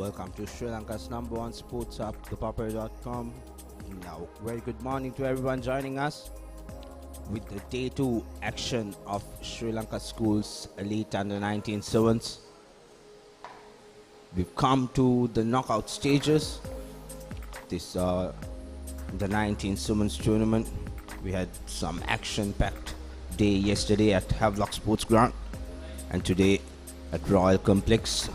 Welcome to Sri Lanka's #1 sports hub, thepapare.com. Now, very good morning to everyone joining us with the Day 2 action of Sri Lanka Schools Elite Under 19 Sevens. We've come to the knockout stages. This the 19 Sevens tournament. We had some action-packed day yesterday at Havelock Sports Ground, and today at Royal Complex.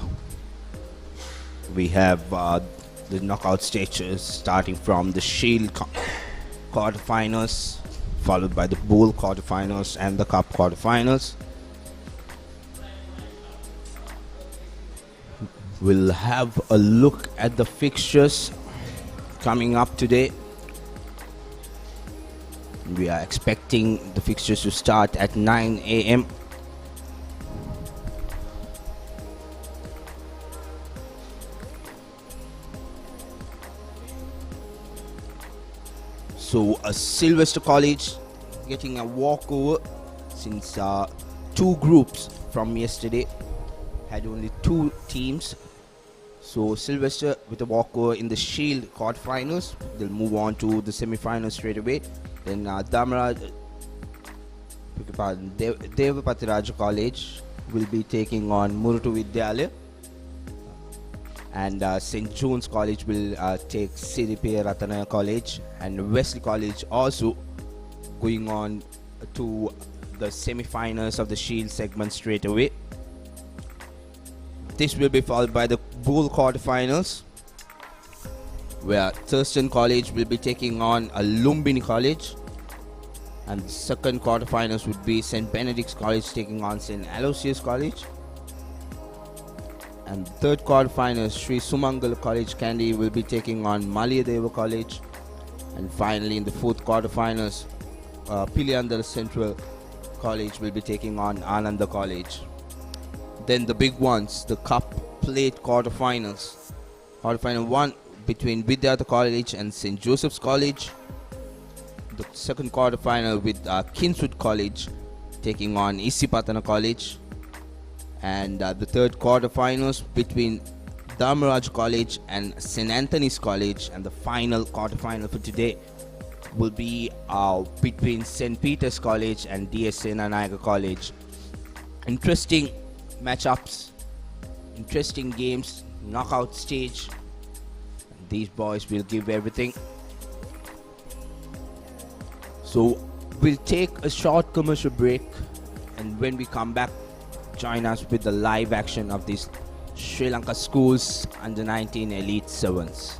We have the knockout stages starting from the Shield quarterfinals, followed by the Bowl quarterfinals and the Cup quarterfinals. We'll have a look at the fixtures coming up today. We are expecting the fixtures to start at 9 a.m. So Sylvester College getting a walkover since two groups from yesterday had only two teams. So Sylvester with a walkover in the Shield quarterfinals. They'll move on to the semi-finals straight away. Then Devapati Raja College will be taking on Murutu Vidyalaya. And St. John's College will take Siripe Ratana College, and Wesley College also going on to the semi-finals of the Shield segment straight away. This will be followed by the Bowl quarterfinals, where Thurston College will be taking on Lumbini College, and the second quarterfinals would be St. Benedict's College taking on St. Aloysius College. And third quarterfinals, Sri Sumangala College Kandy will be taking on Maliyadeva College. And finally, in the fourth quarterfinals, Piliandala Central College will be taking on Ananda College. Then the big ones, the Cup Plate quarterfinals. Quarterfinal 1 between Vidyartha College and St. Joseph's College. The second quarterfinal with Kingswood College taking on Isipatana College. And the third quarterfinals between Dharmaraj College and St. Anthony's College. And the final quarterfinal for today will be between St. Peter's College and DSA Nanayaga College. Interesting matchups, interesting games, knockout stage. And these boys will give everything. So we'll take a short commercial break, and when we come back, join us with the live action of these Sri Lanka Schools Under 19 Elite Sevens.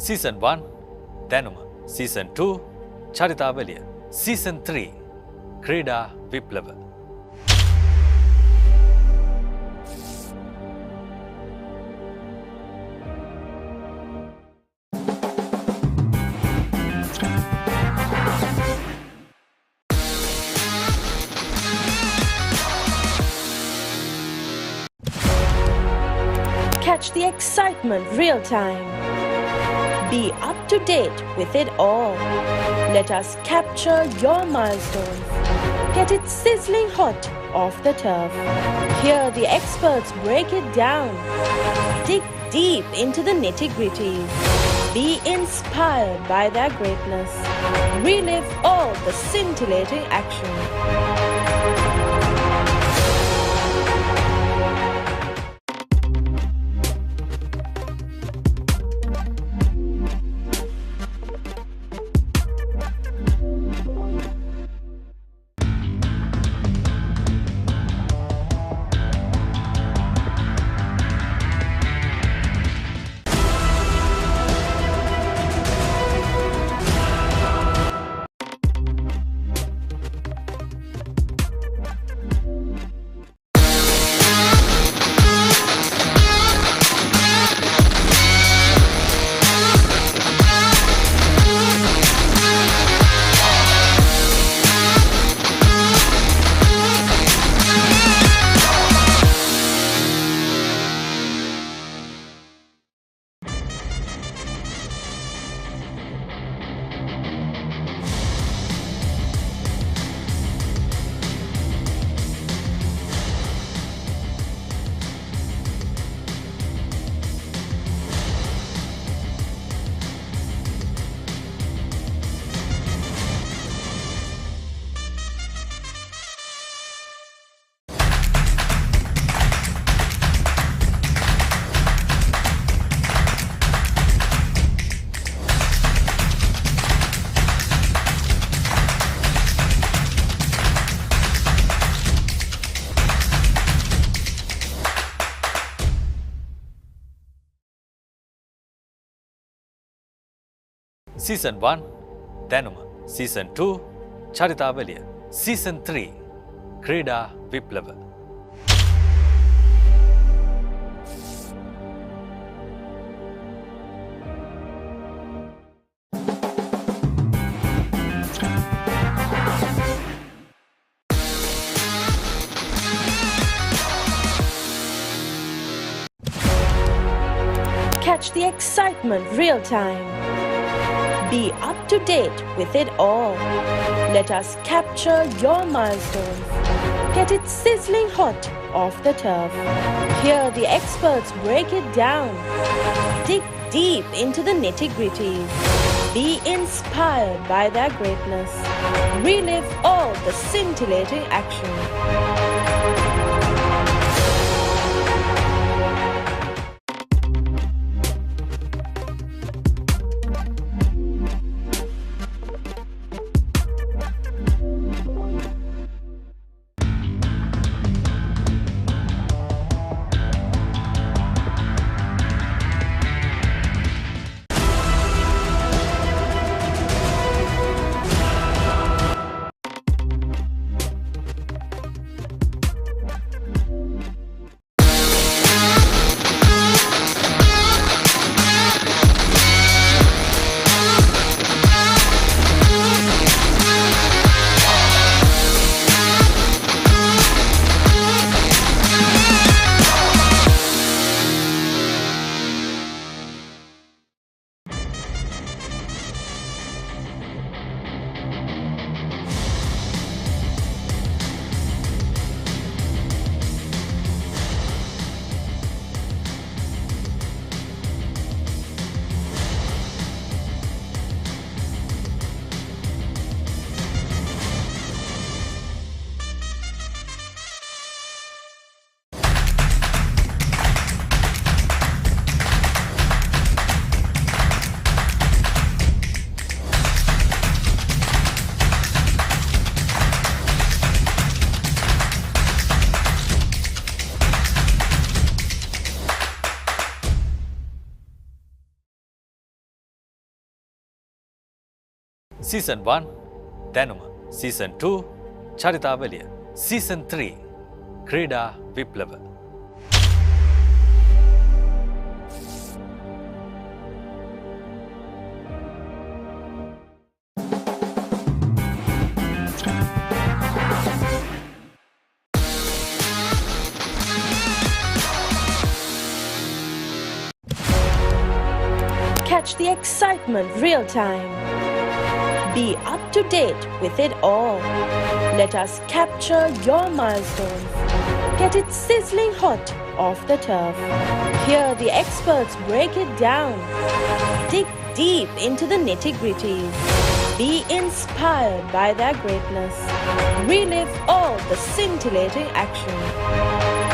Season 1 දැනුම, Season 2 චරිතාවලිය, Season 3 ක්‍රීඩා විප්ලව. Catch the excitement real time. Be up to date with it all. Let us capture your milestones. Get it sizzling hot off the turf. Hear the experts break it down. Dig deep into the nitty-gritties. Be inspired by their greatness. Relive all the scintillating action. Season 1 දැනුම Season 2 චරිතාවලිය Season 3 ක්‍රීඩා විප්ලව Catch the excitement real time. Be up to date with it all. Let us capture your milestones. Get it sizzling hot off the turf. Hear the experts break it down. Dig deep into the nitty-gritties. Be inspired by their greatness. Relive all the scintillating action. Season 1 දැනුම Season 2 චරිතාවලිය Season 3 ක්‍රීඩා විප්ලව Catch the excitement real time. Be up to date with it all. Let us capture your milestones. Get it sizzling hot off the turf. Hear the experts break it down. Dig deep into the nitty-gritties. Be inspired by their greatness. Relive all the scintillating action.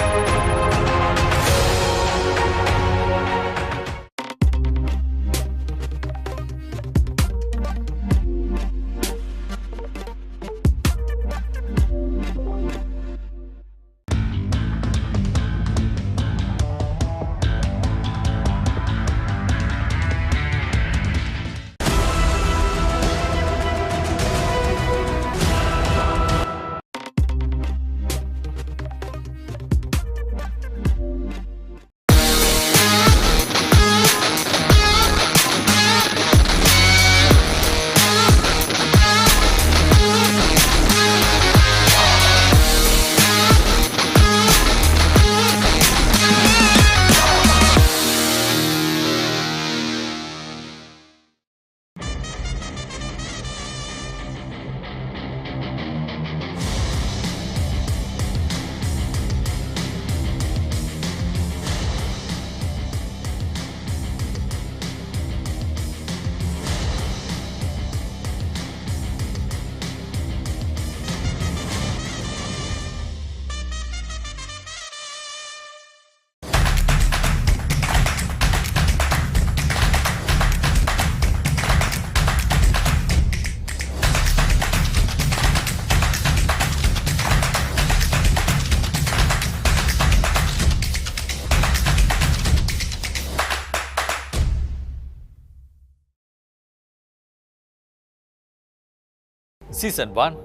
Season 1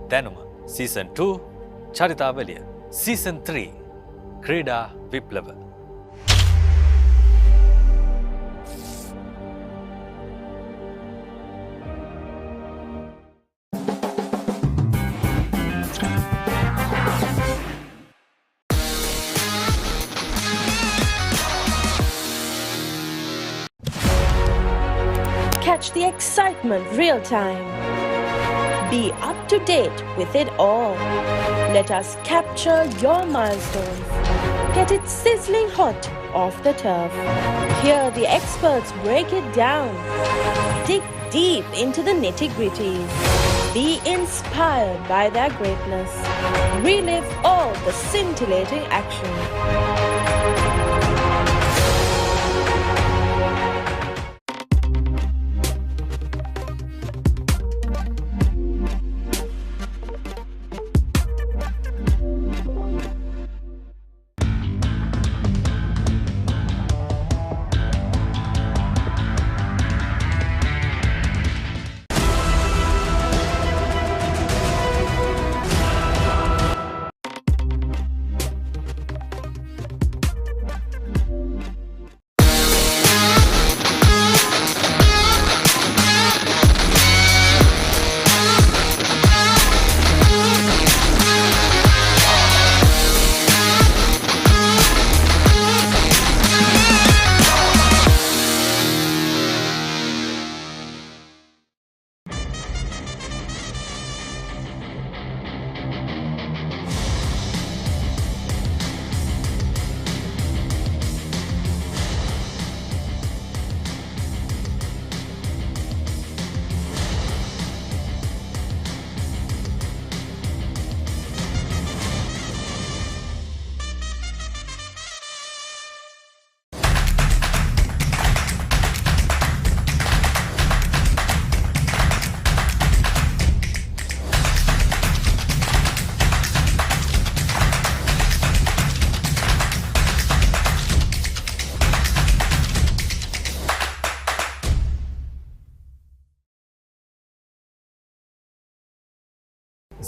Danuma, Season 2 Charitavaliya, Season 3 Krida Viplava. Catch the excitement real time. Be up to date with it all. Let us capture your milestones. Get it sizzling hot off the turf. Hear the experts break it down. Dig deep into the nitty-gritties. Be inspired by their greatness. Relive all the scintillating action.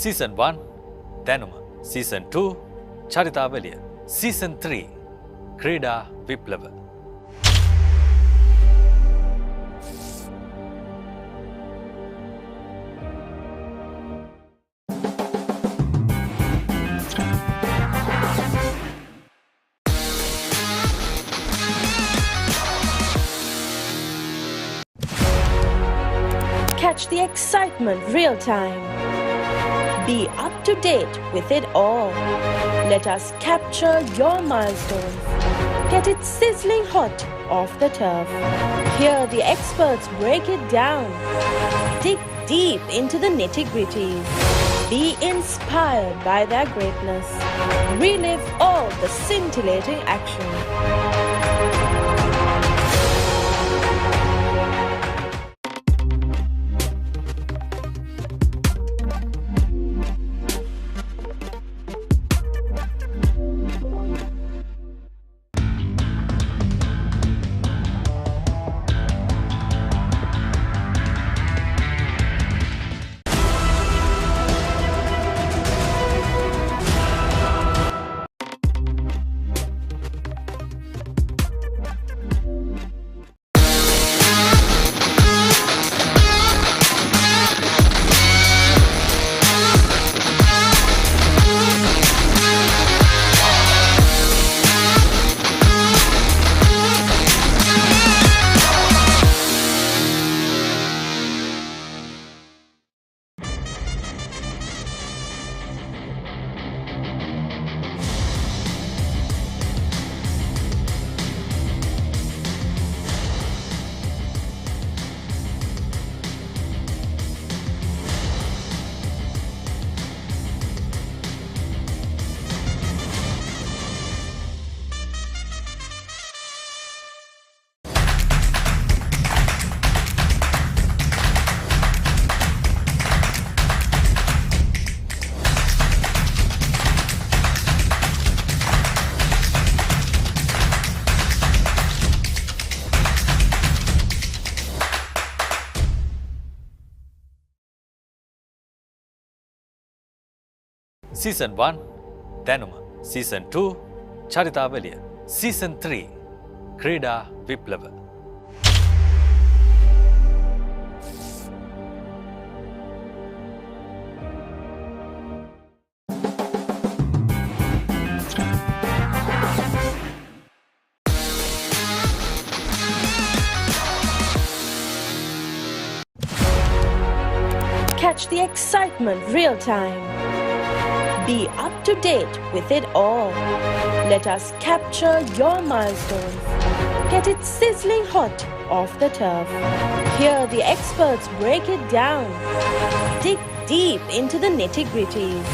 Season 1 Danuma, Season 2 Charitavaliya, Season 3 Krida Viplava. Catch the excitement real time. Be up to date with it all. Let us capture your milestones. Get it sizzling hot off the turf. Hear the experts break it down. Dig deep into the nitty-gritties. Be inspired by their greatness. Relive all the scintillating action. Season 1 දැනුම Season 2 චරිතාවලිය Season 3 ක්‍රීඩා විප්ලව Catch the excitement real time. Be up to date with it all. Let us capture your milestones. Get it sizzling hot off the turf. Hear the experts break it down. Dig deep into the nitty-gritties.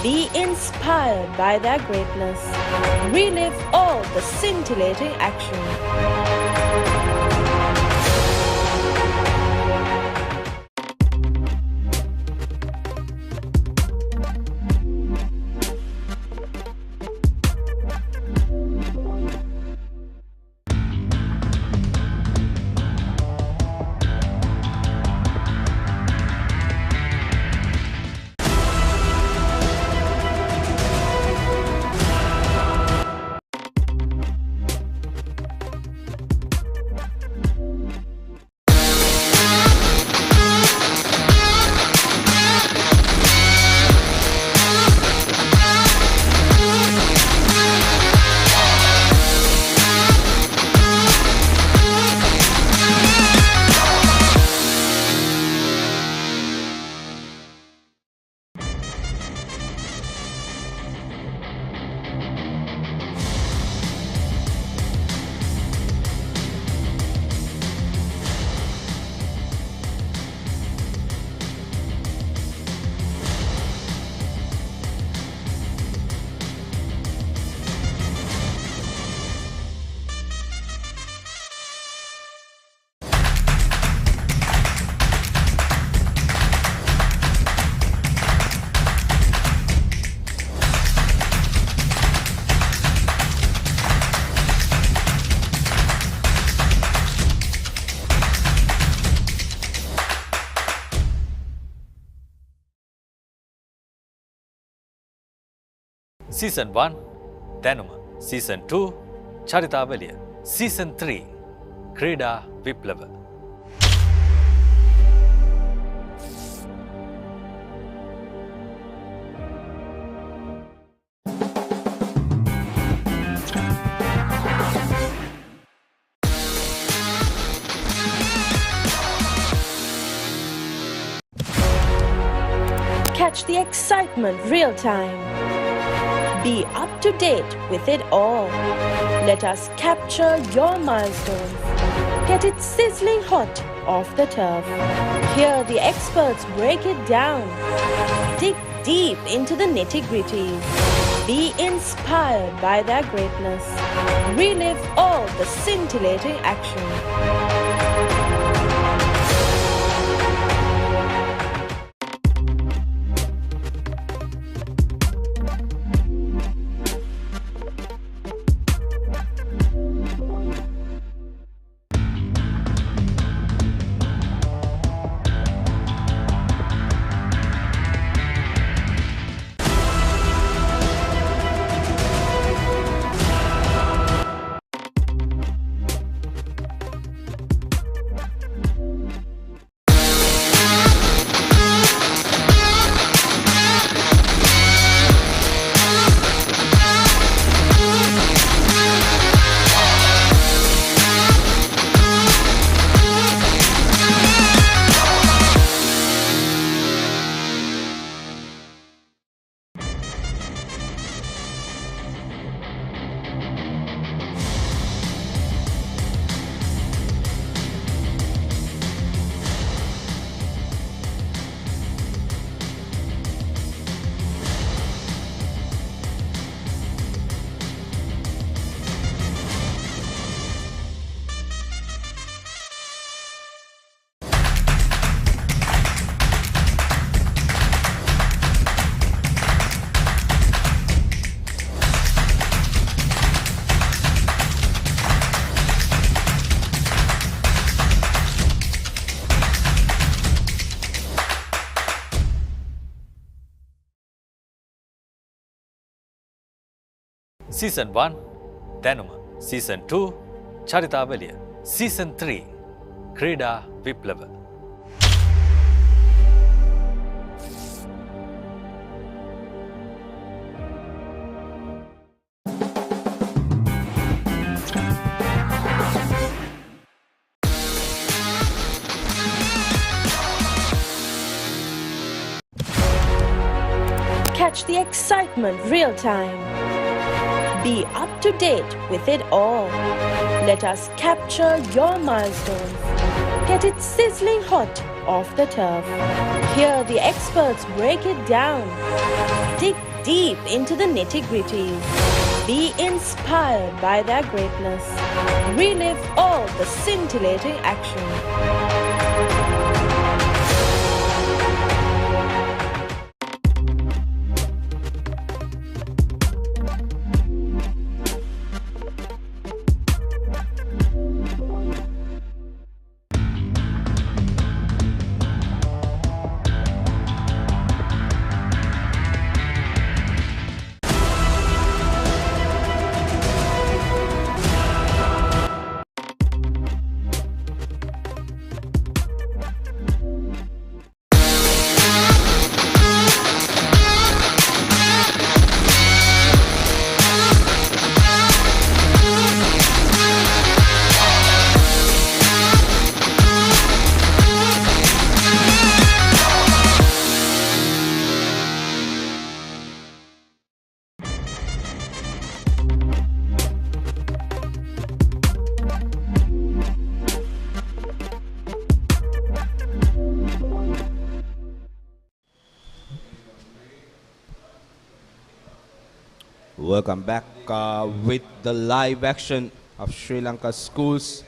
Be inspired by their greatness. Relive all the scintillating action. Season 1 දැනුම Season 2 චරිතාවලිය Season 3 ක්‍රීඩා විප්ලව Catch the excitement real time. Be up to date with it all. Let us capture your milestones. Get it sizzling hot off the turf. Hear the experts break it down. Dig deep into the nitty-gritties. Be inspired by their greatness. Relive all the scintillating action. Season 1 Danuma, Season 2 Charitavaliya, Season 3 Krida Viplava. Catch the excitement real time. Be up to date with it all. Let us capture your milestones. Get it sizzling hot off the turf. Hear the experts break it down. Dig deep into the nitty-gritties. Be inspired by their greatness. Relive all the scintillating action. Welcome back with the live action of Sri Lanka Schools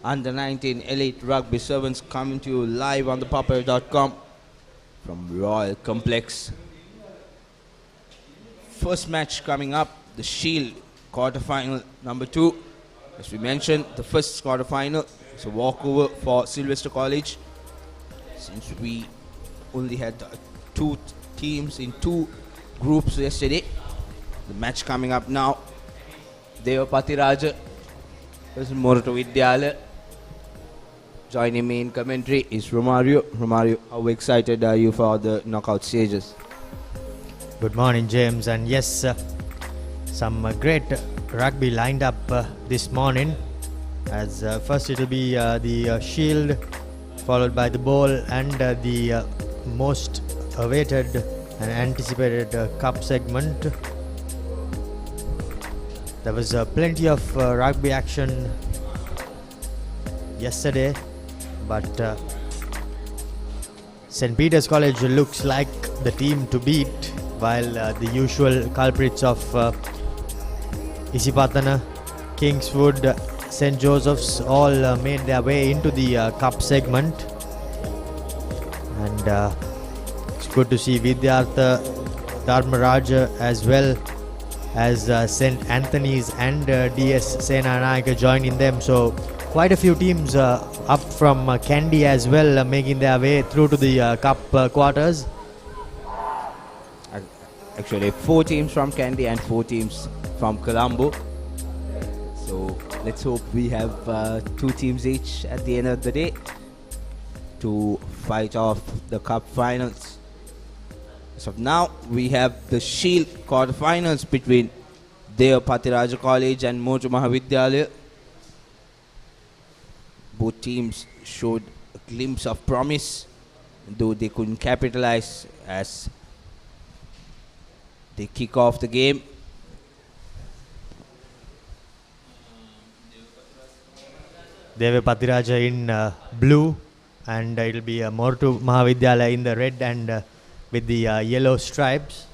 Under 19 Elite Rugby Sevens coming to you live on the Papare.com from Royal Complex. First match coming up, the Shield quarterfinal number 2. As we mentioned, the first quarterfinal is a walkover for Sylvester College. Since we only had 2 teams in 2 groups yesterday. The match coming up now, Devapati Raja versus Morato Vidyala. Joining me in commentary is Romario. Romario, how excited are you for the knockout stages? Good morning, James. And yes, some great rugby lined up this morning. As first it will be the Shield, followed by the Bowl, and the most awaited and anticipated cup segment. There was plenty of rugby action yesterday, but St. Peter's College looks like the team to beat, while the usual culprits of Isipatana, Kingswood, St. Joseph's all made their way into the cup segment. And it's good to see Vidyartha, Dharmaraja as well as St. Anthony's and DS Senanayaka joining them. So quite a few teams up from Kandy as well making their way through to the cup quarters. Actually, 4 teams from Kandy and 4 teams from Colombo. So let's hope we have 2 teams each at the end of the day to fight off the cup finals. So now we have the Shield quarterfinals between Devapatiraja College and Motu Mahavidyalaya. Both teams showed a glimpse of promise, though they couldn't capitalize as they kick off the game. Devapatiraja in blue, and it'll be Motu Mahavidyalaya in the red and with the yellow stripes.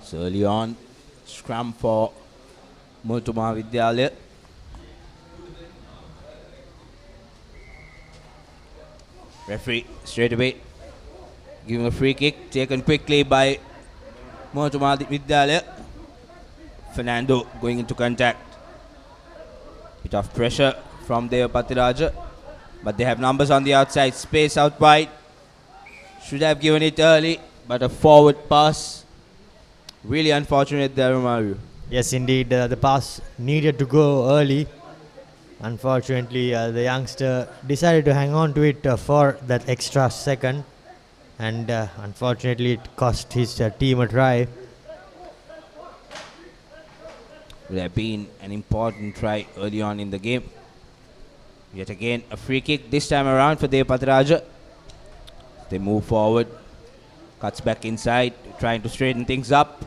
So early on, scrum for Motu Mahavidyalaya. Referee straight away giving a free kick, taken quickly by Motu Mahavidyalaya. Fernando going into contact. Bit of pressure from Devapatiraja, but they have numbers on the outside, space out wide. Should have given it early, but a forward pass. Really unfortunate there, Maru. Yes, indeed, the pass needed to go early. Unfortunately, the youngster decided to hang on to it for that extra second, and unfortunately it cost his team a try. Would have been an important try early on in the game. Yet again a free kick this time around for Devapatiraja. They move forward, cuts back inside, trying to straighten things up.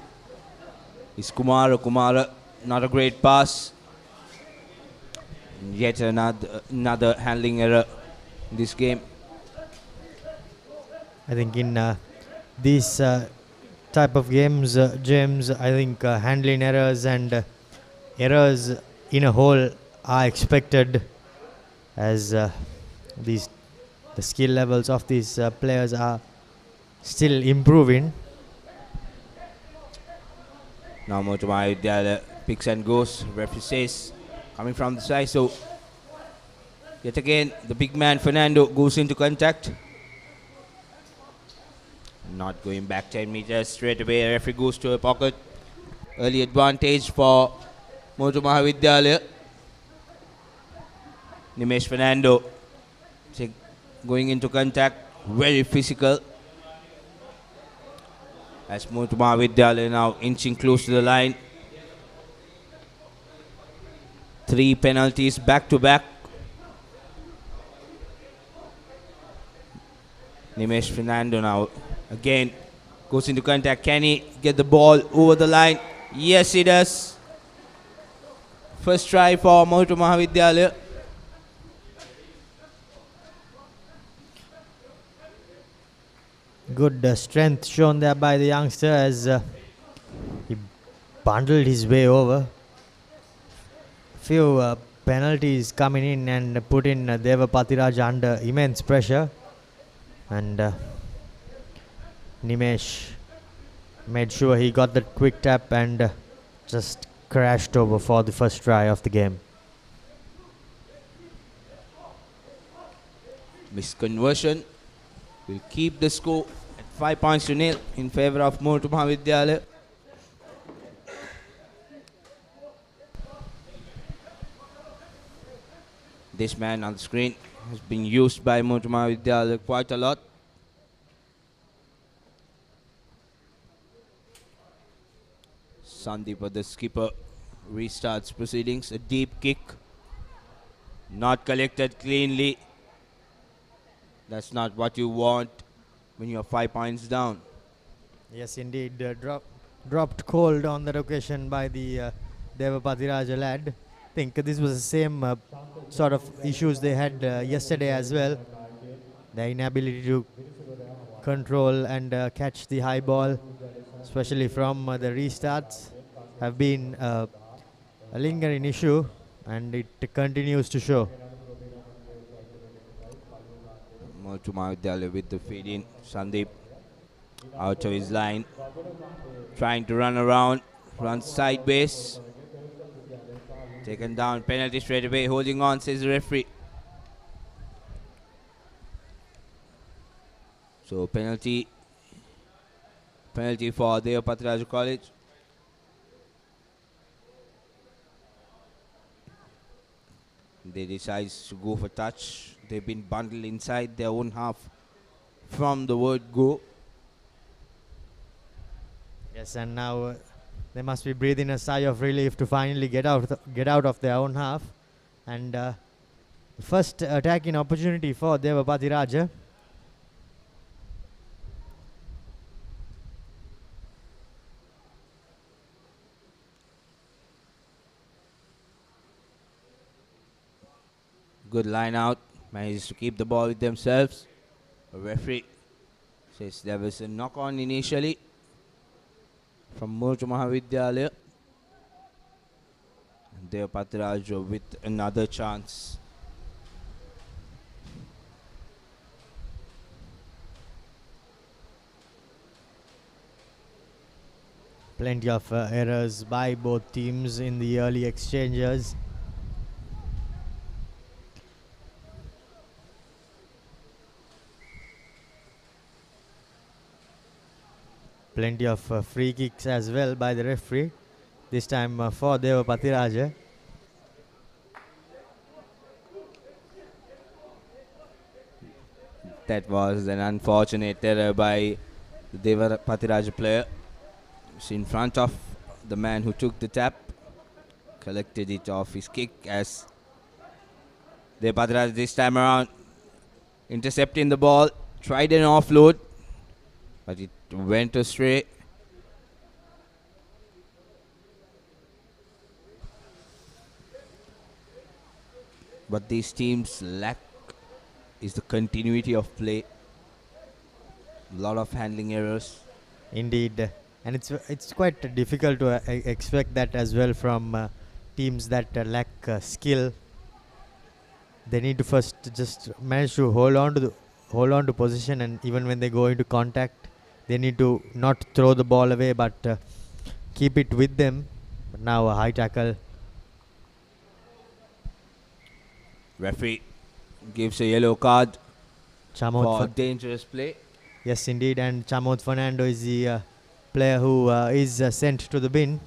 It's Kumara, not a great pass. Yet another handling error in this game. I think in these type of games, James, I think handling errors and errors in a whole are expected, as the skill levels of these players are still improving. Now Motu Mahavidyalaya picks and goes. Referee says coming from the side. So yet again the big man Fernando goes into contact. Not going back 10 meters straight away. Referee goes to a pocket. Early advantage for Motu Mahavidyalaya. Nimesh Fernando going into contact. Very physical. As Motu Mahavidyalaya now inching close to the line. 3 penalties back to back. Nimesh Fernando now again goes into contact. Can he get the ball over the line? Yes, he does. First try for Motu Mahavidyalaya. Good strength shown there by the youngster as he bundled his way over. Few penalties coming in and put in Devapatiraja under immense pressure, and Nimesh made sure he got that quick tap and just crashed over for the first try of the game. Misconversion will keep the score at 5-0 in favor of Motu Mahavidyalaya. This man on the screen has been used by Motu Mahavidyalaya quite a lot. Sandeep, the skipper, restarts proceedings. A deep kick, not collected cleanly. That's not what you want when you're 5 points down. Yes, indeed. Dropped cold on that occasion by the Devapati Raja lad. I think this was the same sort of issues they had yesterday as well. The inability to control and catch the high ball, especially from the restarts, have been a lingering issue, and it continues to show. Motu Mahavidyalaya with the feed in. Sandeep out of his line. Trying to run around. Runs sideways. Taken down. Penalty straight away. Holding on, says the referee. So penalty for Devapati Raja College. They decide to go for touch. They've been bundled inside their own half from the word go. Yes, and now they must be breathing a sigh of relief to finally get out of their own half. And the first attacking opportunity for Devapati Raja. Good line out. Manages to keep the ball with themselves. The referee says there was a knock on initially from Motu Mahavidyalaya. And Devapati Raja with another chance. Plenty of errors by both teams in the early exchanges. Plenty of free kicks as well by the referee. This time for Devapati Raja. That was an unfortunate error by the Devapati Raja player. It's in front of the man who took the tap. Collected it off his kick as Devapati Raja this time around intercepting the ball. Tried an offload, but it went astray. What these teams lack is the continuity of play. A lot of handling errors. Indeed, and it's quite difficult to expect that as well from teams that lack skill. They need to first just manage to hold on to position, and even when they go into contact, they need to not throw the ball away but keep it with them. But now a high tackle. Referee gives a yellow card for Chamod dangerous play. Yes, indeed, and Chamod Fernando is the player who is sent to the bin.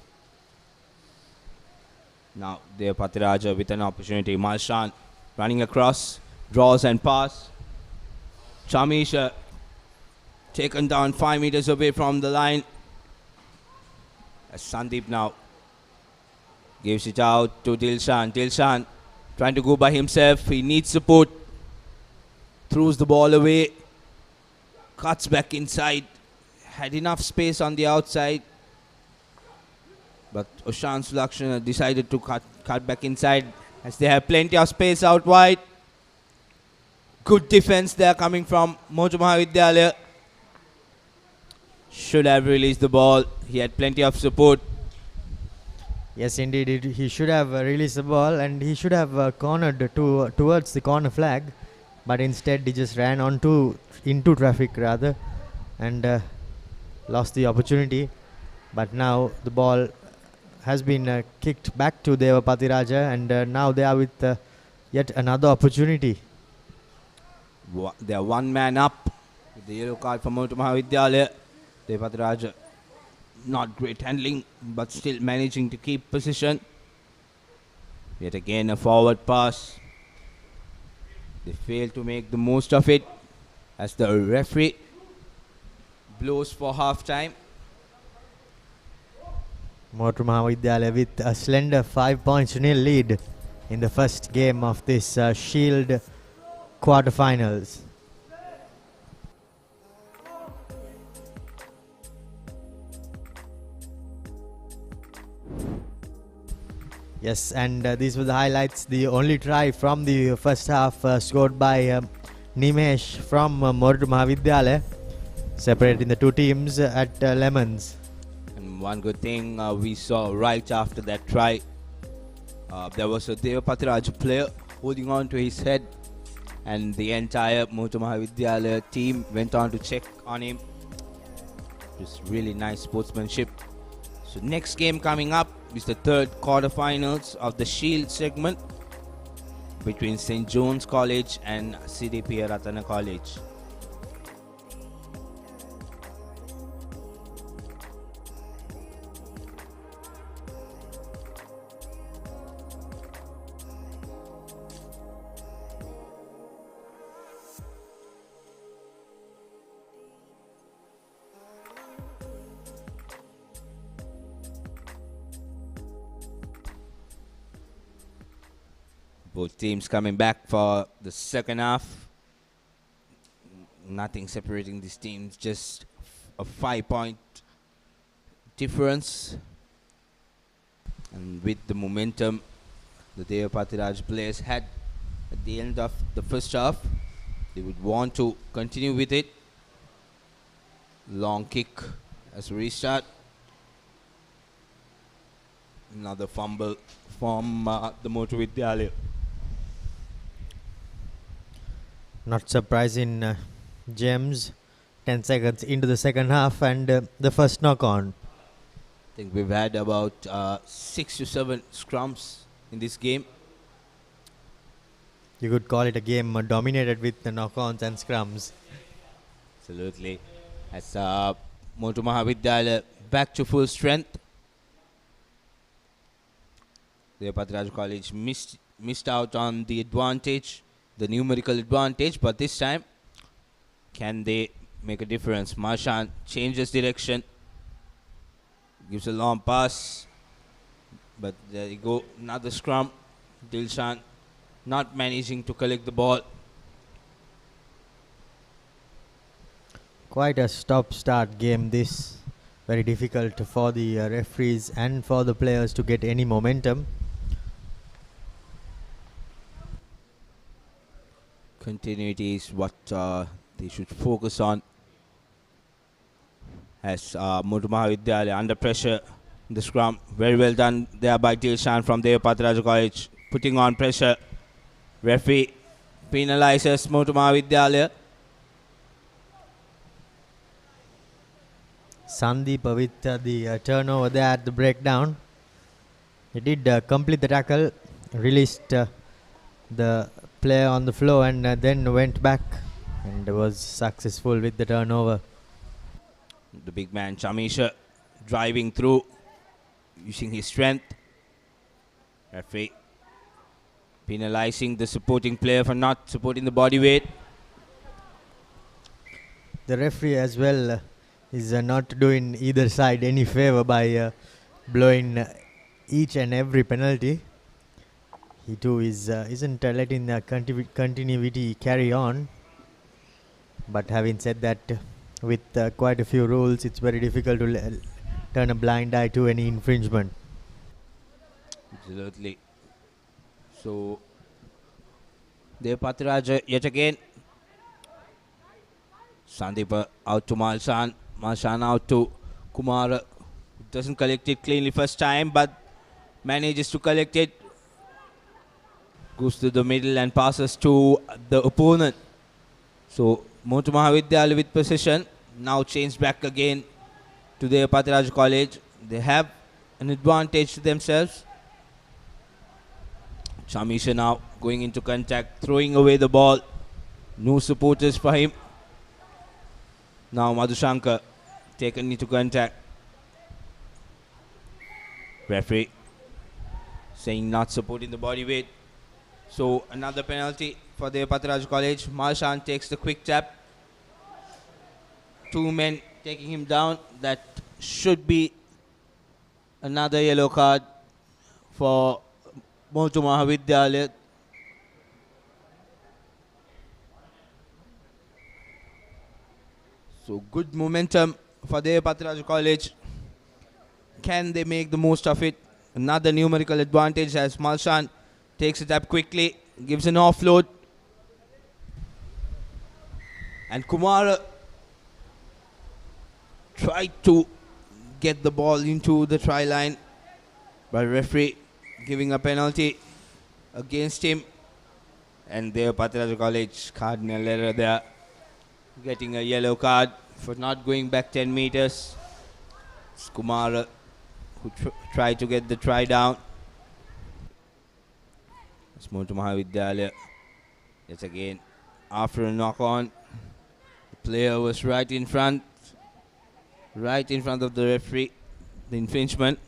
Now Devapati Raja with an opportunity. Malshan running across, draws and pass. Chamisha taken down 5 meters away from the line. As Sandeep now gives it out to Dilshan. Dilshan trying to go by himself. He needs support. Throws the ball away. Cuts back inside. Had enough space on the outside. But Oshan Sulakshana decided to cut back inside as they have plenty of space out wide. Good defense there coming from Motu Mahavidyalaya. Should have released the ball. He had plenty of support. Yes, indeed, he should have released the ball, and he should have cornered towards the corner flag, but instead he just ran into traffic rather, and lost the opportunity. But now the ball has been kicked back to Devapati Raja, and now they are with yet another opportunity. They are one man up with the yellow card for Motu Mahavidyalaya. Devapati Raja not great handling, but still managing to keep position. Yet again a forward pass. They fail to make the most of it as the referee blows for half time. Motu Mahavidyalaya with a slender 5-0 lead in the first game of this Shield quarterfinals. Yes, and these were the highlights. The only try from the first half scored by Nimesh from Mortu Mahavidyalaya, separating the two teams at Lemons. And one good thing we saw right after that try, there was a Devapatiraj player holding on to his head, and the entire Mortu Mahavidyalaya team went on to check on him. Just really nice sportsmanship. So next game coming up is the third quarterfinals of the Shield segment between St. John's College and CDP Ratana College. Both teams coming back for the second half. Nothing separating these teams, just a 5-point difference. And with the momentum the Devapatiraj players had at the end of the first half, they would want to continue with it. Long kick as a restart. Another fumble from the Mortu Vidyalaya. Not surprising, James. 10 seconds into the second half and the first knock on. I think we've had about 6 to 7 scrums in this game. You could call it a game dominated with the knock-ons and scrums. Absolutely. As Mortu Mahavidyalaya back to full strength. Devapatiraj College missed out on the advantage, the numerical advantage, but this time, can they make a difference? Marshan changes direction, gives a long pass, but there you go, another scrum. Dilshan not managing to collect the ball. Quite a stop-start game this. Very difficult for the referees and for the players to get any momentum. Continuity is what they should focus on. As Mortu Mahavidyalaya under pressure in the scrum. Very well done there by Dilshan from Devapatiraj College, putting on pressure. Referee penalizes Mortu Mahavidyalaya. Sandeep with the turnover there at the breakdown. He did complete the tackle, released the player on the floor and then went back and was successful with the turnover. The big man Chamisha driving through, using his strength. Referee penalizing the supporting player for not supporting the body weight. The referee as well is not doing either side any favor by blowing each and every penalty. He too isn't letting the continuity carry on. But having said that, with quite a few rules, it's very difficult to turn a blind eye to any infringement. Absolutely. So, Devapatiraj yet again. Sandeep out to Malshan. Malshan out to Kumar. Doesn't collect it cleanly first time, but manages to collect it. Goes to the middle and passes to the opponent. So, Mortu Mahavidyalaya with possession. Now changed back again to Devapatiraj College. They have an advantage to themselves. Chamisha now going into contact, throwing away the ball. No supporters for him. Now Madhushankar taken into contact. Referee saying not supporting the body weight. So another penalty for Devapatiraj College. Marshan takes the quick tap. Two men taking him down. That should be another yellow card for Mortu Mahavidyalaya. So good momentum for Devapatiraj College. Can they make the most of it? another numerical advantage as Malshan takes it up quickly, gives an offload. And Kumara tried to get the ball into the try line, but referee giving a penalty against him. And there Patiraja College, cardinal error there, getting a yellow card for not going back 10 meters. It's Kumara who tried to get the try down. Let's move to Mahavidyalaya. Yet again, after a knock on, the player was right in front of the referee, the infringement.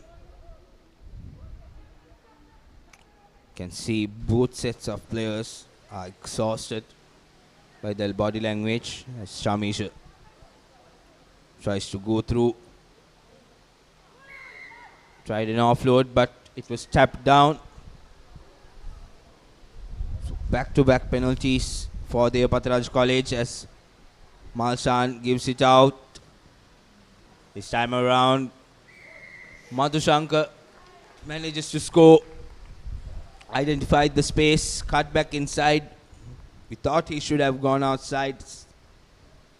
Can see both sets of players are exhausted by their body language as Shamisha tries to go through. Tried an offload, but it was tapped down. So back-to-back penalties for the Patiraja College as Malshan gives it out. This time around, Madhushankar manages to score. Identified the space, cut back inside. We thought he should have gone outside,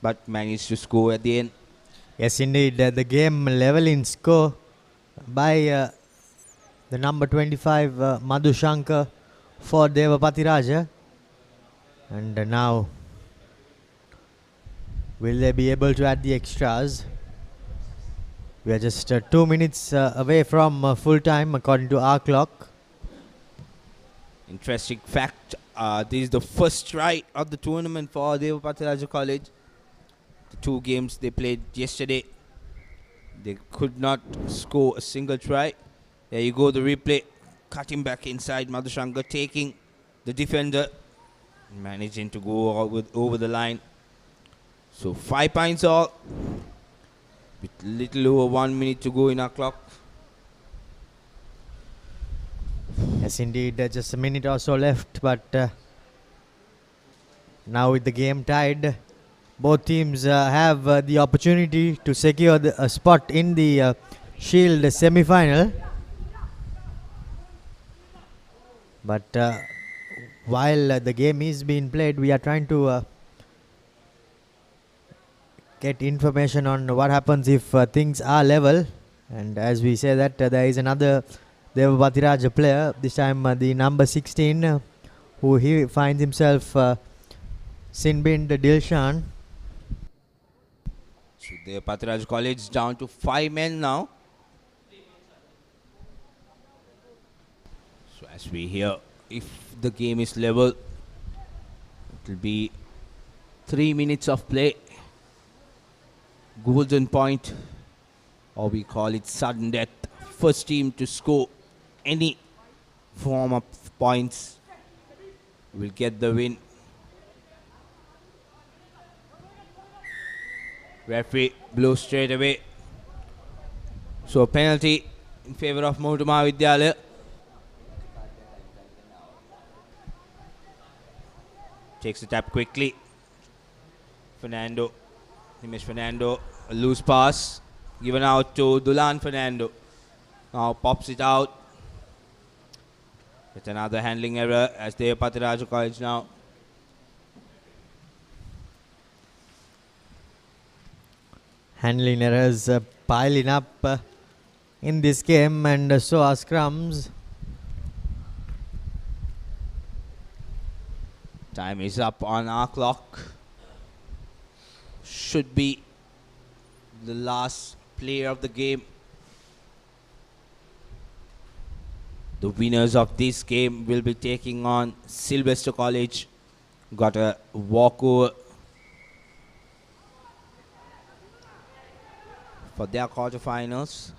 but managed to score at the end. Yes, indeed. The game level in score by the number 25, Madhushankar, for Deva Patiraja. And now, will they be able to add the extras? We are just 2 minutes away from full time according to our clock. Interesting fact, this is the first try of the tournament for Deva Patiraja College. The two games they played yesterday, they could not score a single try. There you go, the replay, cutting back inside, Madhushankar taking the defender, managing to go over the line. So 5 points all, with little over 1 minute to go in our clock. Yes, indeed, just a minute or so left, but now with the game tied, both teams have the opportunity to secure a spot in the Shield semi-final. But while the game is being played, we are trying to get information on what happens if things are level. And as we say that, there is another Deva Patiraja player, this time the number 16, who he finds himself Sinbind Dilshan. So the Patiraja College down to 5 men now. So as we hear, if the game is level, it will be 3 minutes of play. Golden point, or we call it sudden death. First team to score any form of points will get the win. Referee blows straight away. So a penalty in favor of Mount Mahavidyalaya. Takes the tap quickly. Fernando, Nimesh Fernando, a loose pass given out to Dulan Fernando. Now pops it out. It's another handling error as they are Patiraja College now. Handling errors piling up in this game, and so are scrums. Time is up on our clock. Should be the last player of the game. The winners of this game will be taking on Sylvester College. Got a walkover for their quarterfinals.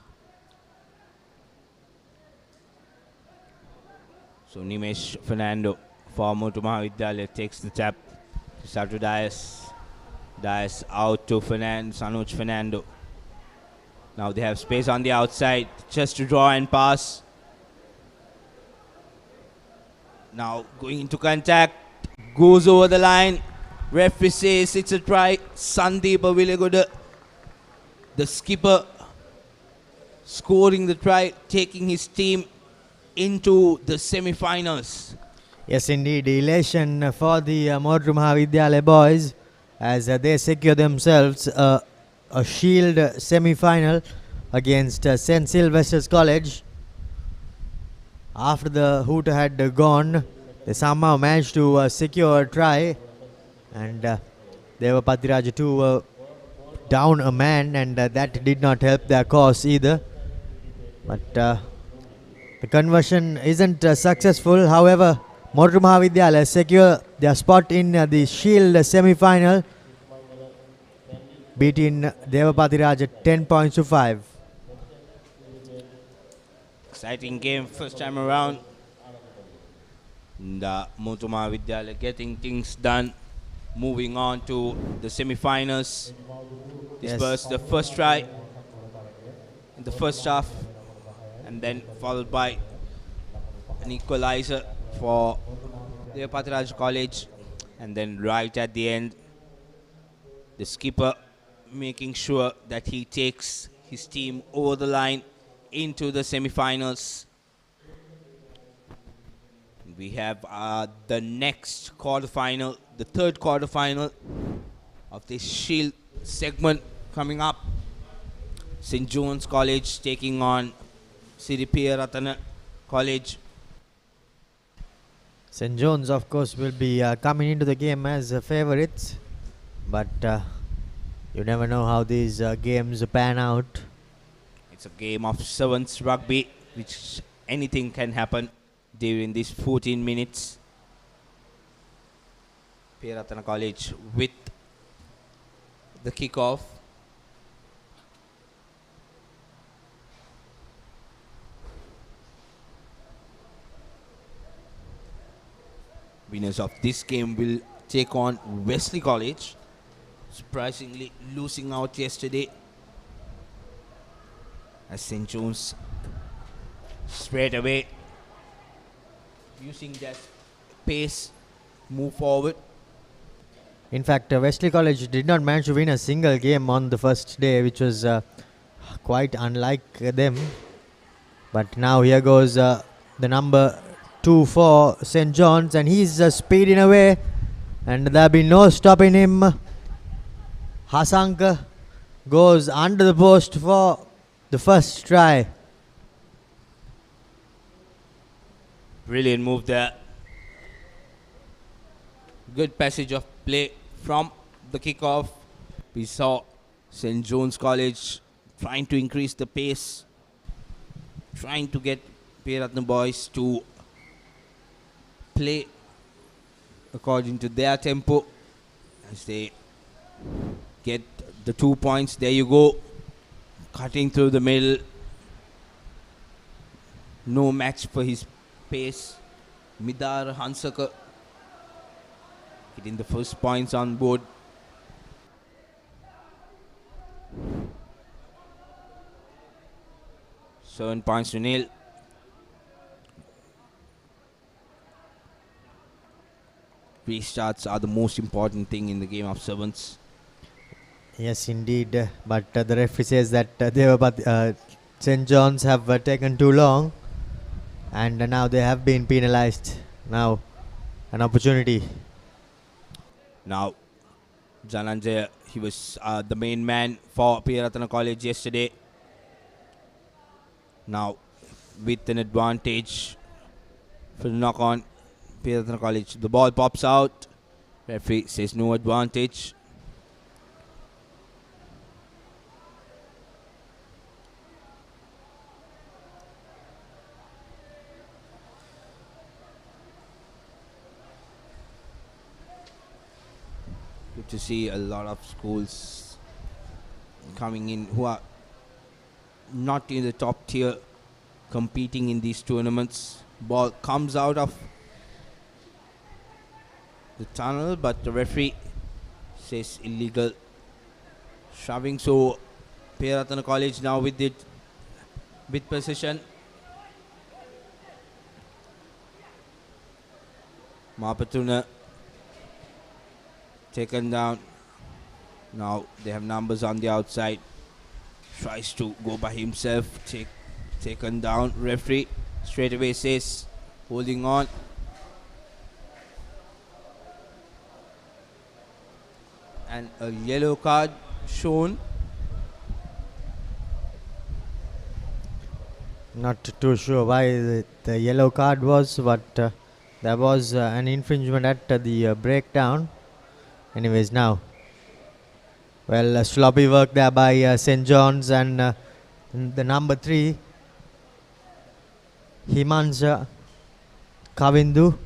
So Nimesh Fernando for Mount Mahavidyalaya takes the tap to start to Dias. Dias out to Sanuj Fernando. Now they have space on the outside just to draw and pass. Now going into contact, goes over the line. Referee says it's a try. Sandeep Avilagoda, the skipper, scoring the try, taking his team into the semi-finals. Yes, indeed. Elation for the Modru Mahavidyalaya boys as they secure themselves a Shield semi-final against St. Sylvester's College. After the hoot had gone, they somehow managed to secure a try, and Devapathiraj too down a man, and that did not help their cause either. But the conversion isn't successful. However, Modru Mahavidyalaya secure their spot in the Shield semi-final, beating Devapathiraj 10 points to 5. Exciting game first time around. The Modru Mahavidyalaya getting things done. Moving on to the semi-finals. This was the first try in the first half, and then followed by an equalizer for Devapathiraj College, and then right at the end, the skipper making sure that he takes his team over the line into the semi-finals. We have the next quarterfinal, the third quarterfinal of this Shield segment coming up. St. John's College taking on Sri Piyaratana College. St. John's, of course, will be coming into the game as favorites, but you never know how these games pan out. It's a game of sevens rugby, which anything can happen during these 14 minutes. Piyaratana College with the kickoff. Winners of this game will take on Wesley College, surprisingly losing out yesterday, as St. John's straight away using their pace move forward. In fact, Wesley College did not manage to win a single game on the first day, which was quite unlike them. But now here goes the number 2 for St. John's, and he's speeding away, and there'll be no stopping him. Hasanka goes under the post for the first try. Brilliant move there. Good passage of play from the kickoff. We saw St. John's College trying to increase the pace, trying to get Piyaratna boys to play according to their tempo as they get the 2 points. There you go, cutting through the middle. No match for his pace. Midar Hansaka getting the first points on board. Seven points to nil. Restarts are the most important thing in the game of sevens. Yes, indeed. But the referee says that St. John's have taken too long, and now they have been penalized. Now, an opportunity. Now, Jananjaya, he was the main man for Piyaratana College yesterday. Now, with an advantage for the knock-on, Piyaratana College. The ball pops out. Referee says no advantage. Good to see a lot of schools coming in who are not in the top tier competing in these tournaments. Ball comes out of the tunnel, but the referee says illegal shoving. So Piyaratana College now with it, with possession. Mapatuna taken down. Now they have numbers on the outside. Tries to go by himself. Taken down. Referee straight away says holding on. And a yellow card shown. Not too sure why the yellow card was, but there was an infringement at the breakdown. Anyways, now, well, sloppy work there by St. John's, and the number 3, Himansha Kavindu,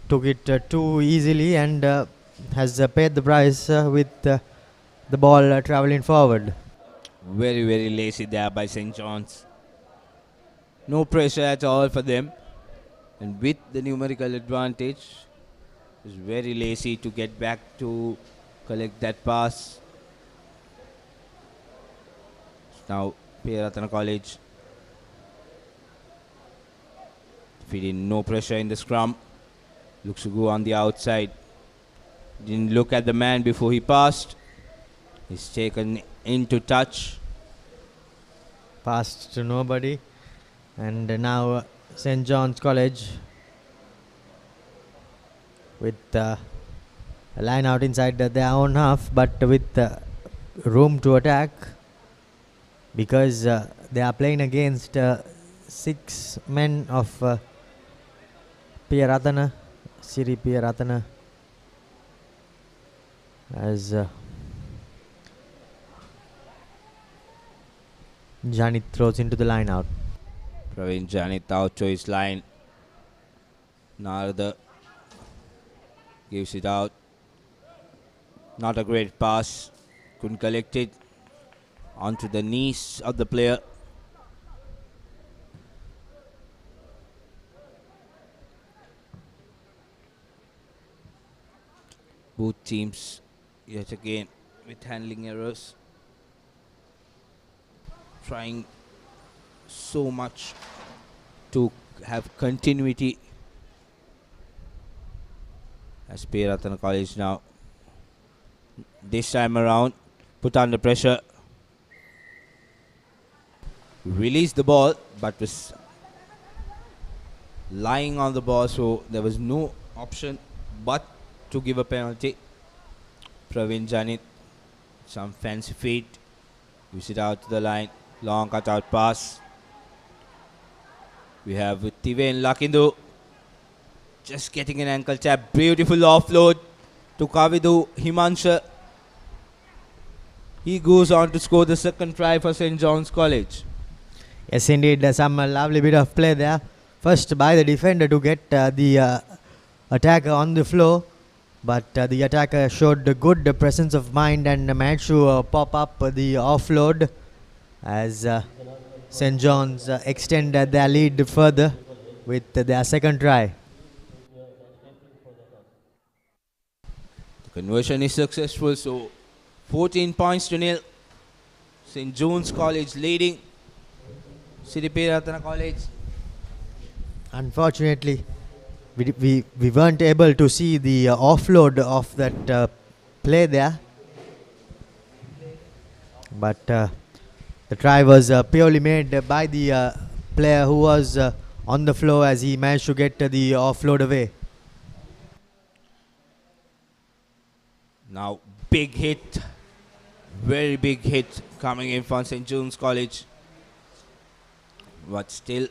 took it too easily and has paid the price with the ball travelling forward. Very, very lazy there by St. John's. No pressure at all for them. And with the numerical advantage, it's very lazy to get back to collect that pass. Now, Peratana College feeding no pressure in the scrum. Looks to go on the outside. Didn't look at the man before he passed. He's taken into touch. Passed to nobody. And now St. John's College with a line out inside their own half, but with room to attack, because they are playing against 6 men of Piyaratana, Siri Piyaratana, as Janit throws into the line out. Praveen Janit out to his line. Narada gives it out. Not a great pass. Couldn't collect it. Onto the knees of the player. Both teams yet again with handling errors. Trying so much to have continuity as Peratana College now this time around put under pressure, released the ball but was lying on the ball, so there was no option but to give a penalty. Praveen Janit, some fancy feet, gives it out to the line, long cut-out pass. We have Tiven Lakindu just getting an ankle tap. Beautiful offload to Kavidu Himansha. He goes on to score the second try for St. John's College. Yes, indeed, some lovely bit of play there. First by the defender to get the attacker on the floor, but the attacker showed a good presence of mind and managed to pop up the offload as St. John's extended their lead further with their second try. The conversion is successful, so 14 points to nil. St. John's College leading Siri Peratana College. Unfortunately, we weren't able to see the offload of that play there, but the try was purely made by the player who was on the floor as he managed to get the offload away. Now big hit, very big hit coming in from St. John's College, but still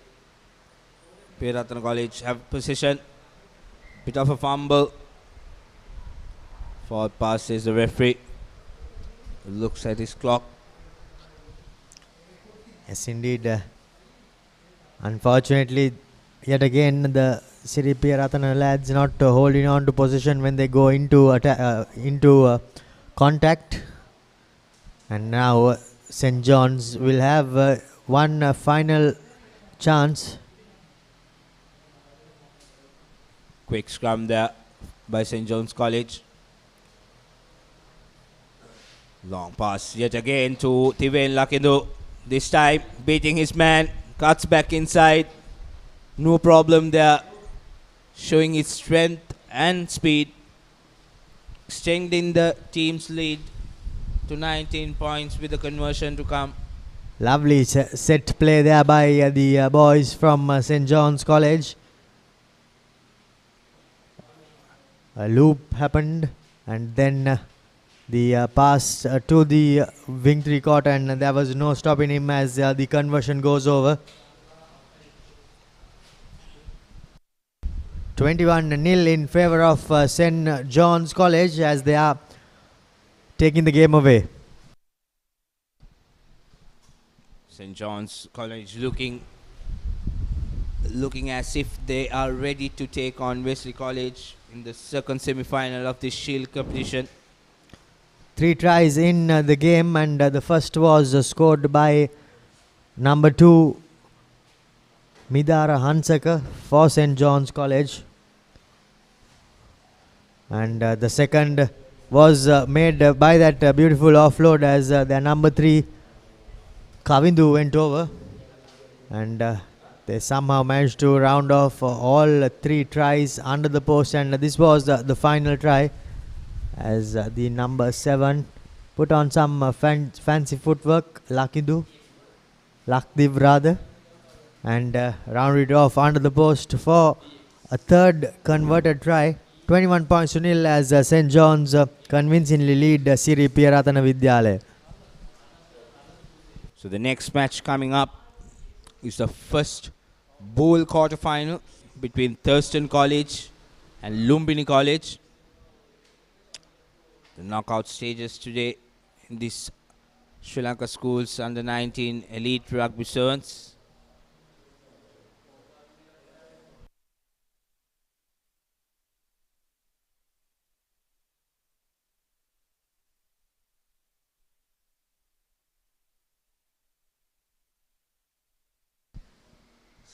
Peratana College have possession. Bit of a fumble. Forward pass is the referee. Looks at his clock. Yes, indeed. Unfortunately, yet again, the Siri Piyaratana lads not holding on to position when they go into contact. And now St. John's will have one final chance. Quick scrum there by St. John's College. Long pass yet again to Tiven Lakindu. This time beating his man. Cuts back inside. No problem there. Showing his strength and speed. Extending the team's lead to 19 points with the conversion to come. Lovely set play there by the boys from St. John's College. A loop happened and then the pass to the wing three-quarter, and there was no stopping him as the conversion goes over. 21-0 in favor of St. John's College as they are taking the game away. St. John's College looking as if they are ready to take on Wesley College in the second semi-final of this Shield competition. 3 tries in the game, and the first was scored by number 2 Midara Hansaka for St. John's College, and the second was made by that beautiful offload as their number 3 Kavindu went over, and they somehow managed to round off all 3 tries under the post, and this was the final try as the number 7 put on some fancy footwork, Lakdiv rather, and rounded it off under the post for a third converted try. 21 points to nil as St. John's convincingly lead Siri Pieratana Vidyalaya. So the next match coming up is the first bowl quarter-final between Thurston College and Lumbini College. The knockout stages today in this Sri Lanka Schools Under-19 Elite Rugby Sevens.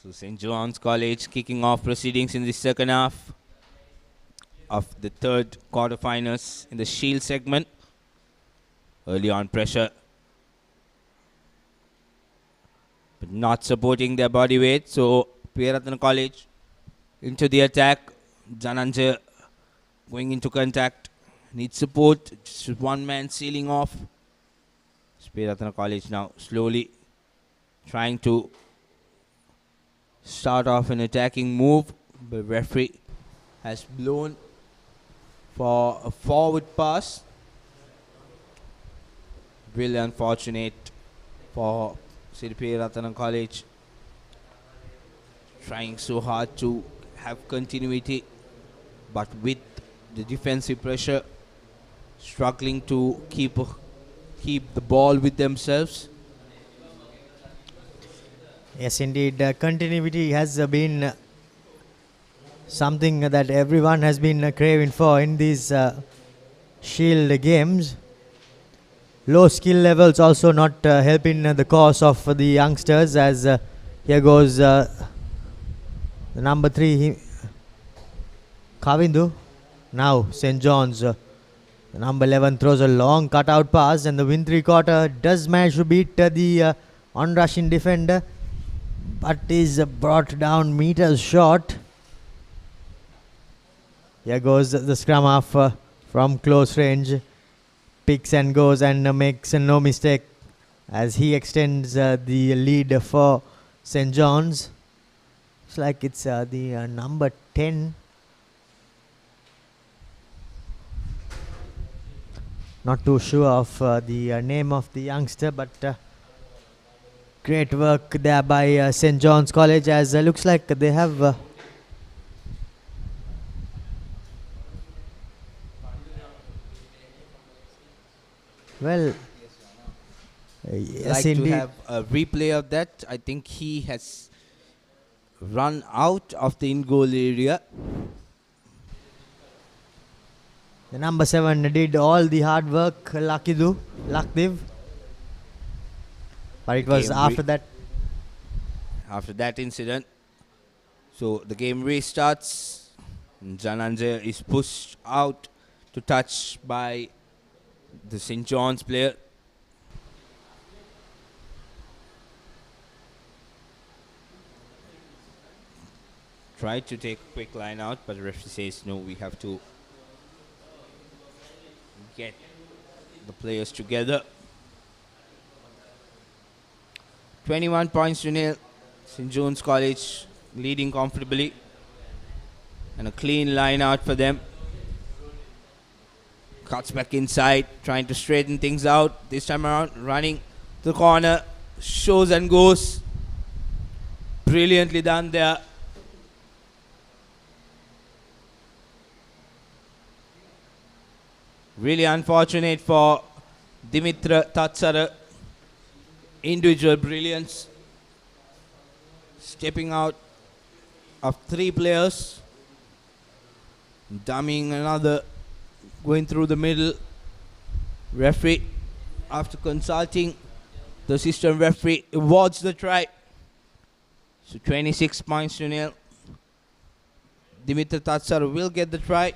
So St. John's College kicking off proceedings in the second half of the third quarterfinals in the Shield segment. Early on pressure, but not supporting their body weight. So Pieratana College into the attack. Jananja going into contact. Needs support. Just one man sealing off. Pieratana College now slowly trying to start off an attacking move, but referee has blown for a forward pass. Really unfortunate for Siri Ratana College. Trying so hard to have continuity, but with the defensive pressure, struggling to keep the ball with themselves. Yes, indeed. Continuity has been something that everyone has been craving for in these Shield games. Low skill levels also not helping the cause of the youngsters, as here goes the number 3 Kavindu. Now St. John's, the number 11 throws a long cutout pass, and the win three-quarter does manage to beat the on-rushing defender, but is brought down meters short. Here goes the scrum half from close range. Picks and goes and makes no mistake as he extends the lead for St. John's. It's like it's the number 10. Not too sure of the name of the youngster, but great work there by St. John's College, as looks like they have well, yes, like indeed. to have a replay of that. I think he has run out of the in-goal area. The number 7 did all the hard work, Lakdiv. But it was after that incident. So the game restarts. Jananja is pushed out to touch by the St. John's player. Tried to take a quick line out, but the referee says no, we have to get the players together. 21 points to nil. St. John's College leading comfortably. And a clean line out for them. Cuts back inside, trying to straighten things out. This time around, running to the corner. Shows and goes. Brilliantly done there. Really unfortunate for Dimitra Tatsara. Individual brilliance. Stepping out of 3 players. Dummying another. Going through the middle. Referee, after consulting the assistant referee, awards the try. So 26 points to nil. Dimitra Tatsara will get the try.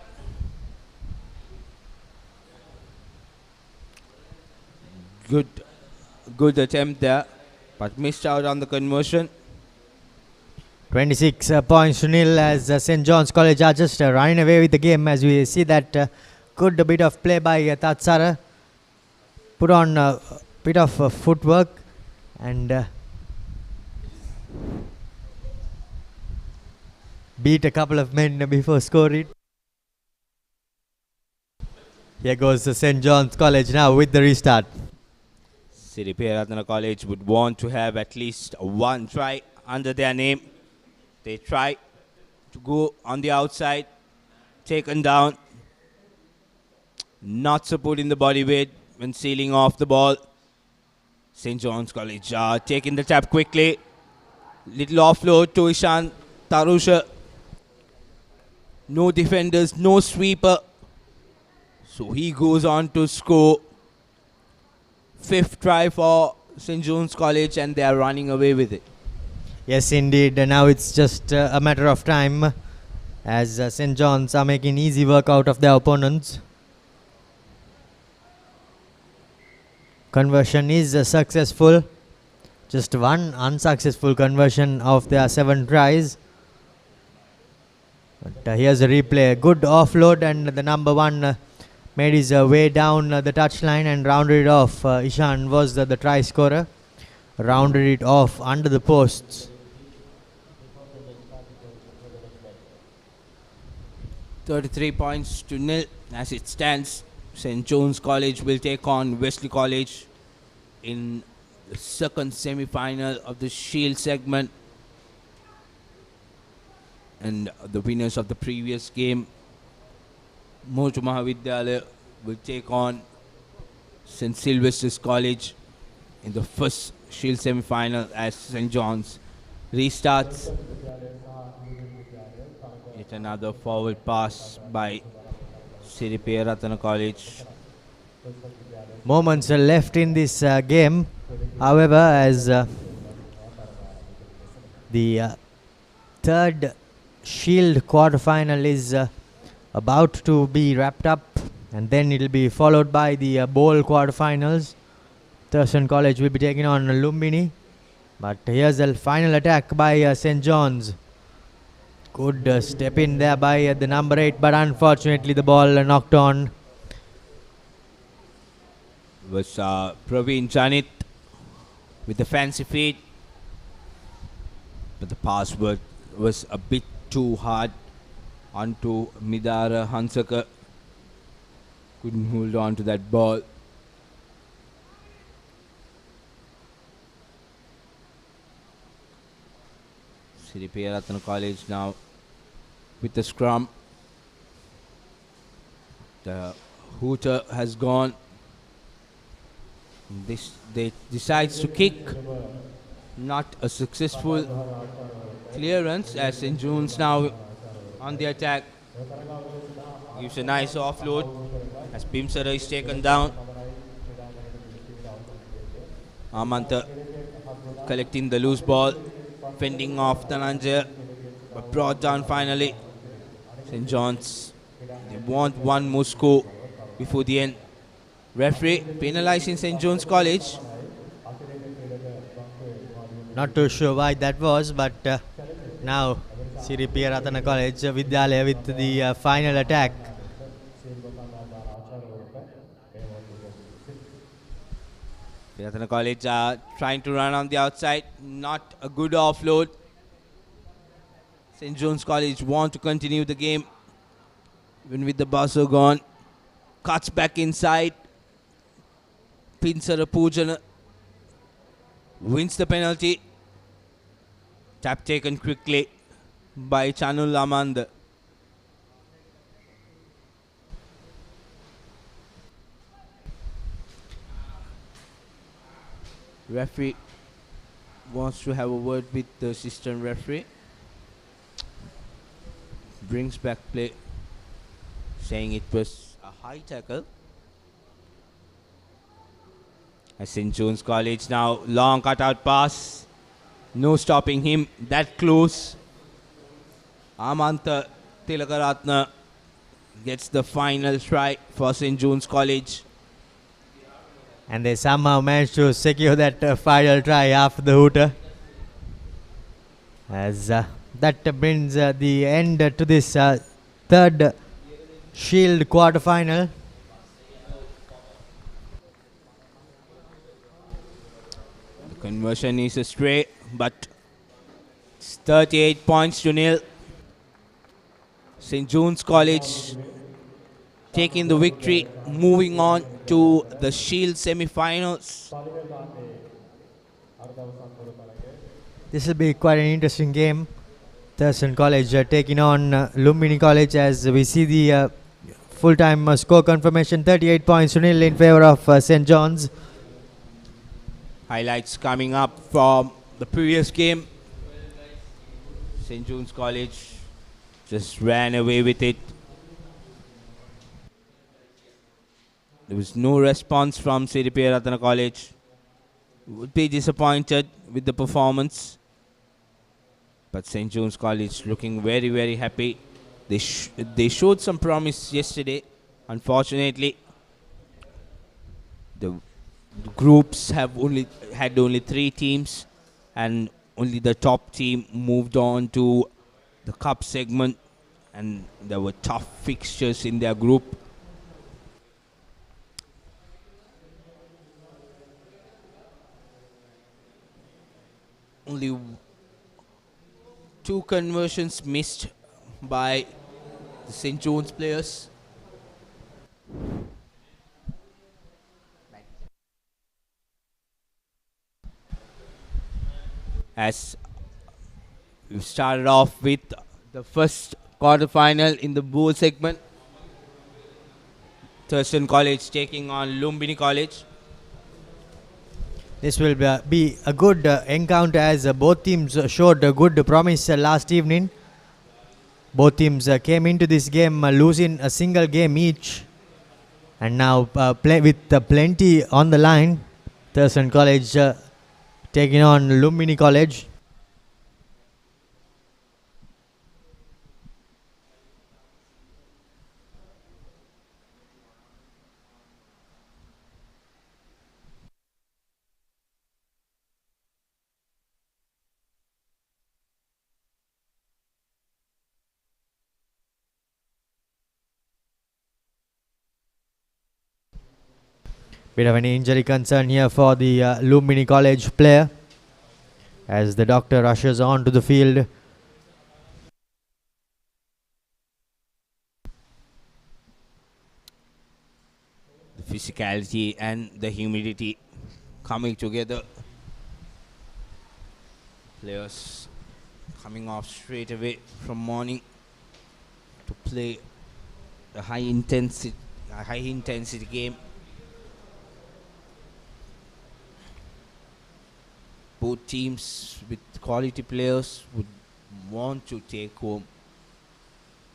Good attempt there, but missed out on the conversion. 26 points to nil as St. John's College are just running away with the game, as we see that good bit of play by Tatsara. Put on a bit of footwork and beat a couple of men before scoring. Here goes St. John's College now with the restart. Siri Peratana College would want to have at least one try under their name. They try to go on the outside, taken down, not supporting the body weight when sealing off the ball. St. John's College taking the tap quickly. Little offload to Ishan Tarusha. No defenders, no sweeper. So he goes on to score. 5th try for St. John's College, and they are running away with it. Yes, indeed. Now it's just a matter of time as St. John's are making easy work out of their opponents. Conversion is successful. Just one unsuccessful conversion of their 7 tries. But here's a replay. Good offload, and the number 1 made his way down the touchline and rounded it off. Ishan was the try scorer. Rounded it off under the posts. 33 points to nil as it stands. St. John's College will take on Wesley College in the second semi-final of the Shield segment. And the winners of the previous game, Motu Mahavidyalaya, will take on St. Sylvester's College in the first Shield semi-final as St. John's restarts. Yet another forward pass by Siripe Ratana College. Moments are left in this game. However, as the third Shield quarterfinal is about to be wrapped up, and then it will be followed by the bowl quarterfinals. Thurston College will be taking on Lumbini. But here's the final attack by St. John's. Good step in there by the number 8, but unfortunately the ball knocked on. Was Praveen Janit with the fancy feet, but the pass was a bit too hard onto Midara Hansaka. Couldn't hold on to that ball. Siripe Ratana College now with the scrum. The hooter has gone. They decides to kick. Not a successful clearance as St. John's now on the attack. Gives a nice offload as Bimsara is taken down. Amanta collecting the loose ball, fending off Dhananjaya, but brought down finally. St. John's, they want one more score before the end. Referee penalizing St. John's College. Not too sure why that was, but now Siripe Ratana College Vidyalaya with the final attack. Viratana College trying to run on the outside. Not a good offload. St. John's College want to continue the game. Even with the buzzer gone. Cuts back inside. Pinsara Pujana wins the penalty. Tap taken quickly by Chanul Lamand. Referee wants to have a word with the assistant referee. Brings back play, saying it was a high tackle. As St. John's College now, long cutout pass. No stopping him, that close. Amanta Tilakaratna gets the final try for St. John's College. And they somehow managed to secure that final try after the hooter. As that brings the end to this third Shield quarter-final. The conversion is a stray, but it's 38 points to nil. St. John's College taking the victory, moving on to the Shield semi-finals. This will be quite an interesting game. Thurston College taking on Lumbini College, as we see the full-time score confirmation, 38 points to nil in favor of St. John's. Highlights coming up from the previous game. St. John's College just ran away with it. There was no response from CDP Ratana College. Would be disappointed with the performance. But St. John's College looking very, very happy. They showed some promise yesterday. Unfortunately, the groups have had only 3 teams, and only the top team moved on to the cup segment, and there were tough fixtures in their group. Only 2 conversions missed by the St. John's players. As we started off with the first quarter-final in the bowl segment. Thurston College taking on Lumbini College. This will be a good encounter, as both teams showed a good promise last evening. Both teams came into this game losing a single game each, and now play with plenty on the line. Thurston College taking on Lumbini College. Bit of an injury concern here for the Lumbini College player, as the doctor rushes on to the field. The physicality and the humidity coming together. Players coming off straight away from morning to play a high intensity game. Both teams with quality players would want to take home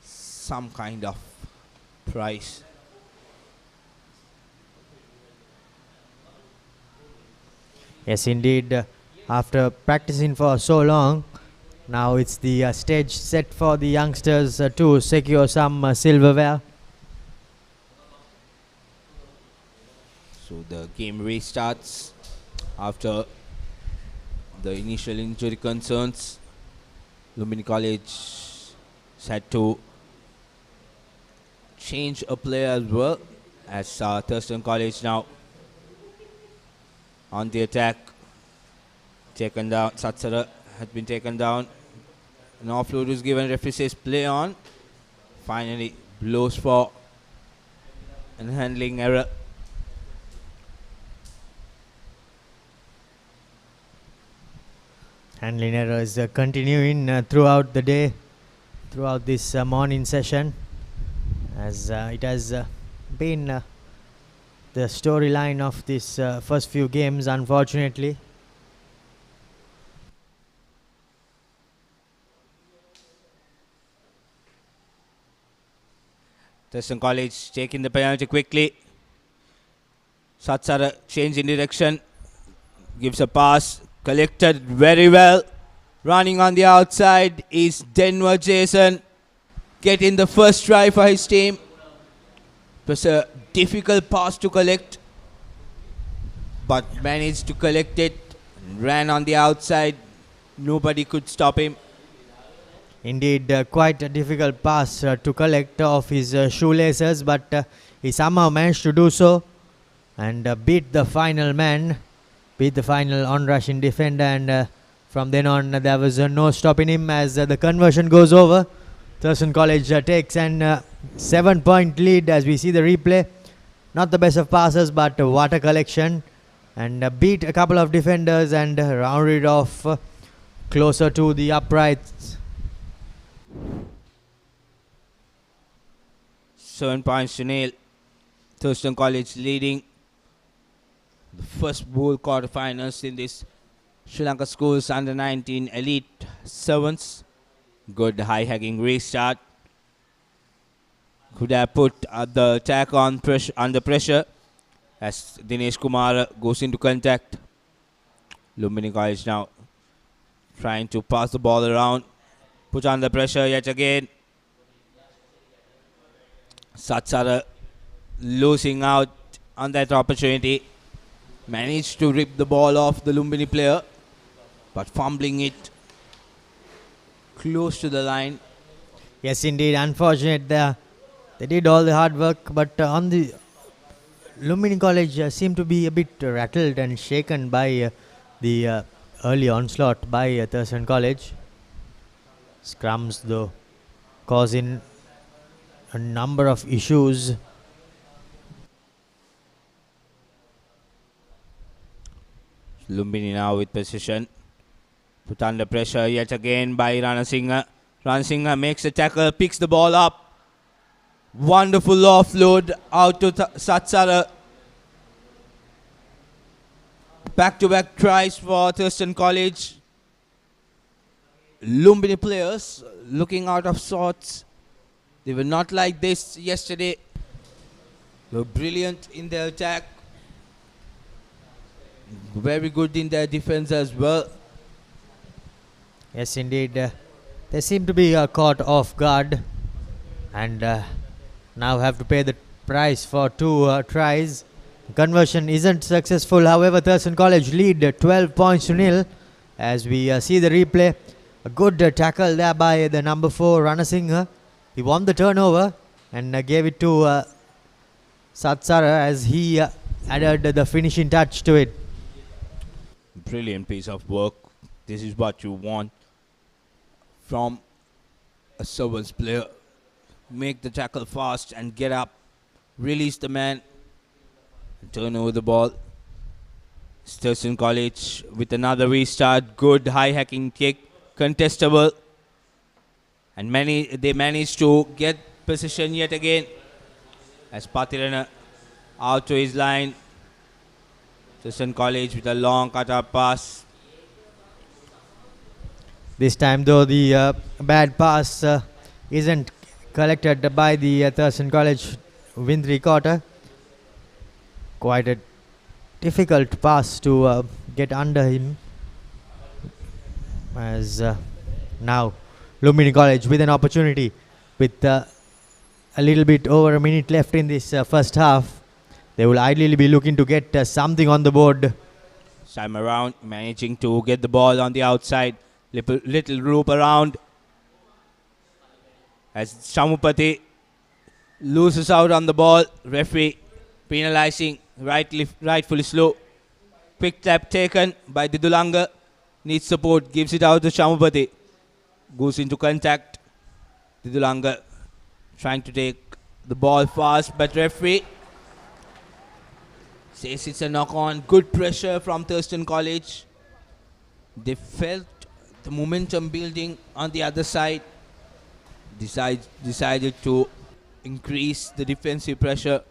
some kind of prize. Yes, indeed. After practicing for so long, now it's the stage set for the youngsters to secure some silverware. So the game restarts after the initial injury concerns. Lumbini College had to change a player as well, as Thurston College now on the attack. Taken down. Satsara had been taken down. An offload was given. Referee says play on. Finally blows for an handling error. Handling errors continuing throughout the day, throughout this morning session, as it has been the storyline of this first few games, unfortunately. Thurston College taking the penalty quickly. Satsara change in direction. Gives a pass. Collected very well. Running on the outside is Denver Jason. Getting the first try for his team. It was a difficult pass to collect, but managed to collect it. Ran on the outside. Nobody could stop him. Indeed, quite a difficult pass to collect off his shoelaces, but he somehow managed to do so and beat the final man, beat the final on-rushing defender, and from then on there was no stopping him as the conversion goes over. Thurston College takes an 7-point lead as we see the replay. Not the best of passes, but what a collection, and beat a couple of defenders and rounded off closer to the uprights. 7 points to nil. Thurston College leading the first bowl quarterfinals in this Sri Lanka Schools Under-19 Elite Sevens. Good high-hacking restart. Could have put the attack on under pressure as Dinesh Kumar goes into contact. Lumbini College now trying to pass the ball around. Put under pressure yet again. Satsara losing out on that opportunity. Managed to rip the ball off the Lumbini player, but fumbling it close to the line. Yes, indeed. Unfortunate there. They did all the hard work, but on the Lumbini College seemed to be a bit rattled and shaken by the early onslaught by Thurston College. Scrums, though, causing a number of issues. Lumbini now with possession. Put under pressure yet again by Ranasinghe. Ranasinghe makes a tackle, picks the ball up. Wonderful offload out to Satsara. Back-to-back tries for Thurston College. Lumbini players looking out of sorts. They were not like this yesterday. They were brilliant in their attack. Very good in their defense as well. Yes, indeed. They seem to be caught off guard and now have to pay the price for 2 tries. Conversion isn't successful. However, Thurston College lead 12 points to nil as we see the replay. A good tackle there by the number 4 Ranasinghe. He won the turnover and gave it to Satsara as he added the finishing touch to it. Brilliant piece of work. This is what you want from a Sevens player. Make the tackle fast and get up. Release the man. Turn over the ball. Thurston College with another restart. Good high hacking kick. Contestable. And they managed to get position yet again. As Patirana out to his line. Thurston College with a long cut-up pass. This time, though, the bad pass isn't collected by the Thurston College win 3/4. Quite a difficult pass to get under him. As now, Lumbini College with an opportunity with a little bit over a minute left in this first half. They will ideally be looking to get something on the board. Time around, managing to get the ball on the outside. Little loop around. As Shamupati loses out on the ball. Referee penalizing rightfully slow. Quick tap taken by Didulanga. Needs support. Gives it out to Shamupati. Goes into contact. Didulanga trying to take the ball fast, but referee says it's a knock on. Good pressure from Thurston College. They felt the momentum building on the other side. Decided to increase the defensive pressure.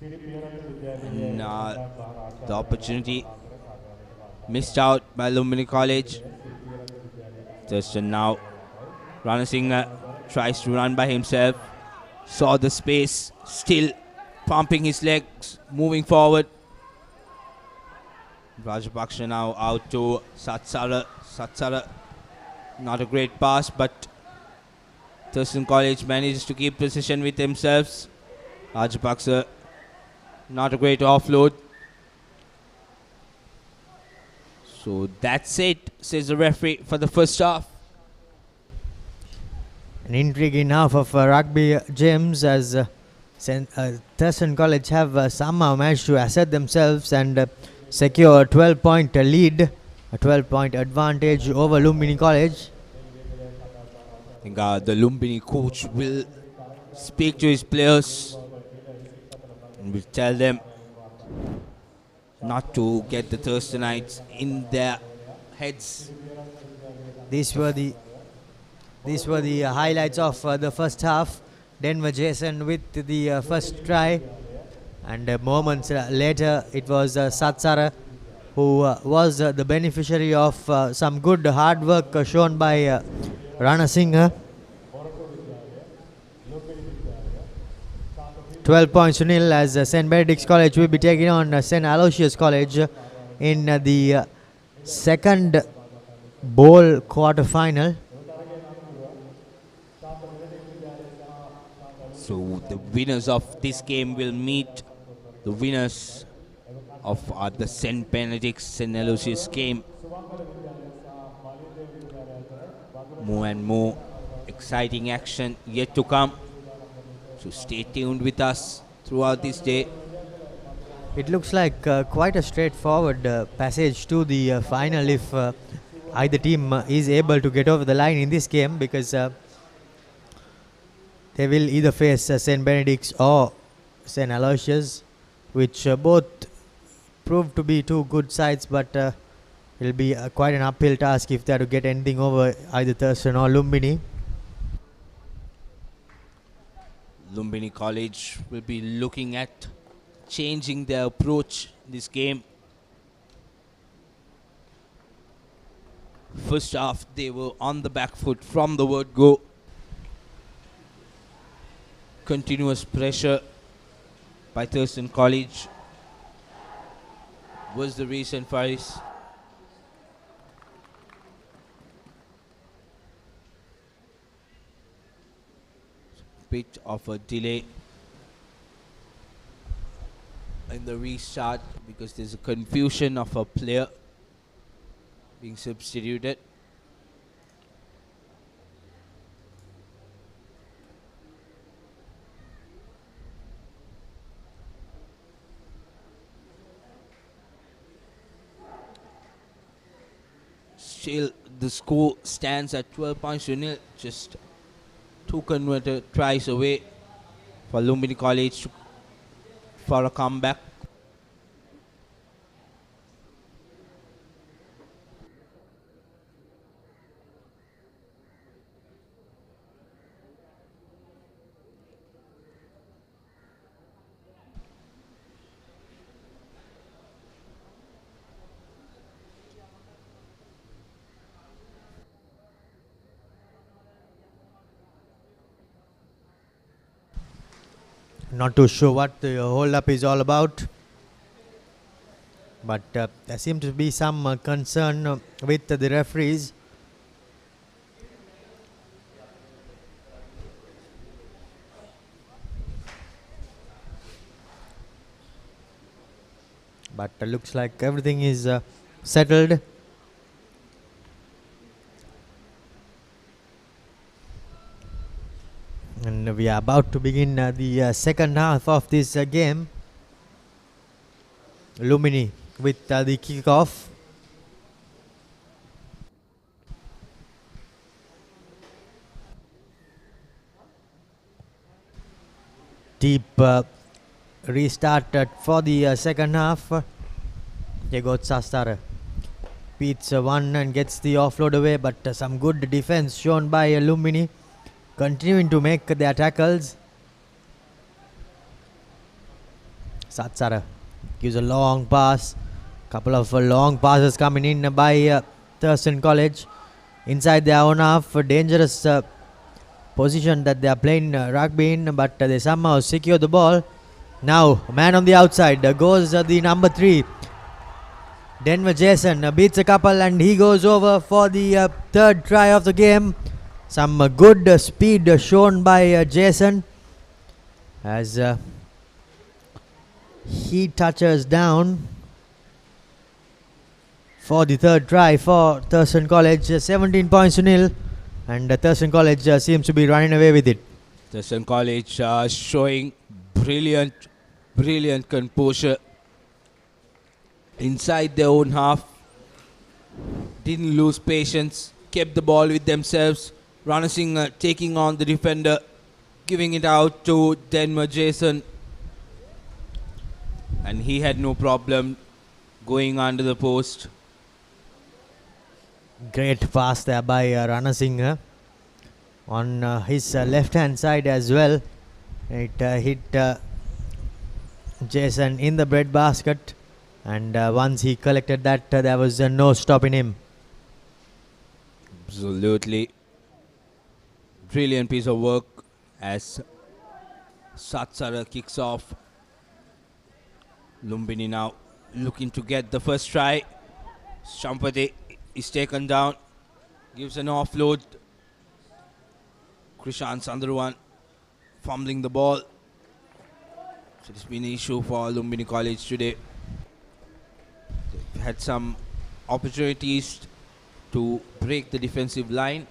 And the opportunity missed out by Lumbini College. Thurston now. Ranasinghe tries to run by himself. Saw the space. Still pumping his legs. Moving forward. Rajapaksha now out to Satsara. Satsara, not a great pass, but Thurston College manages to keep possession with themselves. Rajapaksha, not a great offload. So that's it, says the referee for the first half. An intriguing half of rugby, James, as Thurston College have somehow managed to assert themselves and secure a 12-point lead, a 12-point advantage over Lumbini College. I think the Lumbini coach will speak to his players and will tell them not to get the Thurstonites in their heads. These were the highlights of the first half. Denver Jason with the first try, and moments later it was Satsara who was the beneficiary of some good hard work shown by Ranasinghe. 12 points to nil as St. Benedict's College will be taking on St. Aloysius College in the second bowl quarter-final. So the winners of this game will meet the winners of the St. Benedict's St. Aloysius game. More and more exciting action yet to come. So stay tuned with us throughout this day. It looks like quite a straightforward passage to the final if either team is able to get over the line in this game, because they will either face St. Benedict's or St. Aloysius, which both proved to be two good sides, but it will be quite an uphill task if they are to get anything over either Thurston or Lumbini. Lumbini College will be looking at changing their approach in this game. First half, they were on the back foot from the word go. Continuous pressure by Thurston College was the reason for this. Bit of a delay in the restart because there's a confusion of a player being substituted. Still, the score stands at 12 points to nil. Just two converted tries away for Lumbini College for a comeback. Not too sure what the hold-up is all about, but there seems to be some concern with the referees. But looks like everything is settled. And we are about to begin the second half of this game. Lumini with the kick-off. Deep restart for the second half. They got Sastara. Beats one and gets the offload away, but some good defense shown by Lumini, continuing to make their tackles. Satsara gives a long pass. Couple of long passes coming in by Thurston College. Inside their own half, dangerous position that they are playing rugby in, but they somehow secure the ball. Now, man on the outside, goes the number 3. Denver Jason beats a couple and he goes over for the third try of the game. Some good speed shown by Jason as he touches down for the third try for Thurston College. 17 points to nil, and Thurston College seems to be running away with it. Thurston College showing brilliant composure inside their own half. Didn't lose patience, kept the ball with themselves. Ranasinghe taking on the defender, giving it out to Denver Jason, and he had no problem going under the post. Great pass there by Ranasinghe on his left hand side as well. It hit Jason in the bread basket, and once he collected that, there was no stopping him. Absolutely brilliant piece of work as Satsara kicks off. Lumbini now looking to get the first try. Shampade is taken down, gives an offload. Krishan Sandharwan fumbling the ball. So it's been an issue for Lumbini College today. They've had some opportunities to break the defensive line,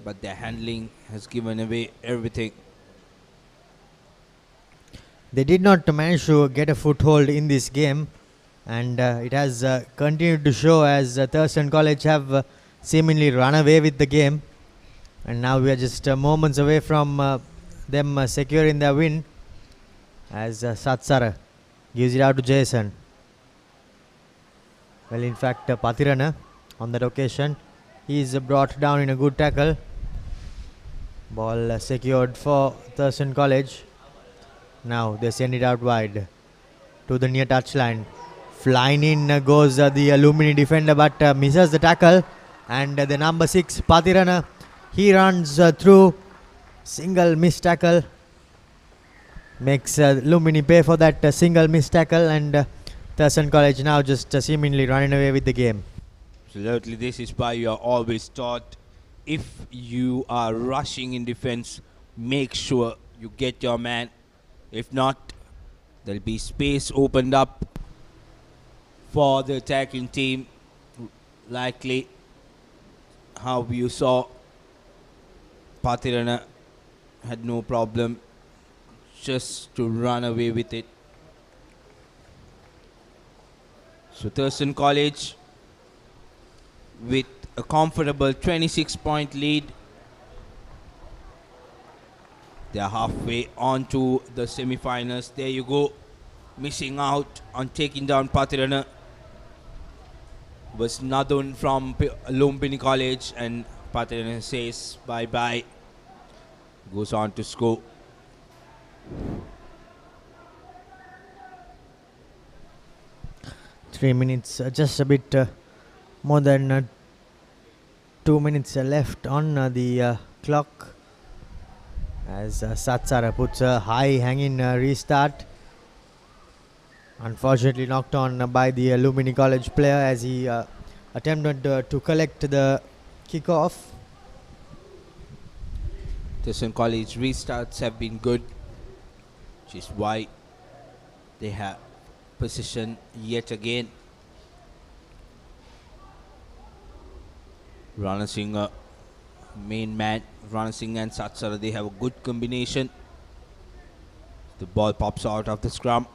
but their handling has given away everything. They did not manage to get a foothold in this game, and it has continued to show as Thurston College have seemingly run away with the game, and now we are just moments away from them securing their win as Satsara gives it out to Jason. Well, in fact, Patirana on that occasion, he is brought down in a good tackle. Ball secured for Thurston College. Now they send it out wide to the near touchline. Flying in goes the Lumini defender, but misses the tackle. And the number 6, Patirana, he runs through. Single missed tackle. Makes Lumini pay for that single missed tackle, and Thurston College now just seemingly running away with the game. Absolutely, this is why you are always taught, if you are rushing in defense, make sure you get your man. If not, there'll be space opened up for the attacking team. Likely how you saw Patirana had no problem just to run away with it. So Thurston College with a comfortable 26-point lead. They are halfway on to the semi-finals. There you go. Missing out on taking down Patirana was Nadun from Lumbini College, and Patirana says bye-bye. Goes on to score. Three minutes, just a bit more than 2 minutes left on the clock, as Satsara puts a high hanging restart. Unfortunately knocked on by the Lumini College player as he attempted to collect the kickoff. Thurston College restarts have been good, which is why they have position yet again. Ranasinghe, main man, Ranasinghe and Satsara, they have a good combination. The ball pops out of the scrum.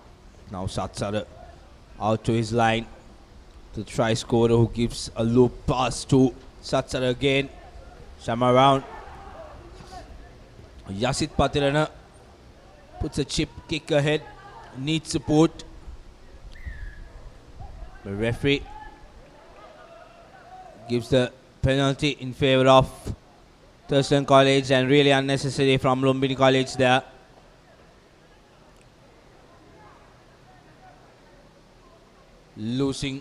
Now Satsara Out to his line. The try scorer who gives a loop pass to Satsara again. Some around. Yasit Patirana puts a chip kick ahead. Needs support. The referee gives the penalty in favour of Thurston College, and really unnecessary from Lumbini College there. Losing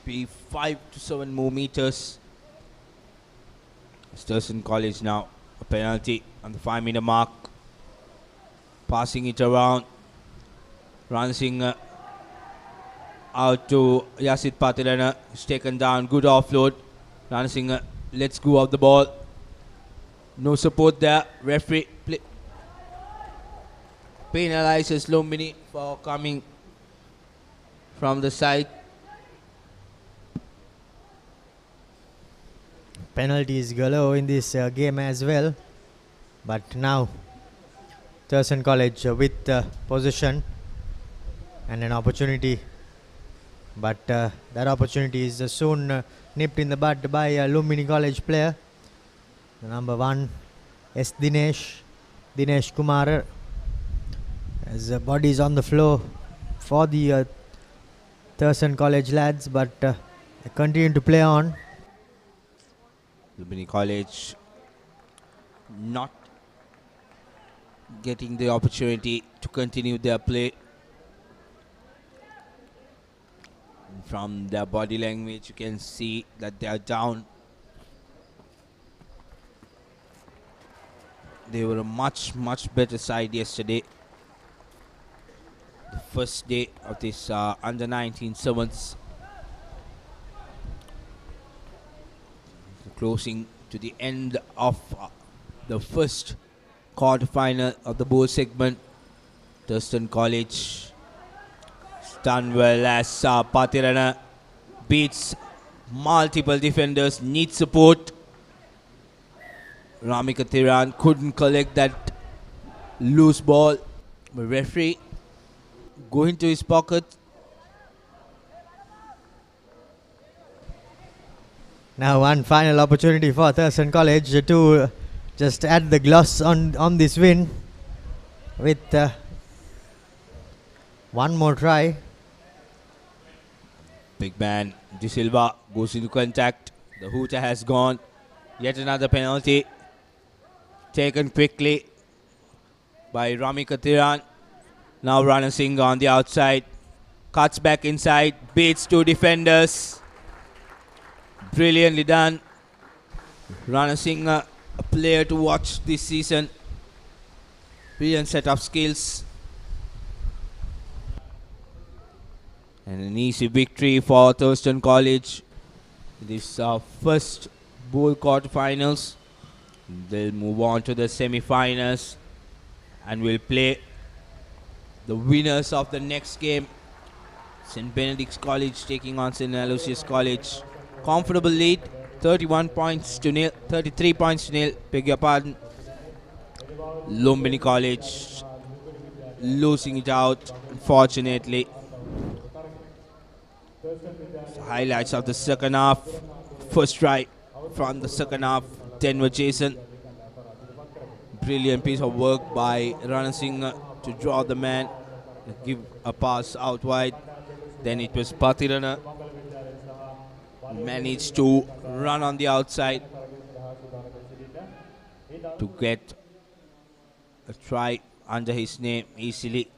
be 5 to 7 more meters. Thurston College now a penalty on the 5-meter mark. Passing it around. Ransing out to Yasit Patirana. He's taken down. Good offload. Ransing lets go of the ball. No support there. Referee penalizes Lumbini for coming from the side. Penalties galore in this game as well. But now Thurston College with possession and an opportunity. But that opportunity is soon nipped in the bud by a Lumbini College player. The number 1, S. Dinesh Kumar. As bodies on the floor for the Thurston College lads, but they continue to play on. Lumbini College not getting the opportunity to continue their play. From their body language, you can see that they are down. They were a much better side yesterday. The first day of this under 19 sevens. Closing to the end of the first quarter-final of the bowl segment. Thurston College done well as Patirana beats multiple defenders, needs support. Ramika Thiran couldn't collect that loose ball. The referee going to his pocket. Now one final opportunity for Thurston College to just add the gloss on this win with one more try. Big man De Silva goes into contact. The hooter has gone. Yet another penalty taken quickly by Ramika Thiran. Now Rana Singh on the outside. Cuts back inside. Beats 2 defenders. Brilliantly done. Rana Singh, a player to watch this season. Brilliant set of skills. And an easy victory for Thurston College. This first bowl quarterfinals. They'll move on to the semi-finals and will play the winners of the next game. St. Benedict's College taking on St. Aloysius College. Comfortable lead, 33 points to nil. Beg your pardon. Lumbini College losing it out, unfortunately. Highlights of the second half. First try from the second half. Denver Jason. Brilliant piece of work by Rana Singh to draw the man, give a pass out wide. Then it was Patirana. Managed to run on the outside to get a try under his name easily.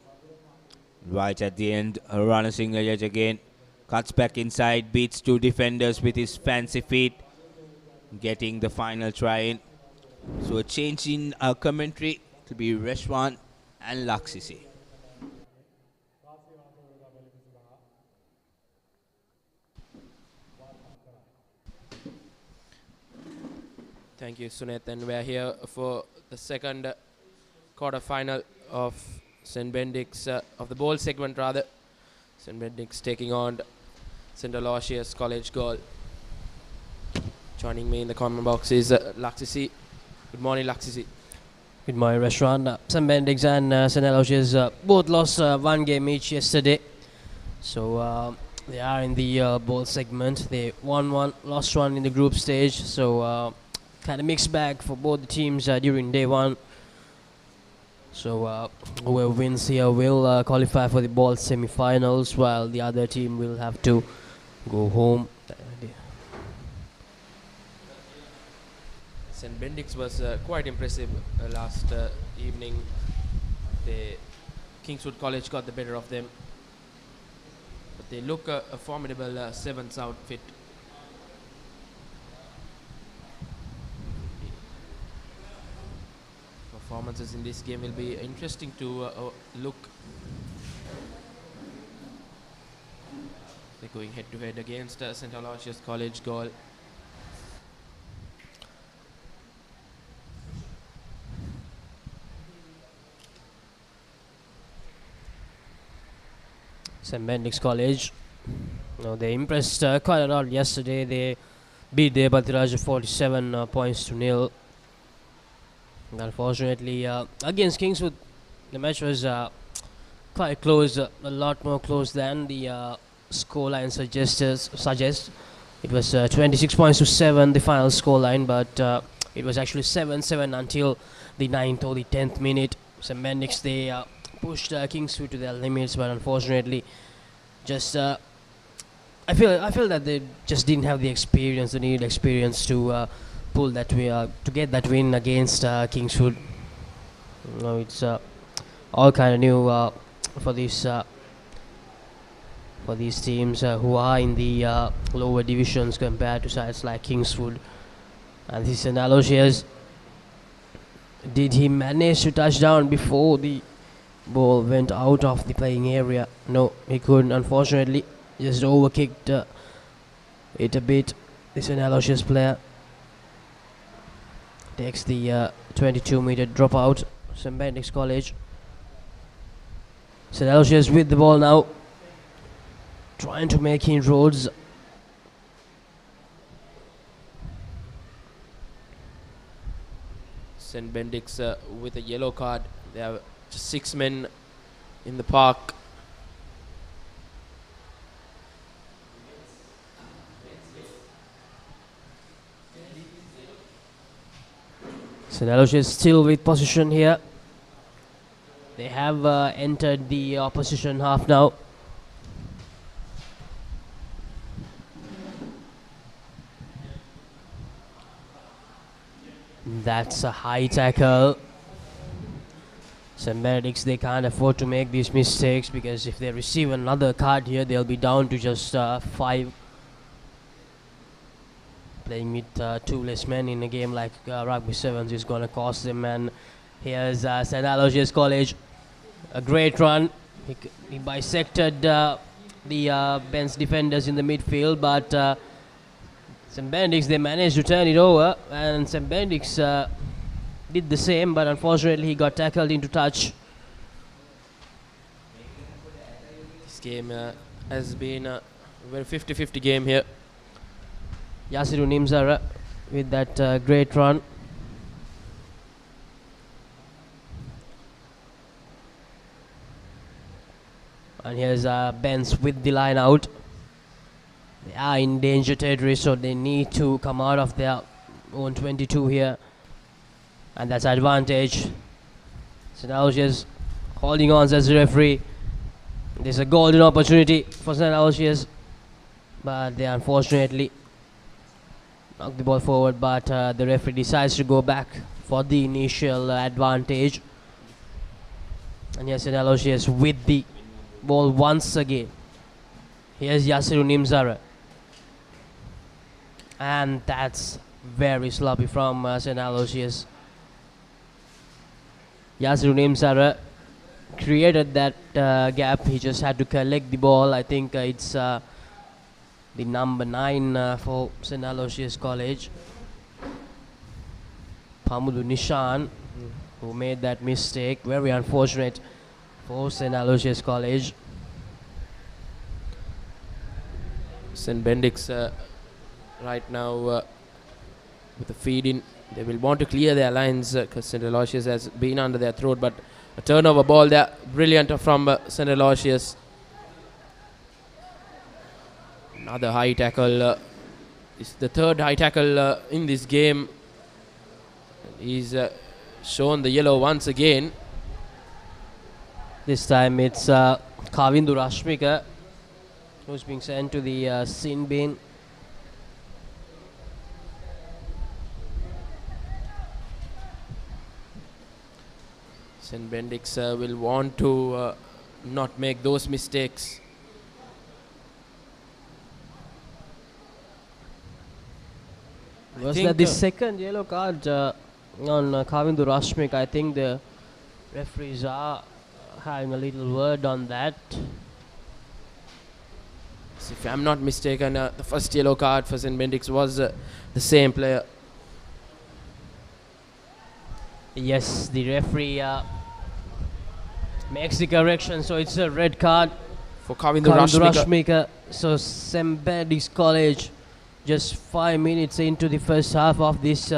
Right at the end, Rana Singh yet again cuts back inside, beats 2 defenders with his fancy feet, getting the final try in. So a change in commentary to be Reshwan and Laksisi. Thank you, Suneth, and we're here for the second quarter-final of St. Benedict's, of the bowl segment rather. St. Benedict's taking on St. Aloysius College Girl. Joining me in the comment box is Laksisi. Good morning, Laksisi. Good morning, Restaurant. St. Benedict's and St. Aloysius both lost one game each yesterday. So they are in the ball segment. They won one, lost one in the group stage. So kind of mixed bag for both the teams during day one. So whoever wins here will qualify for the ball semi-finals, while the other team will have to go home. St. Benedict's was quite impressive last evening. Kingswood College got the better of them, but they look a formidable sevens outfit. Performances in this game will be interesting to look. They're going head to head against St. Aloysius College goal. St. Benedict's College. No, they impressed quite a lot yesterday. They beat the Batiraj 47 points to nil. Unfortunately, against Kingswood, the match was quite close, a lot more close than the scoreline suggests. It was 26 points to 7, the final scoreline, but it was actually 7-7 until the 9th or the 10th minute. St. Benedict's, they pushed Kingswood to their limits, but unfortunately, just I feel that they just didn't have the experience, the needed experience to pull that to get that win against Kingswood. You know, it's all kind of new for these teams who are in the lower divisions compared to sides like Kingswood. And this is Aloysius. Did he manage to touch down before the ball went out of the playing area? No, he couldn't, unfortunately. Just overkicked it a bit. This is an Aloysius player. Takes the 22-meter dropout. St. Benedict's College. St. Aloysius with the ball now. Trying to make inroads. St. Benedict's with a yellow card. They have just 6 men in the park. St. Aloysius still with possession here. They have entered the opposition half now. That's a high tackle. St. Benedict's, they can't afford to make these mistakes, because if they receive another card here, they'll be down to just 5. Playing with 2 less men in a game like Rugby Sevens is going to cost them. And here's St. Aloysius College. A great run. He bisected the Ben's defenders in the midfield, but St. Benedict's, they managed to turn it over, and St. Benedict's did the same, but unfortunately he got tackled into touch. This game has been a very 50-50 game here. Yasiru Nimzara with that great run. And here's Benz with the line out. They are in danger territory, so they need to come out of their own 22 here. And that's advantage. St. Aloysius holding on as a referee. There's a golden opportunity for St. Aloysius, but they unfortunately knocked the ball forward, but the referee decides to go back for the initial advantage. And here's St. Aloysius with the ball once again. Here's Yasiru Nimzara. And that's very sloppy from St. Aloysius. Yasiru Nimzara created that gap. He just had to collect the ball. I think it's the number 9 for St. Aloysius College, Pamudu Nishan, who made that mistake. Very unfortunate for St. Aloysius College. St. Benedict's right now with the feed in. They will want to clear their lines because St. Aloysius has been under their throat, but a turnover ball there. Brilliant from St. Aloysius. Another high tackle. It's the third high tackle in this game. He's shown the yellow once again. This time it's Kavindu Rashmika who's being sent to the sin bin. St. Benedict's will want to not make those mistakes. Was that the second yellow card on Kavindu Rashmik? I think the referees are having a little word on that. So if I'm not mistaken, the first yellow card for St. Benedict's was the same player. Yes, the referee makes the correction, so it's a red card for Kavindu Rashmika. So St. Benedict's College, just 5 minutes into the first half of this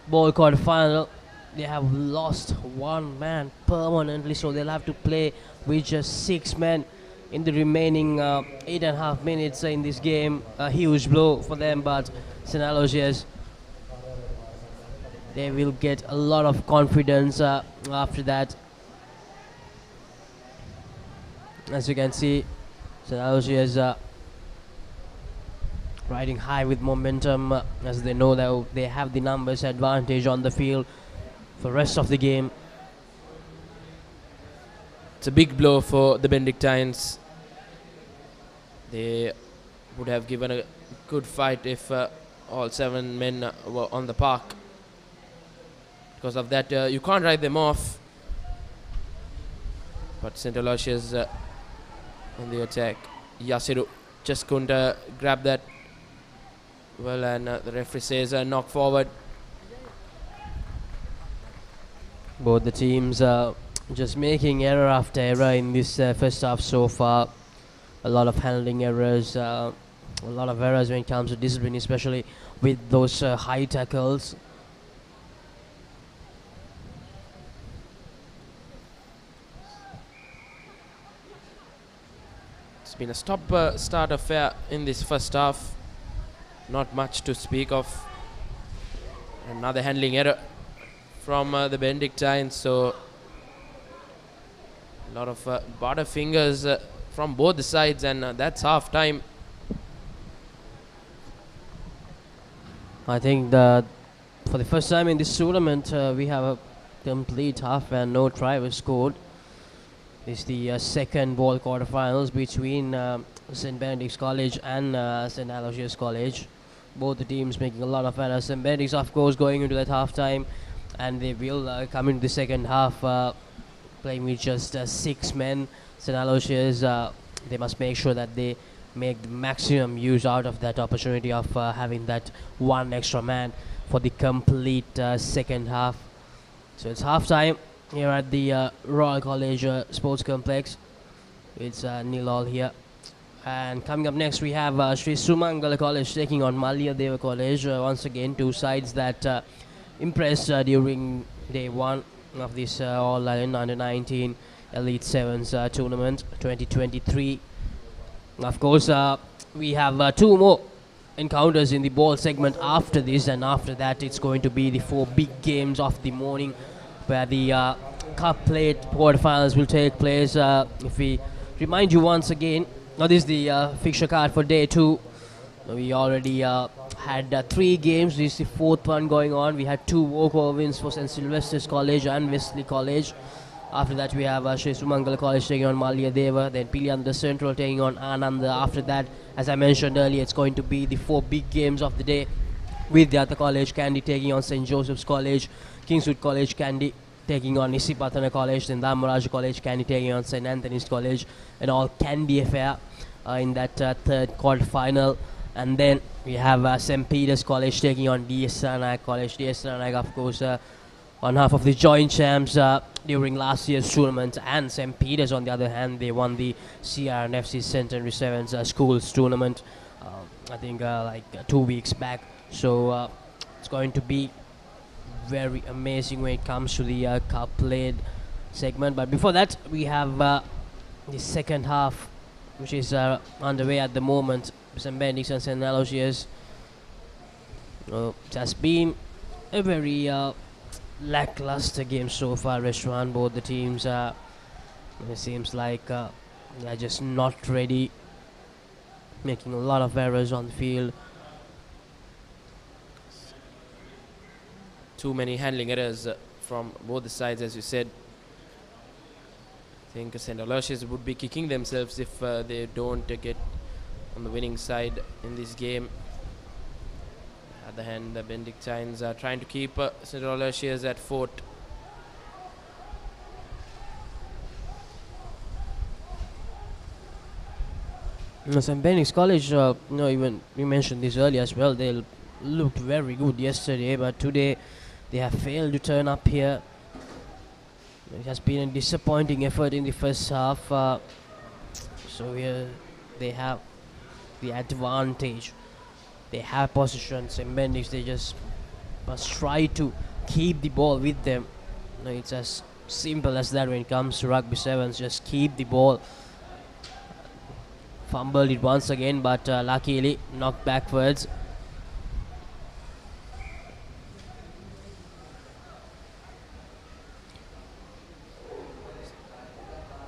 ball quarter final, they have lost one man permanently, so they'll have to play with just 6 men in the remaining 8.5 minutes in this game. A huge blow for them, but St. Aloysius, they will get a lot of confidence after that. As you can see, St. Aloysius riding high with momentum as they know that they have the numbers advantage on the field for the rest of the game. It's a big blow for the Benedictines. They would have given a good fight if all 7 men were on the park. Because of that, you can't write them off. But St. Aloysius on the attack. Yasiru just couldn't grab that well, and the referee says knock forward. Both the teams just making error after error in this first half so far. A lot of handling errors, a lot of errors when it comes to discipline, especially with those high tackles. It's been a stop-start affair in this first half. Not much to speak of. Another handling error from the Benedictines, so a lot of butterfingers from both the sides, and that's half time. I think that for the first time in this tournament, we have a complete half and no try was scored. This is the second ball quarterfinals between St. Benedict's College and St. Aloysius College. Both the teams making a lot of errors. St. Benedict's, of course, going into that half time, and they will come into the second half playing with just 6 men. St. Aloysius, they must make sure that they make the maximum use out of that opportunity of having that one extra man for the complete second half. So it's half time here at the Royal College Sports Complex. It's 0-0 here. And coming up next, we have Sri Sumangala College taking on Malia College. Once again, 2 sides that impressed during day 1 of this All-Ireland Under-19 Elite Sevens tournament 2023. Of course, we have 2 more encounters in the ball segment after this, and after that it's going to be the 4 big games of the morning, where the Cup Plate quarterfinals will take place. If we remind you once again, now this is the fixture card for day 2. We already had 3 games. This is the 4th one going on. We had 2 walkover wins for St. Sylvester's College and Wesley College. After that, we have Sri Sumangala College taking on Malia, then Pilianda Central taking on Ananda. After that, as I mentioned earlier, it's going to be the 4 big games of the day, with the other college, Kandy taking on St. Joseph's College, Kingswood College, Kandy taking on Isipatana College, then Dhammaraj College, Kandy taking on St. Anthony's College, and all Kandy affair in that third quarter final. And then we have St. Peter's College taking on DS Saranac College. DS Saranac, of course, on half of the joint champs during last year's tournament, and St. Peter's, on the other hand, they won the CRNFC Centenary Sevens Schools tournament, I think like 2 weeks back. So it's going to be very amazing when it comes to the Cup Played segment. But before that, we have the second half which is underway at the moment. St. Benedict's and St. Aloysius. It has been a very lackluster game so far, Restaurant. Both the teams it seems like they're just not ready, making a lot of errors on the field. Too many handling errors from both the sides, as you said. I think St. Aloysius would be kicking themselves if they don't get on the winning side in this game. On the other hand, the Benedictines are trying to keep St. Aloysius at fort. St. Benedict's College, even we mentioned this earlier as well, they looked very good yesterday, but today they have failed to turn up here. It has been a disappointing effort in the first half. So here they have the advantage. They have possession. St. Benedict's, they just must try to keep the ball with them. It's as simple as that when it comes to rugby sevens. Just keep the ball. Fumbled it once again, but luckily knocked backwards.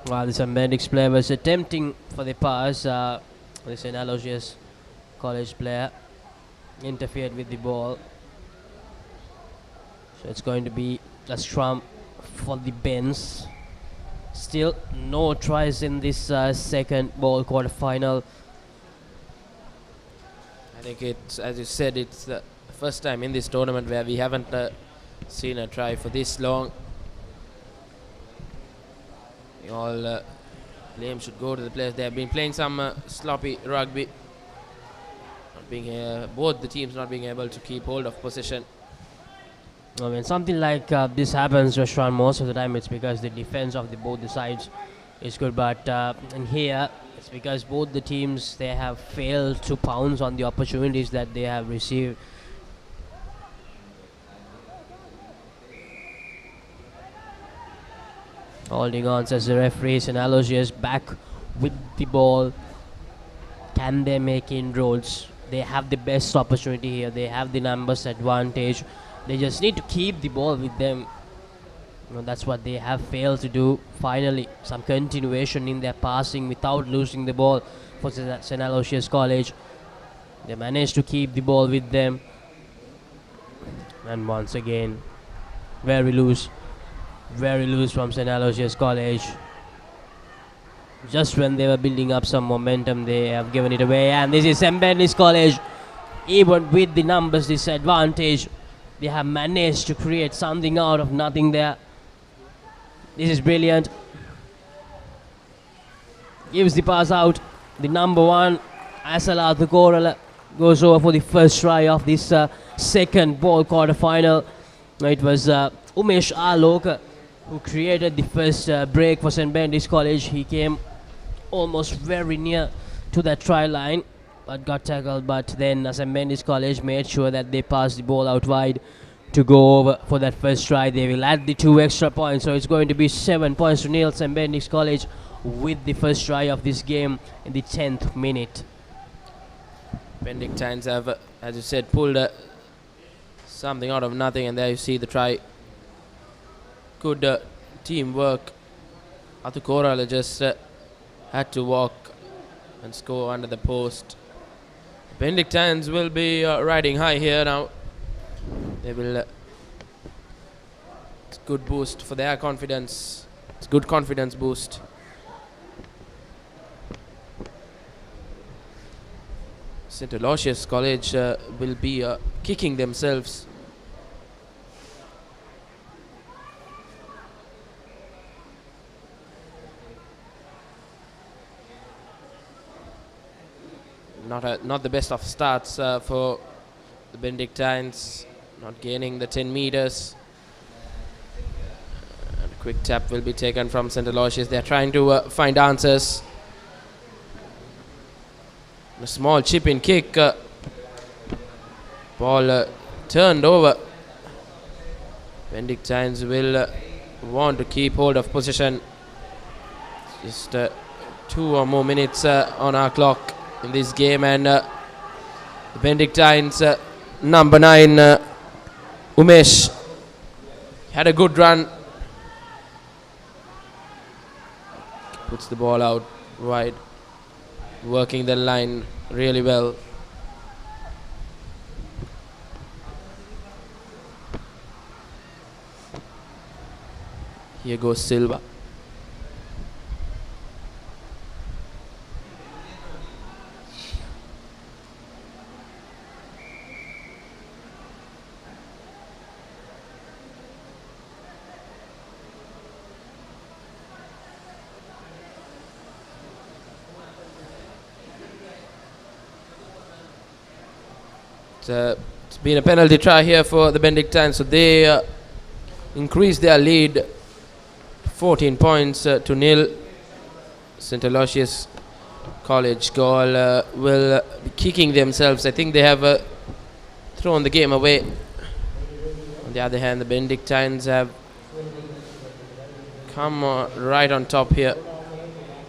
While the St. Benedict's player was attempting for the pass, the St. Aloysius College player interfered with the ball. So it's going to be a scrum for the Bens. Still no tries in this second ball quarter final. I think it's, as you said, it's the first time in this tournament where we haven't seen a try for this long. All blame should go to the players. They have been playing some sloppy rugby. Not being both the teams not being able to keep hold of possession. I mean, something like this happens, Restaurant, most of the time it's because the defense of both the sides is good. But in here, it's because both the teams, they have failed to pounce on the opportunities that they have received. Holding on, says the referee. St. Aloysius back with the ball. Can they make inroads? They have the best opportunity here. They have the numbers advantage. They just need to keep the ball with them. That's what they have failed to do. Finally, some continuation in their passing without losing the ball for St. Aloysius College. They managed to keep the ball with them. And once again, very loose from St. Aloysius College. Just when they were building up some momentum, they have given it away. And this is St. Benedict's College. Even with the numbers disadvantage, they have managed to create something out of nothing there. This is brilliant. Gives the pass out. The number one, SLR, the Coral, goes over for the first try of this second ball quarter final. It was Umesh Alok who created the first break for St. Benedict's College. He came almost very near to that try line, but got tackled. But then St. Benedict's College made sure that they passed the ball out wide to go over for that first try. They will add the 2 extra points, so it's going to be 7 points to nil. St. Benedict's College with the first try of this game in the 10th minute. Benedictines have, as you said, pulled something out of nothing, and there you see the try. Good teamwork. Atu Korala just had to walk and score under the post. Benedictines will be riding high here now. They will. It's good boost for their confidence. It's good confidence boost. St. Aloysius College will be kicking themselves. Not the best of starts for the Benedictines, not gaining the 10 meters. And a quick tap will be taken from St. Aloysius. They're trying to find answers. A small chip-in kick. Ball turned over. Benedictines will want to keep hold of possession. Just 2 or more minutes on our clock in this game, and the Benedictines number 9 Umesh had a good run, puts the ball out wide, working the line really well. Here goes Silva. It's been a penalty try here for the Benedictines, so they increase their lead 14 points to 0. St. Aloysius College goal will be kicking themselves. I think they have thrown the game away. On the other hand, the Benedictines have come right on top here.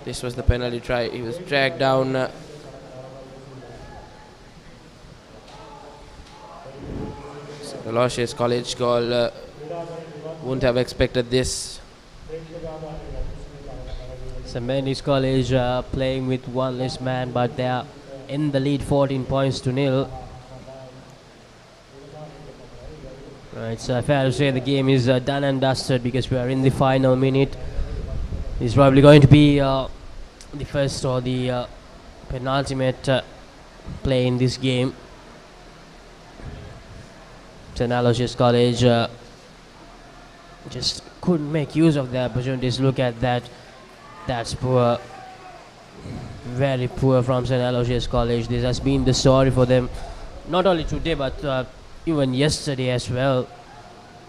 This was the penalty try. He was dragged down. St. Aloysius College goal, wouldn't have expected this. St. Benedict's College playing with one less man, but they are in the lead 14 points to 0. Right, so fair to say the game is done and dusted because we are in the final minute. It's probably going to be the first or the penultimate play in this game. St. Aloysius College just couldn't make use of the opportunities. Look at that. That's poor. Very poor from St. Aloysius College. This has been the story for them, not only today but even yesterday as well.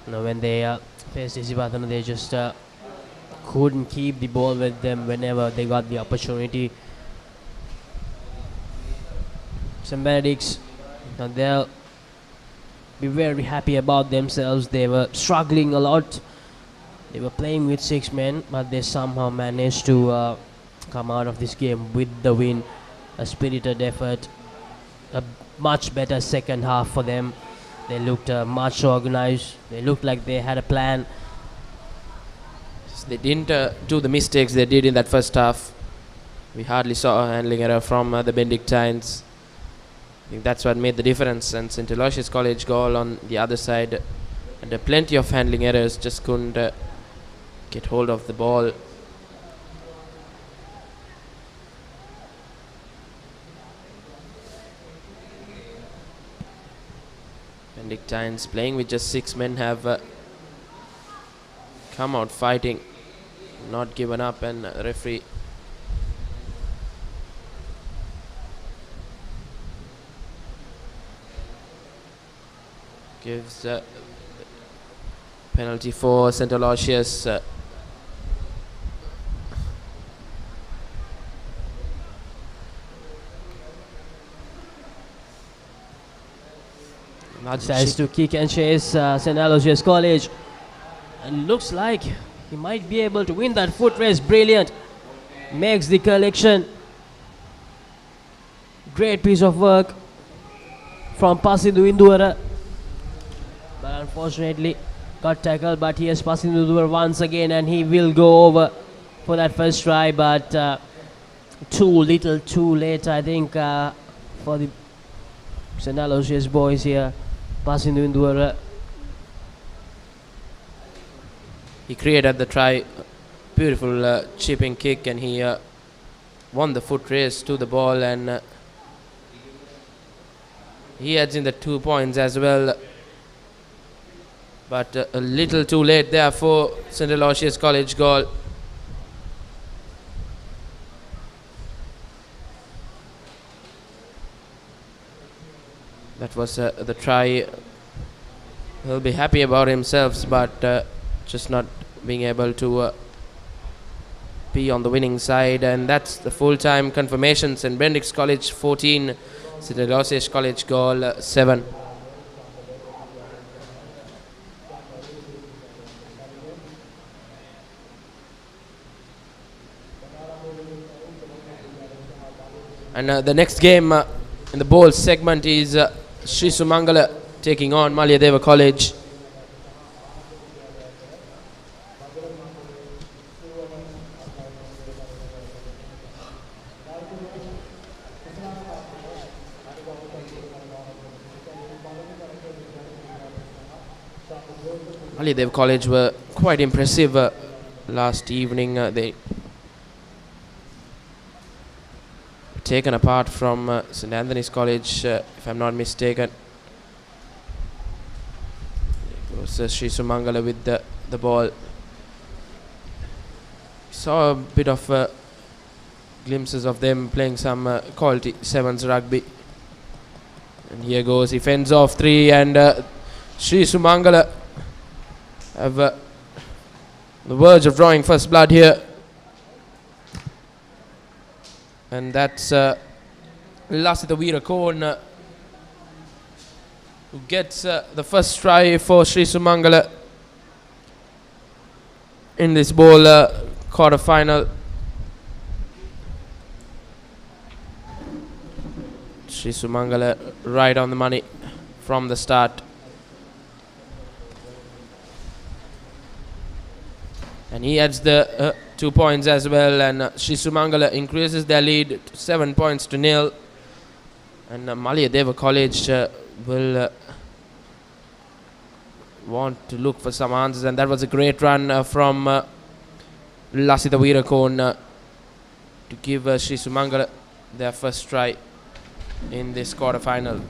You know, when they faced Isibatana, they just couldn't keep the ball with them whenever they got the opportunity. St. Benedict's, they'll be very happy about themselves. They were struggling a lot. They were playing with 6 men, but they somehow managed to come out of this game with the win. A spirited effort, a much better second half for them. They looked much organized. They looked like they had a plan. They didn't do the mistakes they did in that first half. We hardly saw a handling error from the Benedictines. I think that's what made the difference. And St. Aloysius College goal on the other side, and plenty of handling errors, just couldn't get hold of the ball. Benedictines playing with just 6 men have come out fighting, not given up, and the referee gives penalty for St. Aloysius. Decides to kick and chase St. Aloysius College, and looks like he might be able to win that foot race. Brilliant. Makes the collection. Great piece of work from Pasindu Indura, but unfortunately got tackled. But here's Pasindu Indura once again, and he will go over for that first try, but too little too late, I think, for the St. Aloysius boys here. Pasindu Indura. He created the try, beautiful chipping kick, and he won the foot race to the ball, and he adds in the 2 points as well. But a little too late there for St. Aloysius College goal. That was the try. He'll be happy about himself, but just not being able to be on the winning side. And that's the full-time confirmation. St. Benedict's College 14, St. Aloysius College goal 7. And the next game in the bowl segment is Sri Sumangala taking on Malyadeva College. Malyadeva College were quite impressive last evening. They taken apart from St. Anthony's College, if I'm not mistaken. It was Sri Sumangala with the ball. Saw a bit of glimpses of them playing some quality sevens rugby. And here goes, he fends off three, and Sri Sumangala have the verge of drawing first blood here. And that's Lasita Veerakon who gets the first try for Sri Sumangala in this bowl quarter final. Sri Sumangala right on the money from the start. And he adds the 2 points as well, and Sri Sumangala increases their lead to 7 points to nil. And Malyadeva College will want to look for some answers, and that was a great run from Lasita Veerakon to give Sri Sumangala their first try in this quarter final.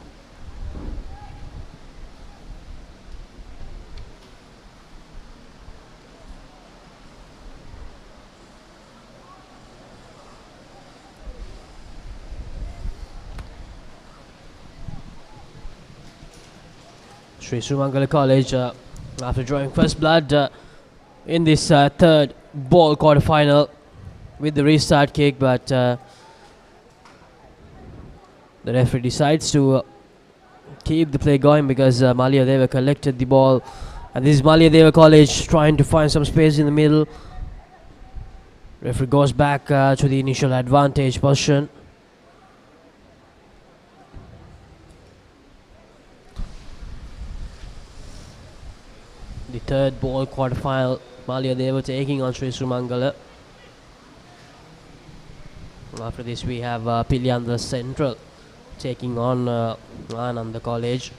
Sri Sumangala College, after drawing first blood in this third ball quarter final with the restart kick, but the referee decides to keep the play going because Malyadeva collected the ball, and this is Malyadeva College trying to find some space in the middle. Referee goes back to the initial advantage position. The third ball quarter final, Malyadeva taking on Sri Sumangala. After this we have Piliandra Central taking on Ananda College.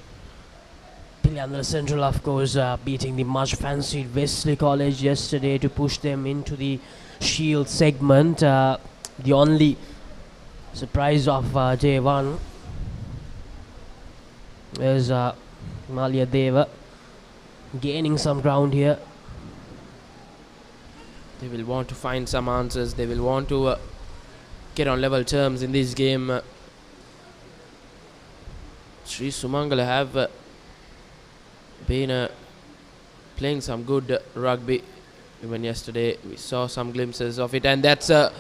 Piliandra Central, of course, beating the much fancied Wesley College yesterday to push them into the Shield segment. The only surprise of day one is Malyadeva gaining some ground here. They will want to find some answers. They will want to get on level terms in this game. Sri Sumangala have been playing some good rugby. Even yesterday we saw some glimpses of it, and that's a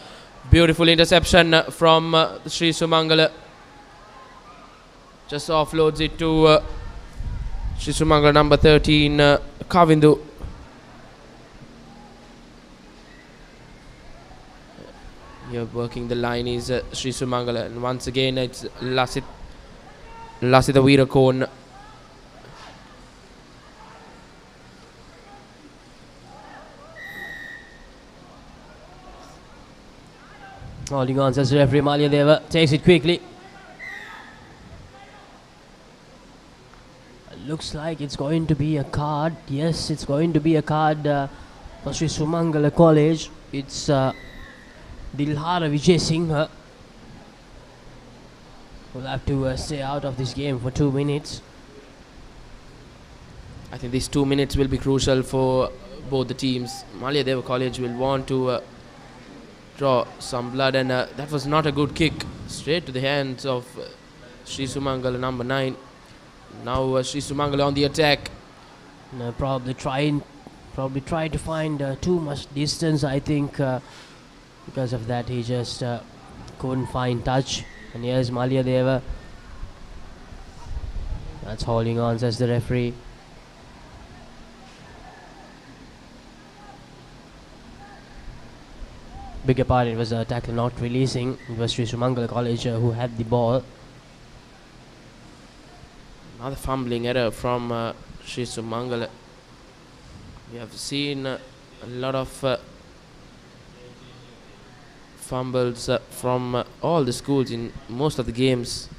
beautiful interception from Sri Sumangala. Just offloads it to Sri Sumangala number 13, Kavindu. Here working the line is Sri Sumangala, and once again it's Lasita Veerakon. Holding on, says referee. Malyadeva takes it quickly. Looks like it's going to be a card. Yes, it's going to be a card for Sri Sumangala College. It's Dilhara Vijay Singh. Will have to stay out of this game for 2 minutes. I think these 2 minutes will be crucial for both the teams. Malyadeva College will want to draw some blood, and that was not a good kick. Straight to the hands of Sri Sumangala number 9. Now Sri Sumangala on the attack. Probably try to find too much distance, I think. Because of that, he just couldn't find touch. And here's Malyadeva. That's holding on, says the referee. bigger pardon, it was a tackle not releasing. It was Sri Sumangala College who had the ball. Another fumbling error from Sri Sumangala. We have seen a lot of fumbles from all the schools in most of the games.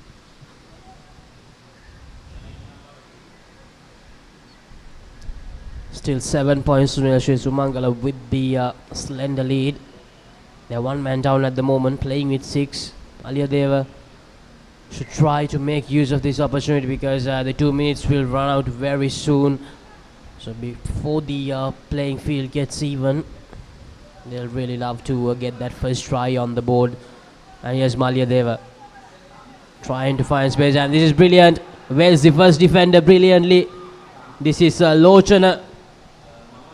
Still 7 points to Sri Sumangala with the slender lead. They're one man down at the moment, playing with 6. Aliyadeva should try to make use of this opportunity because the 2 minutes will run out very soon. So before the playing field gets even, they'll really love to get that first try on the board. And here's Maliyadeva trying to find space, and this is brilliant. Where's the first defender brilliantly? This is Lochana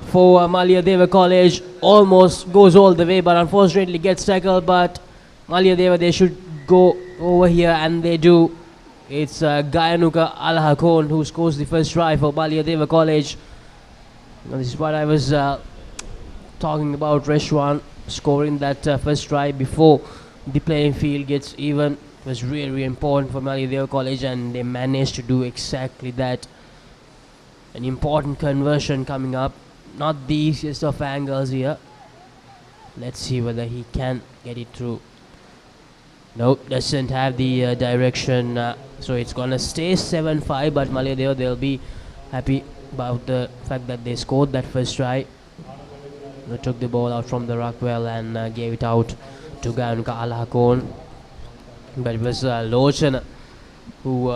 for Maliyadeva College. Almost goes all the way, but unfortunately gets tackled. But Maliyadeva, they should go over here, and they do. It's Gayanuka Alhakon who scores the first try for Maliyadeva College. Now, this is what I was talking about. Reshwan scoring that first try before the playing field gets even. It was really, really important for Maliyadeva College, and they managed to do exactly that. An important conversion coming up. Not the easiest of angles here. Let's see whether he can get it through. Nope, doesn't have the direction. So it's gonna stay 7-5, but Maliyadeva, they'll be happy about the fact that they scored that first try. They took the ball out from the ruck well and gave it out to Gayanuka Alhakon. But it was Lochan who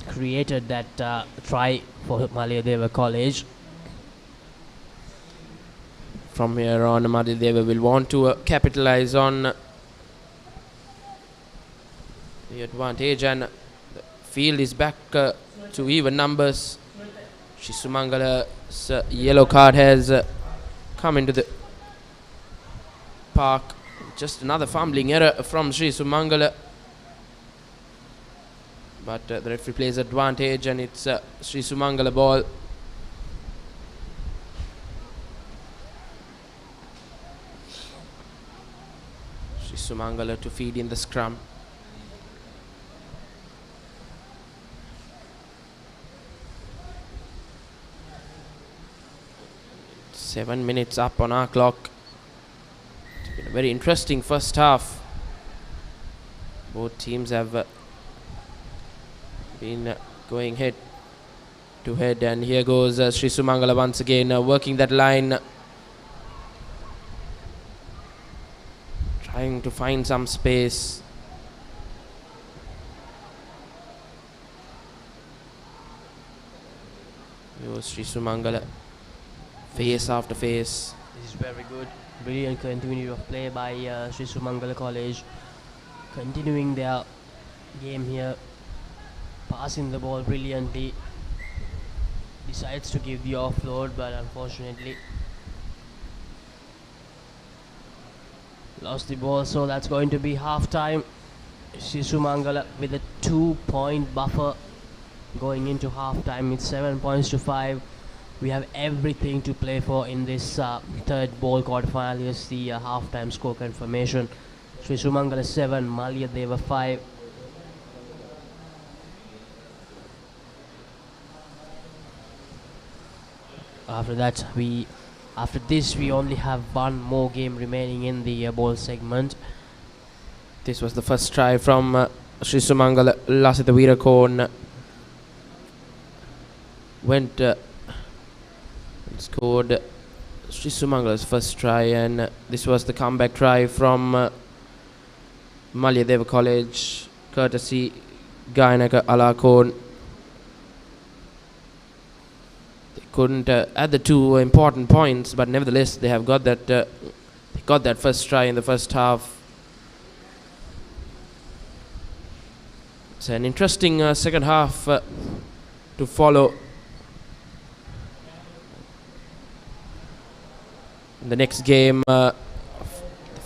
created that try for Maliyadeva College. From here on, Maliyadeva will want to capitalize on the advantage, and the field is back to even numbers. Sri Sumangala's yellow card has come into the park. Just another fumbling error from Sri Sumangala. But the referee plays advantage, and it's Sri Sumangala ball. Sri Sumangala to feed in the scrum. Seven minutes up on our clock. It's been a very interesting first half. Both teams have been going head to head, and here goes Sri Sumangala once again working that line, trying to find some space. Here goes Sri Sumangala, face after face. This is very good. Brilliant continuity of play by Sri Sumangala College. Continuing their game here. Passing the ball brilliantly. Decides to give the offload, but unfortunately lost the ball. So that's going to be half time. Sri Sumangala with a 2-point buffer going into half time. It's 7 points to 5. We have everything to play for in this third ball quarterfinal. Here's the half-time score confirmation. Sri Sumangala 7, Maliyadeva 5. After this we only have one more game remaining in the ball segment. This was the first try from Sri Sumangala. Lasita Veerakon went scored Sri Sumangala's first try, and this was the comeback try from Maliyadeva College, courtesy Gayanaka Alhakon. They couldn't add the 2 important points, but nevertheless they have got that. They got that first try in the first half. It's an interesting second half to follow. In the next game, the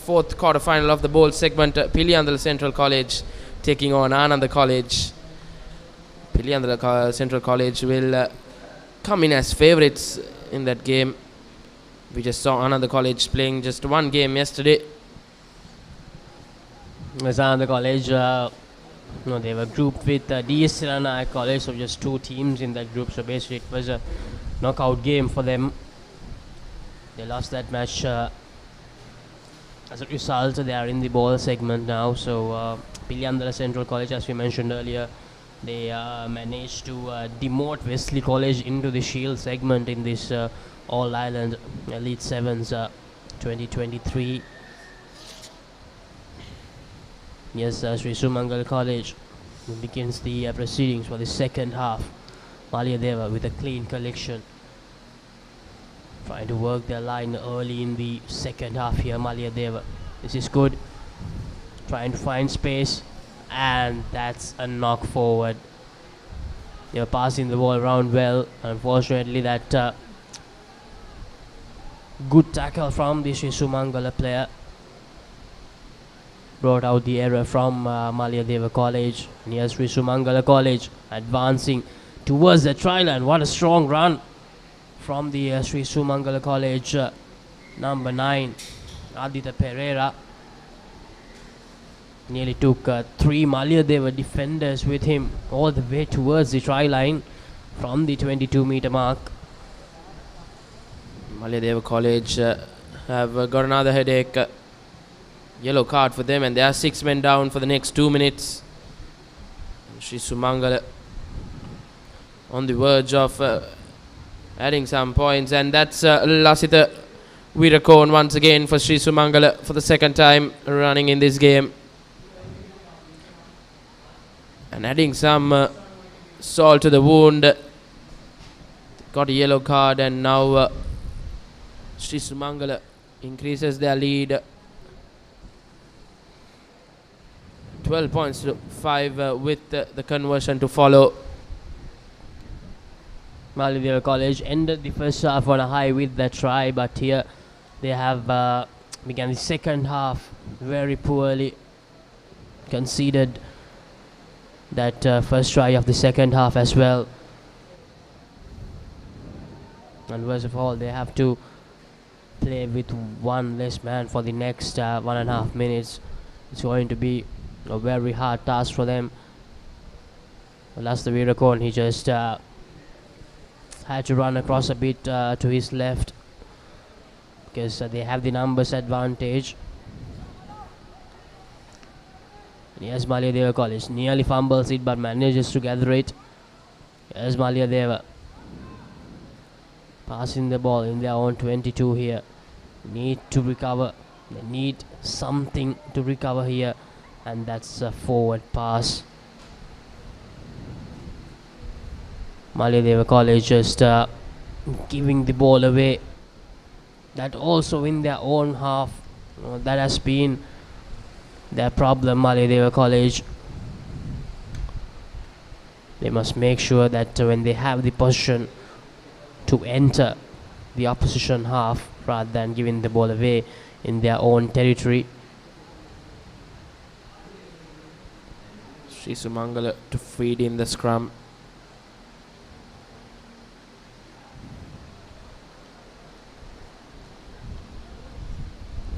fourth quarterfinal of the bowl segment, Piliyandala Central College taking on Ananda College. Piliyandala Central College will come in as favourites in that game. We just saw another college playing just one game yesterday. There's another college. They were grouped with DS Tirana College, so just two teams in that group. So basically, it was a knockout game for them. They lost that match. As a result, they are in the ball segment now. So Piliandala Central College, as we mentioned earlier, they managed to demote Wesley College into the Shield segment in this All Ireland Elite Sevens 2023. Yes, Sri Sumangal College begins the proceedings for the second half. Malayadeva with a clean collection, trying to work their line early in the second half here. Malayadeva, this is good, trying to find space, and that's a knock forward. They were passing the ball around well. Unfortunately, that good tackle from the Sri Sumangala player brought out the error from Malayadeva College. And here's Sri Sumangala College advancing towards the try line. What a strong run from the Sri Sumangala College number 9, Aditya Pereira. Nearly took 3 Malayadeva defenders with him all the way towards the try line from the 22-meter mark. Malayadeva College have got another headache. Yellow card for them, and there are 6 men down for the next 2 minutes. Sri Sumangala on the verge of adding some points, and that's Lasitha Virakon once again for Sri Sumangala for the second time running in this game, and adding some salt to the wound. Got a yellow card, and now Sri Sumangala increases their lead 12 points to 5 with the conversion to follow. Malayadeva College ended the first half on a high with that try, but here they have began the second half very poorly. Conceded that first try of the second half as well. And worst of all, they have to play with one less man for the next 1.5 minutes. It's going to be a very hard task for them. That's the Virakon. He just had to run across a bit to his left because they have the numbers advantage. And here's Malayadeva College. Nearly fumbles it but manages to gather it. Here's Malayadeva passing the ball in their own 22 here. Need to recover. They need something to recover here. And that's a forward pass. Malayadeva College just giving the ball away. That also in their own half. That has been their problem, Malayadeva College. They must make sure that when they have the possession to enter the opposition half rather than giving the ball away in their own territory. Sri Sumangala to feed in the scrum.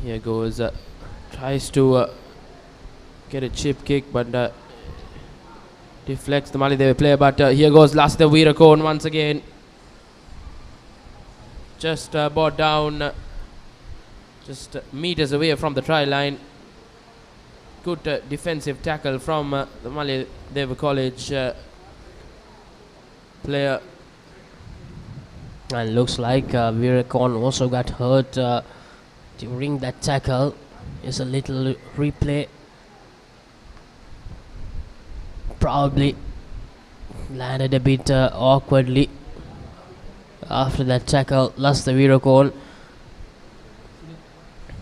Here goes, tries to get a chip kick, but deflects the Malayadeva player. But here goes Lasitha Virakon once again. Just brought down, just meters away from the try line. Good defensive tackle from the Malayadeva College player. And looks like Virakon also got hurt during that tackle. Is a little replay. Probably landed a bit awkwardly after that tackle. Lost the Virakon.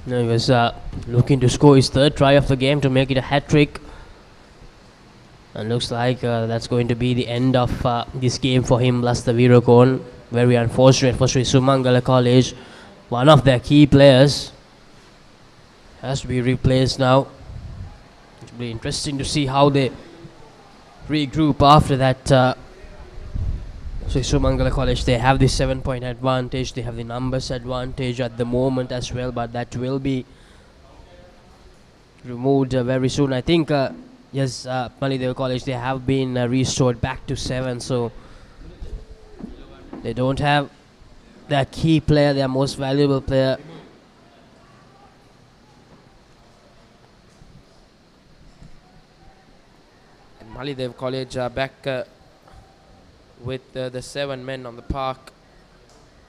He was looking to score his third try of the game to make it a hat-trick. And looks like that's going to be the end of this game for him, Lost the Virakon. Very unfortunate for Sri Sumangala College. One of their key players has to be replaced now. It will be interesting to see how they regroup after that So Sumangala College, they have the 7-point advantage, they have the numbers advantage at the moment as well, but that will be removed very soon. I think, yes, Malideva College, they have been restored back to 7, so they don't have their key player, their most valuable player. And Malidev College are back with the 7 men on the park,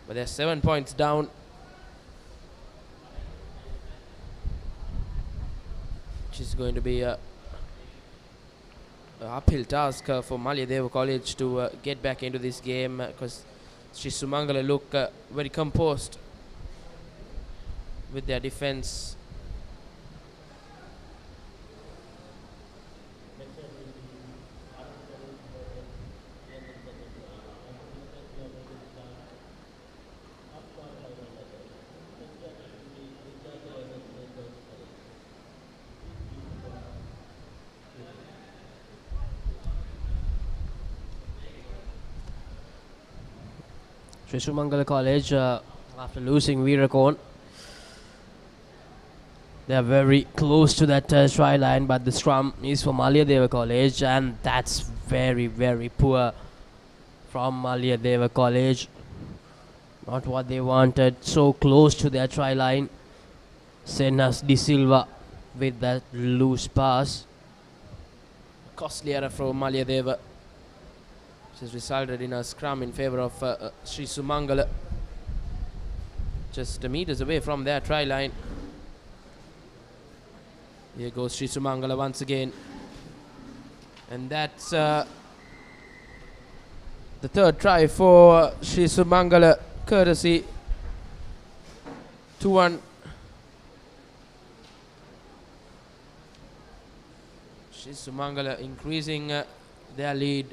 but they're 7 points down. Which is going to be a uphill task for Malidev College to get back into this game, because Sri Sumangala look very composed with their defense. Sri Sumangala College, after losing Veerakon, they are very close to that try line, but the scrum is for Malyadeva College, and that's very, very poor from Malyadeva College. Not what they wanted, so close to their try line. Senas De Silva with that loose pass. Costly error from Malyadeva, which has resulted in a scrum in favour of Sri Sumangala, just meters away from their try line. Here goes Sri Sumangala once again, and that's the third try for Sri Sumangala, courtesy 2-1. Sri Sumangala increasing their lead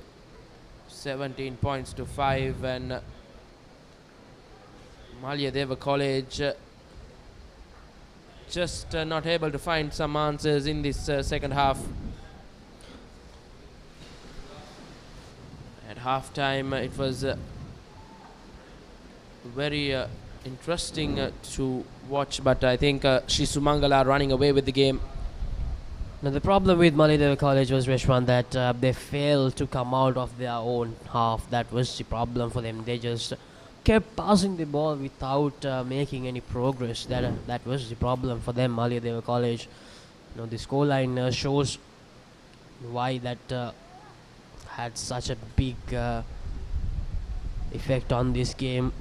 17 points to 5, and Malyadeva College just not able to find some answers in this second half. At half time it was very interesting to watch, but I think Sri Sumangala are running away with the game. Now the problem with Malyadeva College was, Reshwan, that they failed to come out of their own half. That was the problem for them. They just kept passing the ball without making any progress. That was the problem for them, Malyadeva College. You know, the scoreline shows why that had such a big effect on this game.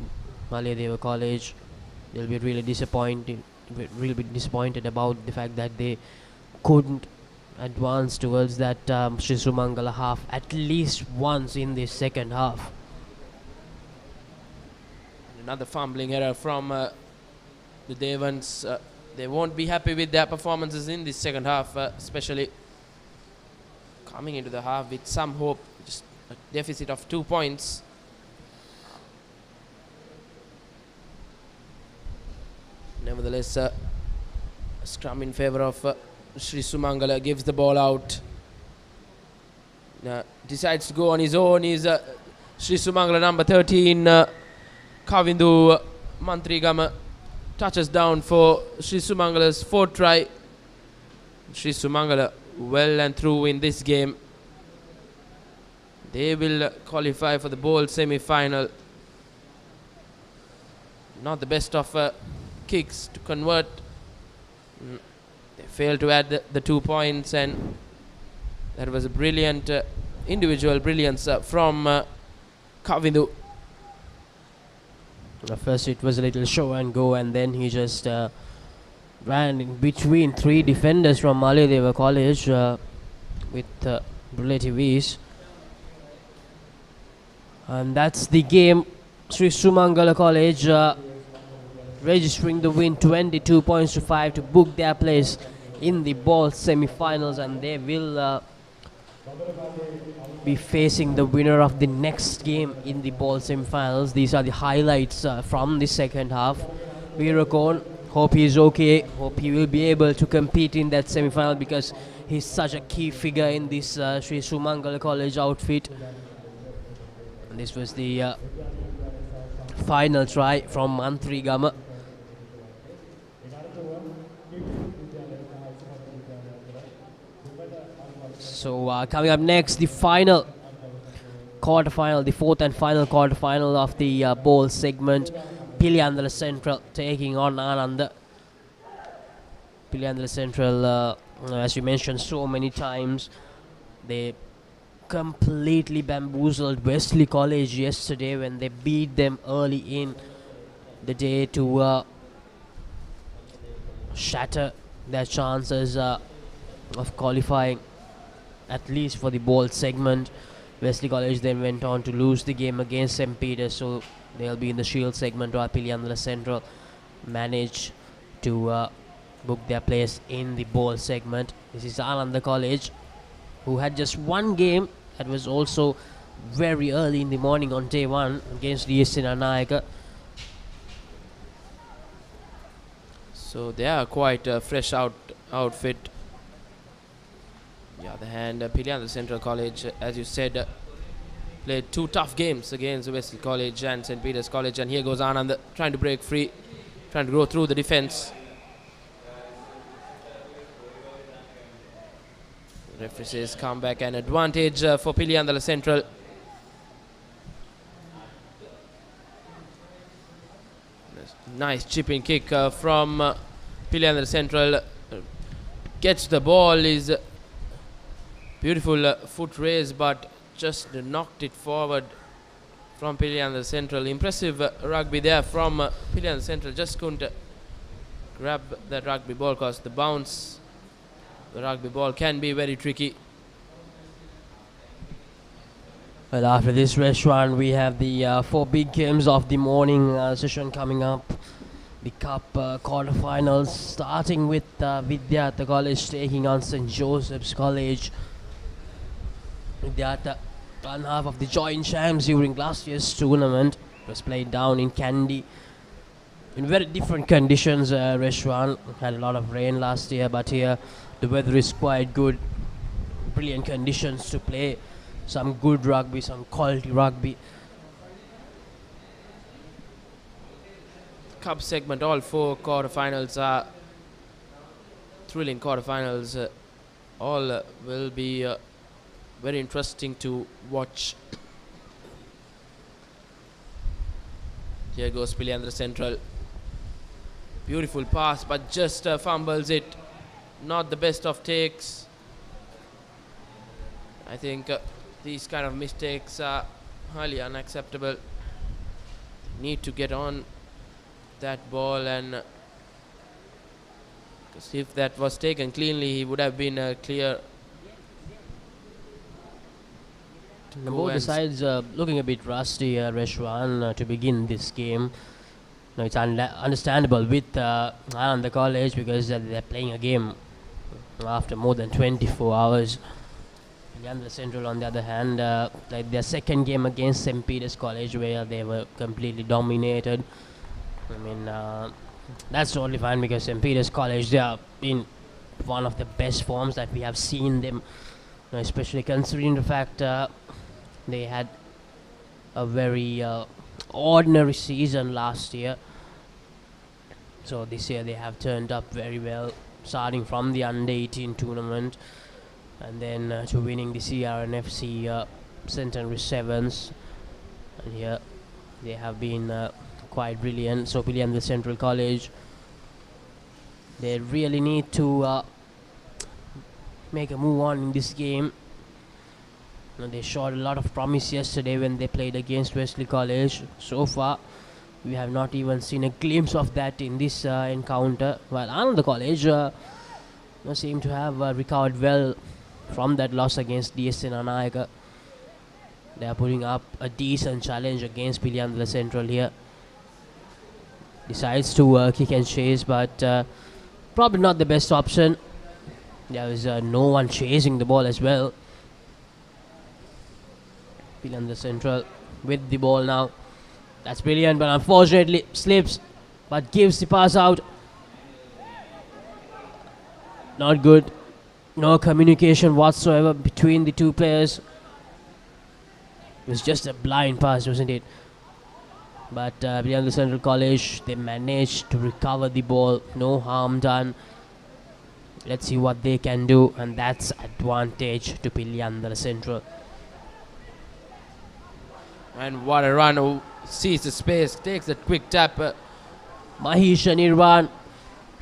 Malyadeva College, they'll be really disappointed about the fact that they couldn't advance towards that Sri Sumangala half at least once in the second half. Another fumbling error from the Devons. They won't be happy with their performances in this second half, especially coming into the half with some hope, just a deficit of 2 points. Nevertheless, a scrum in favour of Sri Sumangala, gives the ball out. Decides to go on his own. Is Sri Sumangala number 13, Kavindu Mantrigama, touches down for Sri Sumangala's fourth try. Sri Sumangala well and through in this game. They will qualify for the bowl semi-final. Not the best of kicks to convert. They failed to add the 2 points, and that was a brilliant individual brilliance from Kavindu. First it was a little show and go, and then he just ran in between 3 defenders from Malyadeva College with relative ease. And that's the game. Sri Sumangala College registering the win, 22 points to 5, to book their place in the ball semi-finals, and they will be facing the winner of the next game in the ball semi-finals. These are the highlights from the second half. Veerakon, hope he is okay, hope he will be able to compete in that semi-final, because he's such a key figure in this Sri Sumangala College outfit. And this was the final try from Mantri Gama. So coming up next, the final quarterfinal, the fourth and final quarterfinal of the ball segment. Piliyandala Central taking on Ananda. Piliyandala Central, as we mentioned so many times, they completely bamboozled Wesley College yesterday when they beat them early in the day to shatter their chances of qualifying, at least for the ball segment. Wesley College then went on to lose the game against St. Peter's, so they'll be in the shield segment, while Piliyandala Central managed to book their place in the ball segment. This is Ananda College, who had just one game that was also very early in the morning on day one against DSC Nanaika. So they are quite a fresh outfit. On the other hand, Piliyandala Central College, as you said, played two tough games against Wesley College and St. Peter's College, and here goes Anand trying to break free, trying to go through the defense. Referee says comeback and advantage for Piliyandala Central. Nice chipping kick from Piliyandala Central. Gets the ball, is beautiful foot raise, but just knocked it forward from Piliyandala Central. Impressive rugby there from Piliyandala Central. Just couldn't grab that rugby ball because the bounce, the rugby ball can be very tricky. Well, after this restaurant, we have the 4 big games of the morning session coming up. The Cup quarterfinals, starting with Vidyartha College taking on St. Joseph's College. Vidyartha, one half of the joint champs during last year's tournament. It was played down in Kandy in very different conditions. Restaurant had a lot of rain last year, but here the weather is quite good. Brilliant conditions to play some good rugby, some quality rugby. Cup segment, all 4 quarterfinals are thrilling quarterfinals. All will be very interesting to watch. Here goes Piliyandala Central. Beautiful pass, but just fumbles it. Not the best of takes. I think these kind of mistakes are highly unacceptable. Need to get on that ball, and because if that was taken cleanly, he would have been clear. Both the sides looking a bit rusty, Reshwan, to begin this game. No, it's understandable with Ananda College because they're playing a game after more than 24 hours. Piliyandala Central, on the other hand, like their second game against St. Peter's College, where they were completely dominated. I mean, that's totally fine because St. Peter's College, they are in one of the best forms that we have seen them, especially considering the fact they had a very ordinary season last year. So this year they have turned up very well, starting from the under-18 tournament and then to winning the CRNFC Centenary Sevens. And here they have been quite brilliant. So Piliyandala Central College, they really need to make a move on in this game. They showed a lot of promise yesterday when they played against Wesley College. So far, we have not even seen a glimpse of that in this encounter. While Ananda College seem to have recovered well from that loss against DSC Nanaika. They are putting up a decent challenge against Piliyandala Central here. Decides to kick and chase, but probably not the best option. There was no one chasing the ball as well. Piliyandala Central with the ball now. That's brilliant, but unfortunately slips, but gives the pass out. Not good. No communication whatsoever between the two players. It was just a blind pass, wasn't it? But beyond the Central College, they managed to recover the ball. No harm done. Let's see what they can do, and that's advantage to Piliyandala Central. And what a run! Who sees the space, takes a quick tap. Mahisha Nirvan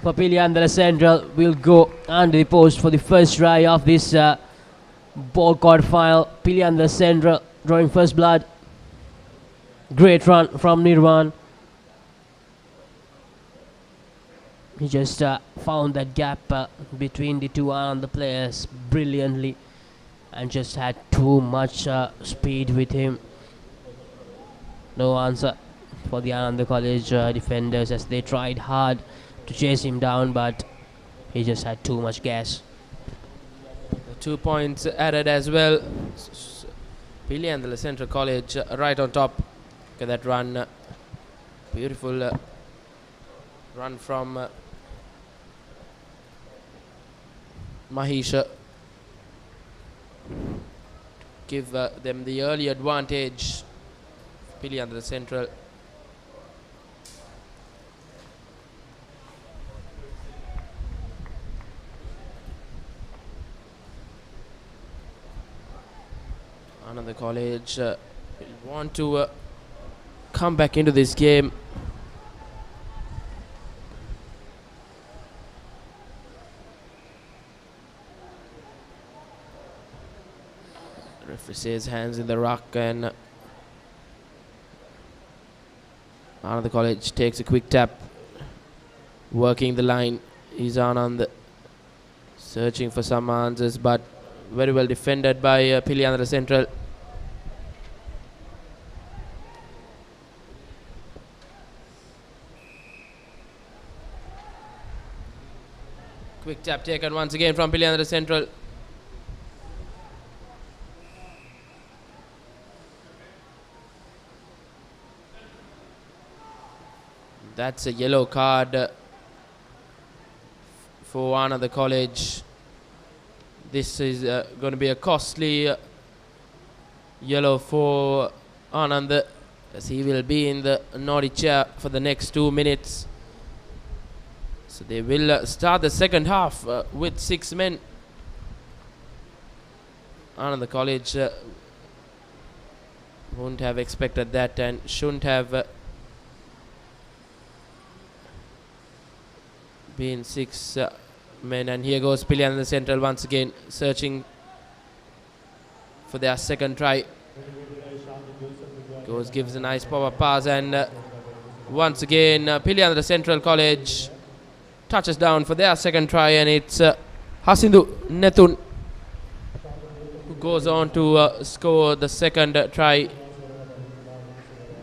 for Piliyandala Central will go under the post for the first try of this ball quarterfinal. Piliyandala Central drawing first blood. Great run from Nirvan. He just found that gap between the two Ananda players brilliantly and just had too much speed with him. No answer for the Ananda College defenders as they tried hard to chase him down, but he just had too much gas. 2 points added as well. Piliyandala Central College right on top. Look at that run. Beautiful run from Mahisha. Give them the early advantage. Piliyandala Central. Another college will want to come back into this game. The referee says hands in the ruck, and Anand College takes a quick tap, working the line. Is Anand searching for some answers, but very well defended by Piliyandala Central. Quick tap taken once again from Piliyandala Central. That's a yellow card for Ananda College. This is going to be a costly yellow for Anand, as he will be in the naughty chair for the next 2 minutes. So they will start the second half with 6 men. Ananda College wouldn't have expected that and shouldn't have been 6 men. And here goes Piliyandala Central once again, searching for their second try. Gives a nice power pass, and once again Piliyandala Central College touches down for their second try, and it's Hasindu Nethun who goes on to score the second try.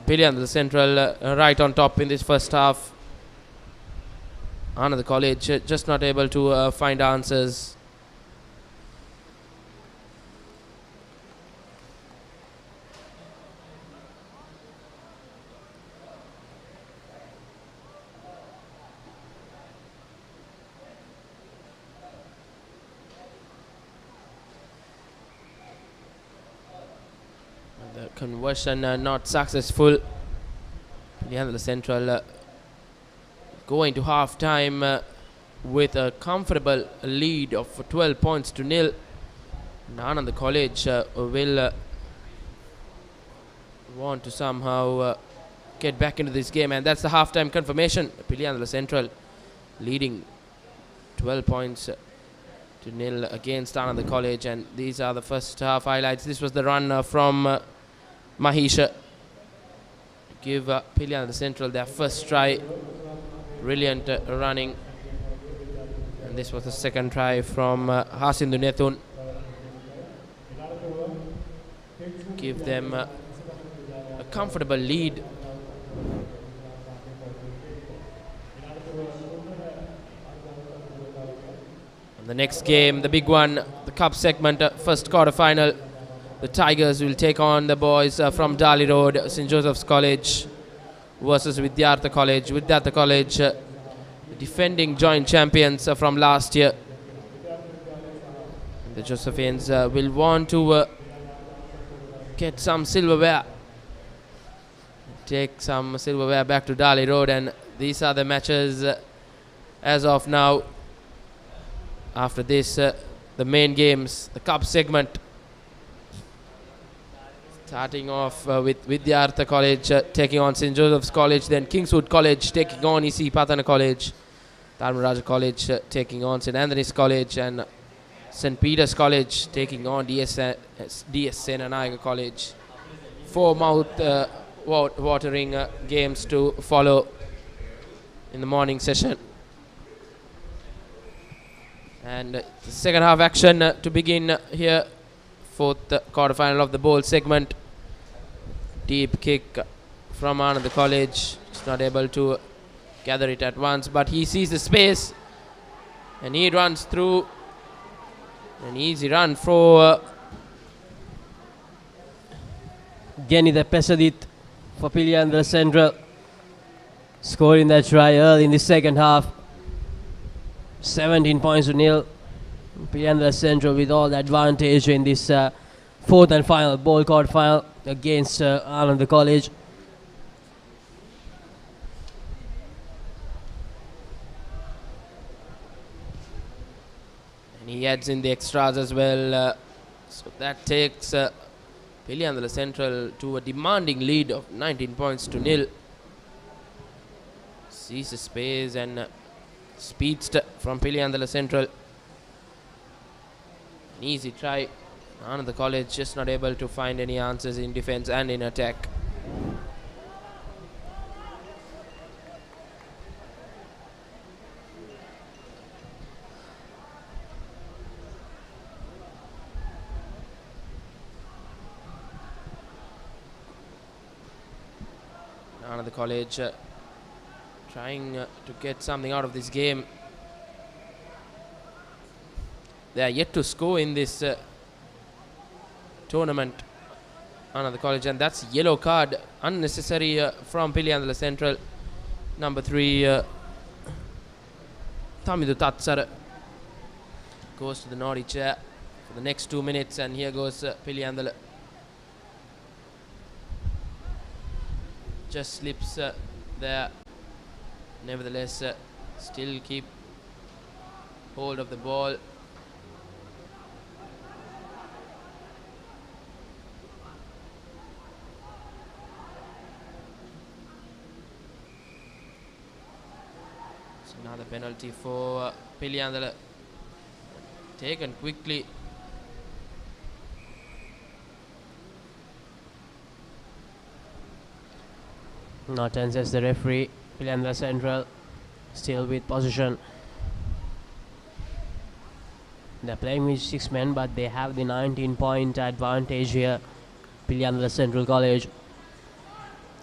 Piliyandala Central right on top in this first half. Another college just not able to find answers. The conversion not successful. Piliyandala Central going to half time with a comfortable lead of 12 points to nil. Ananda College will want to somehow get back into this game, and that's the half-time confirmation. Piliyandala Central leading 12 points to nil against Ananda College, and these are the first half highlights. This was the run from Mahisha to give Piliyandala Central their first try. Brilliant running, and this was the second try from Hasindu Nethun. Give them a comfortable lead. And the next game, the big one, the cup segment, first quarter final. The Tigers will take on the boys from Dali Road, St. Joseph's College versus Vidyartha College. Vidyartha College, defending joint champions from last year. The Josephians will want to get some silverware. Take some silverware back to Dali Road, and these are the matches as of now. After this, the main games, the cup segment. Starting off with Vidyartha College taking on St. Joseph's College, then Kingswood College taking on EC Patana College, Dharmaraja College taking on St. Anthony's College, and St. Peter's College taking on DS Senanayaka College. 4 mouth-watering games to follow in the morning session. And the second half action to begin here. 4th quarterfinal of the bowl segment. Deep kick from Anand College. He's not able to gather it at once, but he sees the space and he runs through. An easy run for Genitha Pesadit for Piliandra Central. Scoring that try early in the second half. 17 points to nil. Piliandra Central with all the advantage in this 4th and final bowl quarter final against Anand College. And he adds in the extras as well. So that takes Piliandra Central to a demanding lead of 19 points to nil. Sees the space and speedster from Piliandra Central. An easy try. Anand College just not able to find any answers in defense and in attack. Anand College trying to get something out of this game. They are yet to score in this tournament, Anand College, and that's yellow card, unnecessary from Piliandra Central. Number 3, Tamidu Tatsar goes to the naughty chair for the next 2 minutes, and here goes Piliandra. Just slips there. Nevertheless, still keep hold of the ball. It's another penalty for Piliandra. Taken quickly. Not tense as the referee. Piliandra Central still with possession. They're playing with 6 men, but they have the 19-point advantage here. Piliandra Central College.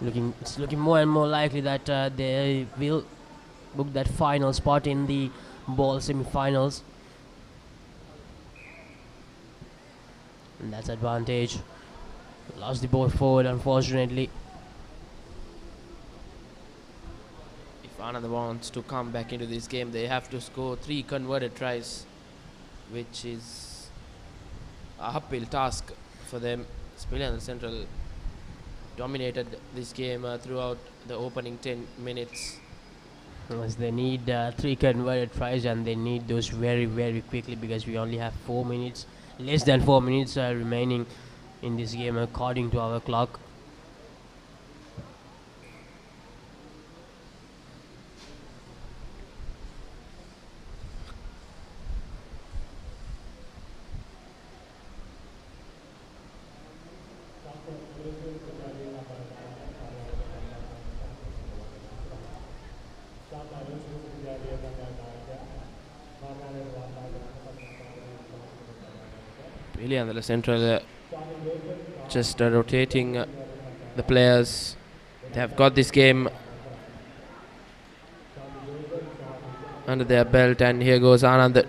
It's looking more and more likely that they will book that final spot in the ball semi-finals. And that's advantage. Lost the ball forward, unfortunately. If Anand wants to come back into this game, they have to score 3 converted tries, which is a uphill task for them. Piliandra Central dominated this game throughout the opening 10 minutes. Yes, they need 3 converted tries, and they need those very, very quickly, because we only have 4 minutes, less than 4 minutes remaining in this game according to our clock. Piliandra Central just rotating the players. They have got this game under their belt, and here goes Anand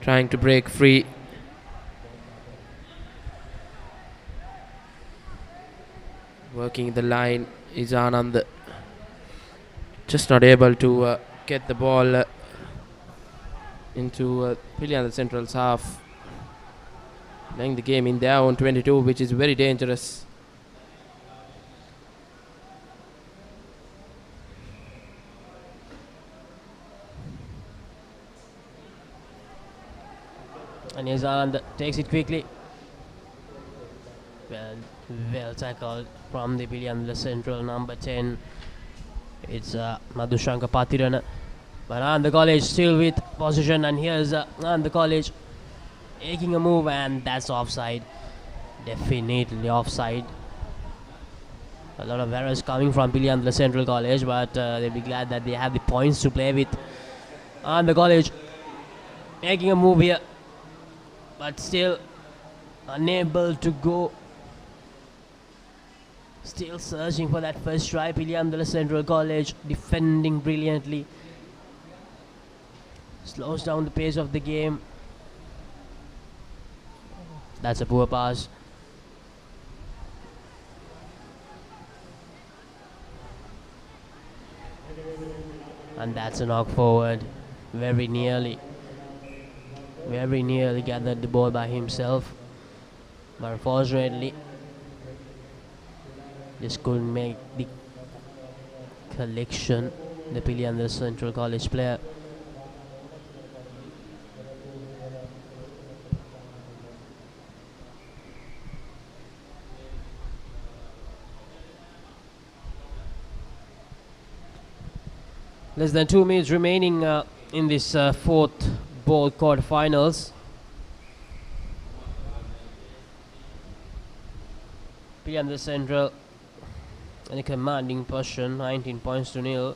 trying to break free. Working the line is Anand, just not able to get the ball into Piliandra Central's half. playing the game in their own 22, which is very dangerous. And here's Anand, takes it quickly. Well tackled from the Piliandala Central, number 10. It's Madhushanka Patirana. But Anand College still with position, and here's Anand College making a move, and that's offside. Definitely offside. A lot of errors coming from Piliandala Central College, but they'll be glad that they have the points to play with. Anand College making a move here, but still unable to go. Still searching for that first try. Piliandala Central College defending brilliantly. Slows down the pace of the game. That's a poor pass. And that's a knock forward. Very nearly gathered the ball by himself. But unfortunately, just couldn't make the collection, the Piliandala Central College player. Less than 2 minutes remaining in this fourth ball quarterfinals. Piliandala Central in a commanding position, 19 points to nil.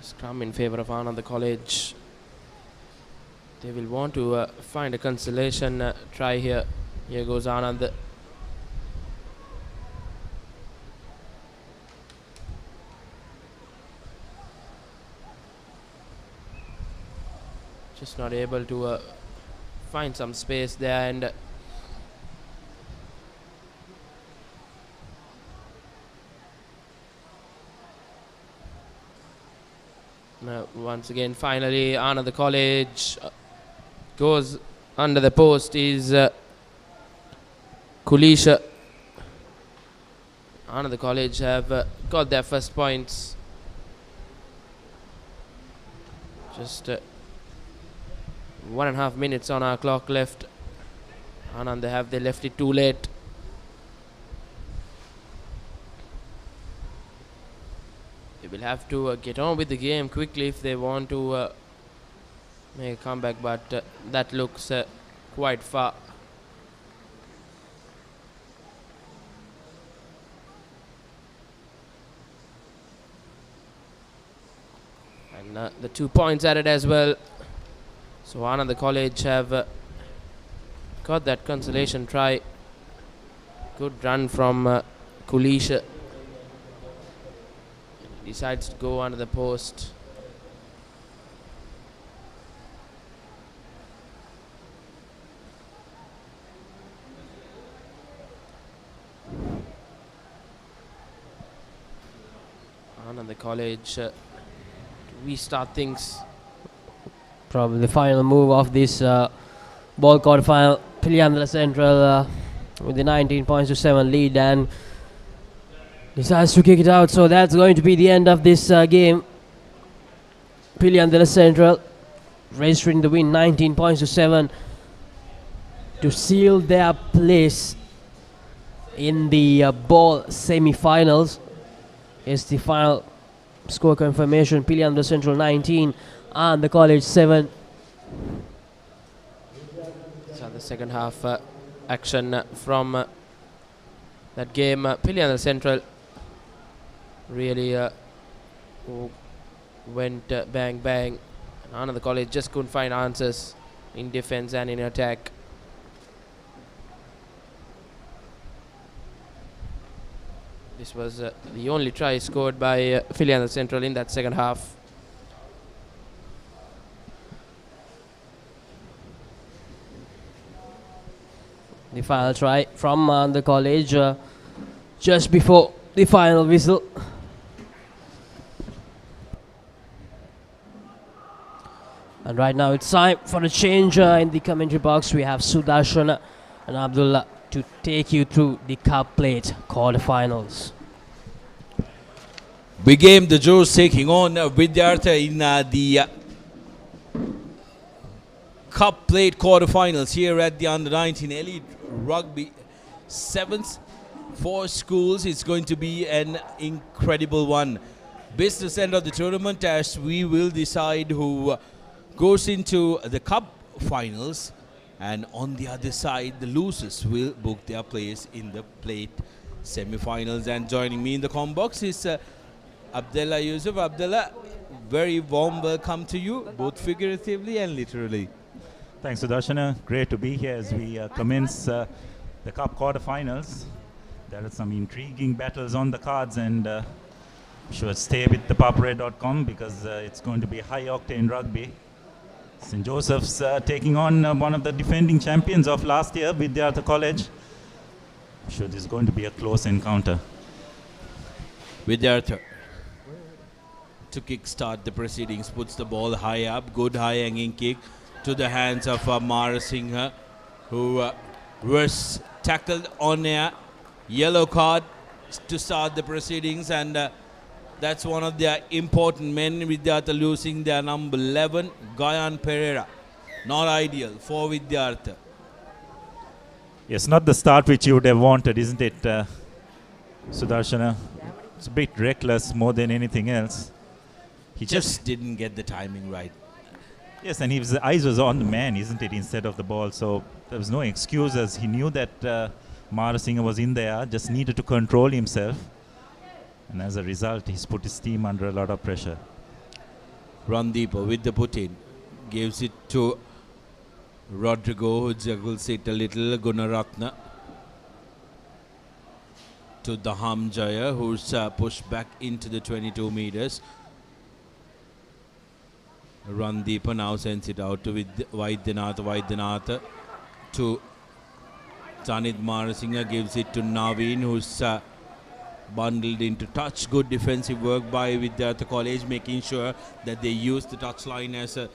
Scrum in favour of Anand College. They will want to find a consolation try here. Here goes Anand. Just not able to find some space there, and once again, finally, Anand College goes under the post. Is Kulisha. Anand College have got their first points. Just 1.5 minutes on our clock left. Anand, they left it too late. They will have to get on with the game quickly if they want to make a comeback, but that looks quite far. And the 2 points added as well. So Anand College have got that consolation try. Good run from Kulisha. Decides to go under the post. Anand College restart things. Probably the final move of this ball quarterfinal. Piliandala Central with the 19 points to 7 lead, and decides to kick it out. So that's going to be the end of this game. Piliandala Central registering the win, 19 points to 7, to seal their place in the ball semi-finals. Is the final score confirmation. Piliandala Central 19 and the College 7. So the second half action from that game. Piliandala Central really went bang bang. Anand College just couldn't find answers in defense and in attack. This was the only try scored by Piliandala Central in that second half. The final try from the College just before the final whistle. And right now it's time for a change in the commentary box. We have Sudarshan and Abdullah to take you through the cup plate quarterfinals. Big game, the Joes taking on Vidyartha in the cup plate quarterfinals here at the under-19 Elite Rugby Sevens. 4 schools. It's going to be an incredible one. Business end of the tournament as we will decide who goes into the cup finals, and on the other side the losers will book their place in the plate semi-finals. And joining me in the comm box is Abdullah Yusuf. Abdullah, very warm welcome to you, both figuratively and literally. Thanks, Sudarshana. Great to be here as we commence the cup quarterfinals. There are some intriguing battles on the cards, and sure, stay with the papare.com because it's going to be high-octane rugby. St. Joseph's taking on one of the defending champions of last year, Vidyartha College. Sure, this is going to be a close encounter. Vidyartha to kick-start the proceedings, puts the ball high up, good high-hanging kick to the hands of Mara Singh, who was tackled on air. Yellow card to start the proceedings, and that's one of their important men. Vidyartha losing their number 11, Gayan Pereira. Not ideal for Vidyartha. Yes, not the start which you would have wanted, isn't it, Sudarshana? It's a bit reckless more than anything else. He just didn't get the timing right. Yes, and his eyes was on the man, isn't it, instead of the ball. So there was no excuse, as he knew that Mara Singh was in there, just needed to control himself. And as a result, he's put his team under a lot of pressure. Randeep with the put-in. Gives it to Rodrigo, who juggles it a little. Gunaratna to the Hamjaya, who's pushed back into the 22 meters. Randeep now sends it out to Vaidyanatha to Tanit Marasinghe, gives it to Naveen, who's bundled into touch. Good defensive work by Vidyartha College, making sure that they use the touchline as a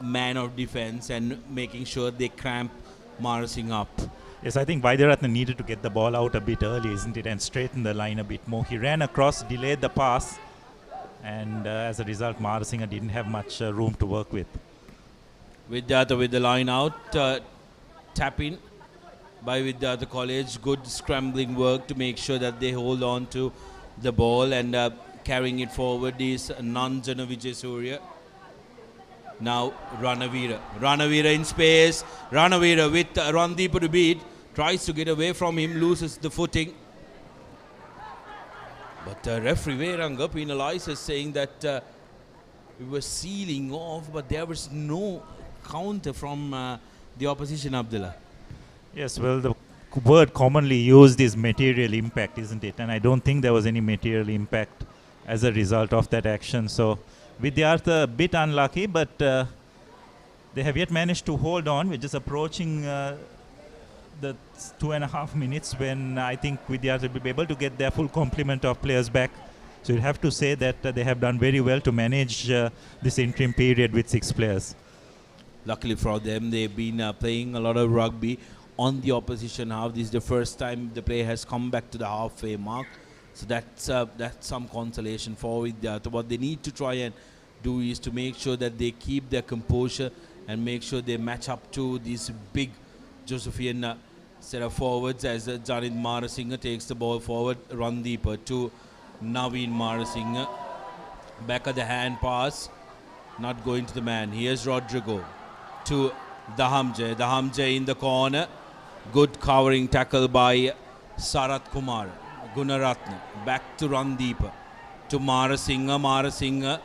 man of defense and making sure they cramp Marasinghe up. Yes, I think Vaidyaratna needed to get the ball out a bit early, isn't it, and straighten the line a bit more. He ran across, delayed the pass, and as a result, Marasinghe didn't have much room to work with. Vidyartha with the line out, tap in by Vidyartha College. Good scrambling work to make sure that they hold on to the ball, and carrying it forward is Nanjana Vijaysurya. Now Ranavira. Ranavira in space. Ranavira with Randeep to beat. Tries to get away from him, loses the footing. But referee Veranga penalizes, saying that we were sealing off, but there was no counter from the opposition, Abdullah. Yes, well, the word commonly used is material impact, isn't it? And I don't think there was any material impact as a result of that action. So Vidyartha a bit unlucky, but they have yet managed to hold on. We're just approaching the 2.5 minutes when I think Vidyartha will be able to get their full complement of players back. So you have to say that they have done very well to manage this interim period with 6 players. Luckily for them, they've been playing a lot of rugby on the opposition half. This is the first time the play has come back to the halfway mark. So that's some consolation for Vidyartha. What they need to try and do is to make sure that they keep their composure and make sure they match up to these big Josephian set of forwards, as Janit Marasinghe takes the ball forward. Randeep to Naveen Marasinghe. Back of the hand pass, not going to the man. Here's Rodrigo to Dahamjay. Dahamjay in the corner. Good covering tackle by Sarat Kumar. Gunaratna. Back to Randeep. To Marasinghe. Marasinghe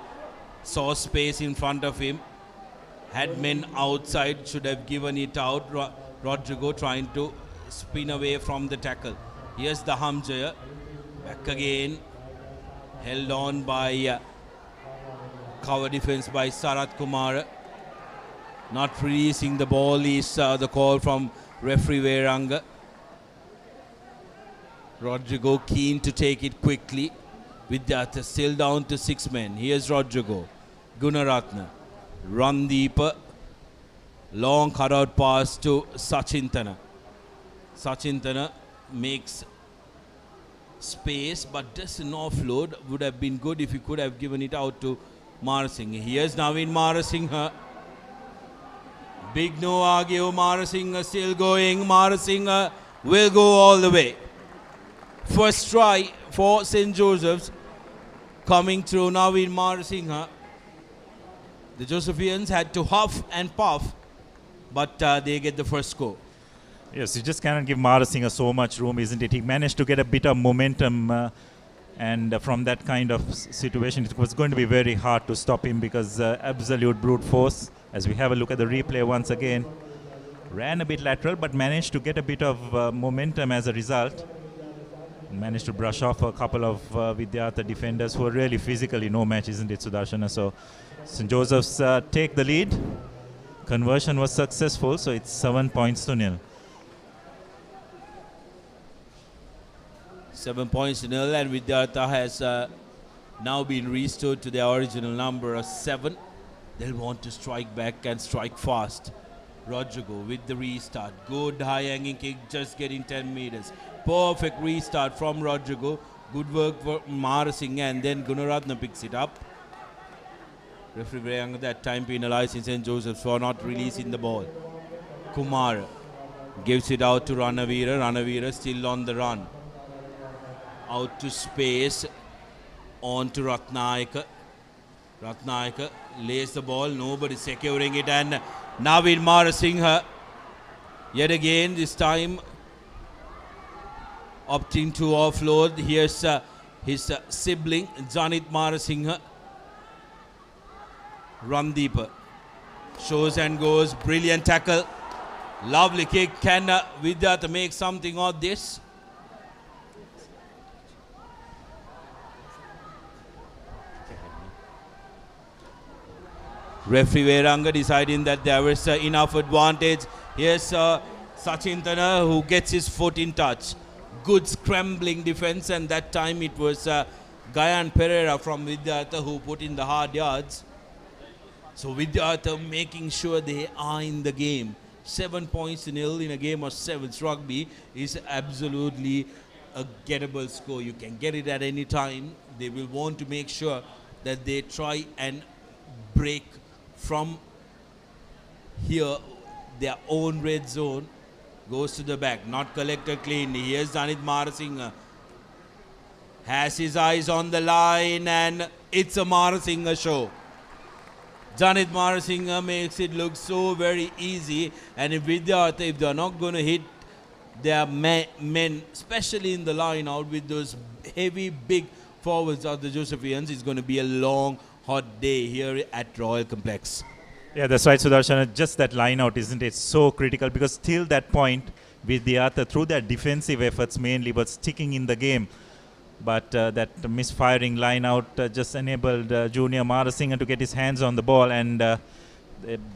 saw space in front of him. Had men outside, should have given it out. Rodrigo trying to spin away from the tackle. Here's the Hamjaya. Back again. Held on by cover defense by Sarat Kumar. Not releasing the ball is the call from referee Veranga. Rodrigo keen to take it quickly. With that, still down to 6 men. Here's Rodrigo. Gunaratna. Run deeper. Long cutout pass to Sachintana. Sachintana makes space but does an offload. Would have been good if he could have given it out to Marasinghe. Here's Naveen Marasinghe. Big no argue. Marasinghe still going. Marasinghe will go all the way. First try for St. Joseph's coming through Naveen Marasinghe. The Josephians had to huff and puff, but they get the first score. Yes, you just cannot give Marasinghe so much room, isn't it? He managed to get a bit of momentum, and from that kind of situation, it was going to be very hard to stop him because absolute brute force. As we have a look at the replay once again, ran a bit lateral, but managed to get a bit of momentum as a result. Managed to brush off a couple of Vidyartha defenders who are really physically no match, isn't it, Sudarshana? So St. Joseph's take the lead. Conversion was successful, so it's 7 points to 0. 7 points to 0, and Vidyartha has now been restored to their original number of 7. They'll want to strike back and strike fast. Rodrigo with the restart. Good high hanging kick, just getting 10 meters. Perfect restart from Rodrigo. Good work for Marasinghe, and then Gunaratna picks it up. Referee Vrayanga that time penalizing St. Joseph's for not releasing the ball. Kumar gives it out to Ranavira. Ranavira still on the run. Out to space. On to Ratnayaka. Ratnayaka lays the ball. Nobody securing it, and Naveen Marasinghe yet again, this time opting to offload. Here's his sibling Janit Marasinghe. Run deeper. Shows and goes. Brilliant tackle. Lovely kick. Can Vidyartha make something of this? Referee Veranga deciding that there was enough advantage. Here's Sachintana who gets his foot in touch. Good scrambling defense, and that time it was Gayan Pereira from Vidyartha who put in the hard yards. So Vidyartha making sure they are in the game. 7 points to 0 in a game of sevens rugby is absolutely a gettable score. You can get it at any time. They will want to make sure that they try and break from here their own red zone. Goes to the back, not collected cleanly. Here's Janit Marasinghe. Has his eyes on the line, and it's a Marasinghe show. Janit Marasinghe makes it look so very easy, and if Vidyartha, if they're not going to hit their men, especially in the line out with those heavy big forwards of the Josephians, it's going to be a long hot day here at Royal Complex. Yeah, that's right, Sudarshana. Just that line out, isn't it? So critical because till that point, Vidyartha, through their defensive efforts mainly, was sticking in the game. But that misfiring line out just enabled Junior Marasinghe to get his hands on the ball, and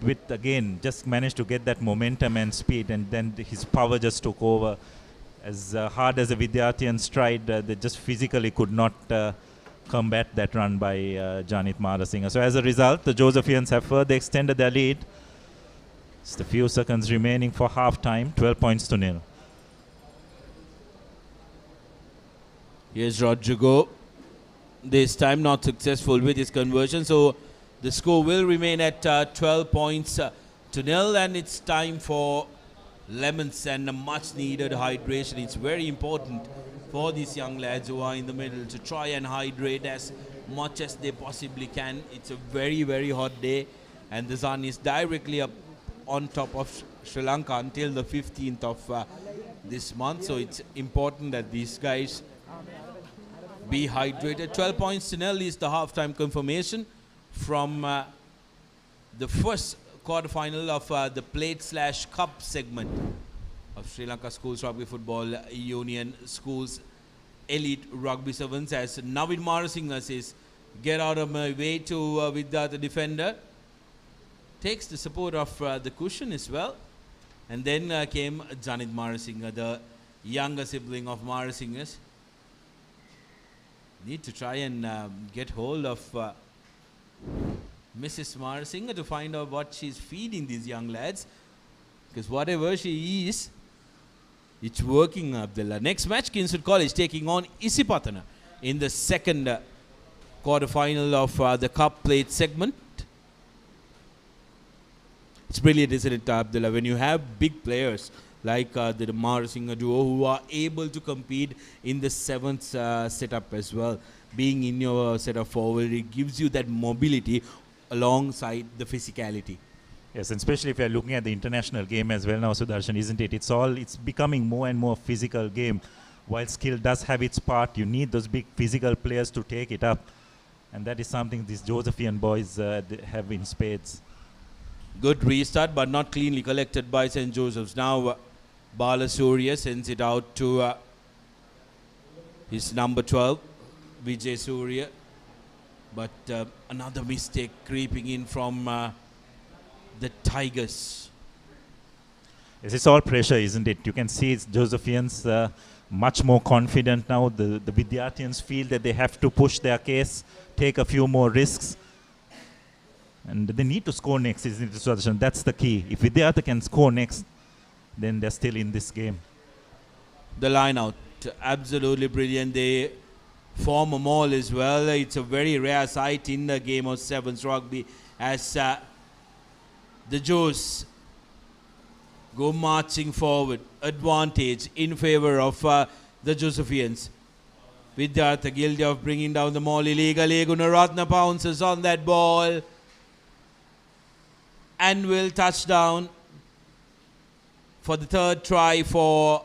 with again just managed to get that momentum and speed, and then his power just took over. As hard as a Vidyarthians tried, they just physically could not combat that run by Janit Marasinghe. So as a result, the Josephians have further extended their lead. Just a few seconds remaining for half time, 12 points to 0. Here's Rodrigo. This time not successful with his conversion, so the score will remain at 12 points to 0, and it's time for lemons and a much needed hydration. It's very important for these young lads who are in the middle to try and hydrate as much as they possibly can. It's a very, very hot day, and the sun is directly up on top of Sri Lanka until the 15th of this month, so it's important that these guys be hydrated. 12 points to 0 is the halftime confirmation from the first quarterfinal of the plate/cup segment of Sri Lanka Schools Rugby Football Union Schools Elite Rugby Sevens, as Naveen Marasinghe says, get out of my way to Vidyartha, the defender. Takes the support of the cushion as well. And then came Janit Marasinghe, the younger sibling of Marasinghe's. Need to try and get hold of Mrs. Marasinghe to find out what she's feeding these young lads. Because whatever she is, it's working, Abdullah. Next match, Kingswood College taking on Isipatana in the second quarter-final of the cup plate segment. It's brilliant, isn't it, Abdullah, when you have big players like the Marasinghe duo who are able to compete in the seventh setup as well. Being in your setup forward, it gives you that mobility alongside the physicality. Yes, and especially if you're looking at the international game as well now, Sudarshan, isn't it? It's becoming more and more physical game. While skill does have its part, you need those big physical players to take it up. And that is something these Josephian boys have in spades. Good restart, but not cleanly collected by St. Joseph's. Now, Bala Surya sends it out to his number 12, Vijay Surya. But another mistake creeping in from the Tigers. Yes, it's all pressure, isn't it? You can see it's Josephians much more confident now. The Vidyarthians feel that they have to push their case, take a few more risks. And they need to score next, isn't it? That's the key. If Vidyartha can score next, then they're still in this game. The line out, absolutely brilliant. They form a maul as well. It's a very rare sight in the game of sevens rugby as the Joes go marching forward. Advantage in favor of the Josephians. Vidyartha guilty of bringing down the maul illegally. Gunaratna pounces on that ball and will touch down for the third try for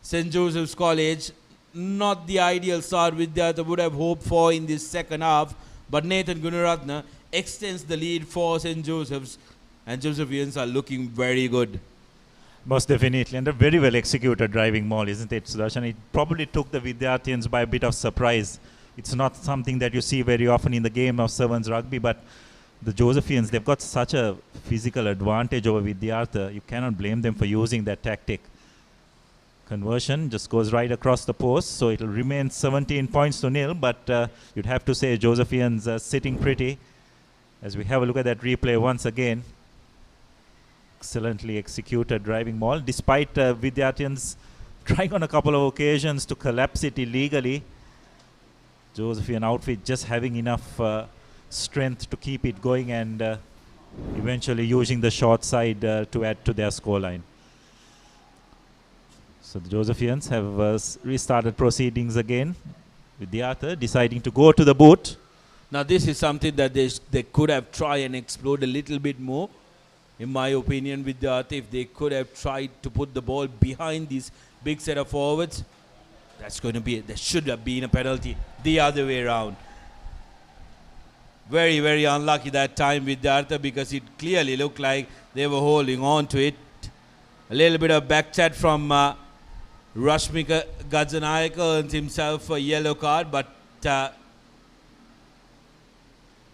St. Joseph's College. Not the ideal start Vidyartha would have hoped for in this second half, but Nathan Gunaratna extends the lead for St. Joseph's, and Josephians are looking very good. Most definitely, and a very well executed driving maul, isn't it, Sudarshan? It probably took the Vidyarthians by a bit of surprise. It's not something that you see very often in the game of sevens rugby, but the Josephians, they've got such a physical advantage over Vidyartha. You cannot blame them for using that tactic. Conversion just goes right across the post, so it will remain 17 points to nil, but you'd have to say Josephians are sitting pretty. As we have a look at that replay once again. Excellently executed driving maul, despite Vidyarthians trying on a couple of occasions to collapse it illegally. Josephian outfit just having enough strength to keep it going and eventually using the short side to add to their scoreline. So the Josephians have restarted proceedings again. Vidyartha deciding to go to the boot. Now this is something that they could have tried and explored a little bit more. In my opinion, Vidyartha, if they could have tried to put the ball behind these big set of forwards, there should have been a penalty the other way around. Very, very unlucky that time Vidyartha, because it clearly looked like they were holding on to it. A little bit of back chat from Rashmika Gadzanayaka earns himself a yellow card, but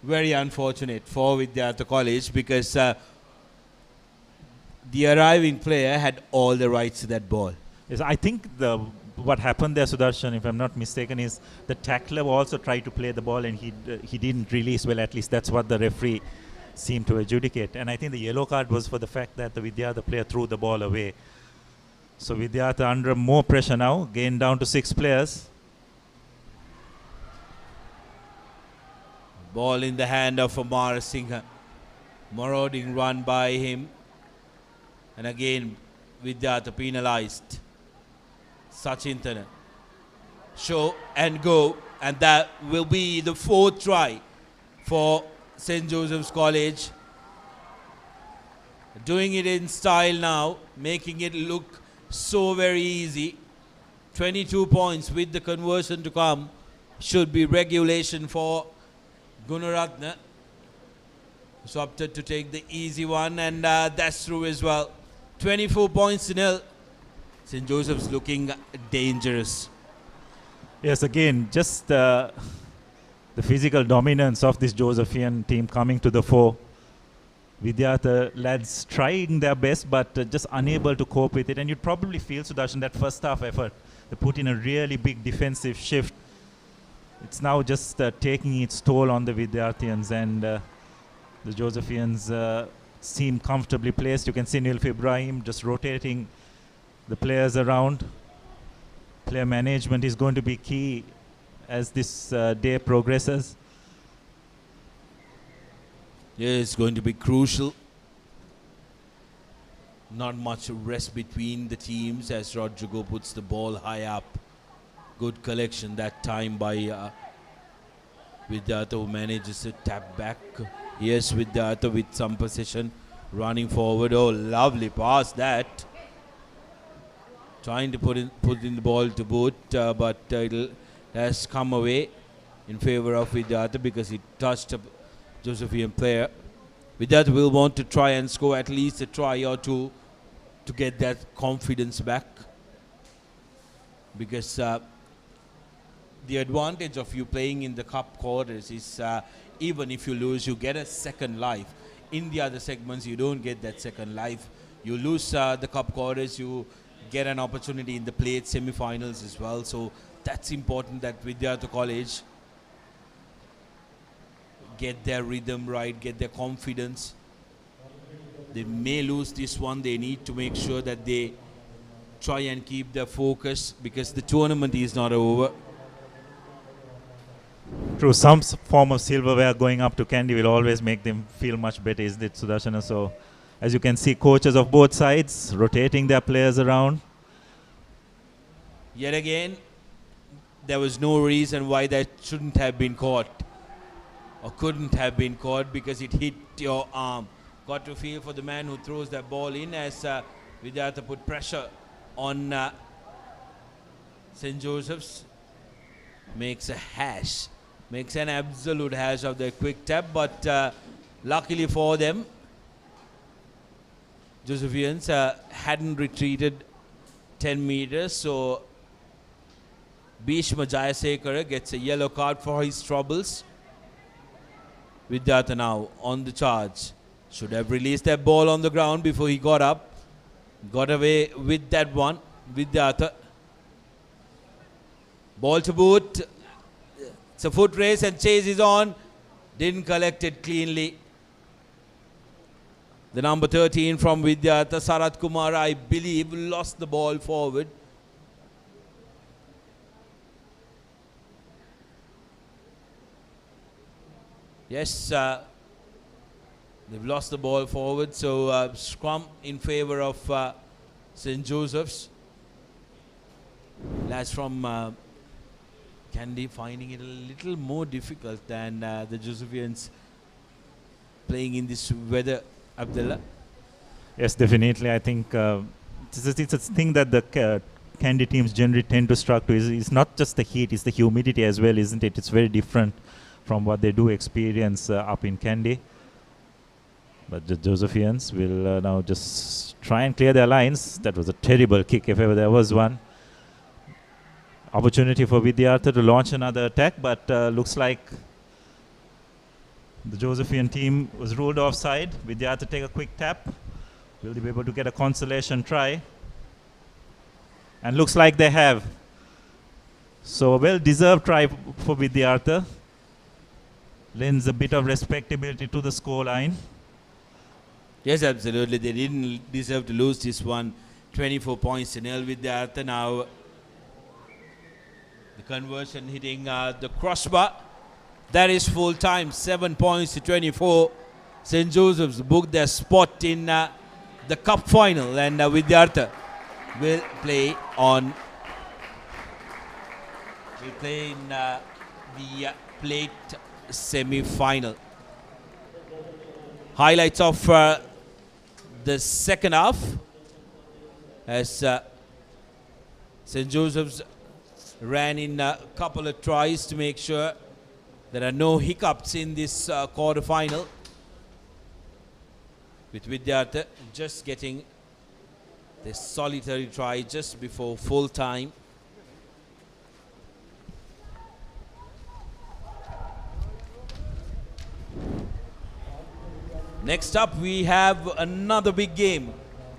very unfortunate for Vidyartha College, because the arriving player had all the rights to that ball. Yes, I think what happened there, Sudarshan, if I'm not mistaken, is the tackler also tried to play the ball and he didn't release well. At least that's what the referee seemed to adjudicate. And I think the yellow card was for the fact that the Vidyartha player threw the ball away. So Vidyartha under more pressure now, gained down to 6 players. Ball in the hand of Marasinghe. Marauding run by him. And again, Vidyartha penalized. Sachintana. Show and go. And that will be the 4th try for St. Joseph's College. Doing it in style now. Making it look so very easy. 22 points with the conversion to come. Should be regulation for Gunaratna. So opted to take the easy one, and that's through as well. 24 points to nil. St. Joseph's looking dangerous. Yes, again, just the physical dominance of this Josephian team coming to the fore. Vidyartha lads trying their best, but just unable to cope with it. And you'd probably feel, Sudarshan, that first half effort, they put in a really big defensive shift. it's now just taking its toll on the Vidyarthians, and the Josephians seem comfortably placed. You can see Nilf Ibrahim just rotating the players around. Player management is going to be key as this day progresses. Yeah, it's going to be crucial. Not much rest between the teams as Rodrigo puts the ball high up. Good collection that time by Vidyartha, who manages to tap back. Yes, Vidyartha with some possession, running forward. Oh, lovely pass that. Trying to put in the ball to boot, but it has come away in favor of Vidyartha because it touched a Josephian player. Vidyartha will want to try and score at least a try or two to get that confidence back, because the advantage of you playing in the cup quarters is even if you lose, you get a second life. In the other segments, you don't get that second life. You lose the cup quarters, you get an opportunity in the plate semi-finals as well. So that's important that Vidyartha College get their rhythm right, get their confidence. They may lose this one. They need to make sure that they try and keep their focus because the tournament is not over. Through some form of silverware going up to Kandy will always make them feel much better, isn't it, Sudarshana? So, as you can see, coaches of both sides rotating their players around. Yet again, there was no reason why that shouldn't have been caught or couldn't have been caught because it hit your arm. Got to feel for the man who throws that ball in as Vidyartha put pressure on St. Joseph's. Makes a hash. Makes an absolute hash of the quick tap, but luckily for them, Josephians hadn't retreated 10 meters, so Bhishma Jayasekara gets a yellow card for his troubles. Vidyartha now on the charge. Should have released that ball on the ground before he got up. Got away with that one. Vidyartha. Ball to boot. It's a foot race and chase is on. Didn't collect it cleanly. The number 13 from Vidyartha, Sarath Kumar, I believe, lost the ball forward. Yes, they've lost the ball forward, so scrum in favor of St. Joseph's. Lads from Kandy finding it a little more difficult than the Josephians playing in this weather, Abdullah. Yes, definitely. I think it's a thing that the Kandy teams generally tend to struggle to. It's not just the heat, it's the humidity as well, isn't it? It's very different from what they do experience up in Kandy. But the Josephians will now just try and clear their lines. That was a terrible kick if ever there was one. Opportunity for Vidyartha to launch another attack, but looks like the Josephian team was ruled offside. Vidyartha take a quick tap. Will they be able to get a consolation try? And looks like they have. So a well-deserved try for Vidyartha. Lends a bit of respectability to the scoreline. Yes, absolutely. They didn't deserve to lose this one. 24 points to nil. Vidyartha now. The conversion hitting the crossbar. That is full time. 7 points to 24. St. Joseph's booked their spot in the cup final, and Vidyartha will play on. Will play in the plate semi-final. Highlights of the second half as St. Joseph's ran in a couple of tries to make sure there are no hiccups in this quarter-final, with Vidyartha just getting the solitary try just before full time. Next up, we have another big game,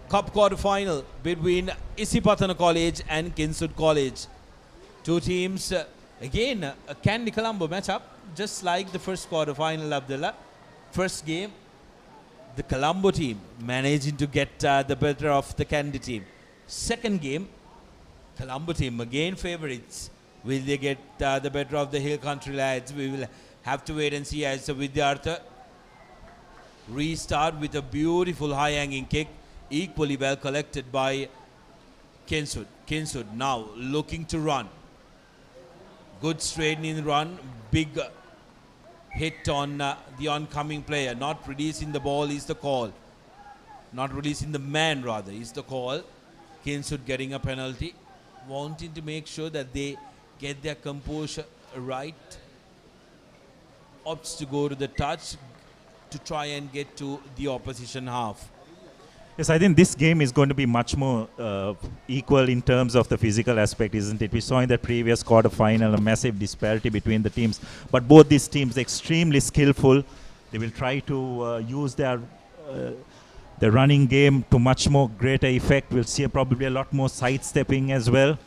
Cup quarter-final between Isipathana College and Kinsud College. Two teams Again, a Candy Colombo matchup, just like the first quarter final, Abdullah. First game, the Colombo team managing to get the better of the Candy team. Second game, Colombo team again favorites. Will they get the better of the Hill Country lads? We will have to wait and see as Vidyartha restart with a beautiful high-hanging kick, equally well collected by Kinswood. Kinswood now looking to run. Good straightening run, big hit on the oncoming player. Not releasing the ball is the call. Not releasing the man rather is the call. Kinswood getting a penalty. Wanting to make sure that they get their composure right. Opts to go to the touch to try and get to the opposition half. Yes, I think this game is going to be much more equal in terms of the physical aspect, isn't it? We saw in the previous quarter-final a massive disparity between the teams. But both these teams extremely skillful. They will try to use their running game to much more greater effect. We'll see probably a lot more sidestepping as well.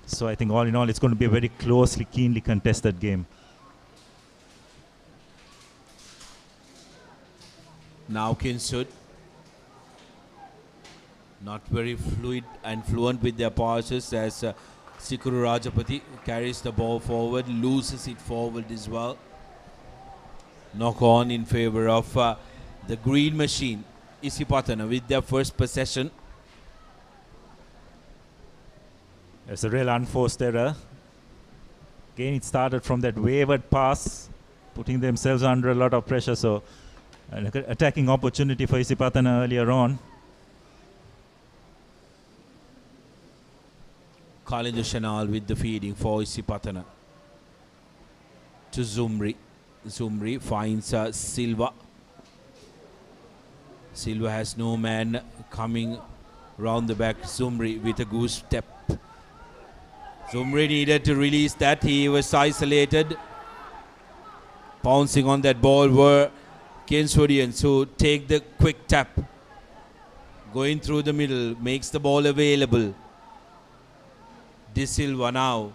So I think all in all, it's going to be a very closely, keenly contested game. Now Kinswood. Not very fluid and fluent with their passes as Sikuru Rajapati carries the ball forward, loses it forward as well. Knock on in favor of the green machine, Isipatana, with their first possession. It's a real unforced error. Again, it started from that wayward pass, putting themselves under a lot of pressure. So, an attacking opportunity for Isipatana earlier on. Kalindu Shanal with the feeding for Isipatana. To Zumri. Zumri finds Silva. Silva has no man coming round the back. Zumri with a goose step. Zumri needed to release that. He was isolated. Pouncing on that ball were Kinswoodians who take the quick tap. Going through the middle, makes the ball available. De Silva now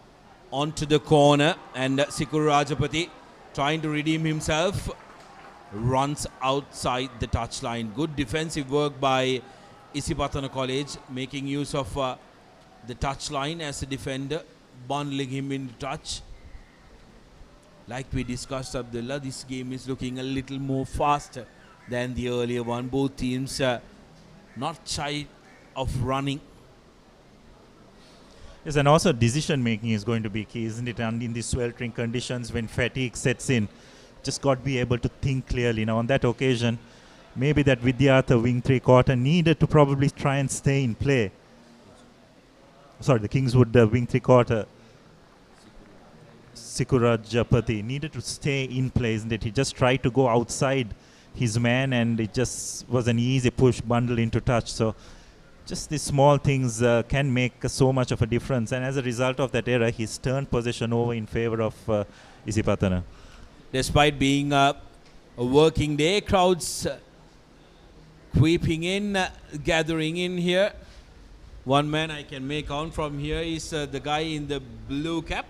onto the corner, and Sikuru Rajapati trying to redeem himself. Runs outside the touchline. Good defensive work by Isipatana College, making use of the touchline as a defender, bundling him into touch. Like we discussed, Abdullah, this game is looking a little more faster than the earlier one. Both teams not shy of running. Yes, and also decision making is going to be key, isn't it? And in these sweltering conditions, when fatigue sets in, just got to be able to think clearly. Now, on that occasion, maybe that Vidyartha wing three-quarter needed to probably try and stay in play. Sorry, the Kingswood wing three-quarter, Sikurajapati, needed to stay in play, isn't it? He just tried to go outside his man, and it just was an easy push bundle into touch. So, just these small things can make so much of a difference. And as a result of that error, he's turned possession over in favor of Isipatana. Despite being a working day, crowds creeping in, gathering in here. One man I can make out from here is the guy in the blue cap.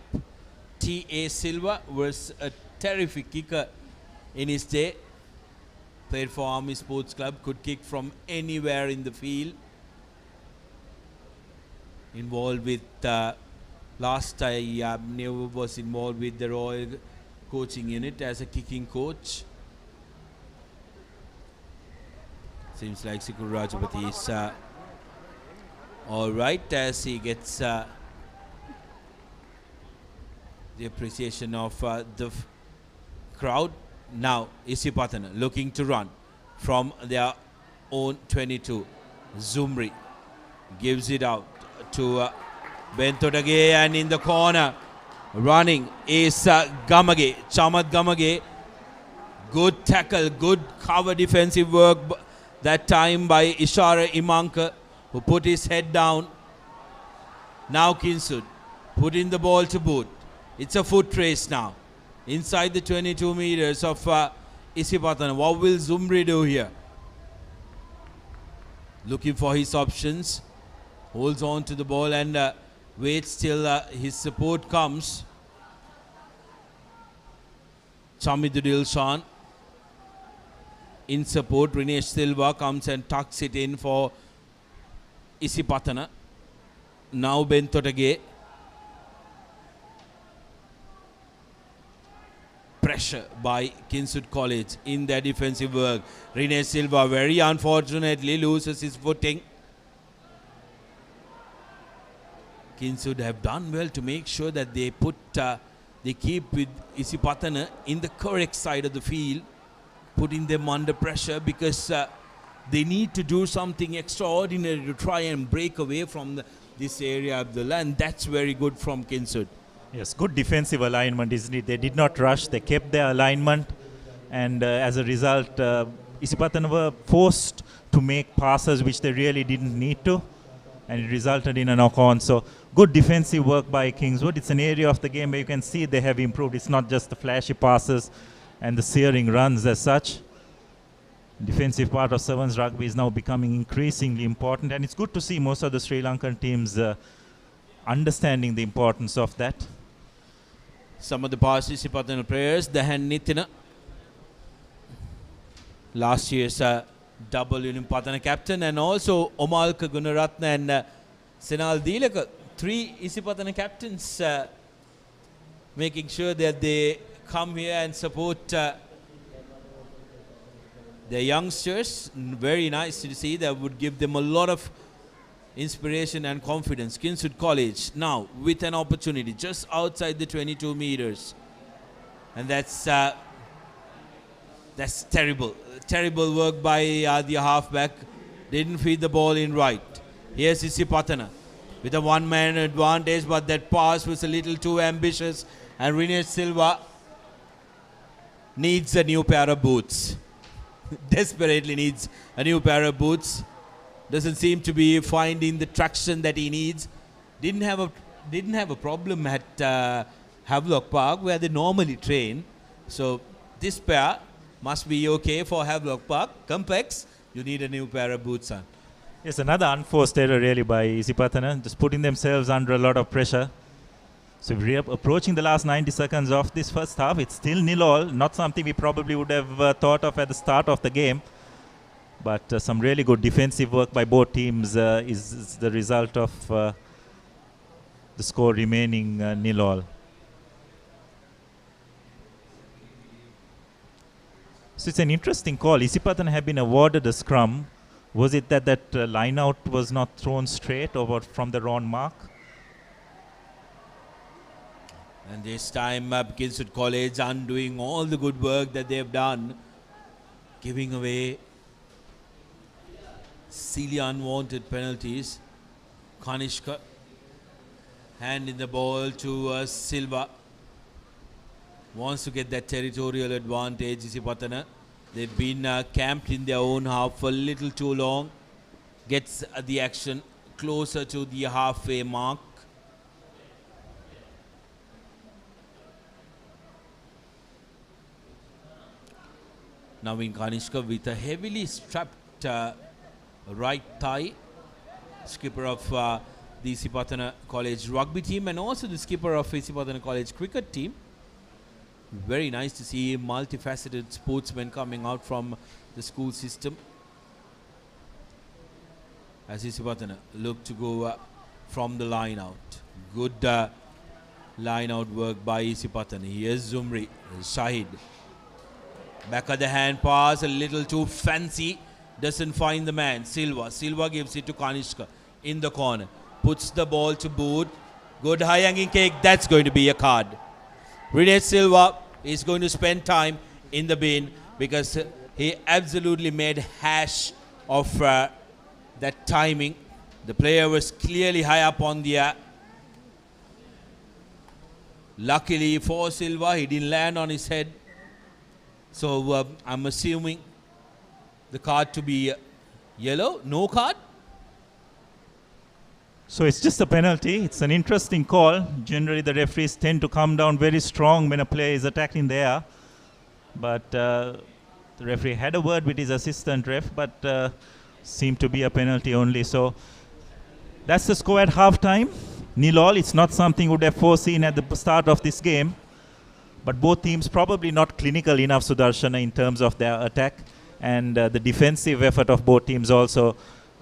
T.A. Silva was a terrific kicker in his day. Played for Army Sports Club, could kick from anywhere in the field. Involved with, last I never was involved with the Royal coaching unit as a kicking coach. Seems like Sikuru Rajapati is all right as he gets the appreciation of the crowd. Now Isipatana looking to run from their own 22. Zumri gives it out to Bentodage, and in the corner running is Gamage, Chamad Gamage. Good tackle, good cover defensive work that time by Ishara Imanka, who put his head down. Now Kinswood putting the ball to boot. It's a foot race now inside the 22 meters of Isipatana. What will Zumri do here? Looking for his options. Holds on to the ball and waits till his support comes. Chamidu Dilshan in support. Rinesh Silva comes and tucks it in for Isipatana. Now Ben Totage. Pressure by Kingswood College in their defensive work. Rinesh Silva very unfortunately loses his footing. Kingswood have done well to make sure that they they keep with Isipatana in the correct side of the field, putting them under pressure because they need to do something extraordinary to try and break away from this area of the land. That's very good from Kingswood. Yes, good defensive alignment, isn't it? They did not rush. They kept their alignment. And as a result, Isipatana were forced to make passes which they really didn't need to. And it resulted in a knock-on. So good defensive work by Kingswood. It's an area of the game where you can see they have improved. It's not just the flashy passes and the searing runs as such. Defensive part of Sevens rugby is now becoming increasingly important. And it's good to see most of the Sri Lankan teams understanding the importance of that. Some of the past Isipatana players, Dahan Nithina, last year's double Patana captain, and also Omalka Gunaratna and Senal Dilaka, 3 Isipatana captains, making sure that they come here and support their youngsters. Very nice to see. That would give them a lot of inspiration and confidence. Kingswood College now with an opportunity just outside the 22 meters, and that's terrible. Terrible work by the halfback. Didn't feed the ball in right. Here's Isipatana with a one-man advantage, but that pass was a little too ambitious, and Rinesh Silva needs a new pair of boots. Desperately needs a new pair of boots. Doesn't seem to be finding the traction that he needs. Didn't have a problem at Havelock Park where they normally train. So this pair must be okay for Havelock Park. Complex. You need a new pair of boots on. Yes, another unforced error really by Isipatana, just putting themselves under a lot of pressure. So we're approaching the last 90 seconds of this first half. It's still 0-0, not something we probably would have thought of at the start of the game. But some really good defensive work by both teams is the result of the score remaining 0-0. So it's an interesting call. Isipatana have been awarded a scrum. Was it that line out was not thrown straight or from the wrong mark? And this time Kingswood College undoing all the good work that they've done, giving away silly unwanted penalties. Kanishka handing the ball to Silva. Wants to get that territorial advantage. Isipatana, they've been camped in their own half for a little too long. Gets the action closer to the halfway mark. Now in Kanishka with a heavily strapped right thigh. Skipper of the Isipatana College rugby team and also the skipper of Isipatana College cricket team. Very nice to see multifaceted sportsmen coming out from the school system. As Isipatana look to go from the line out. Good line out work by Isipatana. Here's Zumri, Shahid. Back of the hand pass, a little too fancy. Doesn't find the man. Silva gives it to Kanishka in the corner. Puts the ball to boot. Good high hanging kick. That's going to be a card. Rinesh Silva is going to spend time in the bin because he absolutely made hash of that timing. The player was clearly high up on the air. Luckily for Silva, he didn't land on his head. So I'm assuming the card to be yellow. No card. So it's just a penalty. It's an interesting call. Generally, the referees tend to come down very strong when a player is attacked in the air. But the referee had a word with his assistant ref, but seemed to be a penalty only. So that's the score at halftime. 0-0. It's not something we would have foreseen at the start of this game. But both teams probably not clinical enough, Sudarshana, in terms of their attack. And the defensive effort of both teams also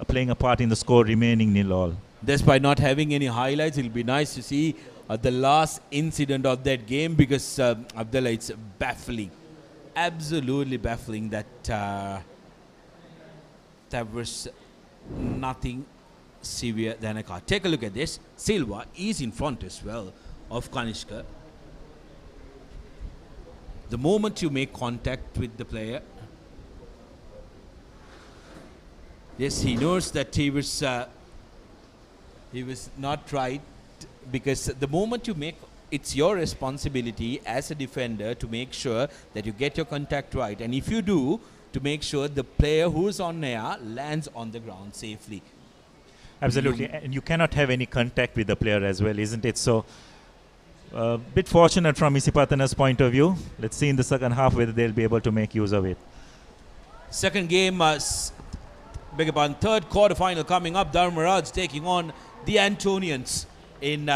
playing a part in the score remaining 0-all. Despite not having any highlights, it'll be nice to see the last incident of that game, because Abdullah, it's baffling, absolutely baffling that there was nothing severe than a car. Take a look at this. Silva is in front as well of Kanishka. The moment you make contact with the player, yes, he knows that he was not right, because the moment you make, it's your responsibility as a defender to make sure that you get your contact right, and if you do, to make sure the player who's on air lands on the ground safely. Absolutely, and you cannot have any contact with the player as well, isn't it? So, a bit fortunate from Isipatana's point of view. Let's see in the second half whether they'll be able to make use of it. Second game, beg your pardon, third quarter-final coming up. Dharmaraj taking on the Antonians in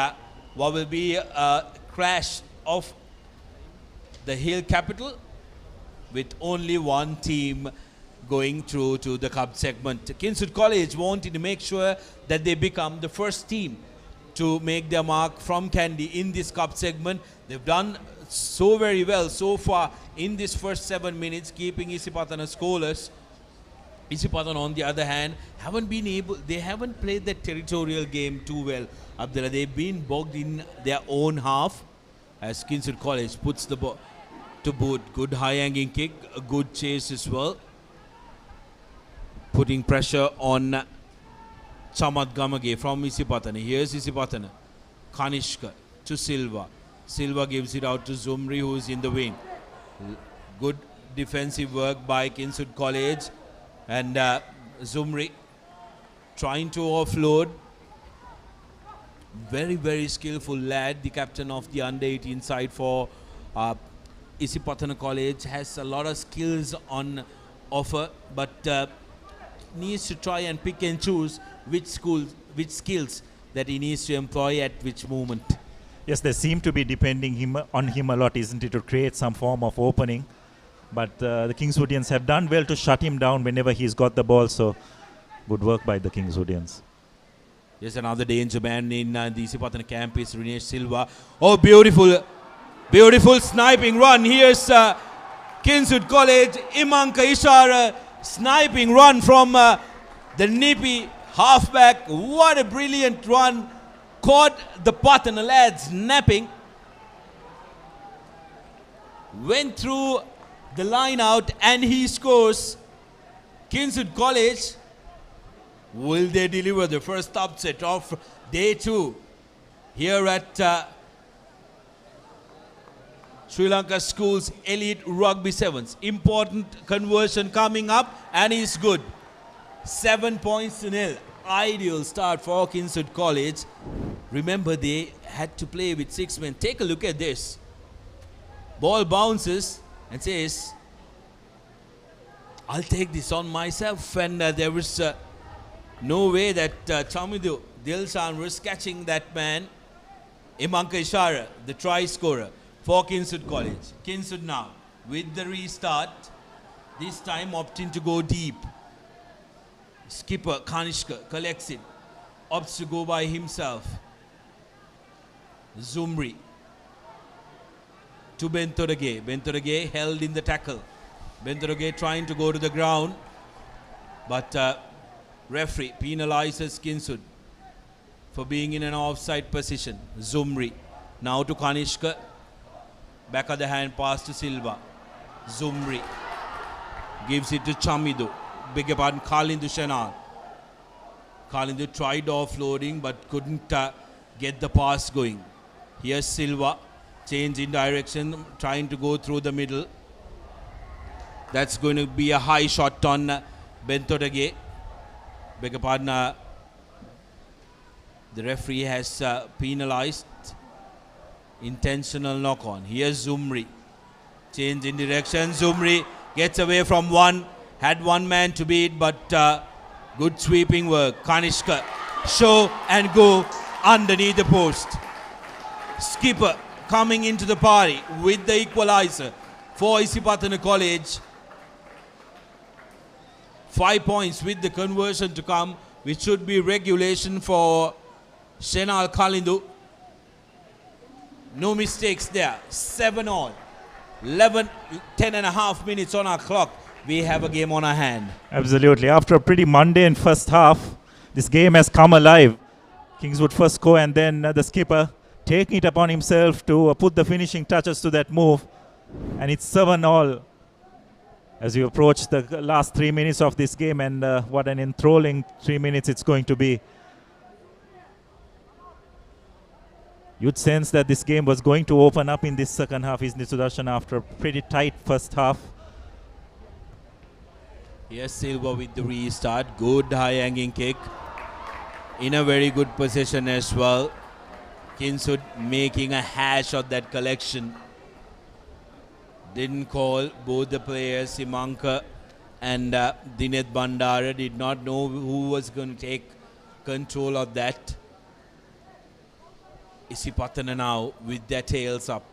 what will be a crash of the Hill capital, with only one team going through to the cup segment. Kingswood College wanting to make sure that they become the first team to make their mark from Kandy in this cup segment. They've done so very well so far in this first 7 minutes, keeping Isipatana scoreless. Isipatana, on the other hand, they haven't played the territorial game too well. Abdullah, they've been bogged in their own half as Kingswood College puts the ball to boot. Good high-hanging kick, a good chase as well, putting pressure on Chamad Gamage from Isipatana. Here's Isipatana. Kanishka to Silva. Silva gives it out to Zumri, who is in the wing. Good defensive work by Kingswood College. And Zumri trying to offload. Very, very skillful lad, the captain of the under-18 side for Isipatana College. Has a lot of skills on offer, but needs to try and pick and choose which skills that he needs to employ at which moment. Yes, they seem to be depending on him a lot, isn't it, to create some form of opening. But the Kingswoodians have done well to shut him down whenever he's got the ball. So, good work by the Kingswoodians. Yes, another danger man in the Isipatana camp is Rinesh Silva. Oh, beautiful, beautiful sniping run. Here's Kingswood College. Imanka Ishara sniping run from the nippy halfback. What a brilliant run. Caught the Patana lads napping. Went through the line out and he scores. Kingswood College, will they deliver the first upset of day 2 here at Sri Lanka Schools Elite Rugby Sevens? Important conversion coming up and it's good. 7 points to 0. Ideal start for Kingswood College. Remember, they had to play with 6 men. Take a look at this. Ball bounces and says, I'll take this on myself. And there was no way that Chamidu Dilshan was catching that man. Imanka Ishara, the try scorer for Kingswood College. Kingswood now with the restart, this time opting to go deep. Skipper Kanishka collects it, opts to go by himself. Zumri to Bentorage. Bentorage held in the tackle. Bentorage trying to go to the ground, but referee penalizes Kingswood for being in an offside position. Zumri now to Kanishka. Back of the hand pass to Silva. Zumri gives it to Chamidu. Beg your pardon, Kalindu Shanal. Kalindu tried offloading but couldn't get the pass going. Here's Silva. Change in direction, trying to go through the middle. That's going to be a high shot on Bentorage. Beg your pardon, the referee has penalized intentional knock on. Here's Zumri. Change in direction. Zumri gets away from one. Had one man to beat, but good sweeping work. Kanishka, show and go underneath the post. Skipper coming into the party with the equalizer for Isipatana College. 5 points with the conversion to come, which should be regulation for Shenal Kalindu. No mistakes there. 7-all. 10 and a half minutes on our clock. We have a game on our hand. Absolutely. After a pretty mundane first half, this game has come alive. Kingswood first score, and then the skipper taking it upon himself to put the finishing touches to that move. And it's 7-all as we approach the last 3 minutes of this game, and what an enthralling 3 minutes it's going to be. You'd sense that this game was going to open up in this second half, isn't it, Sudarshan, after a pretty tight first half. Yes, Silva with the restart. Good high-hanging kick. In a very good position as well. Kingswood making a hash of that collection. Didn't call. Both the players, Simanka and Dinet Bandara, did not know who was going to take control of that. Isipatana now with their tails up.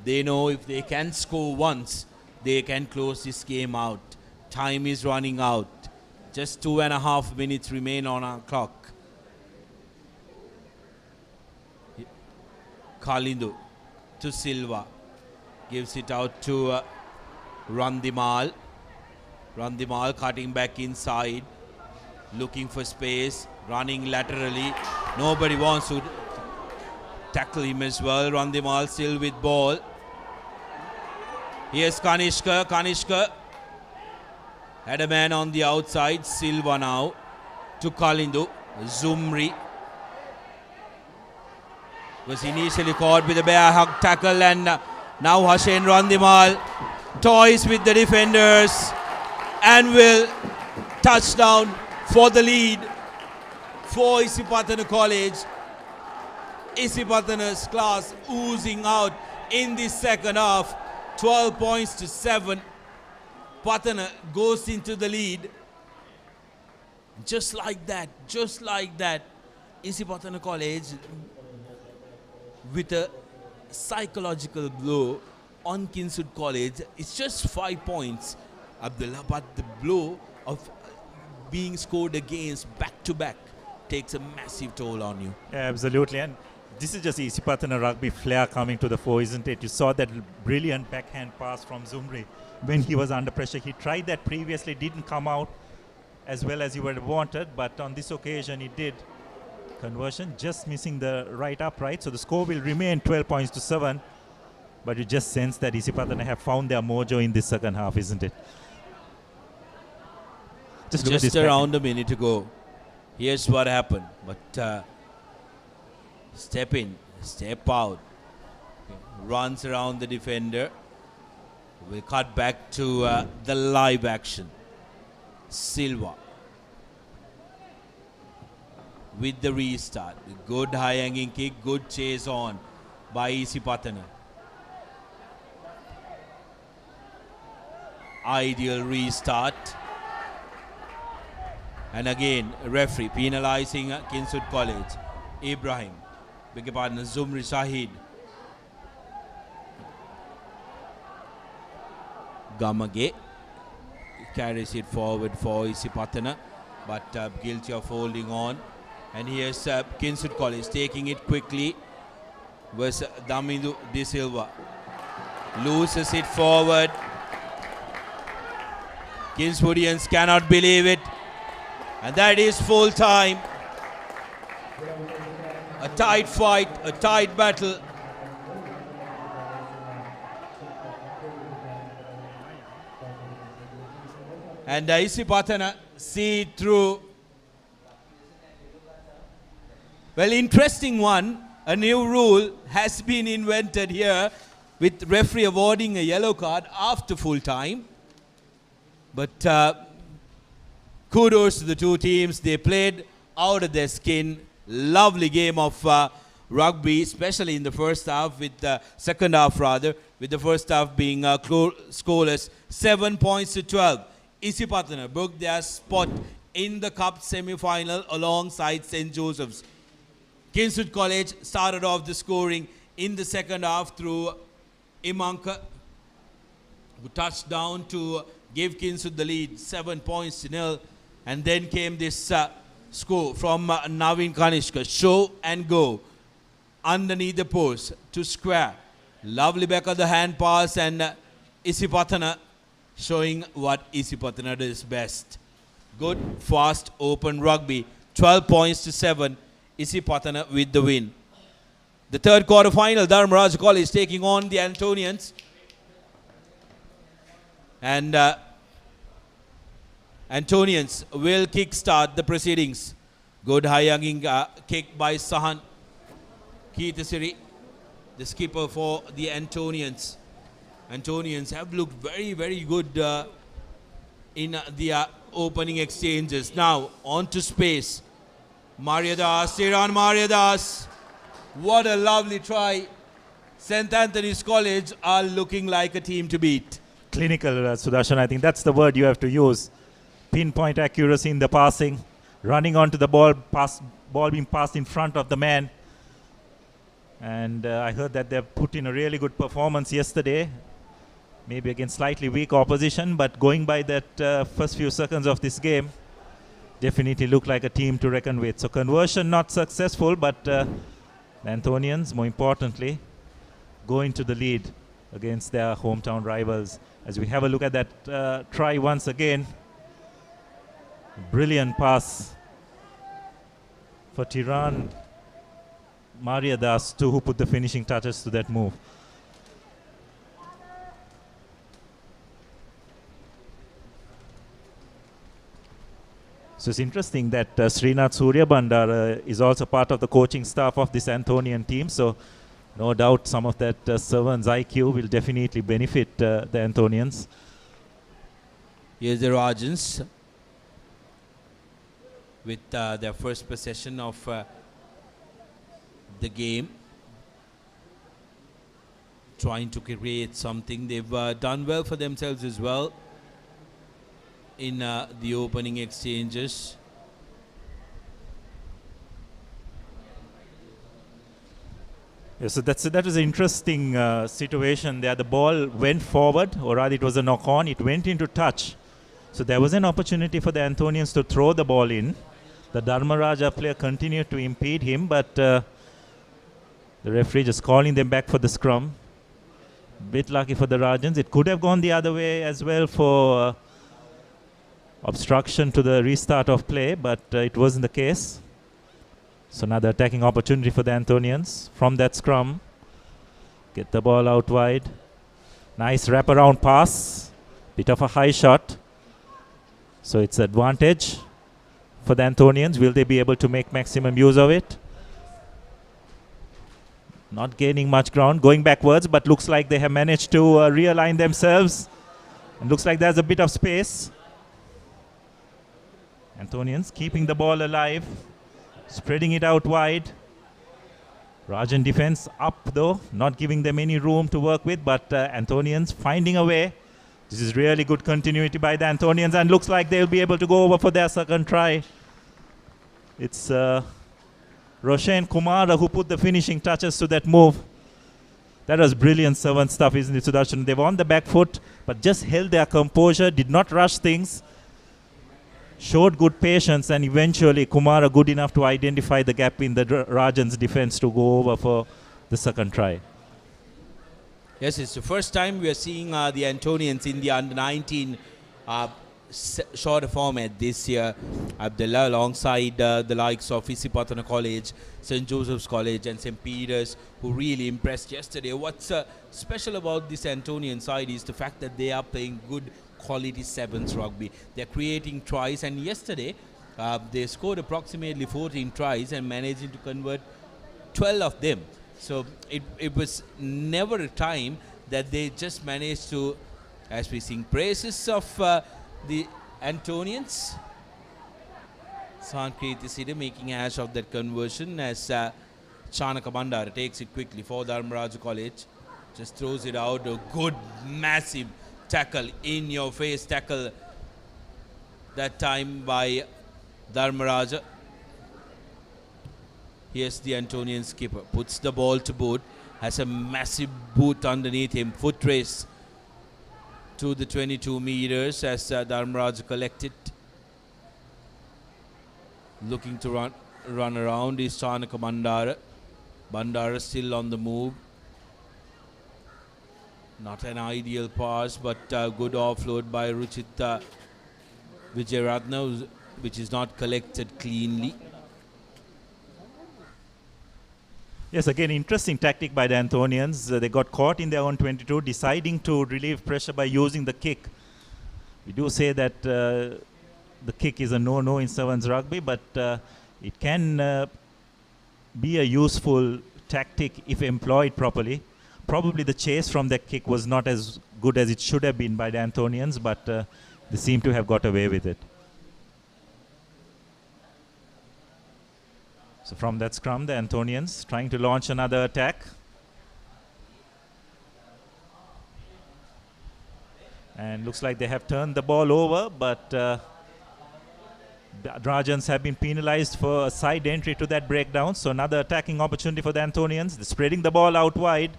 They know if they can score once, they can close this game out. Time is running out. Just 2.5 minutes remain on our clock. Kalindu to Silva. Gives it out to Randimal. Randimal cutting back inside. Looking for space. Running laterally. Nobody wants to tackle him as well. Randimal still with ball. Here's Kanishka. Kanishka had a man on the outside. Silva now to Kalindu. Zumri was initially caught with a bear hug tackle, and now Hashen Randimal toys with the defenders and will touchdown for the lead for Isipatana College. Isipatana's class oozing out in the second half. 12 points to 7. Patana goes into the lead. Just like that, Isipatana College with a psychological blow on Kingswood College. It's just 5 points, Abdullah, but the blow of being scored against back-to-back takes a massive toll on you. Yeah, absolutely. And this is just Isipatana rugby flair coming to the fore, isn't it? You saw that brilliant backhand pass from Zumri when he was under pressure. He tried that previously, didn't come out as well as he would have wanted, but on this occasion he did. Conversion just missing the right upright, so the score will remain 12 points to 7, but you just sense that Isipatana have found their mojo in this second half, isn't it? Just around a minute to go. Here's what happened, but step in, step out. Okay. Runs around the defender. We'll cut back to the live action. Silva with the restart. Good high-hanging kick, good chase on by Isipatana. Ideal restart. And again, referee penalizing Kingswood College. Ibrahim, beg your pardon, Zumri Shahid. Gamage carries it forward for Isipatana, but guilty of holding on. And here's Kingswood College taking it quickly. Was Damindu De Silva. Loses it forward. Kingswoodians cannot believe it. And that is full time. A tight fight, a tight battle. And Isipatana see it through. Well, interesting one. A new rule has been invented here with referee awarding a yellow card after full time. But kudos to the two teams. They played out of their skin. Lovely game of rugby, especially in the first half, with the second half rather, with the first half being scoreless. 7 points to 12. Isipatana booked their spot in the cup semi-final alongside St. Joseph's. Kingswood College started off the scoring in the second half through Imanka, who touched down to give Kingswood the lead, 7 points to nil. And then came this score from Naveen Kanishka. Show and go underneath the post to square. Lovely back of the hand pass, and Isipatana showing what Isipatana does best. Good, fast, open rugby. 12 points to 7. Isipatana with the win. The third quarter final, Dharmaraj College taking on the Antonians. And Antonians will kickstart the proceedings. Good high-hanging kick by Sahan Keithasiri, the skipper for the Antonians. Antonians have looked very, very good in the opening exchanges. Now, on to space. Mariadas, Tiran Mariadas. What a lovely try. St. Anthony's College are looking like a team to beat. Clinical, Sudarshan, I think that's the word you have to use. Pinpoint accuracy in the passing, running onto the ball, ball being passed in front of the man. And I heard that they've put in a really good performance yesterday, maybe against slightly weak opposition, but going by that first few seconds of this game, definitely look like a team to reckon with. So conversion not successful, but the Anthonians, more importantly, going to the lead against their hometown rivals. As we have a look at that try once again, brilliant pass for Tiran Mariadas, who put the finishing touches to that move. So it's interesting that Srinath Suryabandar is also part of the coaching staff of this Anthonian team. So no doubt some of that Servan's IQ will definitely benefit the Anthonians. Here's the Rajans with their first possession of the game. Trying to create something. They've done well for themselves as well in the opening exchanges. Yeah, so that was an interesting situation there. The ball went forward, or rather it was a knock-on. It went into touch. So there was an opportunity for the Anthonians to throw the ball in. The Dharmaraja player continued to impede him, but the referee just calling them back for the scrum. Bit lucky for the Rajans. It could have gone the other way as well for obstruction to the restart of play, but it wasn't the case. So another attacking opportunity for the Anthonians from that scrum. Get the ball out wide. Nice wraparound pass. Bit of a high shot. So it's advantage for the Anthonians. Will they be able to make maximum use of it? Not gaining much ground, going backwards, but looks like they have managed to realign themselves. And looks like there's a bit of space. Anthonians keeping the ball alive, spreading it out wide. Rajan defense up though, not giving them any room to work with, but Anthonians finding a way. This is really good continuity by the Anthonians, and looks like they'll be able to go over for their second try. It's Roshan Kumara who put the finishing touches to that move. That was brilliant servant stuff, isn't it, Sudarshan? They were on the back foot, but just held their composure, did not rush things, showed good patience, and eventually Kumara good enough to identify the gap in the Rajan's defense to go over for the second try. Yes, it's the first time we are seeing the Antonians in the under-19 shorter format this year. Abdullah alongside the likes of Isipatana College, St. Joseph's College and St. Peter's, who really impressed yesterday. What's special about this Antonian side is the fact that they are playing good quality sevens rugby. They're creating tries, and yesterday they scored approximately 14 tries and managing to convert 12 of them. So it was never a time that they just managed to, as we sing praises of the Antonians. Sankriti City making hash of that conversion as Chanaka Bandara takes it quickly for Dharmaraj College. Just throws it out. A good, massive tackle, in your face tackle that time by Dharmaraja. Here's the Antonian skipper, puts the ball to boot, has a massive boot underneath him. Foot race to the 22 meters as Dharmaraj collected. Looking to run around is Chanaka Bandara. Bandara still on the move. Not an ideal pass, but good offload by Ruchita Vijayaratna, which is not collected cleanly. Yes, again, interesting tactic by the Anthonians. They got caught in their own 22, deciding to relieve pressure by using the kick. We do say that the kick is a no-no in sevens rugby, but it can be a useful tactic if employed properly. Probably the chase from that kick was not as good as it should have been by the Anthonians, but they seem to have got away with it. So from that scrum, the Anthonians trying to launch another attack. And looks like they have turned the ball over, but the Rajans have been penalized for a side entry to that breakdown. So another attacking opportunity for the Anthonians. They're spreading the ball out wide.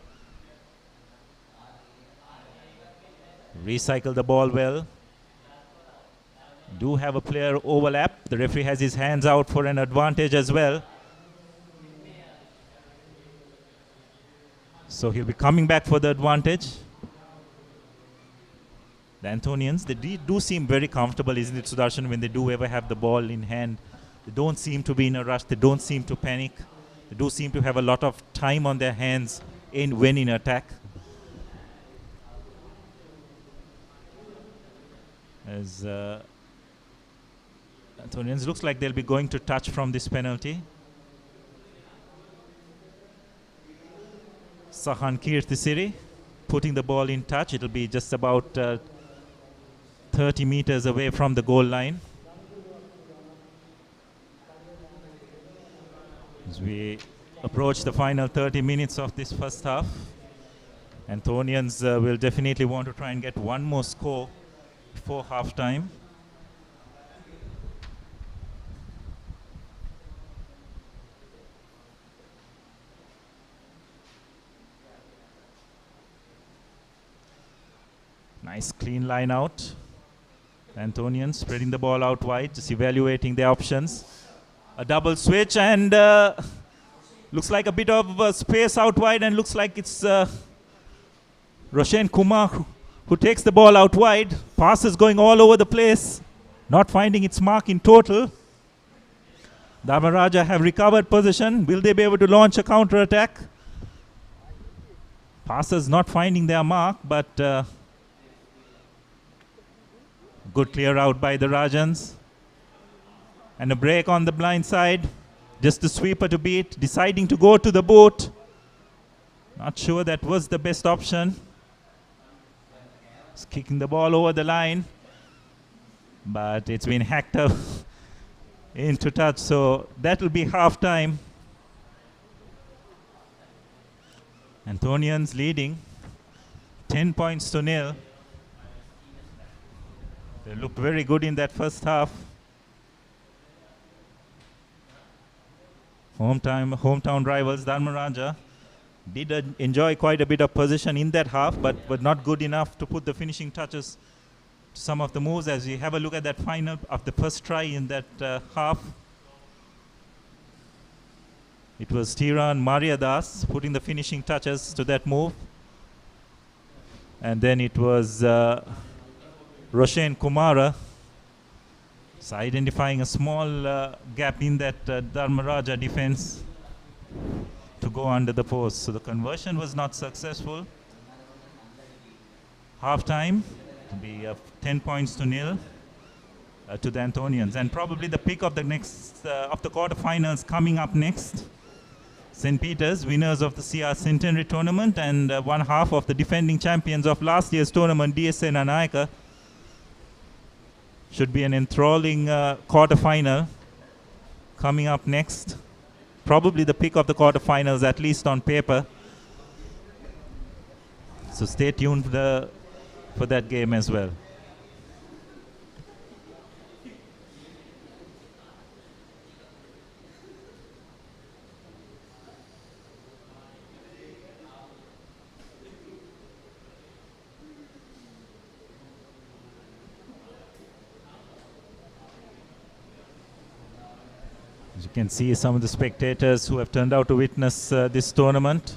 Recycle the ball well. Do have a player overlap. The referee has his hands out for an advantage as well. So he'll be coming back for the advantage. The Anthonians, they do seem very comfortable, isn't it, Sudarshan, when they do ever have the ball in hand. They don't seem to be in a rush. They don't seem to panic. They do seem to have a lot of time on their hands when in attack. As Anthonians, looks like they'll be going to touch from this penalty. Sahan Kirtisiri putting the ball in touch. It'll be just about 30 meters away from the goal line. As we approach the final 30 minutes of this first half, Anthonians will definitely want to try and get one more score before half time. Nice clean line out. Anthonians spreading the ball out wide, just evaluating their options. A double switch and looks like a bit of space out wide, and looks like it's Roshan Kumar who takes the ball out wide. Passes going all over the place, not finding its mark in total. Dharmaraja have recovered position. Will they be able to launch a counter attack? Passes not finding their mark, but good clear out by the Rajans. And a break on the blind side. Just the sweeper to beat, deciding to go to the boot. Not sure that was the best option. It's kicking the ball over the line, but it's been hacked up into touch, so that will be half time. Anthonians leading 10 points to nil. They looked very good in that first half. Hometown rivals Dharmaraja did enjoy quite a bit of position in that half, but were not good enough to put the finishing touches to some of the moves. As we have a look at that final of the first try in that half, it was Tiran Mariadas putting the finishing touches to that move, and then it was Roshan Kumara identifying a small gap in that Dharmaraja defense to go under the post. So the conversion was not successful. Half time to be 10 points to nil to the Anthonians, and probably the pick of the next of the quarterfinals coming up next. St. Peter's, winners of the CR Centenary tournament and one half of the defending champions of last year's tournament, DSA Nanayaka. Should be an enthralling quarterfinal coming up next. Probably the pick of the quarterfinals, at least on paper. So stay tuned for that game as well. As you can see, some of the spectators who have turned out to witness this tournament.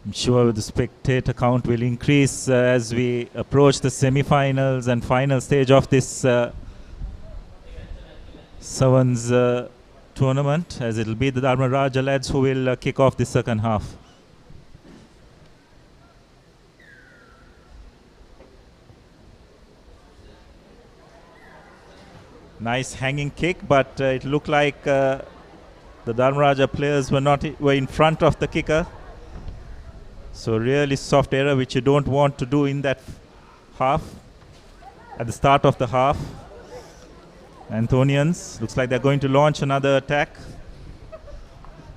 I'm sure the spectator count will increase as we approach the semi-finals and final stage of this Sevens tournament, as it will be the Dharma Raja lads who will kick off the second half. Nice hanging kick, but it looked like the Dharma Raja players were in front of the kicker. So really soft error, which you don't want to do in that half, at the start of the half. Anthonians, looks like they're going to launch another attack.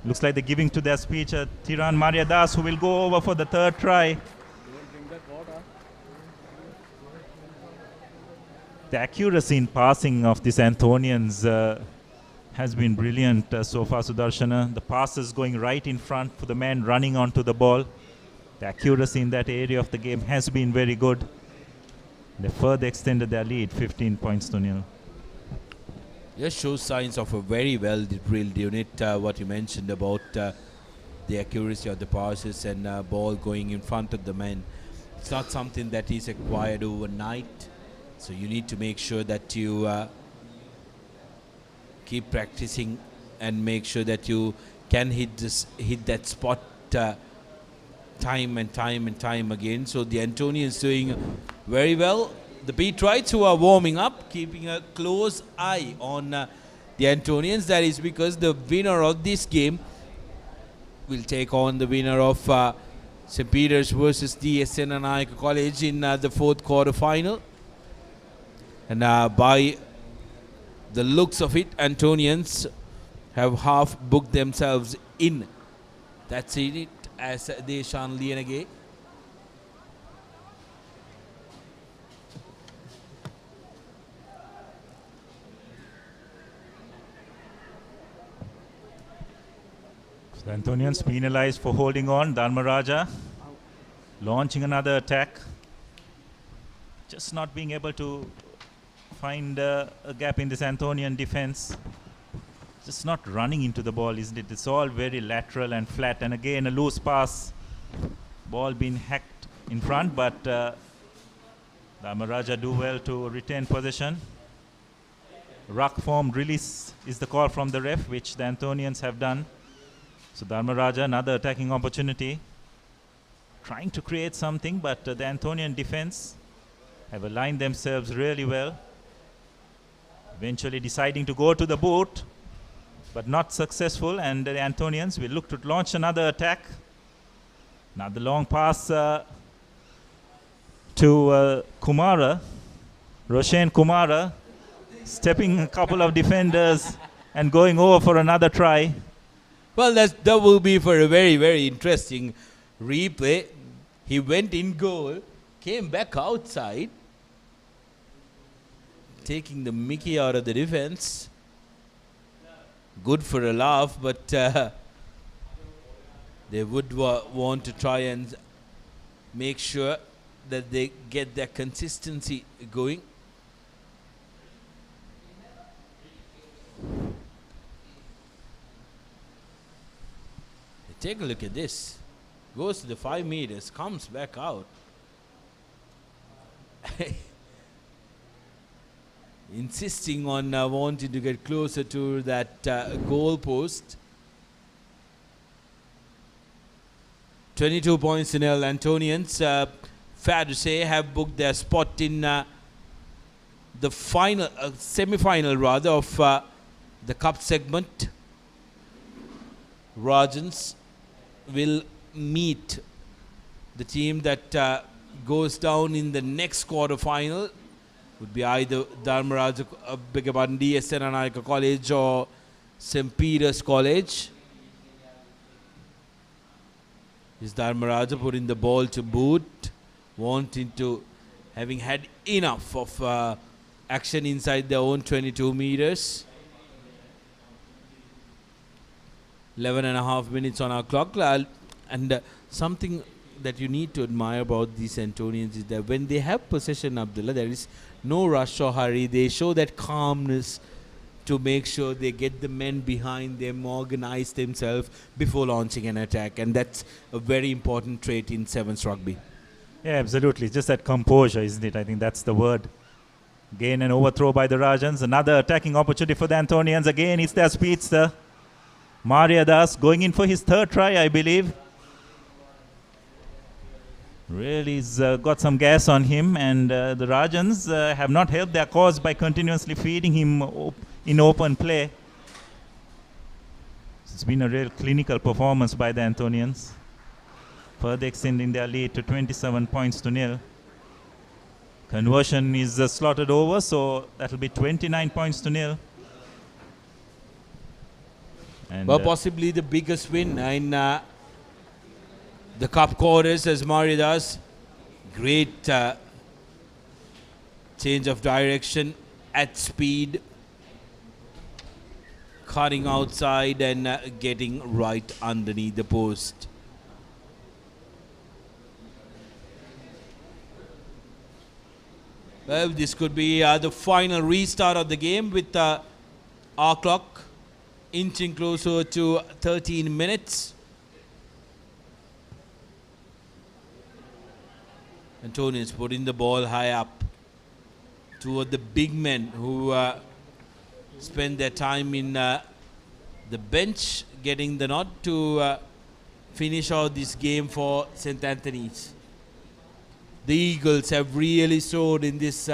Looks like they're giving to their speech Tiran Mariadas, who will go over for the third try. The accuracy in passing of these Anthonians has been brilliant so far, Sudarshana. The passes going right in front for the man running onto the ball. The accuracy in that area of the game has been very good. They further extended their lead, 15 points to nil. Just shows signs of a very well drilled unit. What you mentioned about the accuracy of the passes and ball going in front of the man. It's not something that is acquired overnight. So you need to make sure that you keep practicing and make sure that you can hit that spot time and time again. So the Antonians doing very well. The Petrites, who are warming up, keeping a close eye on the Antonians. That is because the winner of this game will take on the winner of St. Peter's versus the SLSRFA College in the fourth quarter final. And by the looks of it, Antonians have half booked themselves in. That's it, as they Shan Lienage. The Antonians penalized for holding on. Dharma Raja launching another attack. Just not being able to find a gap in this Antonian defense. Just not running into the ball, isn't it? It's all very lateral and flat. And again, a loose pass. Ball being hacked in front, but Dharma Raja do well to retain possession. Ruck form release is the call from the ref, which the Antonians have done. So Dharma Raja, another attacking opportunity. Trying to create something, but the Antonian defense have aligned themselves really well. Eventually deciding to go to the boot, but not successful, and the Antonians will look to launch another attack. Now the long pass to Kumara, Roshan Kumara, stepping a couple of defenders and going over for another try. Well, that will be for a very, very interesting replay. He went in goal, came back outside, taking the mickey out of the defense. Good for a laugh, but they would want to try and make sure that they get their consistency going. Take a look at this. Goes to the 5 meters, comes back out. Insisting on wanting to get closer to that goal post. 22 points in L. Antonians, fair to say, have booked their spot in the final, semi-final rather, of the cup segment. Rajans will meet the team that goes down in the next quarter final. Would be either Dharma Raja, SLSRFA College or St. Peter's College. Is Dharma Raja putting the ball to boot, wanting to, having had enough of action inside their own 22 meters. 11.5 minutes on our clock, and something that you need to admire about these Antonians is that when they have possession, Abdullah, there is no rush or hurry. They show that calmness, to make sure they get the men behind them, organize themselves before launching an attack. And that's a very important trait in sevens rugby. Yeah, absolutely. Just that composure, isn't it? I think that's the word. Again, an overthrow by the Rajans. Another attacking opportunity for the Antonians. Again, it's their speedster, Maria Das, going in for his third try, I believe. Really has got some gas on him, and the Rajans have not helped their cause by continuously feeding him in open play. It's been a real clinical performance by the Antonians, further extending their lead to 27 points to nil. Conversion is slotted over, so that will be 29 points to nil. And Well, possibly the biggest win in the cup quarters as Maridas. Great change of direction at speed, cutting outside and getting right underneath the post. Well, this could be the final restart of the game with our clock inching closer to 13 minutes. Antonians putting the ball high up toward the big men who spend their time in the bench, getting the nod to finish out this game for St. Anthony's. The Eagles have really soared in this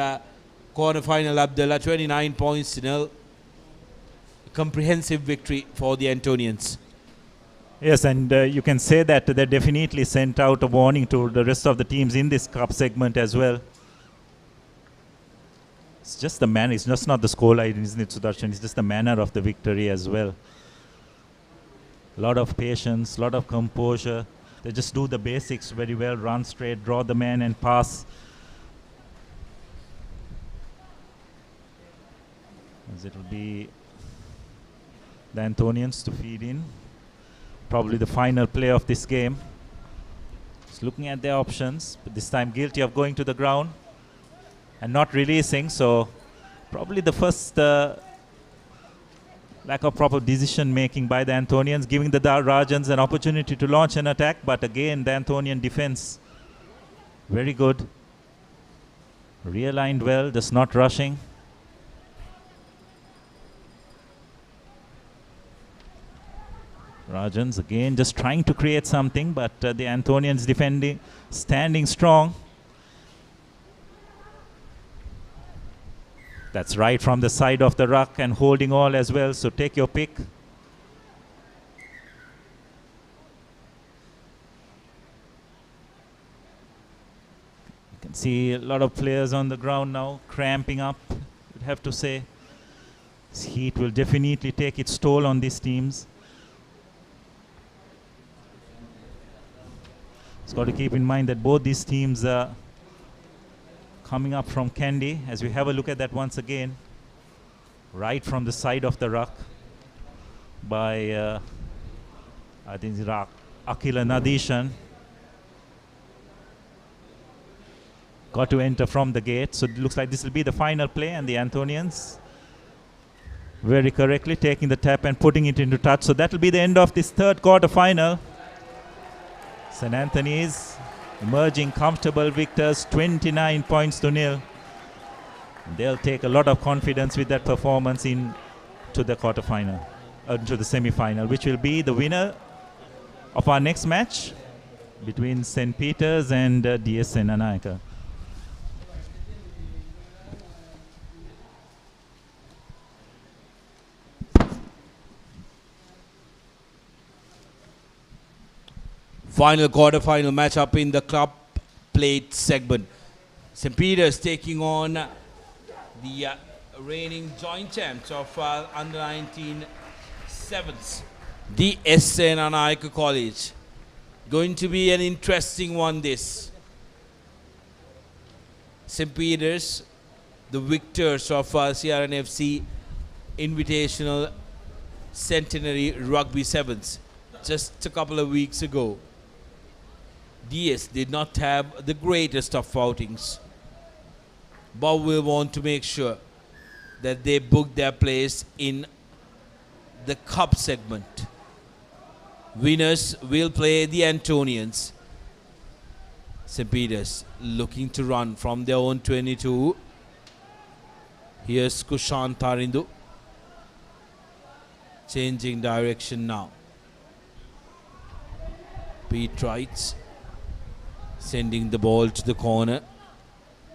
quarter-final, Abdullah. 29 points to nil. Comprehensive victory for the Antonians. Yes, and you can say that they definitely sent out a warning to the rest of the teams in this cup segment as well. It's just the manner, it's just not the scoreline, isn't it, Sudarshan? It's just the manner of the victory as well. A lot of patience, a lot of composure. They just do the basics very well, run straight, draw the man and pass. As it will be the Antonians to feed in. Probably the final play of this game. Just looking at their options, but this time guilty of going to the ground and not releasing. So probably the first lack of proper decision making by the Antonians, giving the Rajans an opportunity to launch an attack. But again, the Antonian defense, very good. Realigned well, just not rushing. Rajans again just trying to create something, but the Antonians defending, standing strong. That's right from the side of the ruck and holding all as well, so take your pick. You can see a lot of players on the ground now, cramping up, you'd have to say. This heat will definitely take its toll on these teams. It's got to keep in mind that both these teams are coming up from Kandy. As we have a look at that once again, right from the side of the ruck by I think Akila Nadishan. Got to enter from the gate, so it looks like this will be the final play, and the Antonians very correctly taking the tap and putting it into touch. So that will be the end of this third quarter final. St. Anthony's emerging comfortable victors, 29 points to nil. They'll take a lot of confidence with that performance into the quarterfinal, to the semi-final, which will be the winner of our next match between St. Peter's and DS Senanayaka. Final quarter-final matchup in the club plate segment. St. Peter's taking on the reigning joint champs of under-19 sevens, the SN Anayaka College. Going to be an interesting one, this. St. Peter's, the victors of CRNFC Invitational Centenary Rugby Sevens just a couple of weeks ago. DS did not have the greatest of outings, but we want to make sure that they book their place in the cup segment. Winners will play the Antonians. St. Peter's looking to run from their own 22. Here's Kushan Tarindu. Changing direction now. Pete Wright sending the ball to the corner.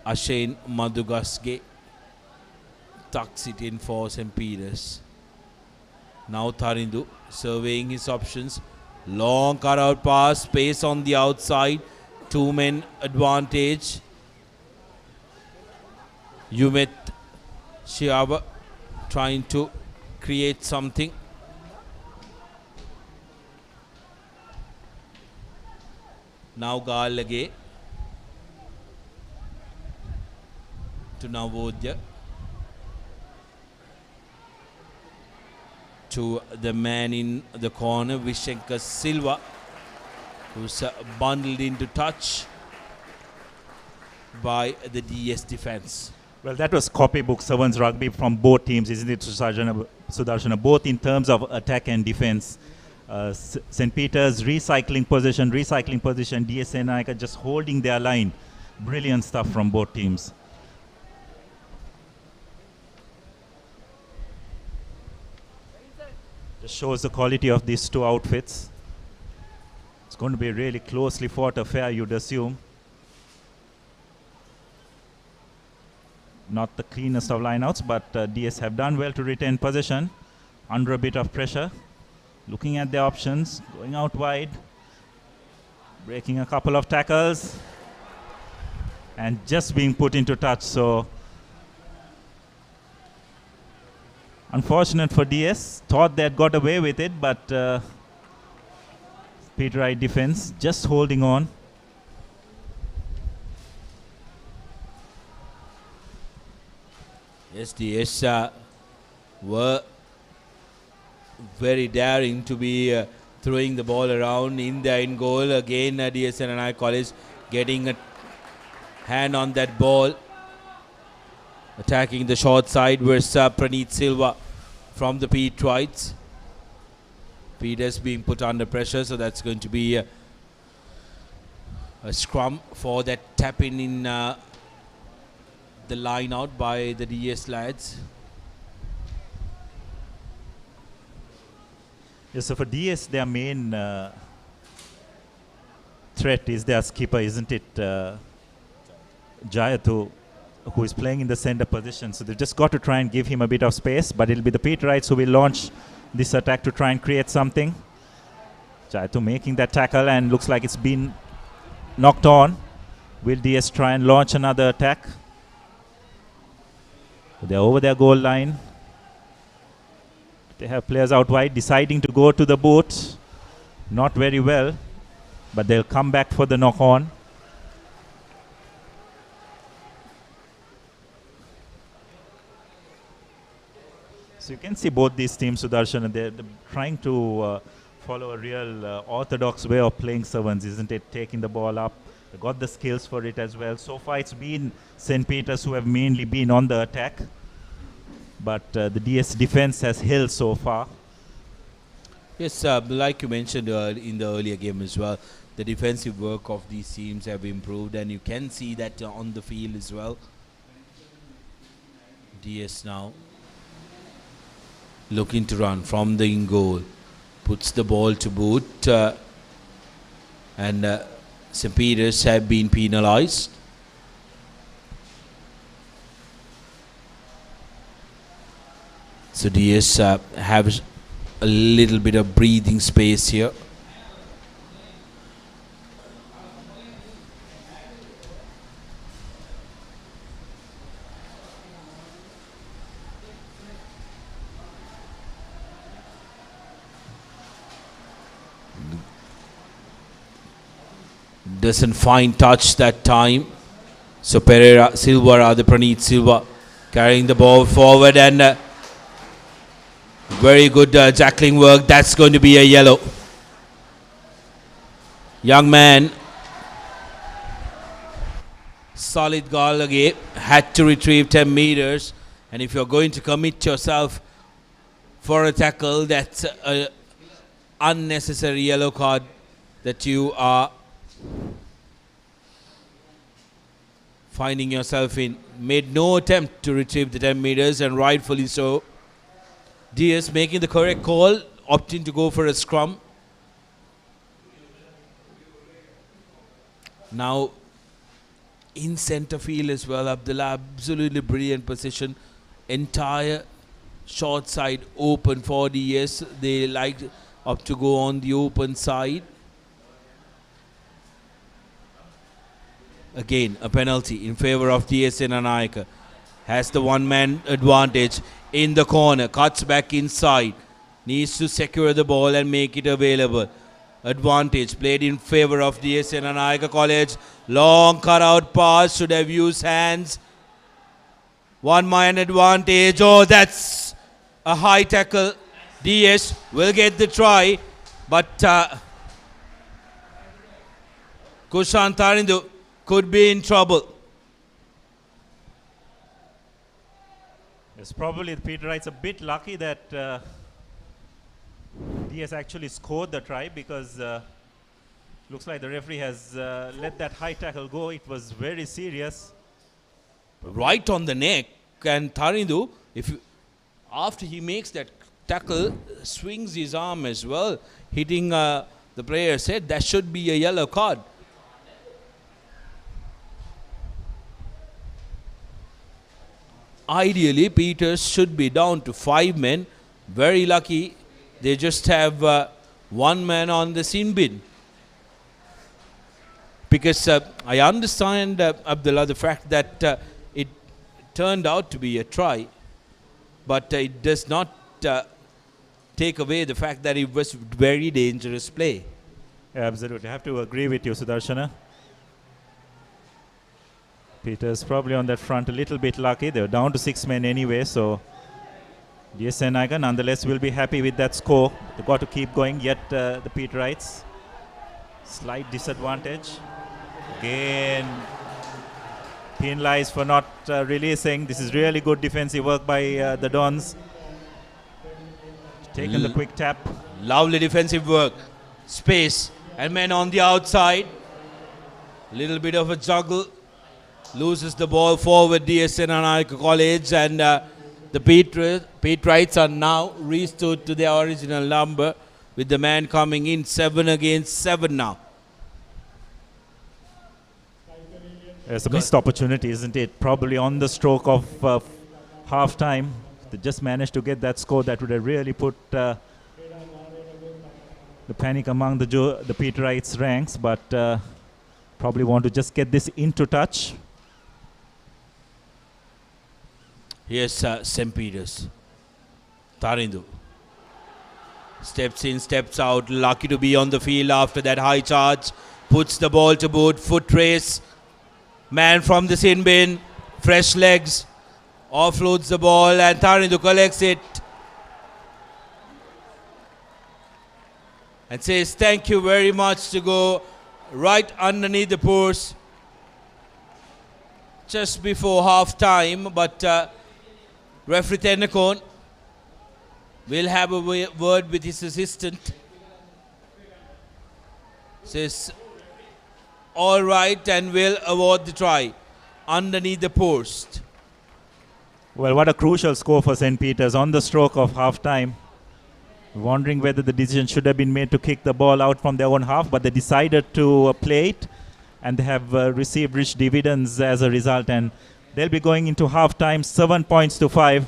Ashane Madugasge tucks it in for St. Peter's. Now Tarindu surveying his options. Long cut out pass, space on the outside. 2 men advantage. Yumet Shiaba trying to create something. Now Galage to Navodya. To the man in the corner, Vishenka Silva, who's bundled into touch by the DS defense. Well, that was copybook Sevens rugby from both teams, isn't it, Sudarshana? Both in terms of attack and defense. St. Peter's recycling position, DS and Naika just holding their line. Brilliant stuff from both teams. Just shows the quality of these two outfits. It's going to be a really closely fought affair, you'd assume. Not the cleanest of lineouts, but DS have done well to retain possession under a bit of pressure. Looking at their options, going out wide, breaking a couple of tackles, and just being put into touch. So, unfortunate for DS. Thought they had got away with it, but Peter Wright defense just holding on. Yes, DS were very daring to be throwing the ball around in the end goal. Again, DSNI College getting a hand on that ball. Attacking the short side was Praneeth Silva from the Pete Wrights. Peters being put under pressure, so that's going to be a scrum for that tap-in in the line out by the DS lads. Yes, so for DS, their main threat is their skipper, isn't it, Jayathu, who is playing in the center position. So they've just got to try and give him a bit of space, but it'll be the Pete Wrights who will launch this attack to try and create something. Jayathu making that tackle, and looks like it's been knocked on. Will DS try and launch another attack? They're over their goal line. They have players out wide deciding to go to the boot. Not very well, but they'll come back for the knock on. So you can see both these teams, Sudarshan, they're trying to follow a real orthodox way of playing sevens, isn't it? Taking the ball up. They got the skills for it as well. So far it's been St. Peter's who have mainly been on the attack. But the DS defense has held so far. Yes, like you mentioned in the earlier game as well, the defensive work of these teams have improved, and you can see that on the field as well. DS now looking to run from the in goal, puts the ball to boot, and St. Peter's have been penalised. So DS have a little bit of breathing space here. Doesn't find touch that time. So Pereira Silva, rather Praneeth Silva, carrying the ball forward, and very good tackling work. That's going to be a yellow. Young man, solid goal again, had to retrieve 10 meters And if you're going to commit yourself for a tackle, that's an unnecessary yellow card that you are finding yourself in. Made no attempt to retrieve the 10 meters, and rightfully so. Diaz making the correct call, opting to go for a scrum. Now in centre field as well, Abdullah, absolutely brilliant position. Entire short side open for DS. They like up to go on the open side. Again, a penalty in favour of DS Senanayaka. Has the one-man advantage in the corner. Cuts back inside. Needs to secure the ball and make it available. Advantage played in favour of DS Senanayaka College. Long cut-out pass. Should have used hands. One-man advantage. Oh, that's a high tackle. DS will get the try. But Kushan Tarindu could be in trouble. It's probably the Peter Wright's a bit lucky that DS actually scored the try, because looks like the referee has let that high tackle go. It was very serious. Right on the neck, and Tarindu, after he makes that tackle, swings his arm as well, hitting the player's head. That should be a yellow card. Ideally, Peters should be down to 5 men. Very lucky. They just have 1 man on the sin bin. Because I understand, Abdullah, the fact that it turned out to be a try, but it does not take away the fact that it was very dangerous play. Yeah, absolutely. I have to agree with you, Sudarshana. Peters probably on that front a little bit lucky. They were down to 6 men anyway, so DS Senanayaka nonetheless will be happy with that score. They've got to keep going, yet the Peter Wrights slight disadvantage. Again, penalized for not releasing. This is really good defensive work by the Dons. Taken the quick tap. Lovely defensive work. Space and men on the outside. Little bit of a juggle. Loses the ball forward, DS Senanayaka College, and the Pete Wrights are now restored to their original number, with the man coming in 7 against 7 now. It's a missed opportunity, isn't it? Probably on the stroke of half time. They just managed to get that score that would have really put the panic among the Pete Wrights ranks, but probably want to just get this into touch. Here's St. Peter's. Tarindu. Steps in, steps out. Lucky to be on the field after that high charge. Puts the ball to boot. Foot race. Man from the sin bin. Fresh legs. Offloads the ball, and Tarindu collects it. And says thank you very much, to go right underneath the post. Just before half time, but referee Tenakon will have a word with his assistant. Says all right, and will award the try underneath the post. Well, what a crucial score for St. Peter's on the stroke of half time. Wondering whether the decision should have been made to kick the ball out from their own half, but they decided to play it, and they have received rich dividends as a result, and they'll be going into half time 7 points to 5.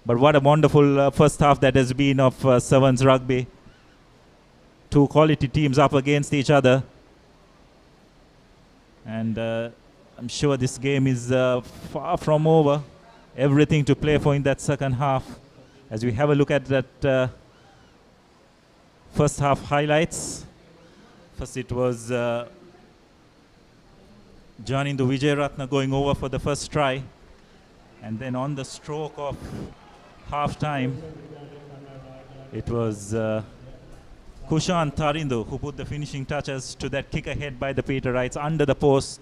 But what a wonderful first half that has been of Sevens Rugby. 2 quality teams up against each other, and I'm sure this game is far from over. Everything to play for in that second half. As we have a look at that first half highlights. First it was Janindu Vijayaratna going over for the first try, and then on the stroke of half time it was Kushan Tarindu who put the finishing touches to that kick ahead by the Peter Wrights under the post.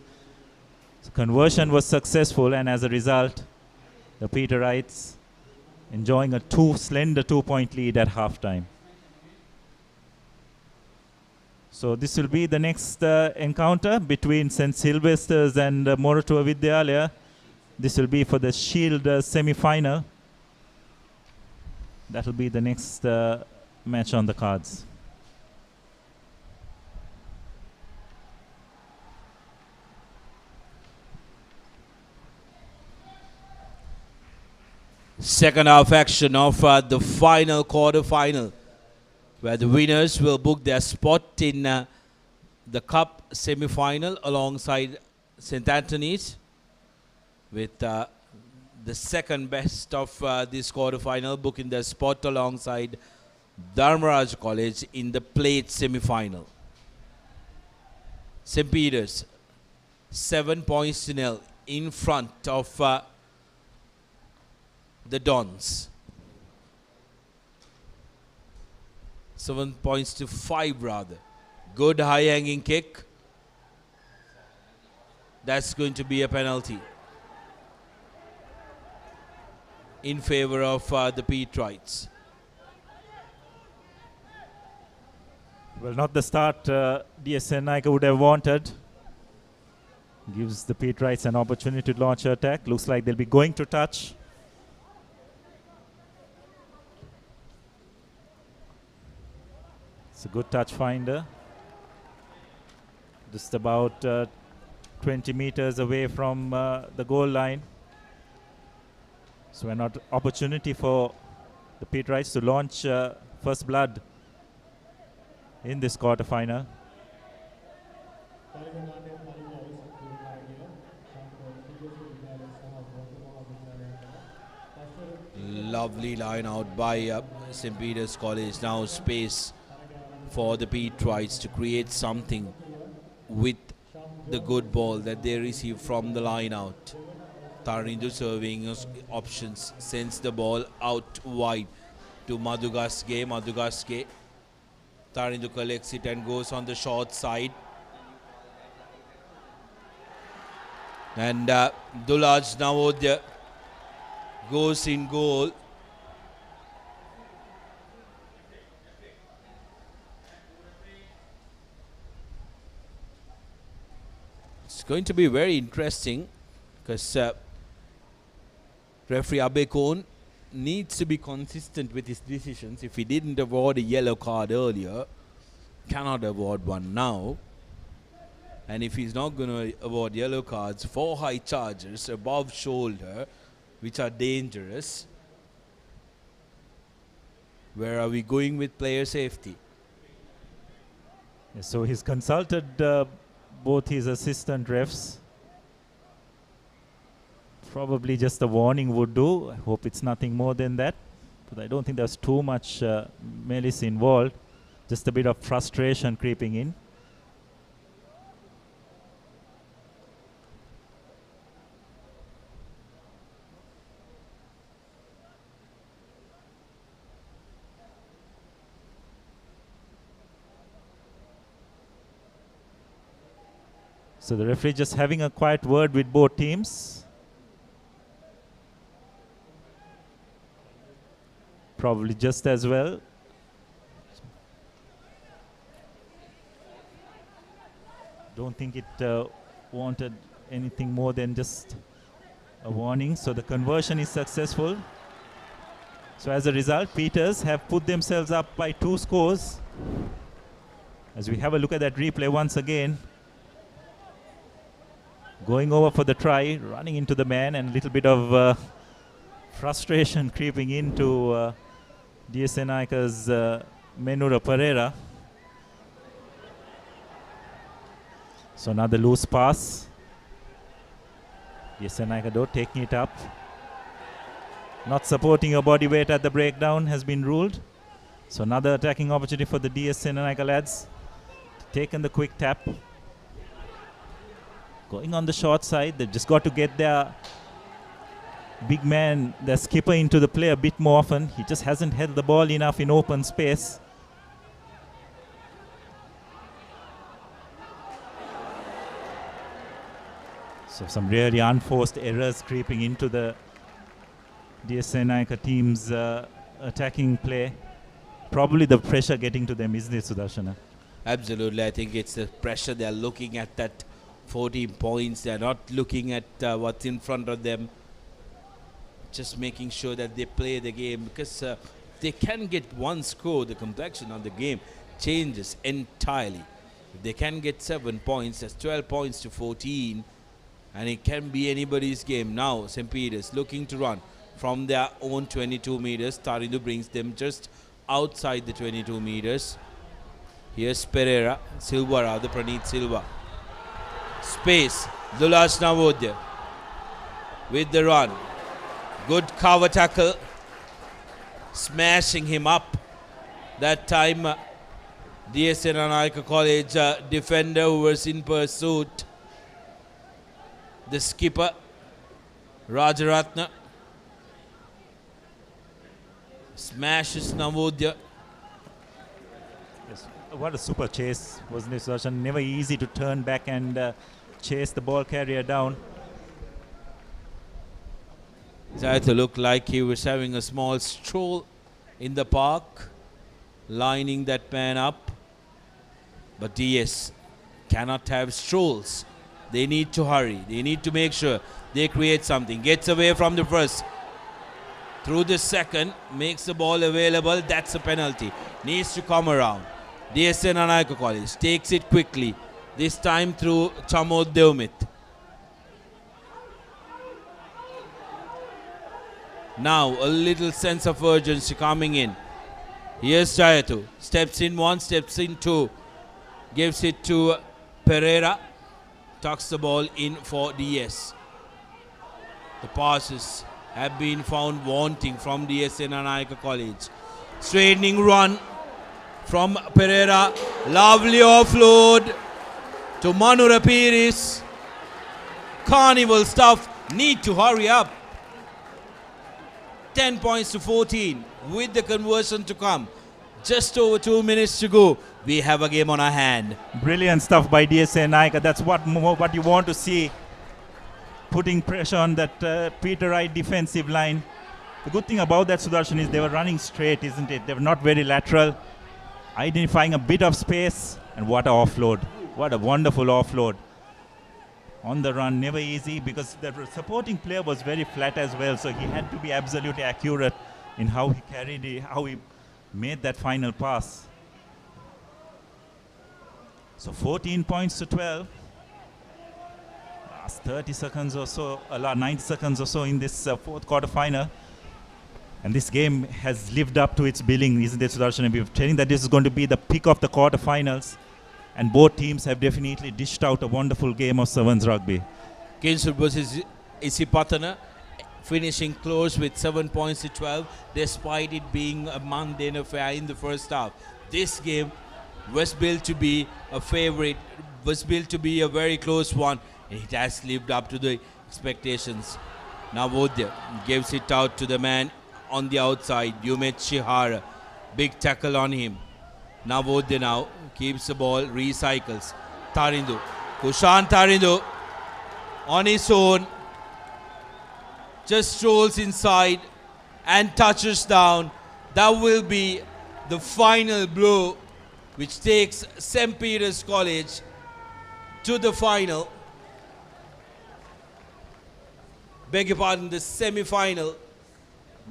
So conversion was successful, and as a result The Peterites enjoying a slender 2-point lead at halftime. So this will be the next encounter between St. Sylvester's and Moratua Vidyalaya. This will be for the Shield semi-final. That will be the next match on the cards. Second half action of the final quarter-final, where the winners will book their spot in the Cup semi-final alongside St. Anthony's, with the second best of this quarter-final booking their spot alongside Dharmaraj College in the plate semi-final. St. Peter's 7 points to 0 in front of the Dons. 7 points to 5 rather. Good high hanging kick. That's going to be a penalty in favor of the Peterites. Well, not the start DSN Naika would have wanted. Gives the Peterites an opportunity to launch an attack. Looks like they'll be going to touch. It's a good touch finder. Just about 20 meters away from the goal line. So an opportunity for the Peterites to launch first blood in this quarterfinal. Lovely line out by St. Peter's College. Now space for the Peterites to create something with the good ball that they receive from the line out. Tarindu serving options, sends the ball out wide to Madhugaske. Madhugaske, Tarindu collects it and goes on the short side. And Dulaj Navodya goes in goal. It's going to be very interesting because referee Abekon needs to be consistent with his decisions. If he didn't award a yellow card earlier, cannot award one now. And if he's not going to award yellow cards for high charges above shoulder, which are dangerous, where are we going with player safety? Yeah, so he's consulted both his assistant refs. Probably just a warning would do. I hope it's nothing more than that. But I don't think there's too much malice involved. Just a bit of frustration creeping in. So the referee just having a quiet word with both teams. Probably just as well. Don't think it wanted anything more than just a warning. So the conversion is successful. So as a result, Peters have put themselves up by 2 scores. As we have a look at that replay once again. Going over for the try, running into the man, and a little bit of frustration creeping into DSN Naika's Menura Pereira. So another loose pass. DSN Naika though taking it up. Not supporting your body weight at the breakdown has been ruled. So another attacking opportunity for the DSN Naika lads. Taken the quick tap. Going on the short side, they've just got to get their big man, their skipper, into the play a bit more often. He just hasn't held the ball enough in open space. So some really unforced errors creeping into the DSN Naika team's attacking play. Probably the pressure getting to them, isn't it, Sudarshana? Absolutely. I think it's the pressure. They're looking at that 14 points. They're not looking at what's in front of them. Just making sure that they play the game, because they can get one score, the complexion of the game changes entirely. If they can get 7 points, that's 12 points to 14, and it can be anybody's game. Now St. Peter's looking to run from their own 22 meters. Tarindu brings them just outside the 22 meters. Here's Pereira, Silva rather, Praneeth Silva. Space, Dulaj Navodya with the run. Good cover tackle, smashing him up. That time DSN Naika College defender who was in pursuit. The skipper, Rajaratna, smashes Navodya. Yes. What a super chase, wasn't it, Sudarshan? Never easy to turn back and chase the ball carrier down. Zayat looked like he was having a small stroll in the park, lining that man up. But DS cannot have strolls. They need to hurry. They need to make sure they create something. Gets away from the first. Through the second, makes the ball available. That's a penalty. Needs to come around. DSN Naika College takes it quickly. This time through Chamod Deumit. Now a little sense of urgency coming in. Here's Jayatu. Steps in one, steps in two. Gives it to Pereira. Tucks the ball in for DS. The passes have been found wanting from DSN Naika College. Straightening run from Pereira. Lovely offload to Manu Rapiris. Carnival stuff. Need to hurry up. 10 points to 14 with the conversion to come. Just over 2 minutes to go. We have a game on our hand. Brilliant stuff by DSN Naika. That's what you want to see. Putting pressure on that Peter Wright defensive line. The good thing about that, Sudarshan, is they were running straight, isn't it? They were not very lateral. Identifying a bit of space. And what an offload. What a wonderful offload. On the run, never easy, because the supporting player was very flat as well, so he had to be absolutely accurate in how he carried it, how he made that final pass. So 14 points to 12. Last 30 seconds or so, 90 seconds or so in this fourth quarter final. And this game has lived up to its billing, isn't it, Sudarshan? We're telling that this is going to be the pick of the quarterfinals. And both teams have definitely dished out a wonderful game of sevens rugby. Kingswood versus Isipatana finishing close with 7 points to 12, despite it being a mundane affair in the first half. This game was built to be a favorite, was built to be a very close one, and it has lived up to the expectations. Navodya gives it out to the man on the outside, Yumet Shihara. Big tackle on him. Navodya now keeps the ball, recycles. Tarindu, Kushan Tarindu on his own, just strolls inside and touches down. That will be the final blow which takes St. Peter's College to the final. Beg your pardon, the semi-final.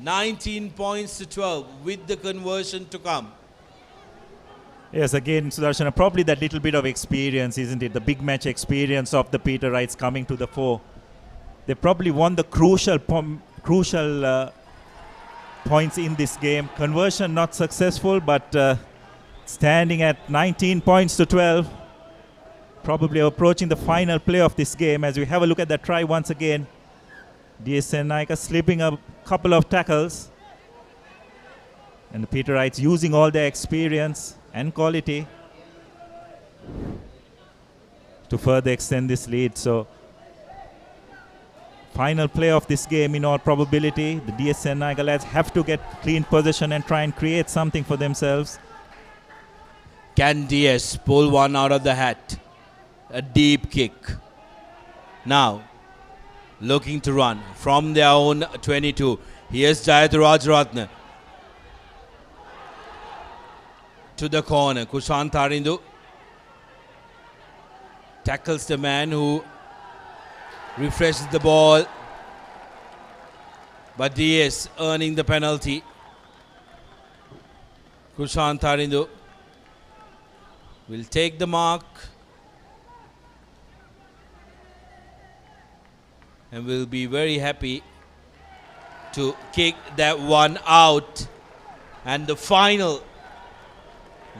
19 points to 12 with the conversion to come. Yes, again, Sudarshan, probably that little bit of experience, isn't it? The big match experience of the Peter Wrights coming to the fore. They probably won the crucial points in this game. Conversion not successful, but standing at 19 points to 12. Probably approaching the final play of this game. As we have a look at that try once again. DSN Naika slipping a couple of tackles. And the Peter Wrights using all their experience and quality to further extend this lead. So final play of this game, in all probability, the DSN Naika lads have to get clean possession and try and create something for themselves. Can DS pull one out of the hat? A deep kick. Now looking to run from their own 22. Here's Jayat Rajaratne. To the corner. Kushan Tarindu tackles the man who refreshes the ball. But DS earning the penalty. Kushan Tarindu will take the mark and will be very happy to kick that one out. And the final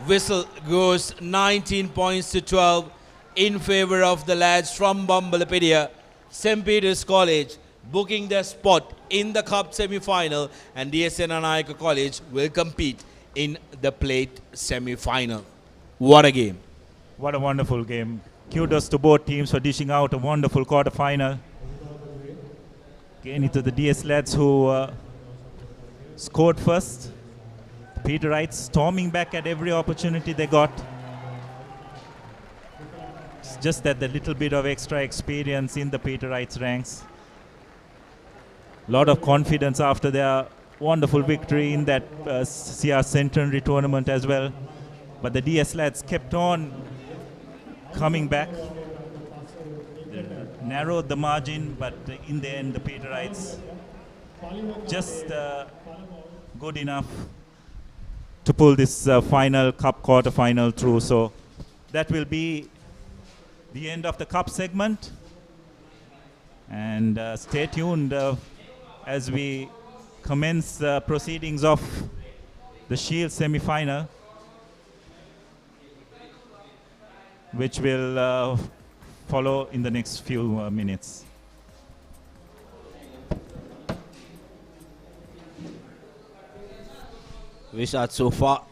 whistle goes 19 points to 12 in favor of the lads from Bambalapedia. St. Peter's College booking their spot in the cup semi-final, and DSN Anayaka College will compete in the plate semi-final. What a game. What a wonderful game. Kudos to both teams for dishing out a wonderful quarter-final. Again, into the DS lads who scored first. Peterites storming back at every opportunity they got. It's just that the little bit of extra experience in the Peterites ranks. A lot of confidence after their wonderful victory in that CR Centenary tournament as well. But the DS lads kept on coming back. They narrowed the margin, but in the end the Peterites just good enough to pull this final cup quarter-final through. So that will be the end of the cup segment. And stay tuned as we commence proceedings of the Shield semi-final, which will follow in the next few minutes. Result so far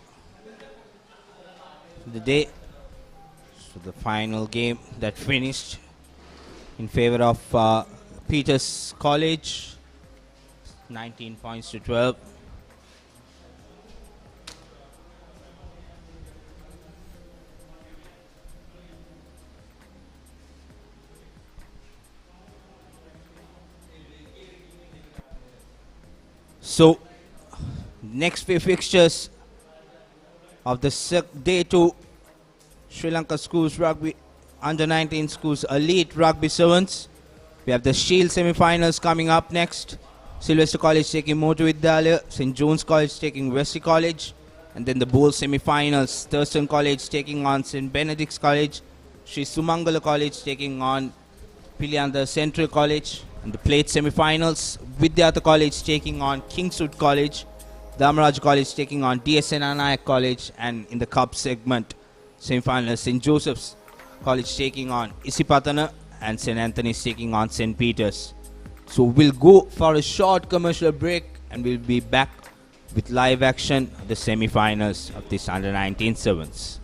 for the day. So the final game that finished in favor of Peters College, 19 points to 12. So next few fixtures of the day 2 Sri Lanka Schools Rugby Under 19 Schools Elite Rugby Sevens. We have the Shield semi-finals coming up next. Sylvester College taking Motu Vidyalaya, St. John's College taking Wesley College, and then the bowl semi-finals, Thurston College taking on St. Benedict's College, Sri Sumangala College taking on Pilianda Central College, and the plate semi-finals, Vidyartha College taking on Kingswood College, Dharmaraj College taking on DSN Anayak College, and in the cup segment, semi-finals, St. Joseph's College taking on Isipatana, and St. Anthony's taking on St. Peter's. So we'll go for a short commercial break and we'll be back with live action of the semi-finals of this Under 19 Sevens.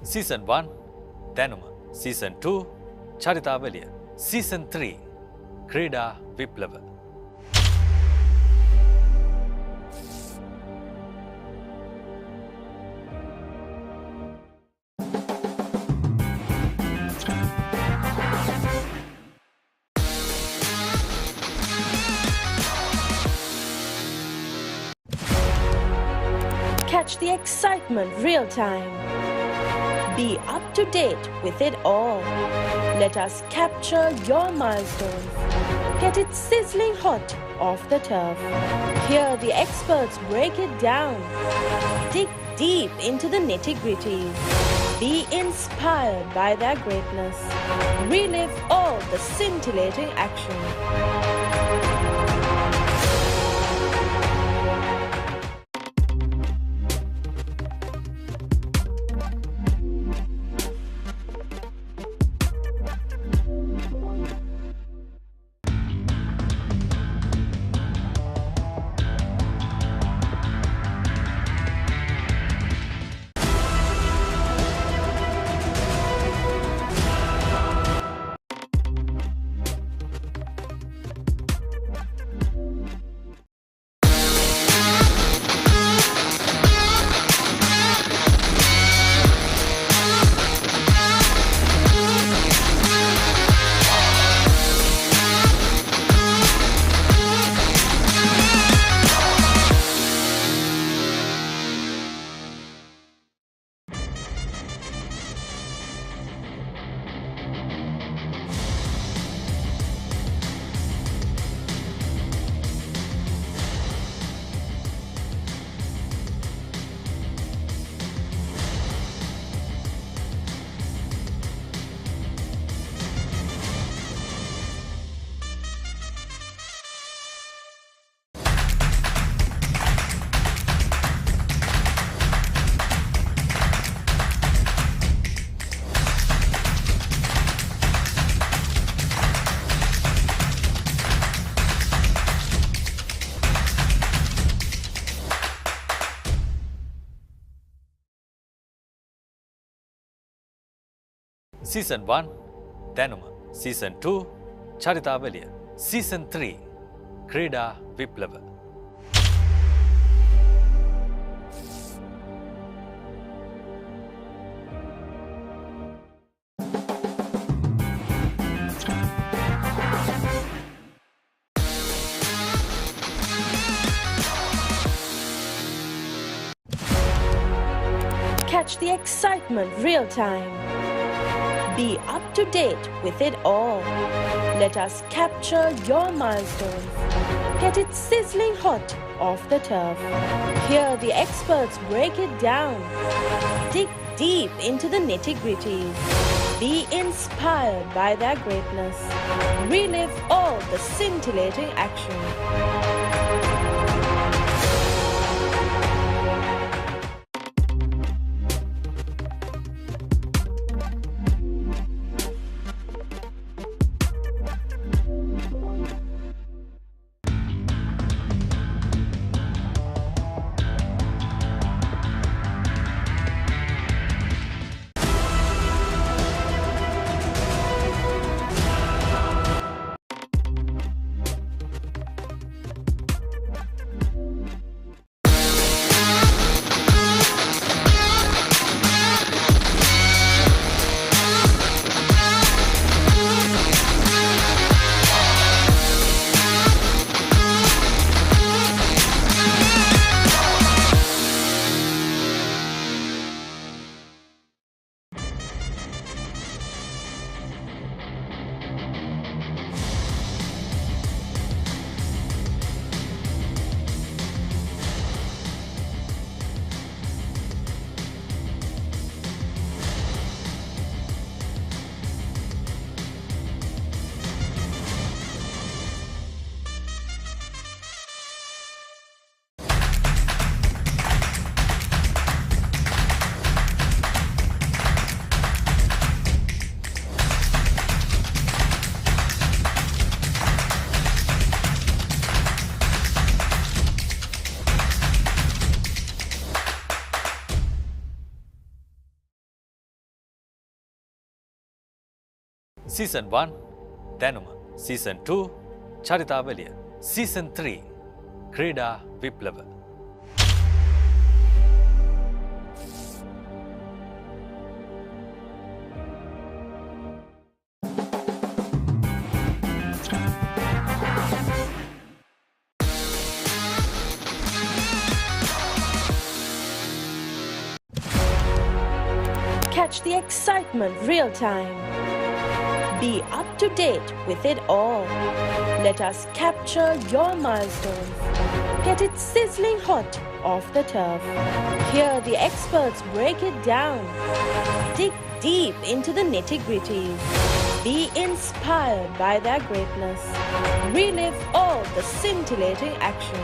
Season 1, Danuma. Season 2, Charitavaliya. Season 3, Krida Viplava. the excitement real time. Be up to date with it all. Let us capture your milestones. Get it sizzling hot off the turf. Hear the experts break it down. Dig deep into the nitty-gritties. Be inspired by their greatness. Relive all the scintillating action. Season 1 දැනුම Season 2 චරිතාවලිය Season 3 ක්‍රීඩා විප්ලව Catch the excitement real time. Be up to date with it all. Let us capture your milestones. Get it sizzling hot off the turf. Hear the experts break it down. Dig deep into the nitty-gritties. Be inspired by their greatness. Relive all the scintillating action. Season 1 දැනුම Season 2 චරිතාවලිය Season 3 ක්‍රීඩා විප්ලව Catch the excitement real time. Be up to date with it all. Let us capture your milestones. Get it sizzling hot off the turf. Hear the experts break it down. Dig deep into the nitty-gritties. Be inspired by their greatness. Relive all the scintillating action.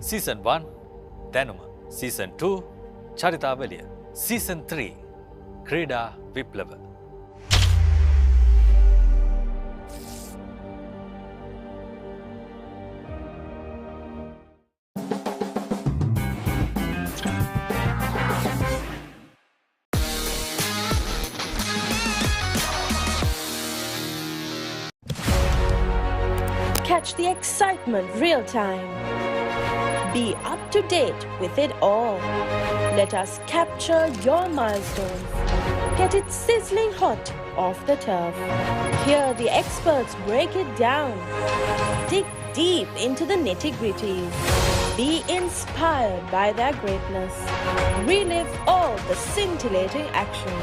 Season 1 දැනුම Season 2 චරිතාවලිය Season 3 ක්‍රීඩා විප්ලව Catch the excitement real time. Be up to date with it all. Let us capture your milestones. Get it sizzling hot off the turf. Hear the experts break it down. Dig deep into the nitty-gritties. Be inspired by their greatness. Relive all the scintillating action.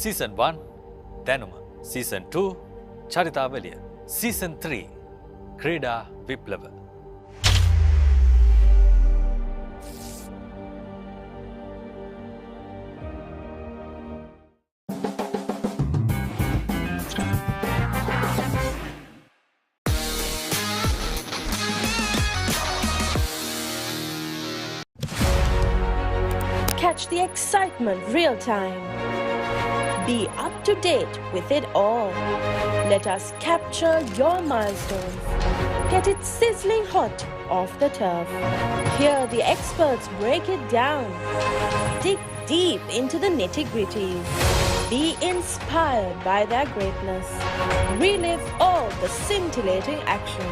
Season 1 දැනුම Season 2 චරිතාවලිය Season 3 ක්‍රීඩා විප්ලව Catch the excitement real time. Be up to date with it all. Let us capture your milestones. Get it sizzling hot off the turf. Hear the experts break it down. Dig deep into the nitty-gritties. Be inspired by their greatness. Relive all the scintillating action.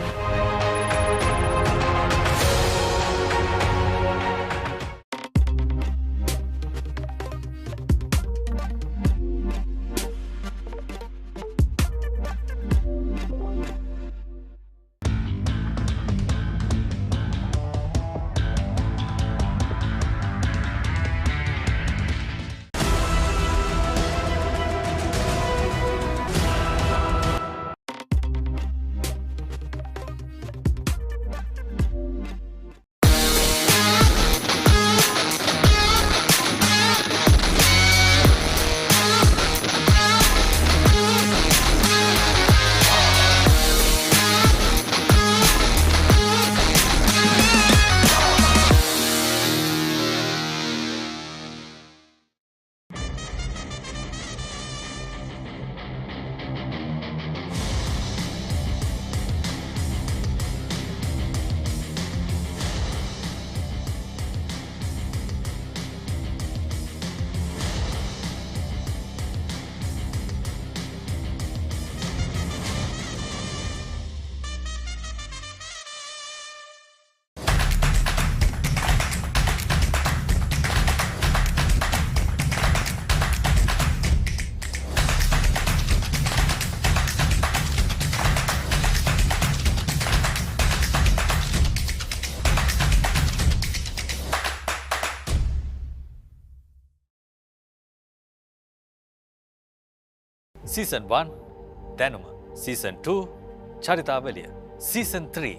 Season 1 දැනුම Season 2 චරිතාවලිය Season 3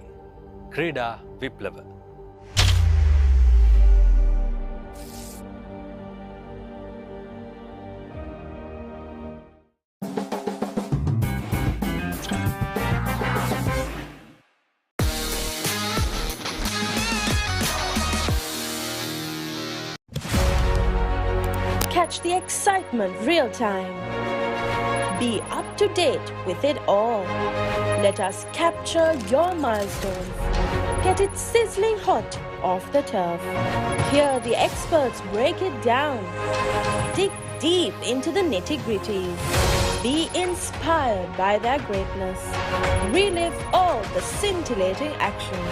ක්‍රීඩා විප්ලව Catch the excitement real time. Be up to date with it all. Let us capture your milestones. Get it sizzling hot off the turf. Hear the experts break it down. Dig deep into the nitty-gritties. Be inspired by their greatness. Relive all the scintillating action.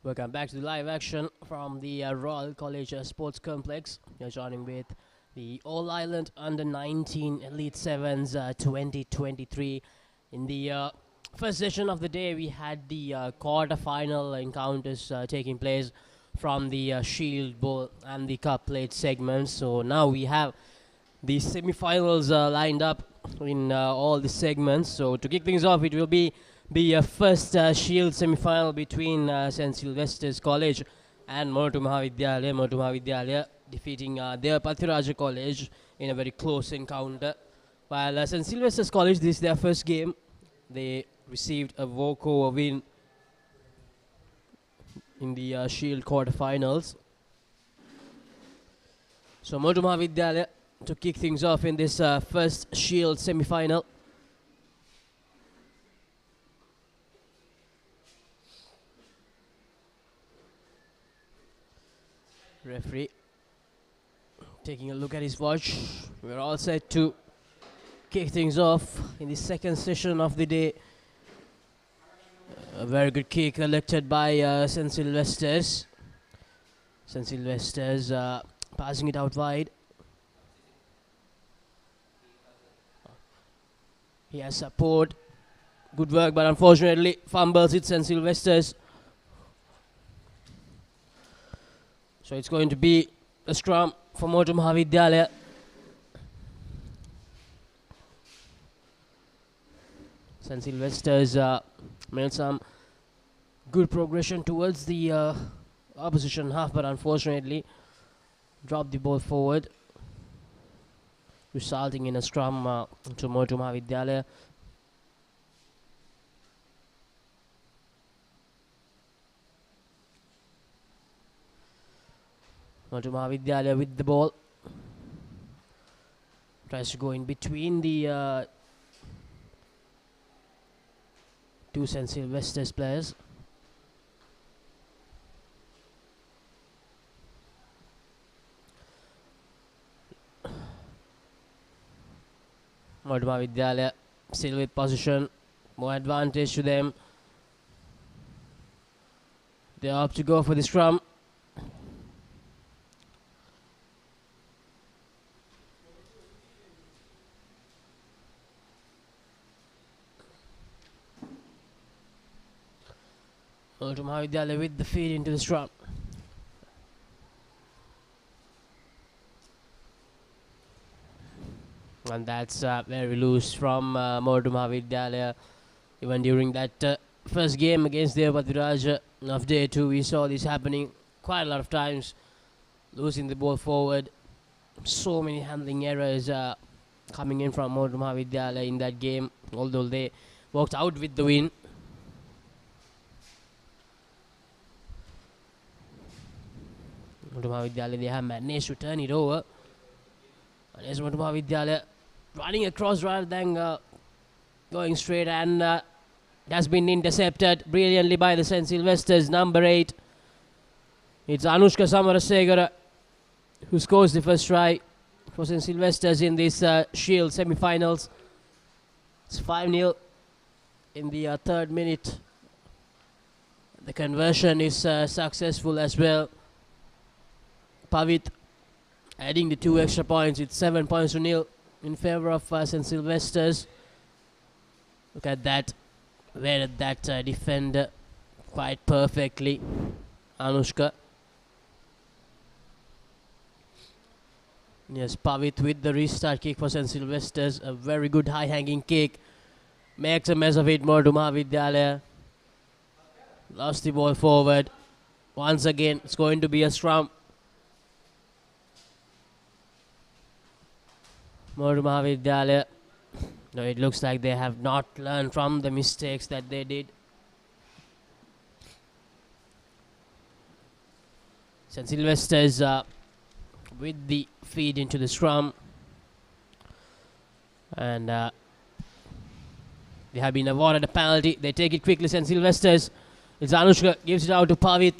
Welcome back to the live action from the Royal College Sports Complex. You're joining with the All Ireland Under-19 Elite Sevens 2023. In the first session of the day, we had the quarter-final encounters taking place from the Shield Bowl and the Cup Plate segments. So now we have the semi-finals lined up in all the segments. So to kick things off, it will be the first Shield semi-final between St. Sylvester's College and Motu Mahavidyalaya. Motu Mahavidyalaya defeating their Pathiraja College in a very close encounter. While St. Sylvester's College, this is their first game. They received a walkover win in the Shield quarterfinals. So Motu Mahavidyalaya to kick things off in this first Shield semi-final. Referee taking a look at his watch. We're all set to kick things off in the second session of the day. A very good kick collected by St. Sylvester's. St. Sylvester's passing it out wide. He has support. Good work, but unfortunately fumbles it, St. Sylvester's. So it's going to be a scrum for Motu Mahavidyalaya. St. Sylvester's made some good progression towards the opposition half, but unfortunately dropped the ball forward, resulting in a scrum to Motu Mahavidyalaya. Motu Mahavidyalaya with the ball. Tries to go in between the two St. Sylvester's players. Motu Mahavidyalaya still with possession. More advantage to them. They opt to go for the scrum. Motu Mahavidyalaya with the feed into the scrum. And that's very loose from Motu Mahavidyalaya. Even during that first game against the Viraj of day 2, we saw this happening quite a lot of times. Losing the ball forward. So many handling errors coming in from Motu Mahavidyalaya in that game, although they walked out with the win. Motu Mahavidyalaya, they have managed to turn it over. And as Motu Mahavidyalaya running across rather than going straight, and it has been intercepted brilliantly by the St. Sylvester's number 8. It's Anushka Samarasegara who scores the first try for St. Sylvester's in this Shield semi-finals. It's 5-0 in the 3rd minute. The conversion is successful as well. Pavit adding the 2 extra points. It's 7 points to 0 in favor of St. Sylvester's. Look at that. Read that defender quite perfectly. Anushka. Yes, Pavit with the restart kick for St. Sylvester's. A very good high-hanging kick. Makes a mess of it. Motu Mahavidyalaya. Lost the ball forward. Once again, it's going to be a scrum. Motu Mahavidyalaya. No, it looks like they have not learned from the mistakes that they did. St. Sylvester's with the feed into the scrum. And they have been awarded a penalty. They take it quickly, St. Sylvester's. It's Anushka, gives it out to Pavit.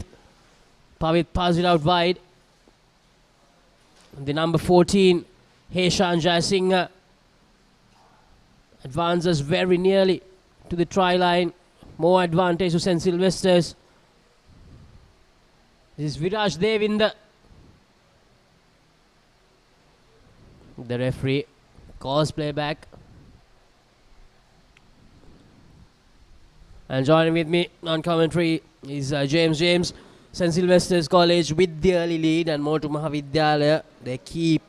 Pavit passes it out wide. The number 14, Heshan Jayasinghe, advances very nearly to the try line. More advantage to St. Sylvester's. This is Viraj Devinder. The referee calls playback. And joining with me on commentary is James. St. Sylvester's College with the early lead, and Motu Mahavidyalaya, they keep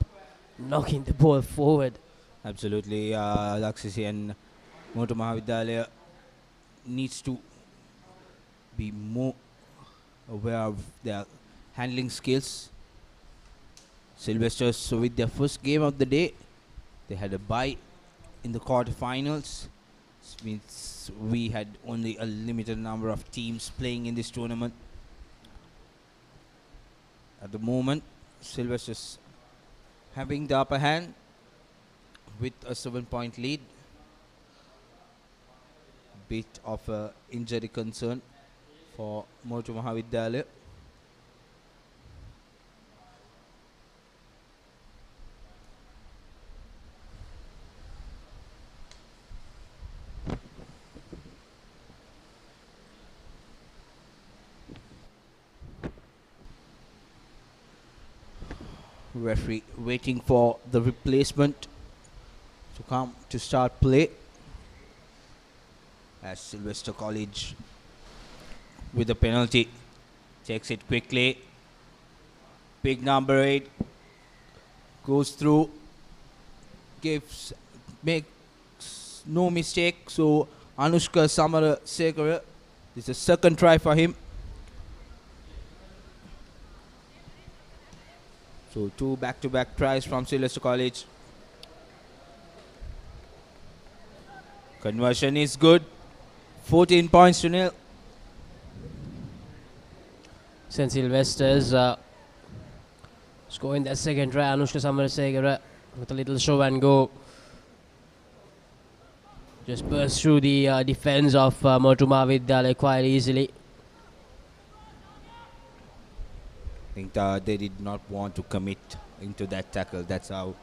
knocking the ball forward. Absolutely, Laksisi, and Motu Mahavidyalaya needs to be more aware of their handling skills. Sylvester's, with their first game of the day, they had a bye in the quarterfinals. This means we had only a limited number of teams playing in this tournament. At the moment, Sylvester's having the upper hand with a 7-point lead. Bit of a injury concern for Motu Mahavidyalaya. Referee waiting for the replacement to come to start play. As Sylvester College with a penalty takes it quickly. Big number 8 goes through, makes no mistake. So Anushka Samarasekara, this is a second try for him. So 2 back-to-back tries from Sylvester College. Conversion is good. 14 points to nil. St. Sylvester's scoring that second try. Anushka Samarasekara with a little show and go. Just burst through the defense of Motu Mahavidyalaya quite easily. I think they did not want to commit into that tackle. That's how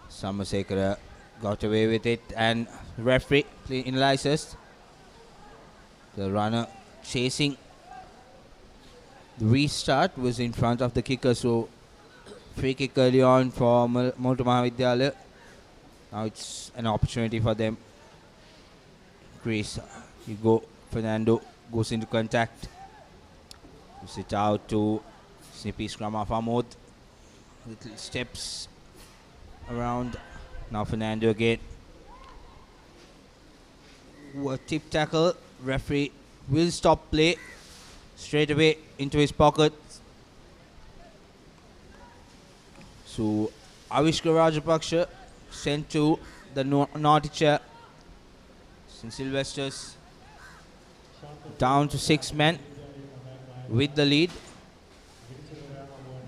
Samarasekara got away with it. And referee analyzes the runner chasing. The restart was in front of the kicker, so free kick early on for Motu Mahavidyalaya. Now it's an opportunity for them. Chris, Fernando goes into contact. Puts it out to snippy scrum of Amod. Little steps around. Now Fernando again. A tip tackle. Referee will stop play. Straight away into his pocket. So Avishka Rajapaksha sent to the naughty chair. St. Sylvester's down to 6 men with the lead.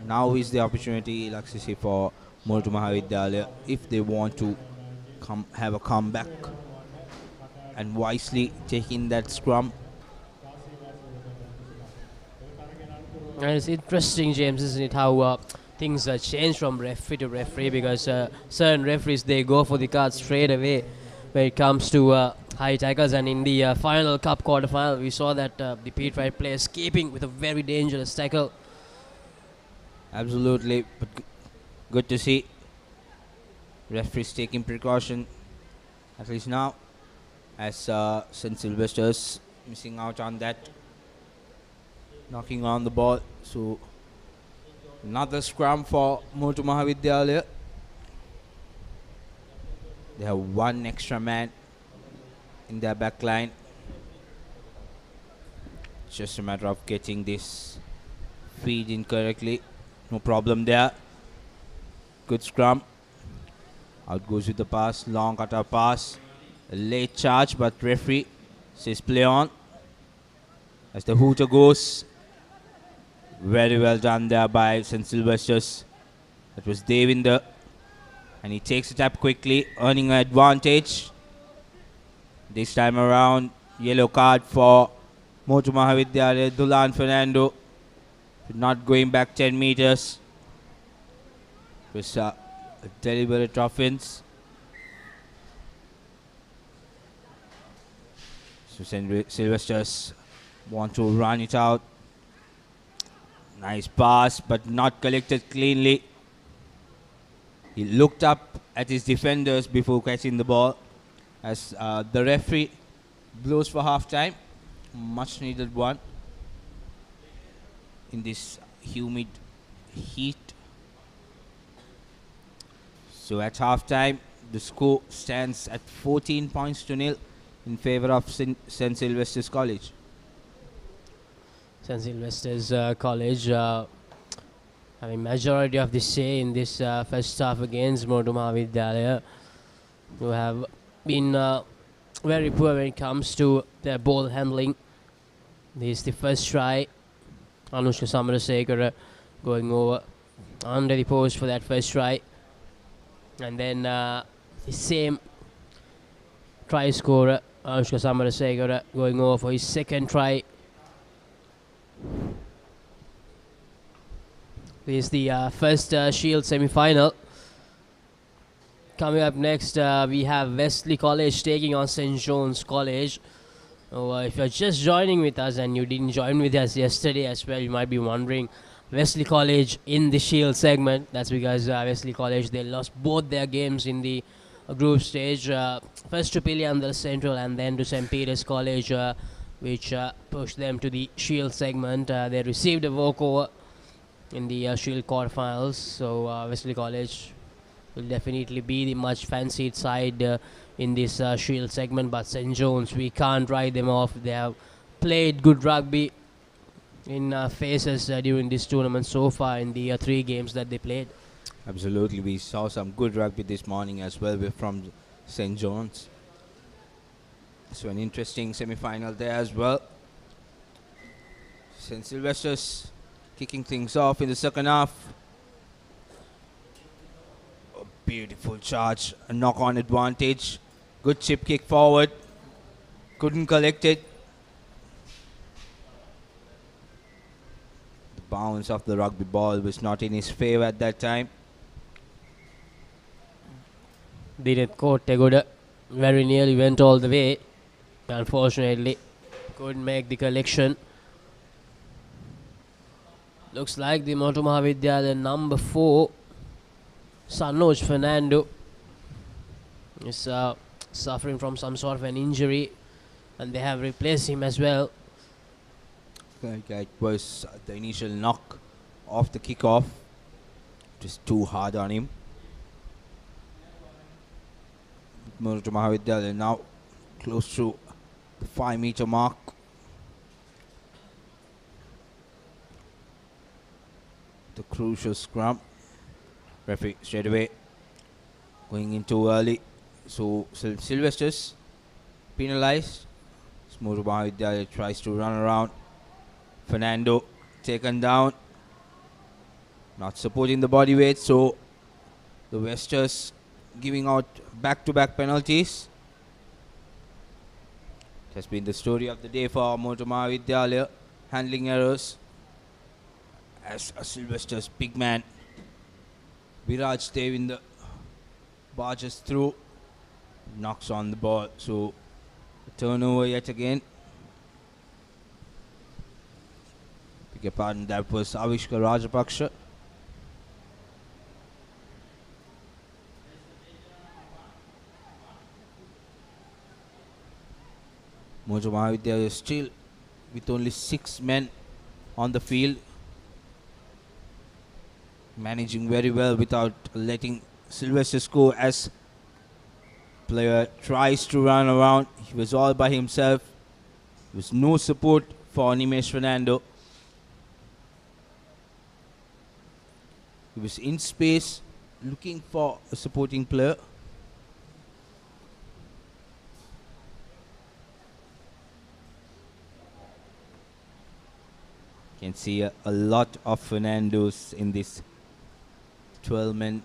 Now is the opportunity, Laksisi, for Motu Mahavidyalaya if they want to have a comeback and wisely taking that scrum. And it's interesting, James, isn't it, how things change from referee to referee, because certain referees, they go for the card straight away when it comes to high tackles. And in the final cup quarterfinal, we saw that the Pete Wright player escaping with a very dangerous tackle. Absolutely, but good to see referees taking precaution, at least now, as St. Sylvester's missing out on that, knocking on the ball. So another scrum for Motu Mahavidyalaya. They have 1 extra man in their back line. It's just a matter of getting this feed in correctly. No problem there. Good scrum. Out goes with the pass. Long cutter pass. A late charge, but referee says play on. As the hooter goes. Very well done there by St. Sylvester's. That was Devinder. And he takes it up quickly, earning an advantage. This time around, yellow card for Motu Mahavidyalaya. Dulan Fernando. Not going back 10 meters. It was a deliberate offense. So St. Sylvester's want to run it out. Nice pass, but not collected cleanly. He looked up at his defenders before catching the ball. As the referee blows for half time. Much needed one in this humid heat. So at half time, the score stands at 14 points to nil in favor of St. Sylvester's College. St. Sylvester's College having majority of the say in this first half against Motu Mahavidyalaya, who have been very poor when it comes to their ball handling. This is the first try. Anushka Samarasekara going over under the post for that first try. And then the same try scorer, Anushka Samarasekara, going over for his second try. This is the first Shield semi-final. Coming up next, we have Wesley College taking on St. John's College. If you're just joining with us and you didn't join with us yesterday as well, you might be wondering Wesley College in the Shield segment. That's because Wesley College, they lost both their games in the group stage. First to Piliandal Central and then to St. Peter's College, which pushed them to the Shield segment. They received a walkover in the Shield quarterfinals. So Wesley College will definitely be the much fancied side in this Shield segment. But St. John's, we can't write them off. They have played good rugby in phases during this tournament so far in the 3 games that they played. Absolutely, we saw some good rugby this morning as well from St. John's. So an interesting semi-final there as well. St. Sylvester's kicking things off in the second half. A beautiful charge, a knock-on advantage. Good chip kick forward. Couldn't collect it. The bounce of the rugby ball was not in his favour at that time. Dineth Kotegoda very nearly went all the way. Unfortunately, couldn't make the collection. Looks like the Motu Mahavidyalaya number 4, Sanoj Fernando, is suffering from some sort of an injury, and they have replaced him as well. It was the initial knock off the kickoff. Just too hard on him. Motu Mahavidyalaya now close to the 5-meter mark. The crucial scrum. Referee straight away going in too early. So Sylvester's penalized. Motu Mahavidyalaya tries to run around. Fernando taken down. Not supporting the body weight, so the Westers giving out back-to-back penalties. It has been the story of the day for Motu Mahavidyalaya. Handling errors. As a Sylvester's big man, Viraj Devinder barges through, knocks on the ball. So a turnover yet again. Beg your pardon, that was Avishka Rajapaksha. Motu Mahavidyalaya still with only 6 men on the field, managing very well without letting Sylvester score. As player tries to run around, he was all by himself. There was no support for Nimesh Fernando. He was in space looking for a supporting player. You can see a lot of Fernandos in this 12-man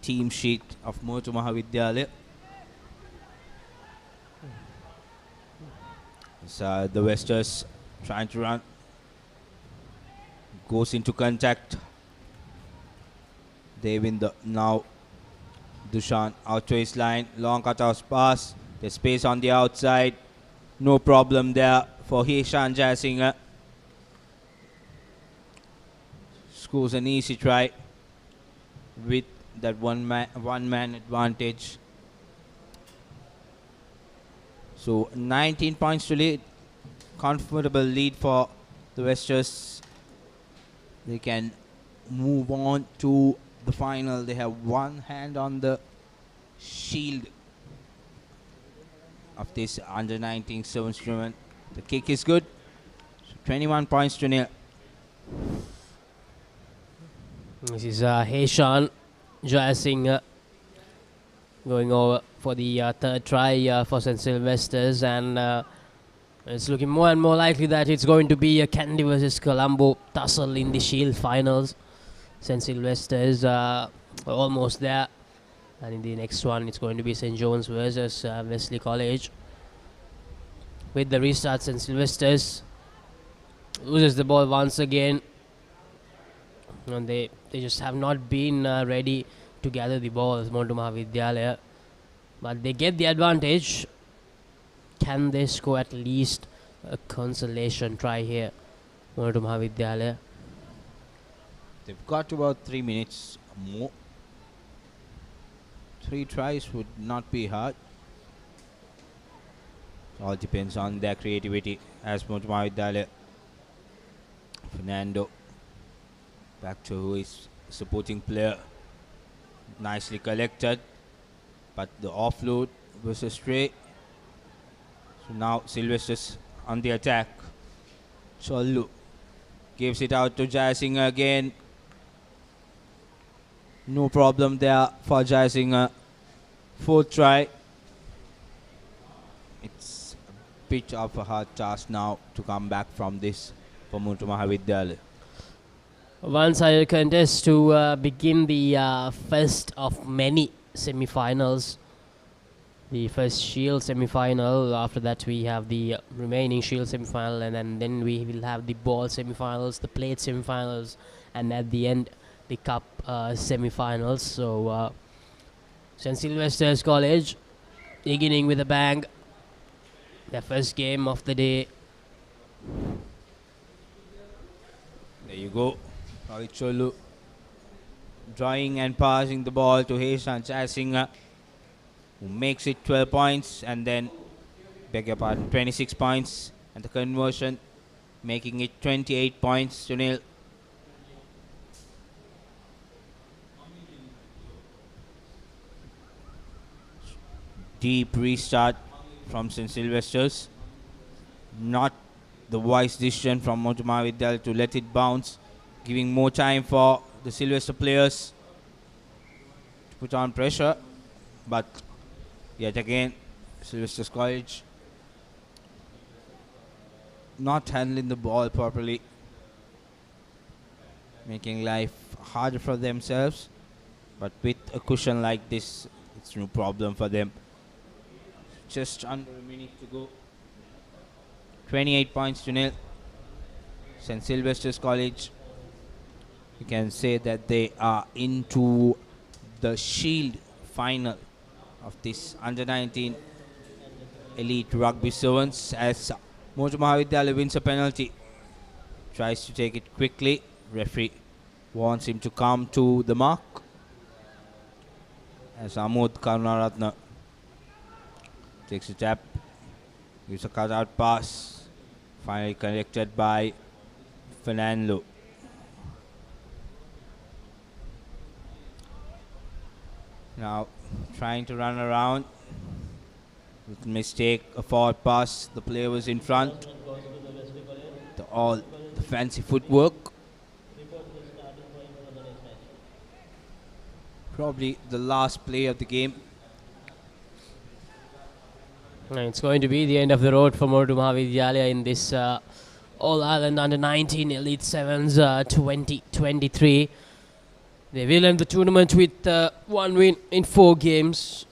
team sheet of Motu Mahavidyalaya. So the Westers trying to run. Goes into contact. Devinder now. Dushan out to his line. Long cutoff pass. There's space on the outside. No problem there for Hishan Jayasinghe. Scores an easy try with that one man advantage. So 19 points to lead. Comfortable lead for the Westers. They can move on to the final. They have one hand on the shield of this under-19 sevens tournament. The kick is good. So 21 points to nil. This is Heshan Jayasinghe going over for the third try for St. Sylvester's, and it's looking more and more likely that it's going to be a Candy versus Colombo tussle in the Shield finals. St. Sylvester's almost there, and in the next one it's going to be St. John's versus Wesley College. With the restart, St. Sylvester's loses the ball once again, and they just have not been ready to gather the ball, Motu Mahavidyalaya. But they get the advantage. Can they score at least a consolation try here, Motu Mahavidyalaya? They've got about 3 minutes more. 3 tries would not be hard. All depends on their creativity. As Mutuma Vidyalaya, Fernando back to who is supporting player. Nicely collected, but the offload was a stray. So now Sylvester's on the attack. Chollu gives it out to Jayasinghe again. No problem there for Jayasinghe. 4th try. It's a bit of a hard task now to come back from this for Mutuma Vidyalaya. One-sided contest to begin the first of many semi-finals. The first Shield semi-final. After that, we have the remaining Shield semi-final, and then we will have the ball semi-finals, the plate semi-finals, and at the end, the cup semi-finals. So, St. Sylvester's College beginning with a bang. Their first game of the day. There you go. Chollu drawing and passing the ball to Heshan Jayasinghe, who makes it 12 points, and then, beg your pardon, 26 points, and the conversion making it 28 points to nil. Deep restart from St. Sylvester's. Not the wise decision from Mutuma Vidyalaya to let it bounce, giving more time for the Sylvester players to put on pressure. But yet again, Sylvester's College not handling the ball properly, making life harder for themselves. But with a cushion like this, it's no problem for them. Just under a minute to go. 28 points to nil. St. Sylvester's College, you can say that they are into the Shield final of this under-19 elite rugby sevens, as Mutuma Vidyalaya wins a penalty. Tries to take it quickly. Referee wants him to come to the mark, as Amod Karunaratne takes a tap, gives a cut-out pass, finally collected by Fernando. Now trying to run around. With mistake, a forward pass. The player was in front. All the fancy footwork. Probably the last play of the game. It's going to be the end of the road for Mutuma Vidyalaya in this All-Ireland Under-19 Elite Sevens 2023. They will end the tournament with 1 win in 4 games.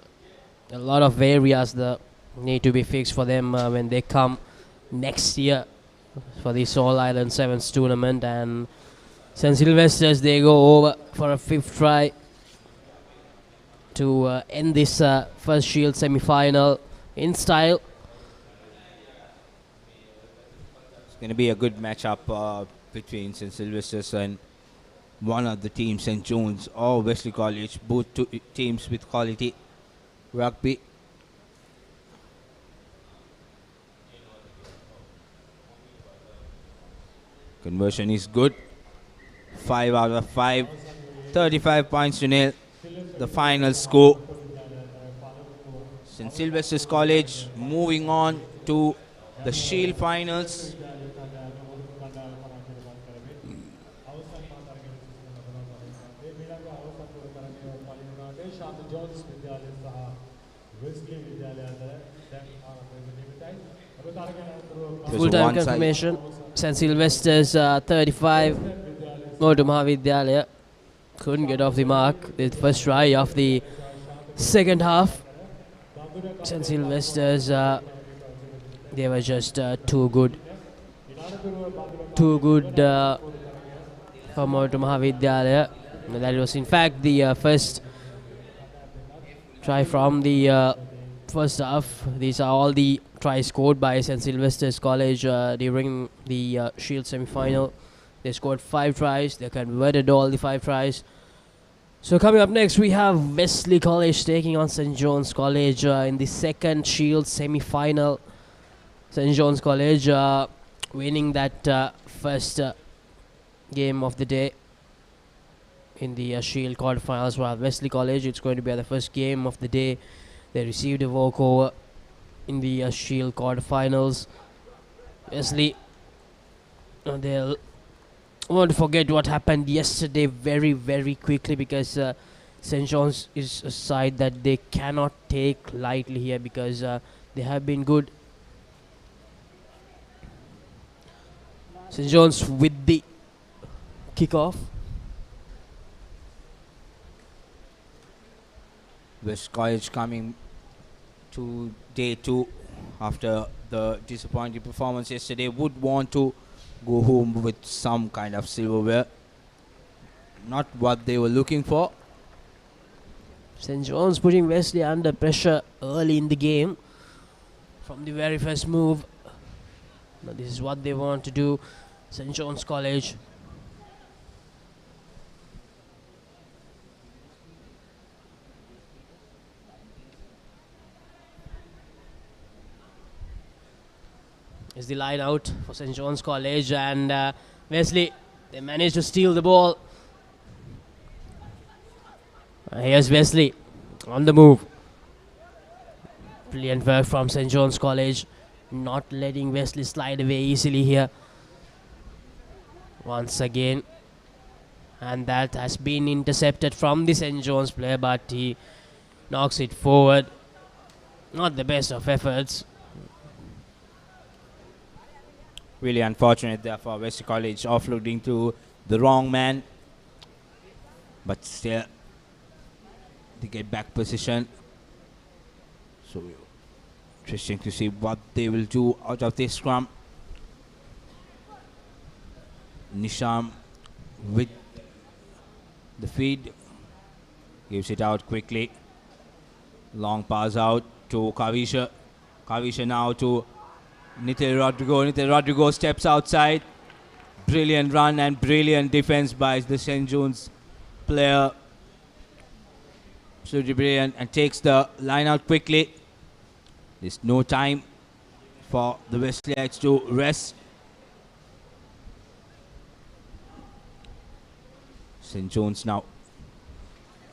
A lot of areas that need to be fixed for them when they come next year for this All-Ireland Sevens tournament. And St. Sylvester's, they go over for a 5th try to end this first Shield semi-final in style. It's going to be a good matchup between St. Sylvester's and one of the teams, St. John's or Wesley College, both teams with quality rugby. Conversion is good. 5 out of 5. 35 points to nil. The final score. St. Sylvester's College moving on to the Shield finals. Full-time confirmation. St. Sylvester's 35. Mutuma Vidyalaya couldn't get off the mark. The first try of the second half. St. Sylvester's, they were just too good. Too good for Mutuma Vidyalaya. That was in fact the first try from the first half. These are all the tries scored by St. Sylvester's College during the Shield semi-final. They scored 5 tries. They converted all the 5 tries. So coming up next, we have Wesley College taking on St. John's College in the second Shield semi-final. St. John's College winning that first game of the day in the Shield quarterfinals, while Wesley College, it's going to be the first game of the day. They received a walkover in the Shield quarterfinals. Wesley, they'll want to forget what happened yesterday very, very quickly, because St. John's is a side that they cannot take lightly here, because they have been good. St. John's with the kickoff. West College coming to day 2 after the disappointing performance yesterday would want to go home with some kind of silverware. Not what they were looking for. St. John's putting Wesley under pressure early in the game from the very first move. Now this is what they want to do. St. John's College. Is the line out for St. John's College, and Wesley, they managed to steal the ball. Here's Wesley on the move. Brilliant work from St. John's College, not letting Wesley slide away easily here. Once again, and that has been intercepted from the St. John's player, but he knocks it forward. Not the best of efforts. Really unfortunate there for West College, offloading to the wrong man. But still, they get back position. So interesting to see what they will do out of this scrum. Nisham with the feed, gives it out quickly. Long pass out to Kavisha. Kavisha now to Nitil Rodrigo. Nitil Rodrigo steps outside. Brilliant run and brilliant defense by the St. John's player. Absolutely brilliant, and takes the line out quickly. There's no time for the Wesleyites to rest. St. John's now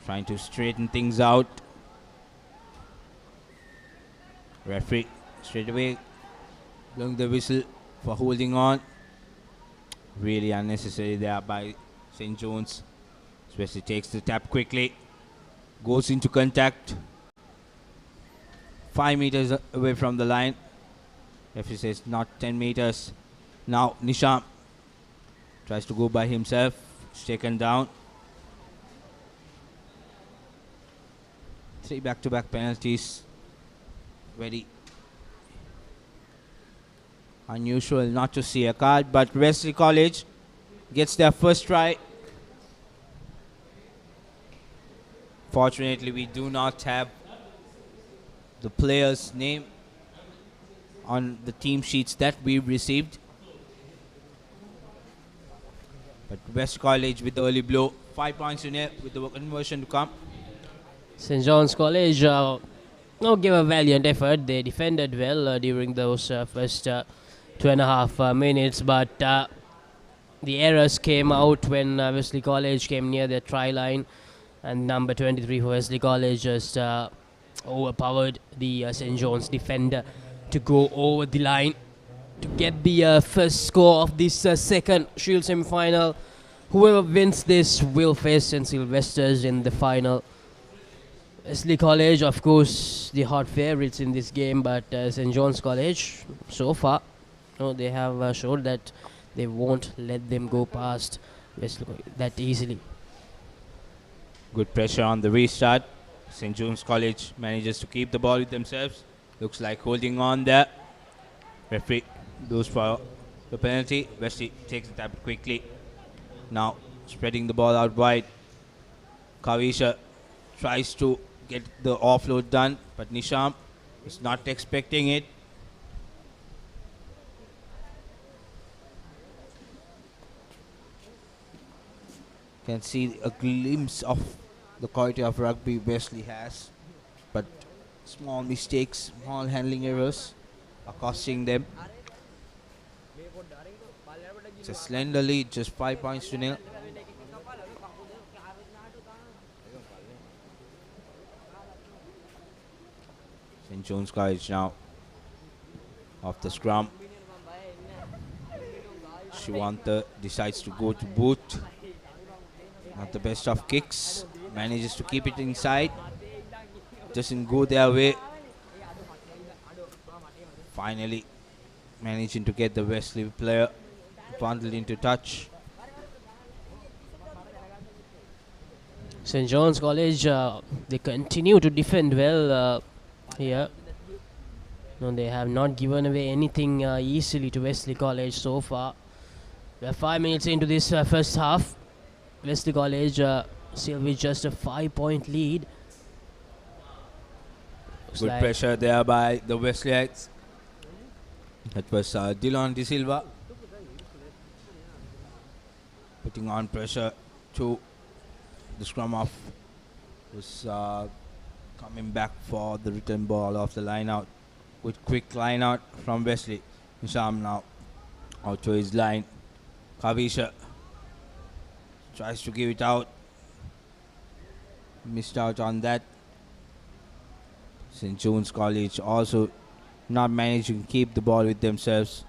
trying to straighten things out. Referee straight away blowing the whistle for holding on. Really unnecessary there by St. John's. Especially takes the tap quickly. Goes into contact. 5 meters away from the line. Referee says not 10 meters. Now Nisham tries to go by himself. It's taken down. 3 back-to-back penalties. Very unusual not to see a card, but Wesley College gets their first try. Fortunately, we do not have the player's name on the team sheets that we received. But West College with the early blow, 5 points in here with the conversion to come. St. John's College gave a valiant effort. They defended well during those first 2.5 minutes, but the errors came out when Wesley College came near the try line, and number 23 for Wesley College just overpowered the St. John's defender to go over the line to get the first score of this second Shield semi-final. Whoever wins this will face St. Sylvester's in the final. Wesley College, of course, the hot favourites in this game, but St. John's College, so far, they have showed that they won't let them go past Wesley College that easily. Good pressure on the restart. St. John's College manages to keep the ball with themselves. Looks like holding on there. Referee goes for the penalty. Wesley takes the tap quickly. Now spreading the ball out wide. Kavisha tries to get the offload done, but Nisham is not expecting it. Can see a glimpse of the quality of rugby Wesley has, but small mistakes, small handling errors are costing them. It's a slender lead, just 5 points to nil. St. John's College now off the scrum. Shivanta decides to go to boot. Not the best of kicks. Manages to keep it inside. Doesn't go their way. Finally managing to get the Wesley player bundled into touch. St. John's College, they continue to defend well here. No, they have not given away anything easily to Wesley College so far. We are 5 minutes into this first half. Wesley College still with just a 5-point lead. Looks Good like pressure there by the Wesleyites. That was Dylan De Silva putting on pressure to the scrum off. Was coming back for the return ball off the line out. With quick line out from Wesley. Nisham now out to his line. Kavisha tries to give it out. Missed out on that. St. John's College also not managing to keep the ball with themselves.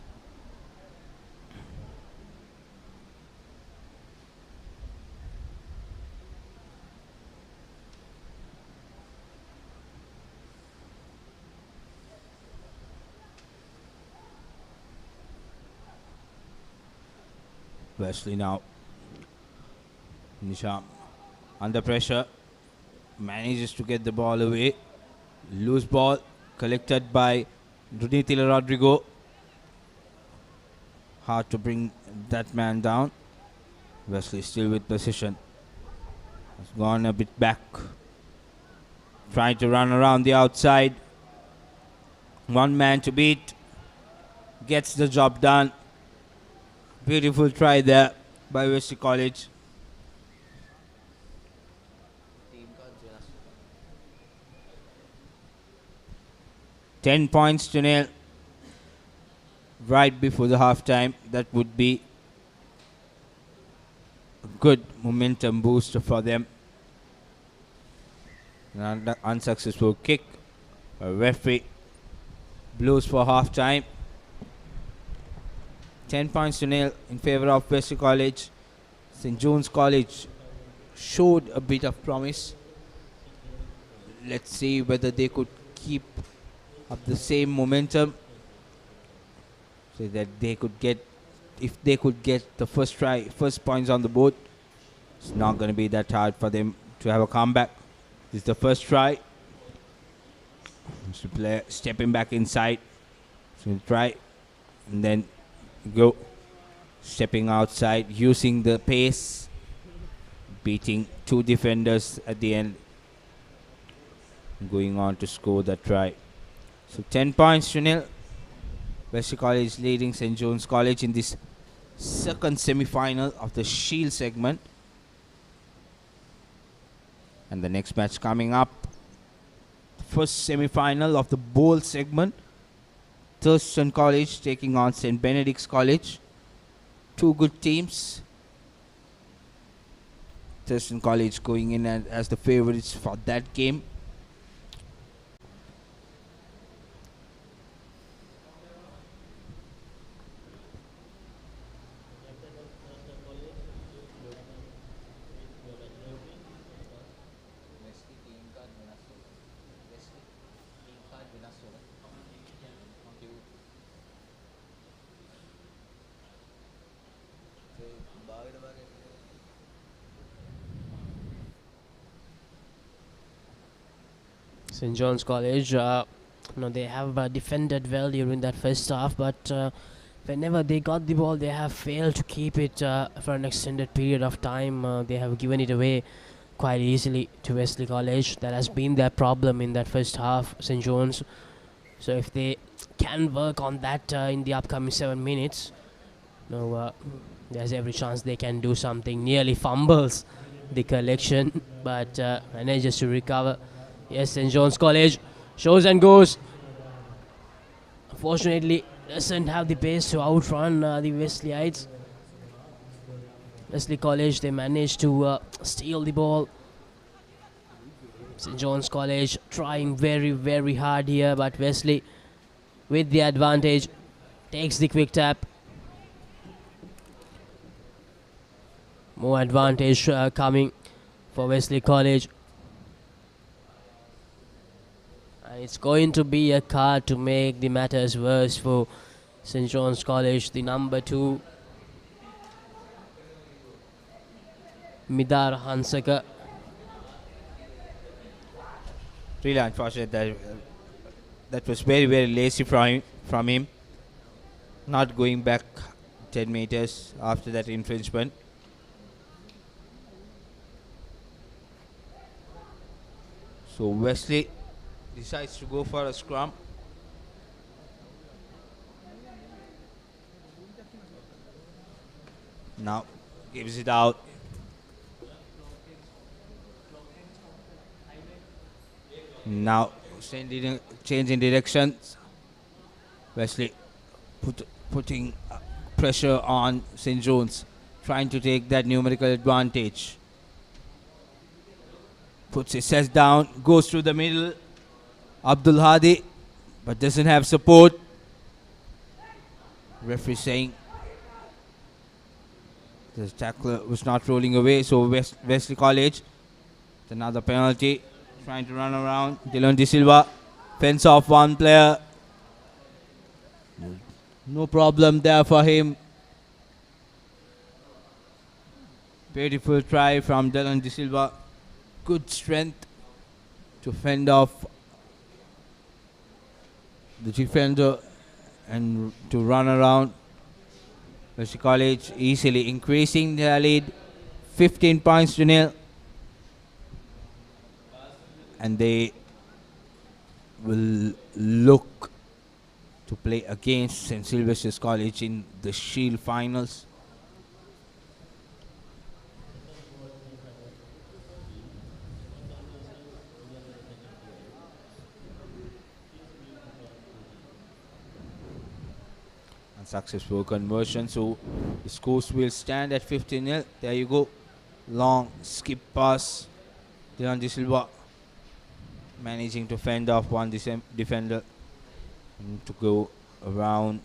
Wesley now. Nisham under pressure. Manages to get the ball away. Loose ball collected by Runitila Rodrigo. Hard to bring that man down. Wesley still with possession. Has gone a bit back. Trying to run around the outside. One man to beat. Gets the job done. Beautiful try there by Wesley College. Ten points to nil right before the half time. That would be a good momentum booster for them. An unsuccessful kick. A referee blows for half time. 10 points to nil in favor of Wesley College. St. John's College showed a bit of promise. Let's see whether they could keep up the same momentum so that they could get, if they could get the first points on the board. It's not going to be that hard for them to have a comeback. This is the first try. The player stepping back inside. So try and then go. Stepping outside, using the pace, beating two defenders at the end. Going on to score that try. So 10 points to nil. Wesley College leading St. John's College in this second semi-final of the Shield segment. And the next match coming up, first semi-final of the Bowl segment. Thurston College taking on St. Benedict's College. Two good teams. Thurston College going in as the favorites for that game. St. John's College, they have defended well during that first half, but whenever they got the ball, they have failed to keep it for an extended period of time. They have given it away quite easily to Wesley College. That has been their problem in that first half, St. John's. So if they can work on that in the upcoming 7 minutes, No, there's every chance they can do something. Nearly fumbles the collection, but manages to recover. Yes, St. John's College shows and goes. Unfortunately, doesn't have the pace to outrun the Wesleyites. Wesley College, they managed to steal the ball. St. John's College trying very, very hard here, but Wesley with the advantage takes the quick tap. More advantage coming for Wesley College. And it's going to be a card to make the matters worse for St. John's College. The number 2, Midar Hansaka. Really unfortunate that that was very, very lazy from him. Not going back 10 meters after that infringement. So Wesley decides to go for a scrum. Now gives it out. Now changing directions. Wesley putting pressure on St. John's, trying to take that numerical advantage. Puts his chest down, goes through the middle. Abdul Hadi, but doesn't have support. Referee saying the tackler was not rolling away, so Wesley College, another penalty. Trying to run around. Dylan De Silva fends off one player. No problem there for him. Beautiful try from Dylan De Silva. Good strength to fend off the defender and to run around. Wesley College easily increasing their lead, 15 points to 0. And they will look to play against St. Sylvester's College in the Shield finals. Unsuccessful conversion, so the scores will stand at 15-0. There you go. Long skip pass. Dylan De Silva managing to fend off one defender and to go around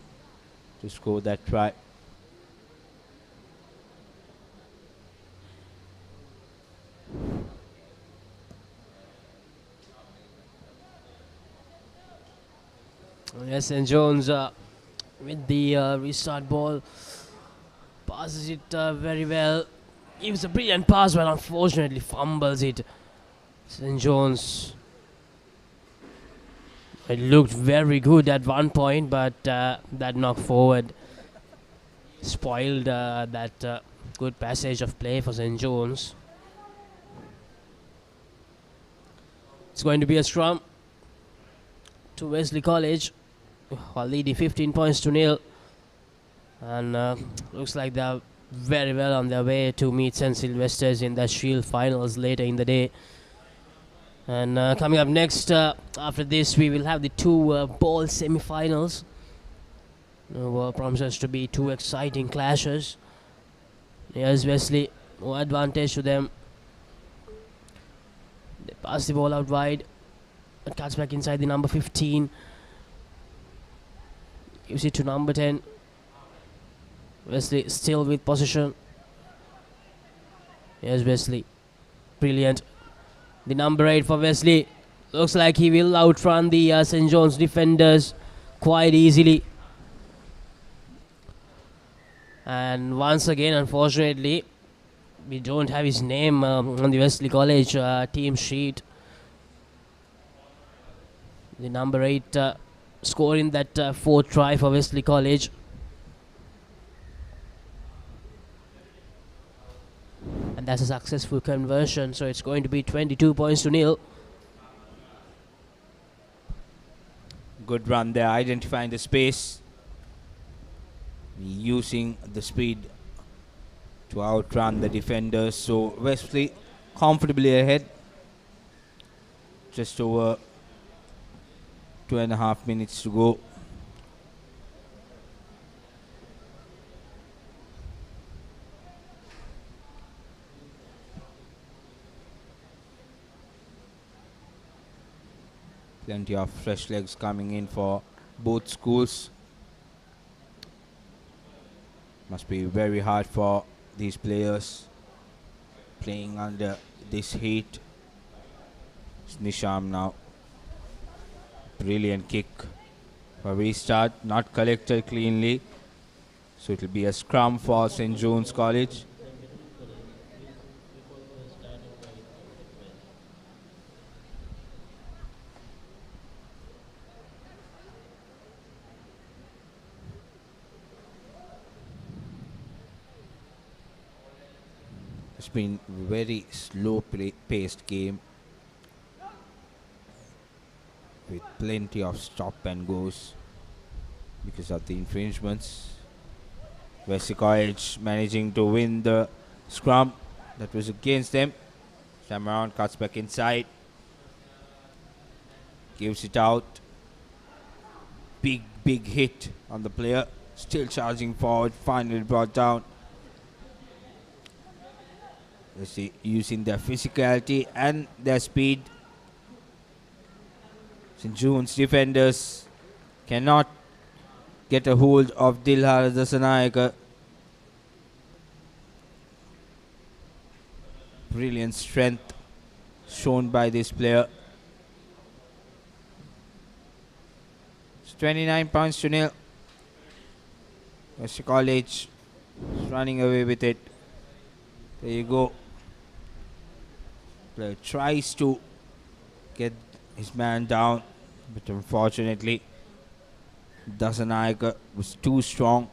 to score that try. Yes, St. John's with the restart ball passes it very well. Gives a brilliant pass, but unfortunately fumbles it. St. John's, it looked very good at one point, but that knock forward spoiled that good passage of play for St. John's. It's going to be a scrum to Wesley College, while leading 15 points to 0. And looks like they're very well on their way to meet St. Sylvester's in the Shield finals later in the day. And coming up next, after this, we will have the 2 ball semi-finals. Promises to be 2 exciting clashes. Here's Wesley, more advantage to them. They pass the ball out wide. It cuts back inside the number 15. Gives it to number 10. Wesley still with possession. Here's Wesley. Brilliant. The number 8 for Wesley. Looks like he will outrun the St. John's defenders quite easily. And once again, unfortunately, we don't have his name on the Wesley College team sheet. The number 8 scoring that 4th try for Wesley College. And that's a successful conversion, so it's going to be 22 points to 0. Good run there, identifying the space. using the speed to outrun the defenders. So Wesley comfortably ahead. Just over 2.5 minutes to go. Plenty of fresh legs coming in for both schools. Must be very hard for these players playing under this heat. It's Nisham now. Brilliant kick for restart, not collected cleanly. So it will be a scrum for St. John's College. It's been very slow paced game with plenty of stop and goes because of the infringements. Wesley College managing to win the scrum that was against them. Samaran cuts back inside, gives it out. Big hit on the player, still charging forward, finally brought down. Let's see, using their physicality and their speed. St. John's defenders cannot get a hold of Dilhar Dasanayaka. Brilliant strength shown by this player. It's 29 points to nil. Wesley College is running away with it. There you go. Player tries to get his man down, but unfortunately Dasanayaka was too strong.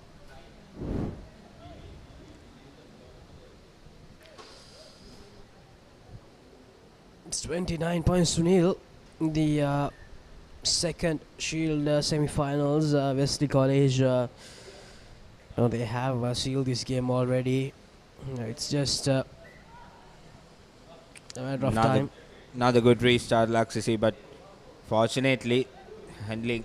It's 29 points to nil. The second Shield semi-finals, Wesley College, they have sealed this game already. It's just a matter of time. Another good restart, Laksasi, but fortunately handling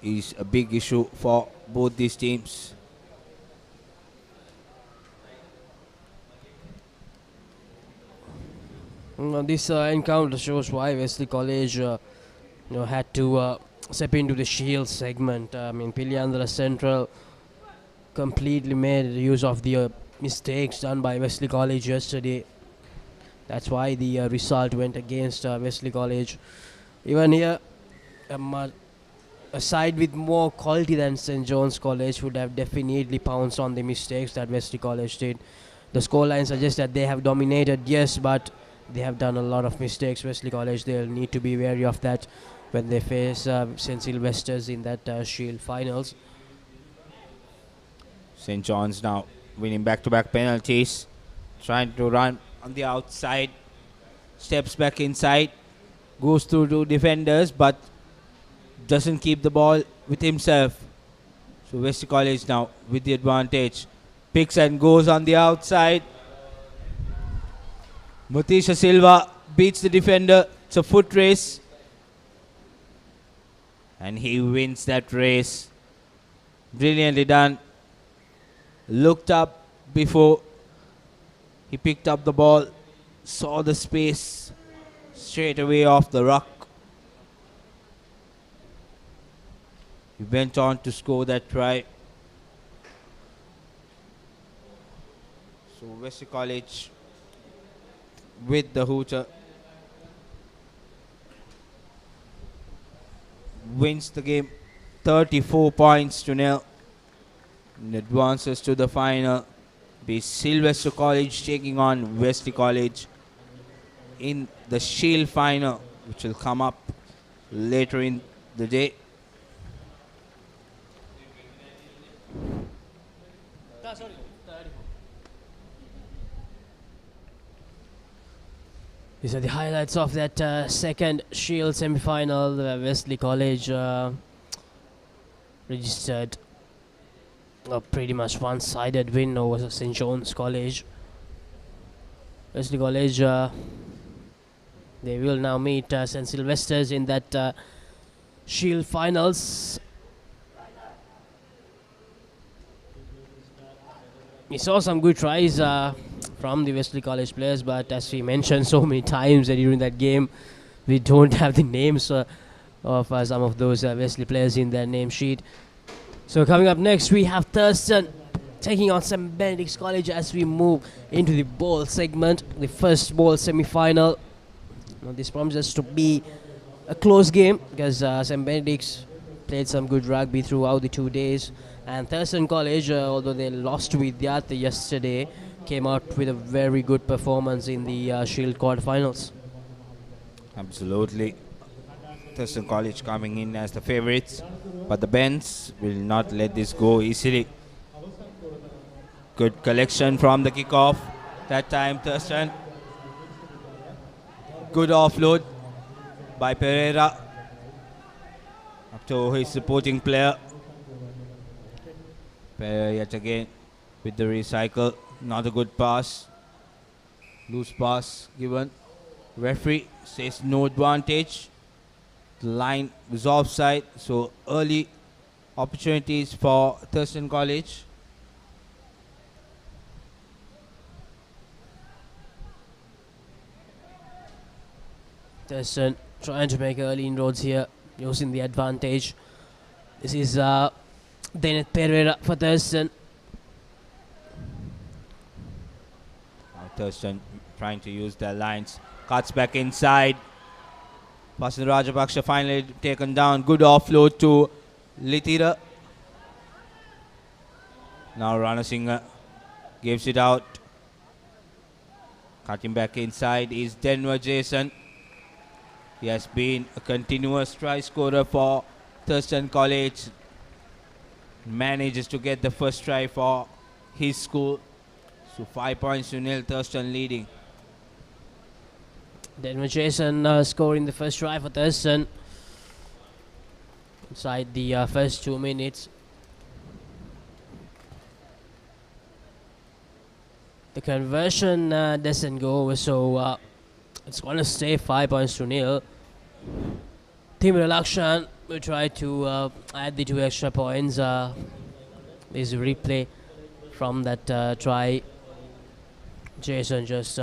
is a big issue for both these teams. This encounter shows why Wesley College had to step into the Shield segment. I mean, Piliandra Central completely made use of the mistakes done by Wesley College yesterday. That's why the result went against Wesley College. Even here, a side with more quality than St. John's College would have definitely pounced on the mistakes that Wesley College did. The scoreline suggests that they have dominated, yes, but they have done a lot of mistakes. Wesley College, they'll need to be wary of that when they face St. Sylvester's in that Shield finals. St. John's now winning back-to-back penalties, trying to run on the outside, steps back inside, goes through two defenders, but doesn't keep the ball with himself. So Wesley College now with the advantage, picks and goes on the outside. Mutisha Silva beats the defender. It's a foot race, and he wins that race. Brilliantly done. Looked up before he picked up the ball, saw the space straight away off the ruck. He went on to score that try. So Wesley College with the hooter wins the game 34 points to nil and advances to the final. Be Sylvester College taking on Wesley College in the Shield final, which will come up later in the day. These are the highlights of that second Shield semi-final. Wesley College registered a pretty much one-sided win over St. John's College. Wesley College, they will now meet St. Sylvester's in that Shield finals. We saw some good tries from the Wesley College players, but as we mentioned so many times during that game, we don't have the names of some of those Wesley players in their name sheet. So coming up next, we have Thurston taking on St. Benedict's College as we move into the bowl segment, the first bowl semi-final. Now, this promises to be a close game because St. Benedict's played some good rugby throughout the 2 days, and Thurston College, although they lost to Vidyartha yesterday, came out with a very good performance in the Shield quarterfinals. Absolutely. Thurston College coming in as the favourites, but the Bens will not let this go easily. Good collection from the kickoff. That time Thurston. Good offload by Pereira up to his supporting player. Pereira yet again with the recycle. Not a good pass. Loose pass given. Referee says no advantage. The line was offside, so early opportunities for Thurston College. Thurston trying to make early inroads here, using the advantage. This is Deneth Pereira for Thurston. Now Thurston trying to use their lines. Cuts back inside. Pasan Rajapaksha finally taken down. Good offload to Litira. Now Ranasinghe gives it out. Cutting back inside is Denver Jason. He has been a continuous try scorer for Thurston College. Manages to get the first try for his school. So 5 points to nil, Thurston leading. Denver Jason scoring the first try for Thurston inside the first 2 minutes. The conversion doesn't go over, so it's going to stay 5 points to nil. Timur Lakshan will try to add the 2 extra points. There's a replay from that try. Jason just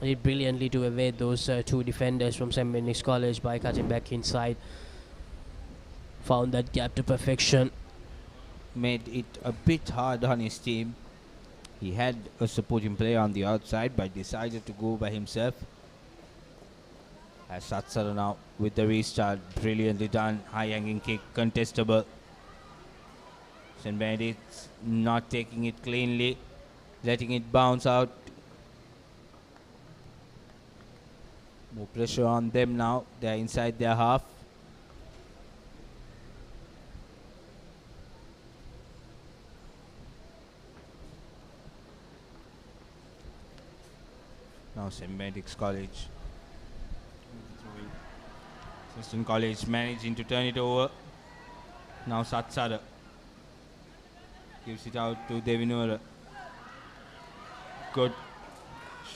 did brilliantly to evade those 2 defenders from St. Benedict's College by cutting back inside. Found that gap to perfection. Made it a bit hard on his team. He had a supporting player on the outside, but decided to go by himself. As Satsara now with the restart, brilliantly done, high hanging kick, contestable. St. Benedict's not taking it cleanly, letting it bounce out. More pressure on them now, they're inside their half. Now St. Benedict's College. Thurston College managing to turn it over. Now Satsara gives it out to Devinura. Good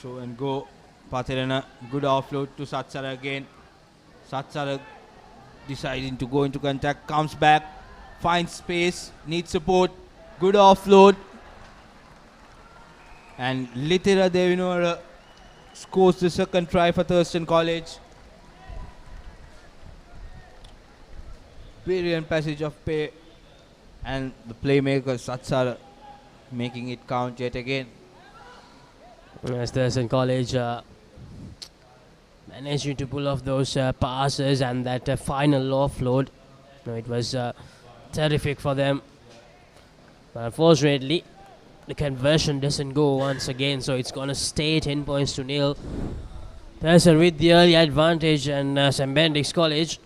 show and go. Patirana, good offload to Satsara again. Satsara deciding to go into contact, comes back, finds space, needs support. Good offload. And Litira Devinura scores the second try for Thurston College. Brilliant passage of pay, and the playmaker Satsara making it count yet again. As Thurston College managing to pull off those passes and that final offload. It was terrific for them. But unfortunately, the conversion doesn't go once again, so it's going to stay 10 points to nil. Thurston with the early advantage, and St. Benedict's College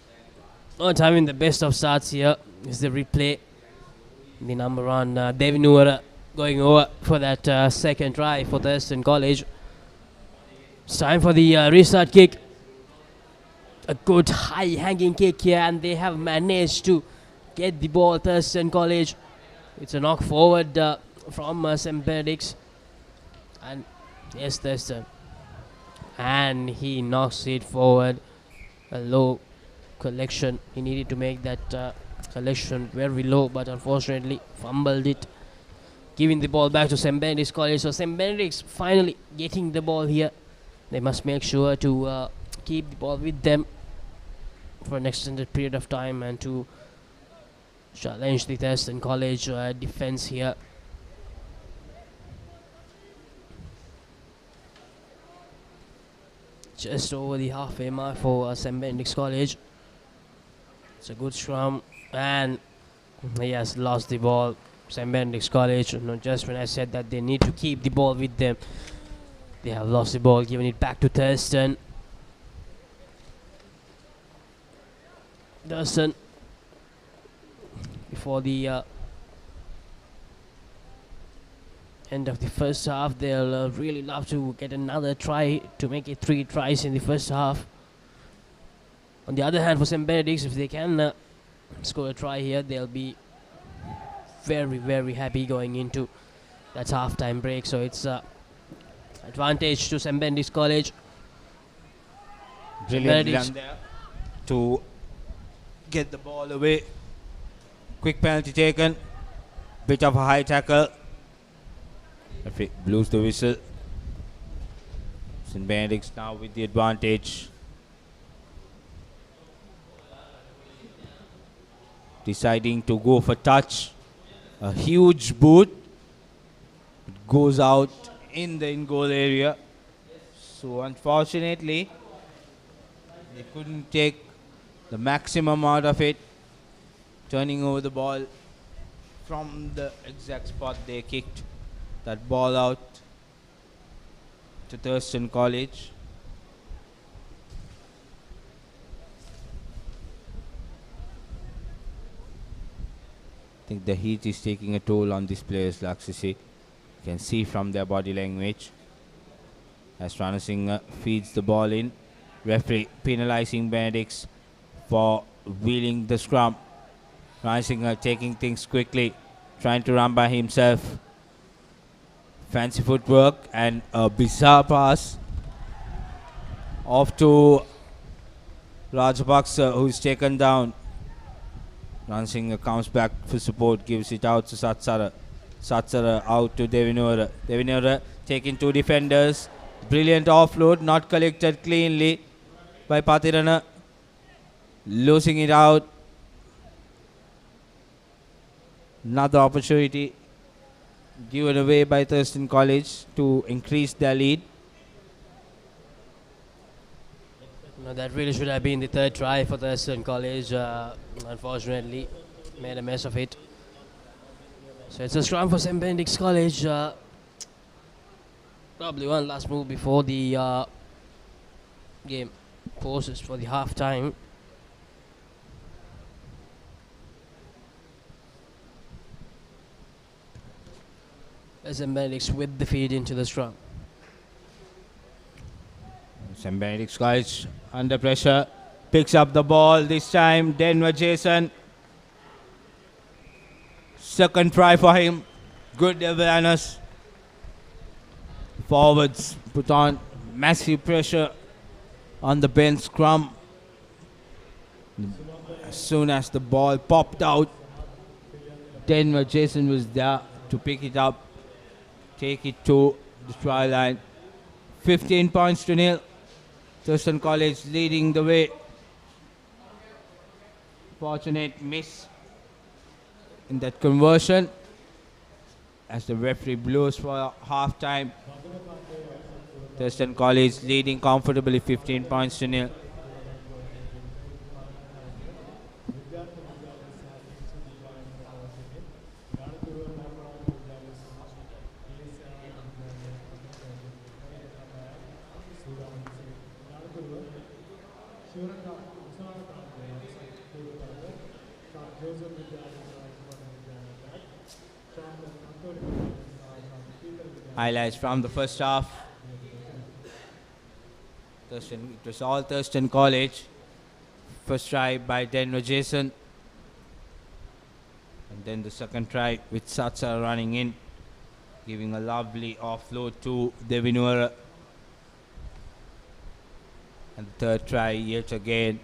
not having the best of starts here. Is the replay. The number on Devinura going over for that second try for Thurston College. It's time for the restart kick. A good high hanging kick here, and they have managed to get the ball, Thurston College. It's a knock forward from St. Benedict's. And yes, Thurston. And he knocks it forward. A low collection. He needed to make that collection very low, but unfortunately fumbled it, giving the ball back to St. Benedict's College. So St. Benedict's finally getting the ball here. They must make sure to keep the ball with them for an extended period of time and to challenge the Thurston College defense here. Just over the halfway mark for St. Benedict's College. It's a good scrum, and he has lost the ball. St. Benedict's College, just when I said that they need to keep the ball with them, they have lost the ball, giving it back to Thurston. Thurston, before the end of the first half, they'll really love to get another try to make it 3 tries in the first half. On the other hand, for St. Benedict's, if they can score a try here, they'll be very, very happy going into that half-time break. So it's advantage to St. Benedict's College. Brilliant run there to get the ball away. Quick penalty taken. Bit of a high tackle. Referee blows the whistle. St. Benedict's now with the advantage. Deciding to go for touch. A huge boot. It goes out in the in-goal area. So unfortunately, they couldn't take the maximum out of it. Turning over the ball from the exact spot they kicked that ball out to Thurston College. I think the heat is taking a toll on these players, Laksisi. You can see from their body language. As Ranasinghe feeds the ball in. Referee penalizing Benedict's for wheeling the scrum. Ranasinghe taking things quickly, trying to run by himself. Fancy footwork and a bizarre pass off to Rajapaksa, who's taken down. Ranasinghe comes back for support, gives it out to Satsara. Satsara out to Devinora. Devinora taking 2 defenders. Brilliant offload, not collected cleanly by Patirana. Losing it out. Another opportunity given away by Thurston College to increase their lead. No, that really should have been the 3rd try for Thurston College. Unfortunately, made a mess of it. So it's a scrum for St. Benedict's College. Probably one last move before the game pauses for the half time. St. Benedict's with the feed into the scrum. St. Benedict's College under pressure. Picks up the ball this time. Denver Jason. Second try for him. Good awareness. Forwards put on massive pressure on the bench scrum. As soon as the ball popped out, Denver Jason was there to pick it up, take it to the try line. 15 points to nil. Thurston College leading the way. Fortunate miss in that conversion as the referee blows for half time. Thurston College leading comfortably, 15 points to nil. Highlights from the first half. It was all Thurston College. First try by Denver Jason. And then the second try with Satsa running in, giving a lovely offload to Devinura. And the third try yet again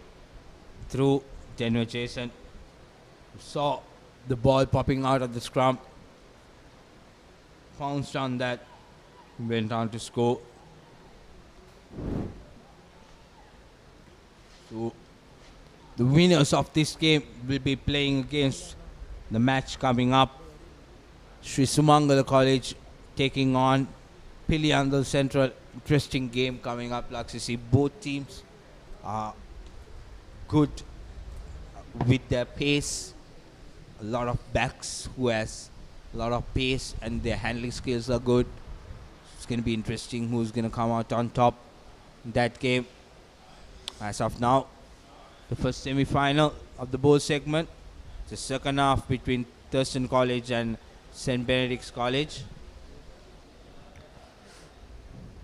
through Denver Jason. Saw the ball popping out of the scrum. Pounced on that. Went on to score. So the winners of this game will be playing against the match coming up. Sri Sumangala College taking on Piliandal Central. Interesting game coming up. Like you see, both teams are good with their pace. A lot of backs who has a lot of pace and their handling skills are good. It's going to be interesting who's going to come out on top in that game. As of now, the first semi-final of the bowl segment. The second half between Thurston College and St. Benedict's College.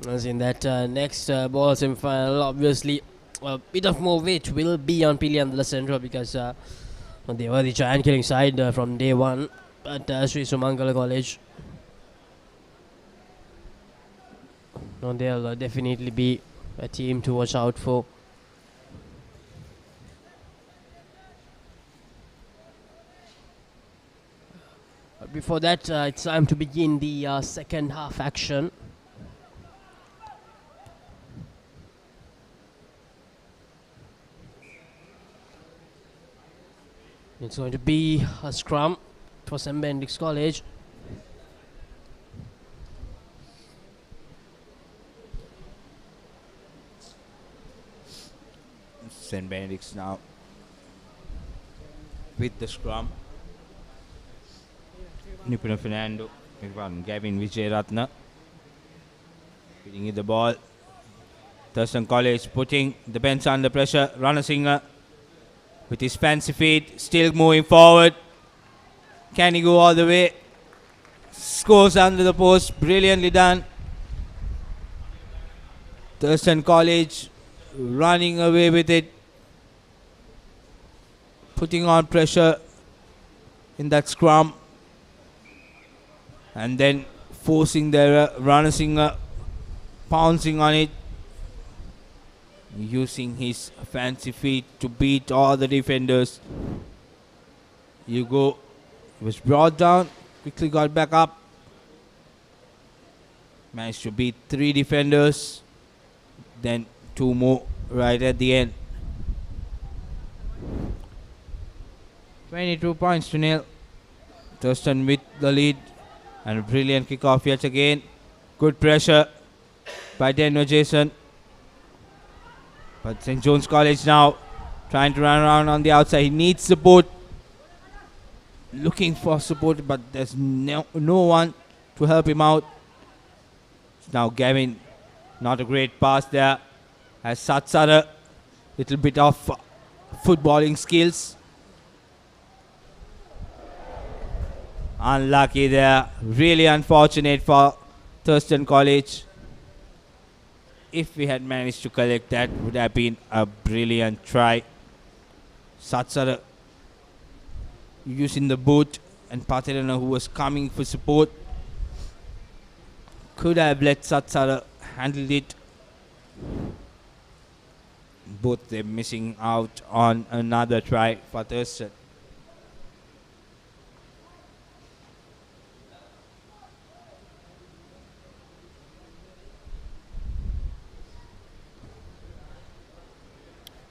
As in that next ball semi-final, obviously a bit of more weight will be on Piliandala Central because they were the giant killing side from day one at Sri Sumangala College. They'll definitely be a team to watch out for. But before that, it's time to begin the second half action. It's going to be a scrum for St. Benedict's College. St. Benedict's now with the scrum. Nipuna Fernando, Gavin Vijayaratna feeding it the ball. Thurston College putting the bench under pressure. Ranasinghe with his fancy feet, still moving forward. Can he go all the way? Scores under the post, brilliantly done. Thurston College running away with it, putting on pressure in that scrum, and then forcing their Ranasinghe, pouncing on it, using his fancy feet to beat all the defenders. Hugo was brought down, quickly got back up, managed to beat 3 defenders, then 2 more right at the end. 22 points to nil. Thurston with the lead, and a brilliant kickoff yet again. Good pressure by Denver Jason. But St. John's College now trying to run around on the outside. He needs support. Looking for support, but there's no one to help him out. Now Gavin, not a great pass there. Has Satsara, little bit of footballing skills. Unlucky there. Really unfortunate for Thurston College. If we had managed to collect that, would have been a brilliant try. Satsara using the boot, and Patirana, who was coming for support, could have let Satsara handle it. Both them missing out on another try for Thurston.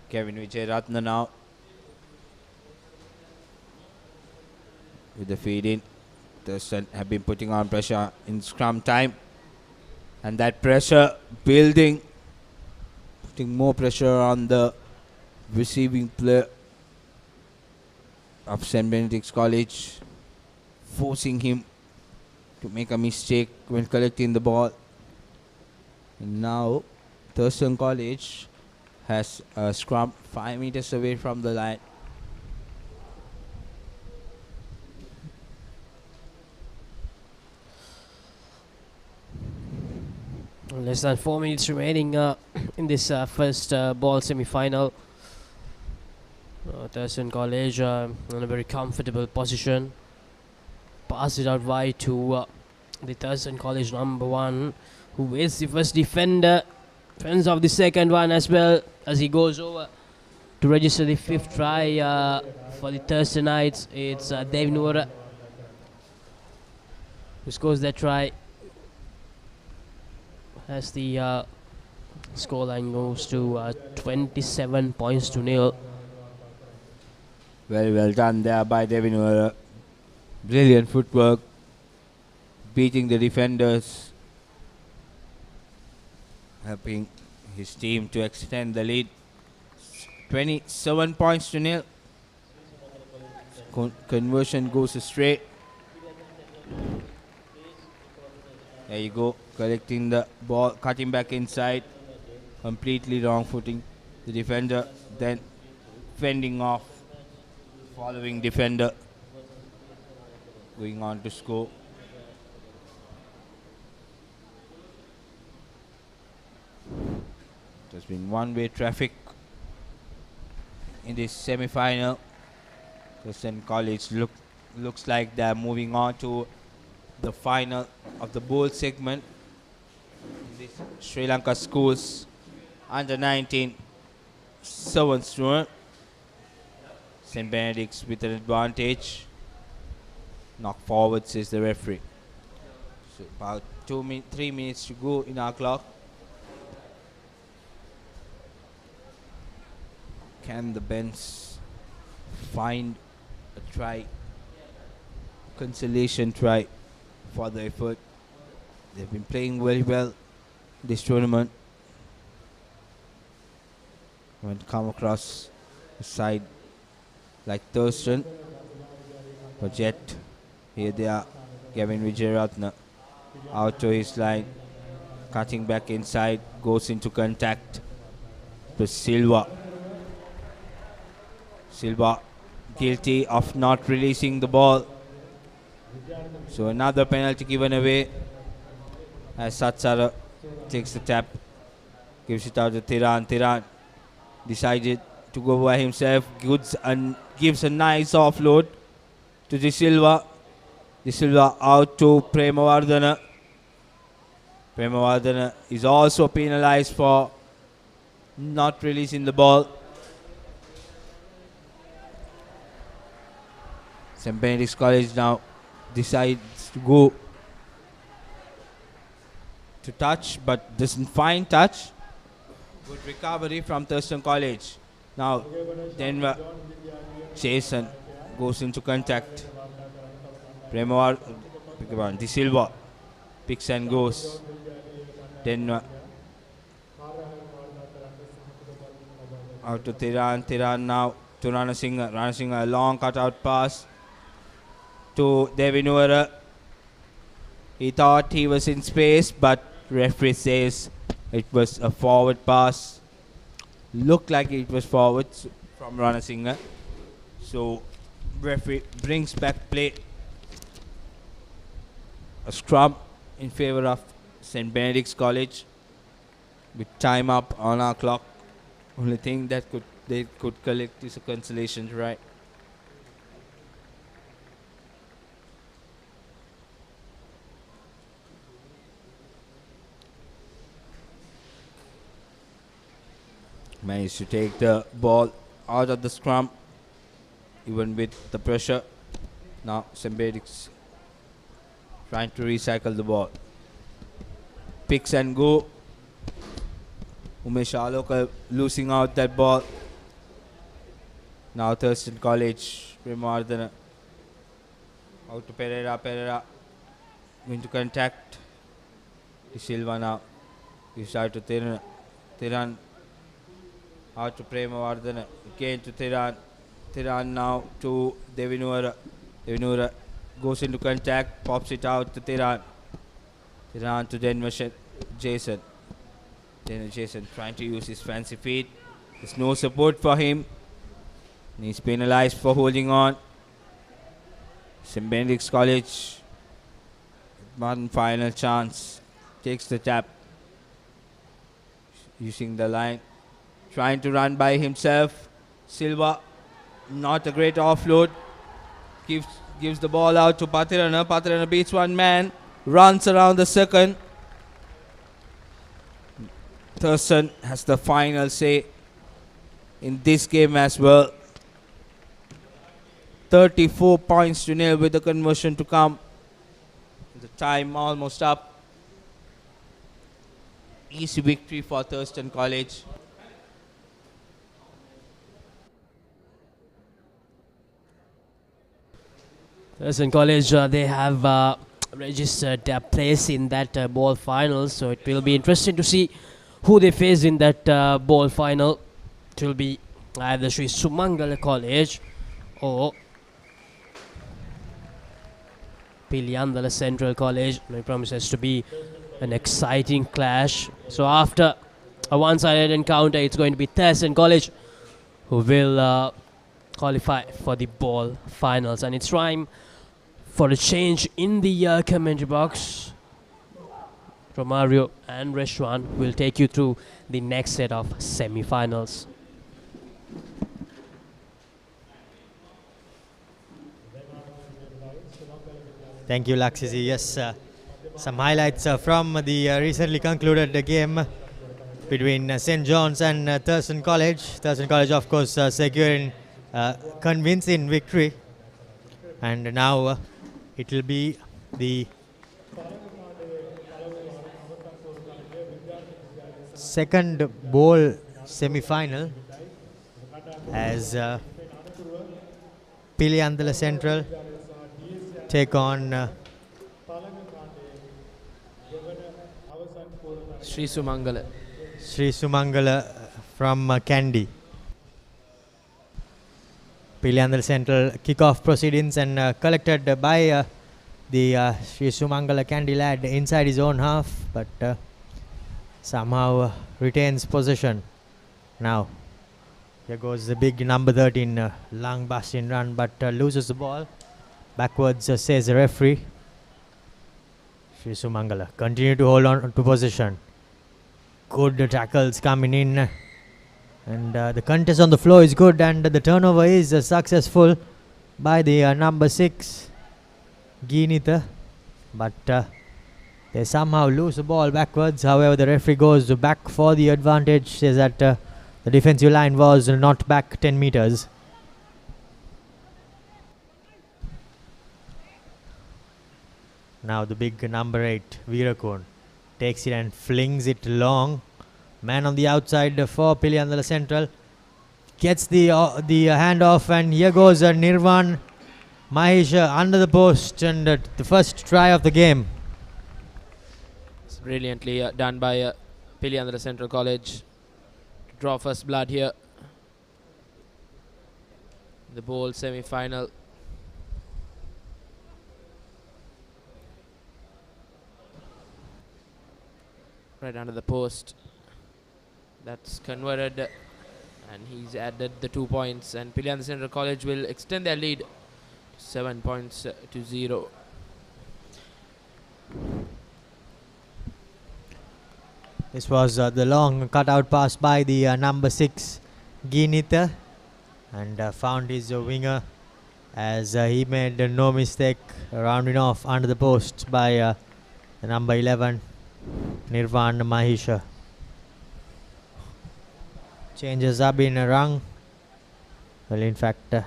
Kevin Vijayaratna now with the feed in. Thurston have been putting on pressure in scrum time, and that pressure building, putting more pressure on the receiving player of St. Benedict's College, forcing him to make a mistake when collecting the ball. And now Thurston College has a scrum 5 meters away from the line. Less than 4 minutes remaining in this first ball semi-final. Thurston College in a very comfortable position. pass it out wide to the Thurston College number 1, who waits the first defender. Fends off the second one as well as he goes over to register the 5th try for the Thursdonites. It's Dev Noora who scores that try as the scoreline goes to 27 points to nil. Very well done there by Devin Noora. Brilliant footwork, beating the defenders, helping his team to extend the lead. 27 points to nil. Conversion goes astray. There you go, collecting the ball, cutting back inside. Completely wrong footing. The defender then fending off. Following defender going on to score. There's been one-way traffic in this semi-final. Thurston College looks like they're moving on to the final of the bowl segment. This Sri Lanka Schools under 19 7th tour. St. Benedict's with an advantage. Knock forward, says the referee. So about 3 minutes to go in our clock. Can the Bens find a try, consolation try for the effort? They've been playing very well this tournament. Haven't come across a side like Thurston, but yet here they are. Gavin Vijayaratna out to his line, cutting back inside, goes into contact with Silva. Silva guilty of not releasing the ball, so another penalty given away as Satsara takes the tap, gives it out to Tiran. Tiran decided to go by himself, gives a nice offload to De Silva. De Silva out to Premavardhana. Premavardhana is also penalized for not releasing the ball. St. Benedict's College now decides to go to touch, but doesn't find touch. Good recovery from Thurston College. Now Denver Jason goes into contact. Premavardhana, De Silva picks and goes. Denver out to Tiran. Tiran now to Ranasinghe. Ranasinghe, a long cutout pass to Devi Noora. He thought he was in space, but referee says it was a forward pass. Looked like it was forward from Ranasinghe. So referee brings back play. A scrum in favor of St. Benedict's College with time up on our clock. Only thing that they could collect is a consolation try. Managed to take the ball out of the scrum, even with the pressure. Now St. Benedict's trying to recycle the ball. Picks and go. Umesh Aloka losing out that ball. Now Thurston College, Premavardhana out to Pereira. Pereira going to contact De Silva now. Gives out to Tiran. Tiran out to Premavardhana. Again to Tiran. Tiran now to Devi Noora. Devi Noora goes into contact, pops it out to Tiran. Tiran to Denver Jason. Denver Jason trying to use his fancy feet. There's no support for him. And he's penalized for holding on. St. Benedict's College, one final chance. Takes the tap. Using the line. Trying to run by himself. Silva, not a great offload. Gives gives the ball out to Patirana. Patirana beats one man, runs around the second. Thurston has the final say in this game as well. 34 points to nil with the conversion to come. The time almost up. Easy victory for Thurston College. Thurston College, they have registered their place in that ball final, so it will be interesting to see who they face in that ball final. It will be either Sri Sumangala College or Piliyandala Central College. It promises to be an exciting clash. So after a one-sided encounter, it's going to be Thurston College who will qualify for the ball finals. And it's time for a change in the commentary box. Romario and Reshwan will take you through the next set of semi-finals. Thank you, Laksisi. Yes, some highlights from the recently concluded game between St. John's and Thurston College. Thurston College, of course, securing convincing victory. And now it will be the second bowl semi-final as Piliyandala Central take on Sri Sumangala. Sri Sumangala from Kandy. Piliyandala Central kick-off proceedings and collected by the Sri Sumangala Kandy lad inside his own half, but somehow retains possession. Now here goes the big number 13 long busting run, but loses the ball. Backwards, says the referee. Sri Sumangala continue to hold on to possession. Good tackles coming in, and the contest on the floor is good, and the turnover is successful by the number 6 Ginita, but they somehow lose the ball backwards. However, the referee goes back for the advantage, says that the defensive line was not back 10 meters. Now the big number 8, Veerakon, takes it and flings it long. Man on the outside for Piliyandala Central. Gets the handoff, and here goes Nirvan Mahesh under the post, and the first try of the game. It's brilliantly done by Piliyandala Central College to draw first blood here. The bowl semi-final. Right under the post. That's converted, and he's added the 2 points, and Piliyandala Central College will extend their lead 7 points to 0. This was the long cutout pass by the number 6 Ginita, and found his winger as he made no mistake, rounding off under the post by the number 11 Nirvan Mahisha. Changes have been rung. Well, in fact, a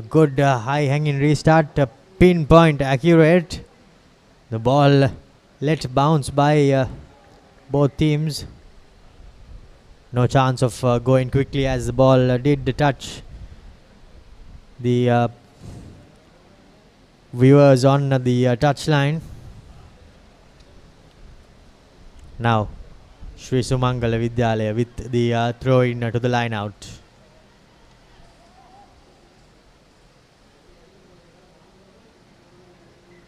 good high hanging restart, pinpoint accurate. The ball let bounce by both teams. No chance of going quickly, as the ball did touch the viewers on the touchline. Now Sri Sumangala Vidyalaya with the throw in to the line out.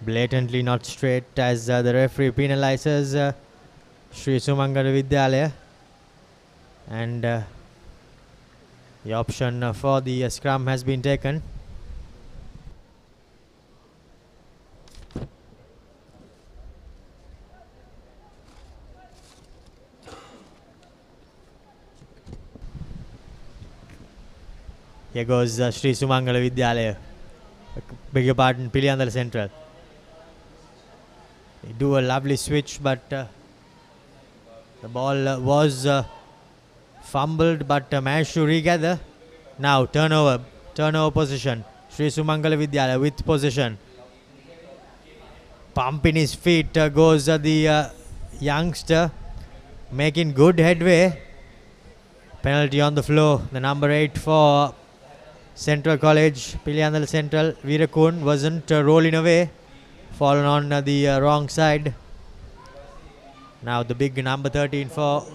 Blatantly not straight, as the referee penalizes Sri Sumangala Vidyalaya, and the option for the scrum has been taken. Here goes Sri Sumangala Vidyalaya. Beg your pardon, Piliandala Central. They do a lovely switch, but the ball was fumbled, but managed to regather. Now turnover position. Sri Sumangala Vidyalaya with possession. Pumping his feet goes the youngster, making good headway. Penalty on the floor. The number 8 for Central College, Piliandala Central, Veerakun wasn't rolling away, fallen on the wrong side. Now the big number 13 for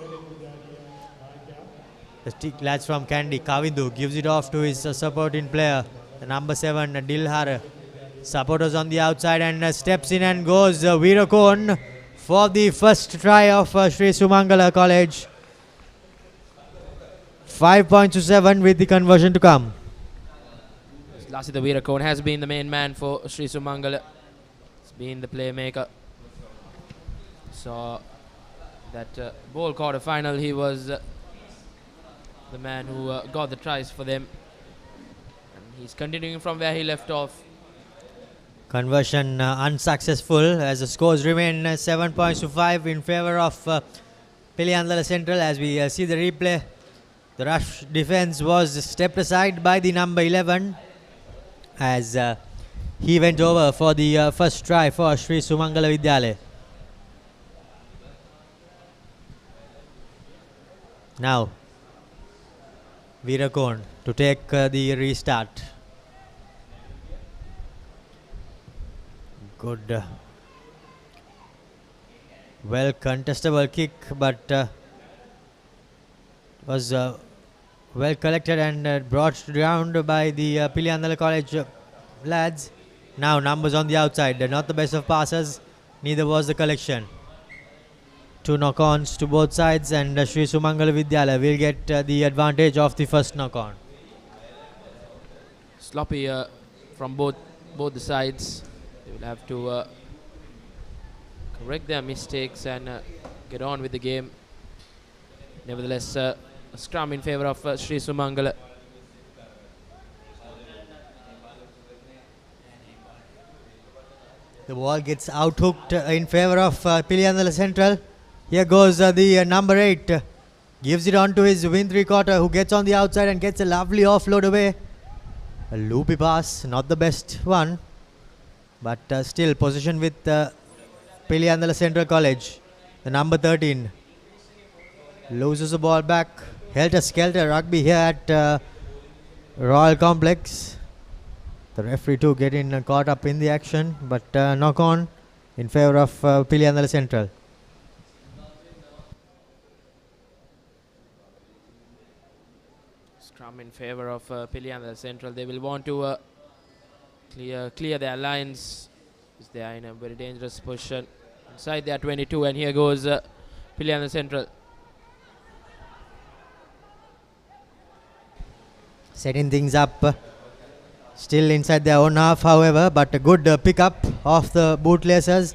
the lads from Kandy, Kavindu gives it off to his supporting player, the number 7 Dilhar. Supporters on the outside and steps in and goes Veerakun for the first try of Sri Sumangala College. 5 points to 7 with the conversion to come. Lasitha Veerakon has been the main man for Sri Sumangala. He's been the playmaker. So that bowl quarter final, he was the man who got the tries for them. And he's continuing from where he left off. Conversion unsuccessful as the scores remain 7 points to 5 in favor of Piliandala Central. As we see the replay, the rush defense was stepped aside by the number 11 as he went over for the first try for Sri Sumangala Vidyalaya. Now Veerakon to take the restart. Good, well contestable kick, but was well collected and brought down by the Piliandala College lads. Now numbers on the outside, not the best of passes, neither was the collection. 2 knock-ons to both sides, and Sri Sumangala Vidyalaya will get the advantage of the first knock-on. Sloppy from both the sides. They will have to correct their mistakes and get on with the game. Nevertheless, a scrum in favor of Sri Sumangala. The ball gets out-hooked in favor of Piliandala Central. Here goes the number 8. Gives it on to his win 3/4, who gets on the outside and gets a lovely offload away. A loopy pass, not the best one, but still possession with Piliandala Central College. The number 13 loses the ball back. Helter-skelter rugby here at Royal Complex. The referee too getting caught up in the action, but knock on in favor of Piliandala Central. Scrum in favor of Piliandala Central. They will want to clear their lines, because they are in a very dangerous position inside their 22, and here goes Piliandala Central. Setting things up, still inside their own half, however, but a good pickup of the bootlaces.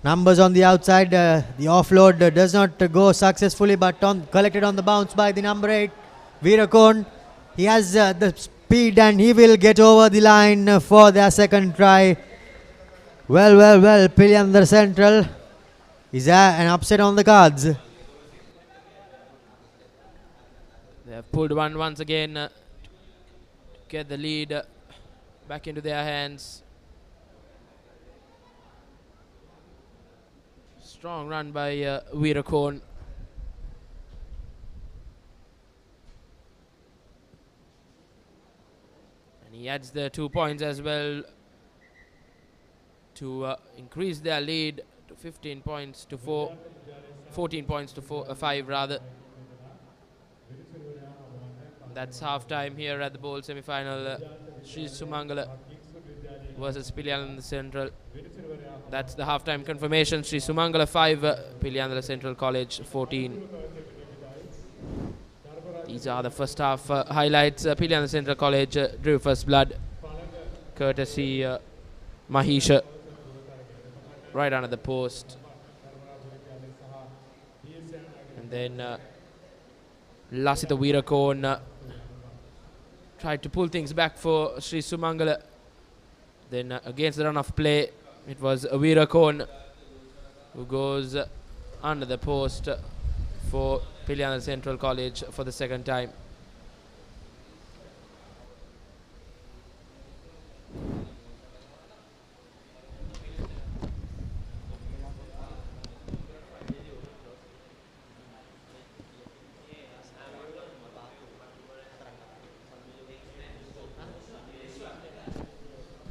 Numbers on the outside, the offload does not go successfully, but collected on the bounce by the number 8, Veerakon. He has the speed and he will get over the line for their second try. Well, Piliandala Central is an upset on the cards. They have pulled one once again to get the lead back into their hands. Strong run by Veerakon. And he adds the 2 points as well to increase their lead to 15 points to 4, 14 points to 5 rather. That's half time here at the bowl semi-final. Sri Sumangala versus Piliandala Central. That's the half-time confirmation. Sri Sumangala 5, Piliandala Central College 14. These are the first half highlights. Piliandala Central College drew first blood, courtesy Mahisha, right under the post. And then Lasitha Veerakon tried to pull things back for Sri Sumangala. Then against the run of play, it was Veera Kon who goes under the post for Piliandra Central College for the second time.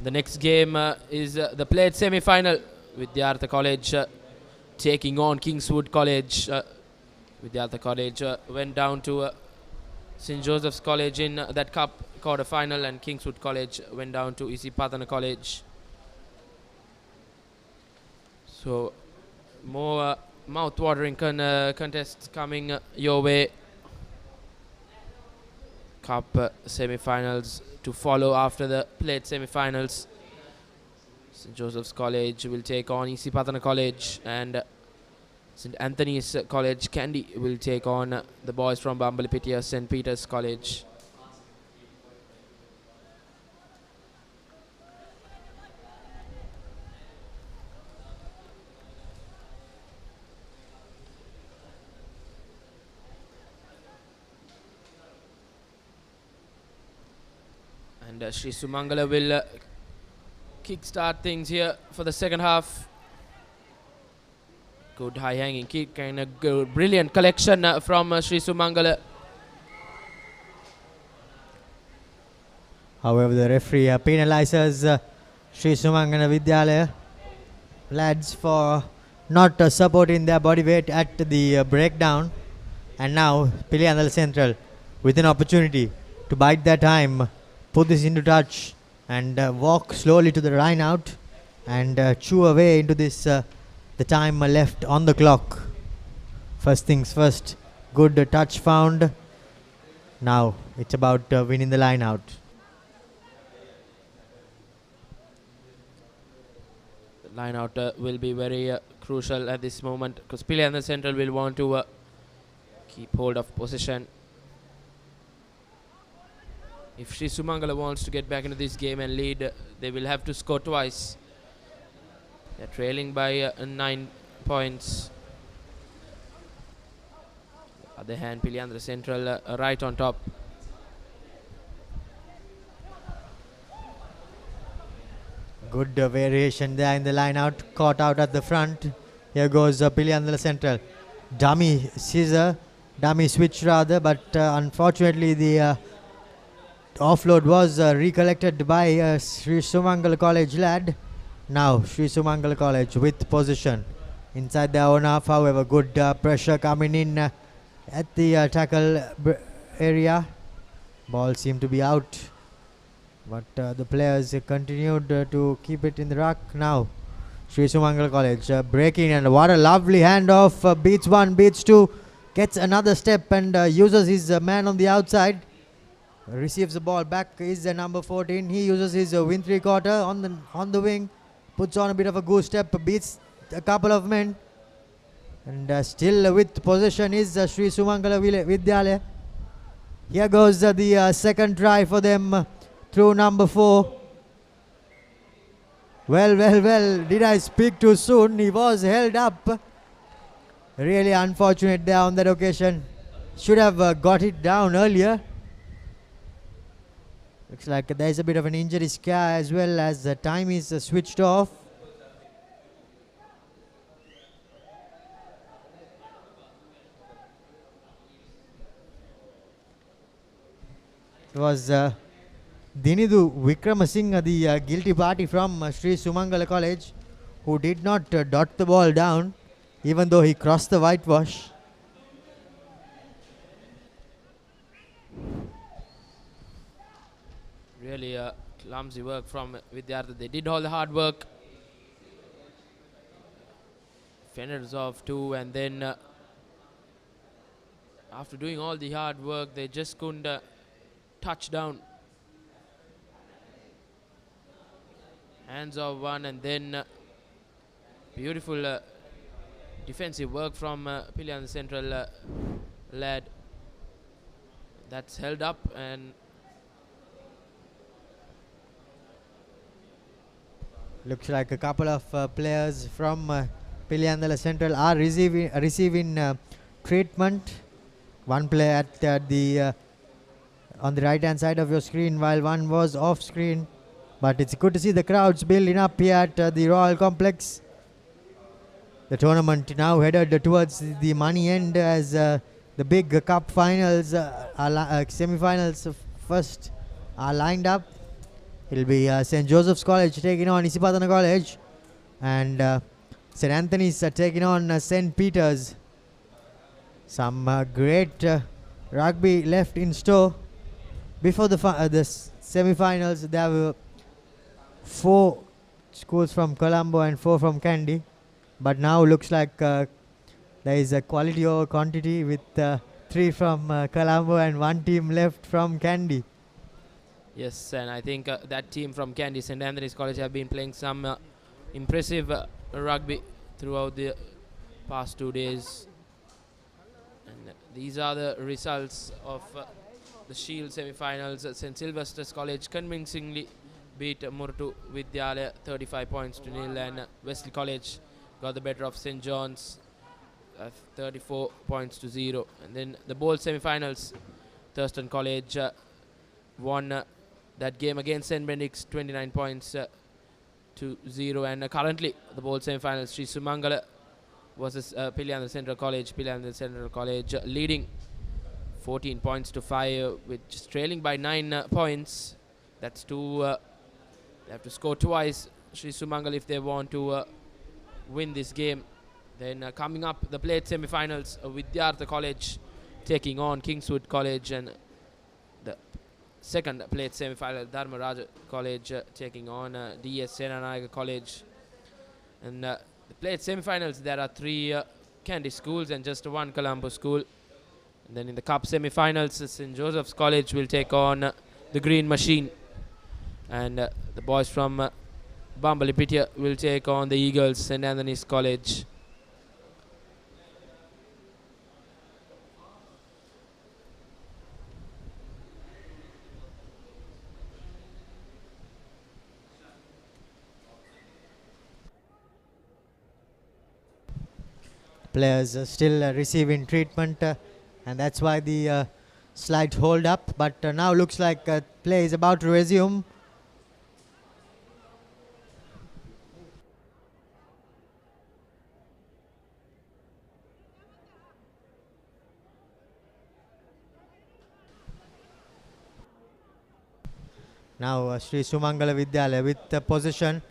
The next game is the played semi-final. Vidyartha College taking on Kingswood College. Vidyartha College went down to St. Joseph's College in that cup quarter-final, and Kingswood College went down to Isipatana College. So more mouth-watering contests coming your way. Cup semi-finals to follow after the played semi-finals. St. Joseph's College will take on Isipatana College, and St. Anthony's College Kandy will take on the boys from Bambalipitiya St. Peter's College. And Sri Sumangala will kick-start things here for the second half. Good high-hanging kick and a good, brilliant collection from Sri Sumangala. However, the referee penalizes Sri Sumangala Vidyalaya lads for not supporting their body weight at the breakdown. And now Piliandra Central with an opportunity to bide their time, put this into touch and walk slowly to the line out and chew away into this the time left on the clock. First things first, good touch found. Now it's about winning the line out. The line out will be very crucial at this moment, because Piliandra Central will want to keep hold of possession. If Sri Sumangala wants to get back into this game and lead, they will have to score twice. They're trailing by 9 points. On the other hand, Piliandra Central right on top. Good variation there in the line out, caught out at the front. Here goes Piliandra Central. Dummy scissor, dummy switch rather, but unfortunately the offload was recollected by Sri Sumangala College lad. Now Sri Sumangala College with possession inside their own half. However, good pressure coming in at the tackle area. Ball seemed to be out, but the players continued to keep it in the ruck. Now Sri Sumangala College breaking, and what a lovely handoff. Beats one, beats two, gets another step and uses his man on the outside. Receives the ball back is number 14. He uses his wing three-quarter on the wing, puts on a bit of a goose step, beats a couple of men, and still with possession is Sri Sumangala Vidyalaya. Here goes the second try for them through number 4. Well, did I speak too soon? He was held up. Really unfortunate there on that occasion. Should have got it down earlier. Looks like there is a bit of an injury scare as well, as the time is switched off. It was Dinidu Vikramasinghe, the guilty party from Sri Sumangala College, who did not dot the ball down, even though he crossed the whitewash. Really clumsy work from Vidyartha. They did all the hard work. Fenders off 2, and then after doing all the hard work, they just couldn't touch down. Hands off 1, and then beautiful defensive work from Piliandra Central lad. That's held up, and Looks like a couple of players from Piliandala Central are receiving treatment. One player at the on the right hand side of your screen, while one was off screen. But it's good to see the crowds building up here at the Royal Complex. The tournament now headed towards the money end as the big cup finals, semi-finals first are lined up. It'll be St. Joseph's College taking on Isipadana College, and St. Anthony's taking on St. Peter's. Some great rugby left in store. Before the semi-finals, there were 4 schools from Colombo and 4 from Kandy. But now looks like there is a quality over quantity with 3 from Colombo and 1 team left from Kandy. Yes, and I think that team from Kandy, St. Anthony's College, have been playing some impressive rugby throughout the past 2 days. And these are the results of the Shield semi-finals. St. Sylvester's College convincingly beat Murtu Vidyalaya 35 points to 0, and Wesley College got the better of St. John's 34 points to 0. And then the bowl semi-finals, Thurston College won that game against St. Benedict's 29 points to 0. And currently the bowl semi-finals, Sri Sumangala versus Piliandala Central College. Piliandala Central College leading 14 points to 5, which trailing by 9 points. That's 2. They have to score twice, Sri Sumangal, if they want to win this game. Then coming up, the plate semi-finals, Vidyartha College taking on Kingswood College, and the second plate semi-final, Dharmaraja College taking on DS Senanayaka College. And the plate semi-finals, there are 3 Kandy schools and just 1 Colombo school. And then in the cup semi-finals, St. Joseph's College will take on the Green Machine, and the boys from Bambalipitia will take on the Eagles, St. Anthony's College. Players still receiving treatment, and that's why the slight hold up. But now looks like play is about to resume. Now Sri Sumangala Vidyalaya with the possession.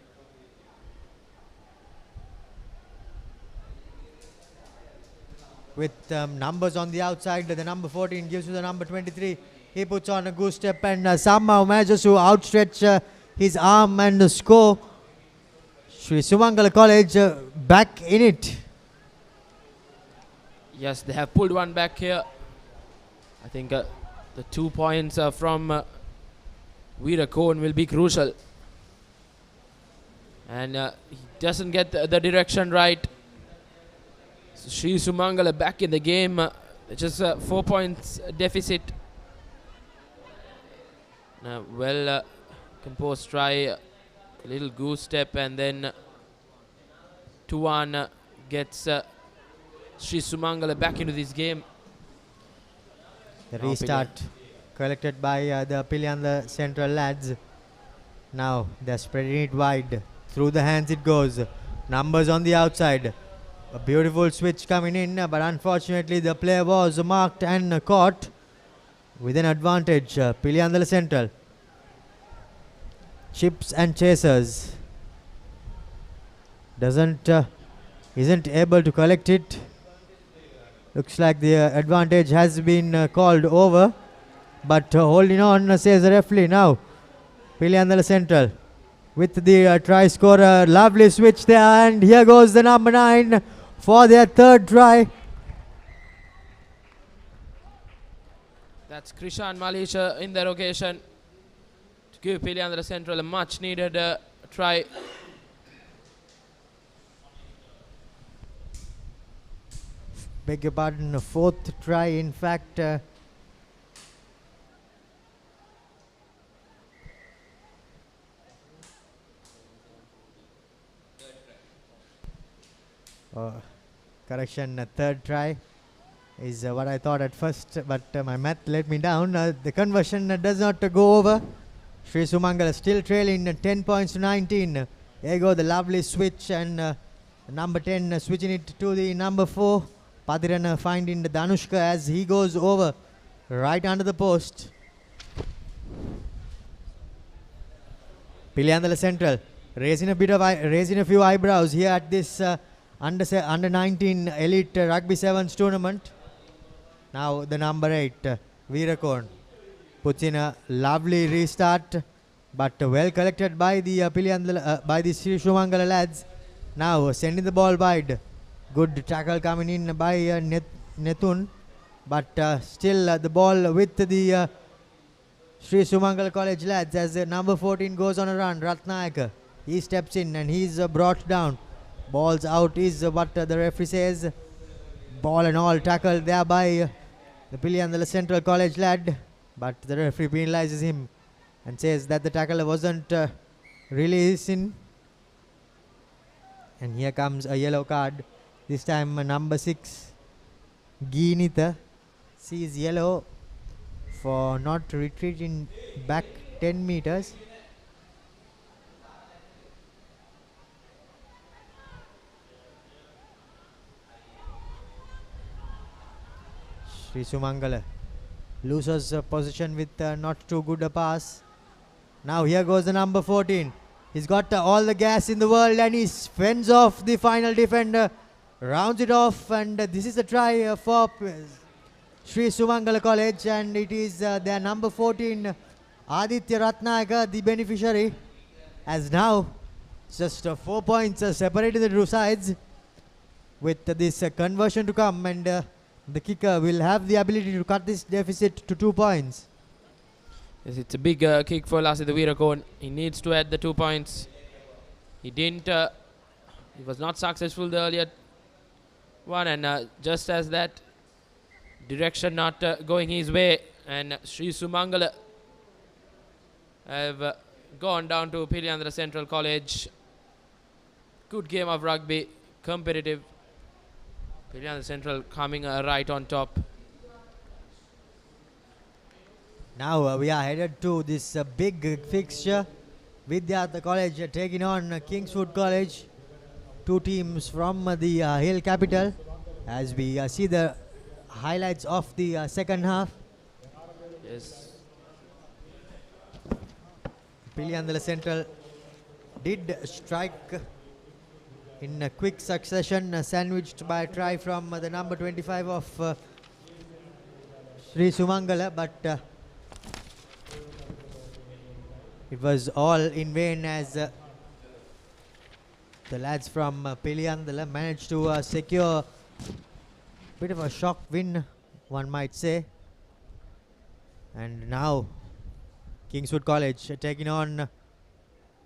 With numbers on the outside, the number 14 gives to the number 23. He puts on a good step and somehow manages to outstretch his arm and score. Sri Sumangala College back in it. Yes, they have pulled one back here. I think the 2 points from Veera Cohen will be crucial. And he doesn't get the direction right. So Sri Sumangala back in the game. Just 4 points deficit. Well composed try. A little goose step, and then Tuan gets Sri Sumangala back into this game. The restart collected by the Piliandala Central lads. Now they're spreading it wide. Through the hands it goes. Numbers on the outside. A beautiful switch coming in, but unfortunately the player was marked and caught with an advantage. Piliandala Central. Chips and chasers. Isn't able to collect it. Looks like the advantage has been called over, but holding on says the referee now. Piliandala Central with the try scorer. Lovely switch there, and here goes the number 9 for their 3rd try. That's Krishan Malisha in the occasion to give Piliandala Central a much needed try. Beg your pardon, 4th try in fact. Correction, third try is what I thought at first, but my math let me down. The conversion does not go over. Sri Sumangala still trailing 10 points to 19. There you go, the lovely switch, and number 10 switching it to the number 4. Padirana finding the Danushka as he goes over right under the post. Piliandala Central raising a few eyebrows here at this under 19 elite rugby sevens tournament. Now the number 8 Veerakorn puts in a lovely restart, but well collected by the by the Sri Sumangala lads. Now sending the ball wide. Good tackle coming in by Nethun, but still the ball with the Sri Sumangala College lads as number 14 goes on a run. Ratnayaka, he steps in and he's brought down. Balls out is what the referee says. Ball and all tackled there by the Piliandala Central College lad, but the referee penalizes him and says that the tackle wasn't really his sin. And here comes a yellow card. This time number 6 Geenitha sees yellow for not retreating back 10 meters. Sri Sumangala loses position with not too good a pass. Now here goes the number 14. He's got all the gas in the world and he fends off the final defender, rounds it off, and this is a try for Sri Sumangala College, and it is their number 14 Aditya Ratnayaka, the beneficiary, as now just 4 points separating the two sides with this conversion to come, and the kicker will have the ability to cut this deficit to 2 points. Yes, it's a big kick for Lasith Veerakorn. He needs to add the 2 points. He didn't. He was not successful the earlier one, and just as that, direction not going his way, and Sri Sumangala have gone down to Piliandala Central College. Good game of rugby, competitive. Piliandala Central coming right on top. Now we are headed to this big fixture. Vidyartha College taking on Kingswood College. Two teams from the hill capital. As we see the highlights of the second half. Yes. Piliandala Central did strike in a quick succession, sandwiched by a try from the number 25 of Sri Sumangala, but it was all in vain as the lads from Piliandala managed to secure a bit of a shock win, one might say. And now Kingswood College taking on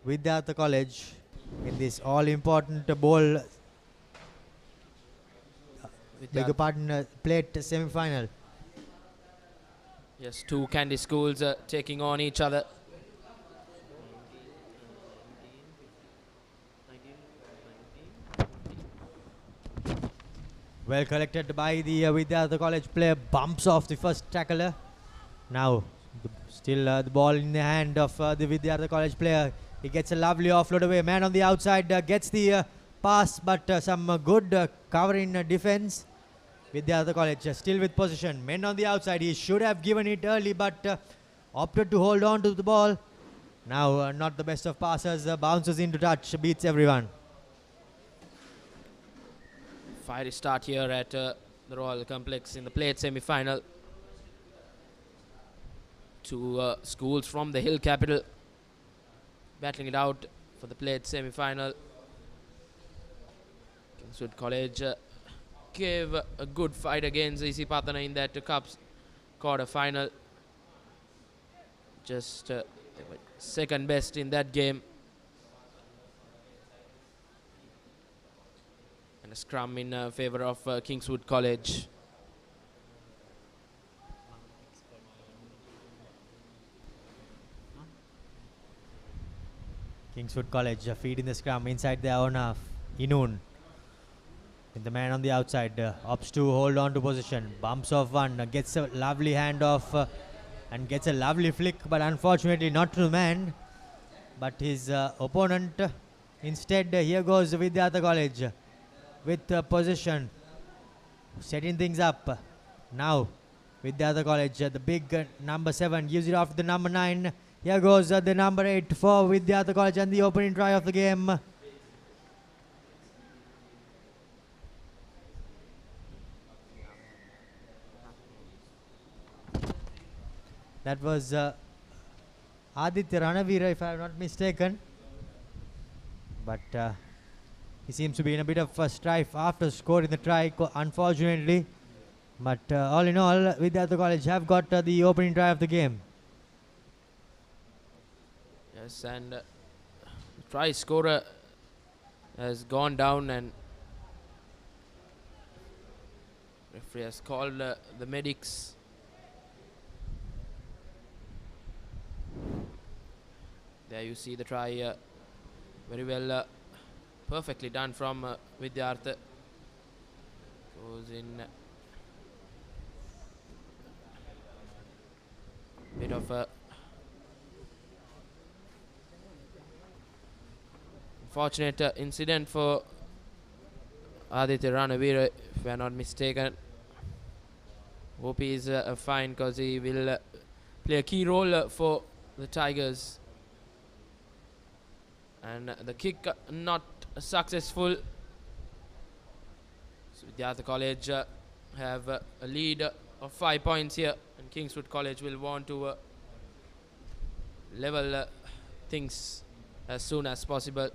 Vidyartha College in this all-important bowl, beg your pardon, plate semi-final. Yes, two candy schools taking on each other. Well collected by the Vidyartha College player, bumps off the first tackler. Now still the ball in the hand of the Vidyartha College player. He gets a lovely offload away. Man on the outside gets the pass, but some good cover in defense. Vidyartha College still with possession. Men on the outside. He should have given it early, but opted to hold on to the ball. Now not the best of passers. Bounces into touch, beats everyone. Fiery start here at the Royal Complex in the plate semi-final. Two schools from the hill capital battling it out for the plate semi-final. Kingswood College gave a good fight against EC Patana in that Cup's quarter-final. Just they were second best in that game. And a scrum in favor of Kingswood College. Kingswood College feeding the scrum inside their own half. Inun with the man on the outside. Opts to hold on to position. Bumps off one. Gets a lovely handoff and gets a lovely flick, but unfortunately not to the man, but his opponent. Instead, here goes Vidyartha College with position, setting things up. Now, Vidyartha College, the big number 7 gives it off to the number 9. Here goes the number 8 for Vidyartha College and the opening try of the game. That was Aditya Ranavira, if I am not mistaken. But he seems to be in a bit of a strife after scoring the try, unfortunately. But all in all, Vidyartha College have got the opening try of the game. Yes, and the try scorer has gone down, and referee has called the medics. There you see the try, very well, perfectly done from Vidyartha. Goes in bit of a unfortunate incident for Aditya Ranavira, if I am not mistaken. Hope he is fine, because he will play a key role for the Tigers. And the kick not successful. So Vidyartha College have a lead of 5 points here, and Kingswood College will want to level things as soon as possible.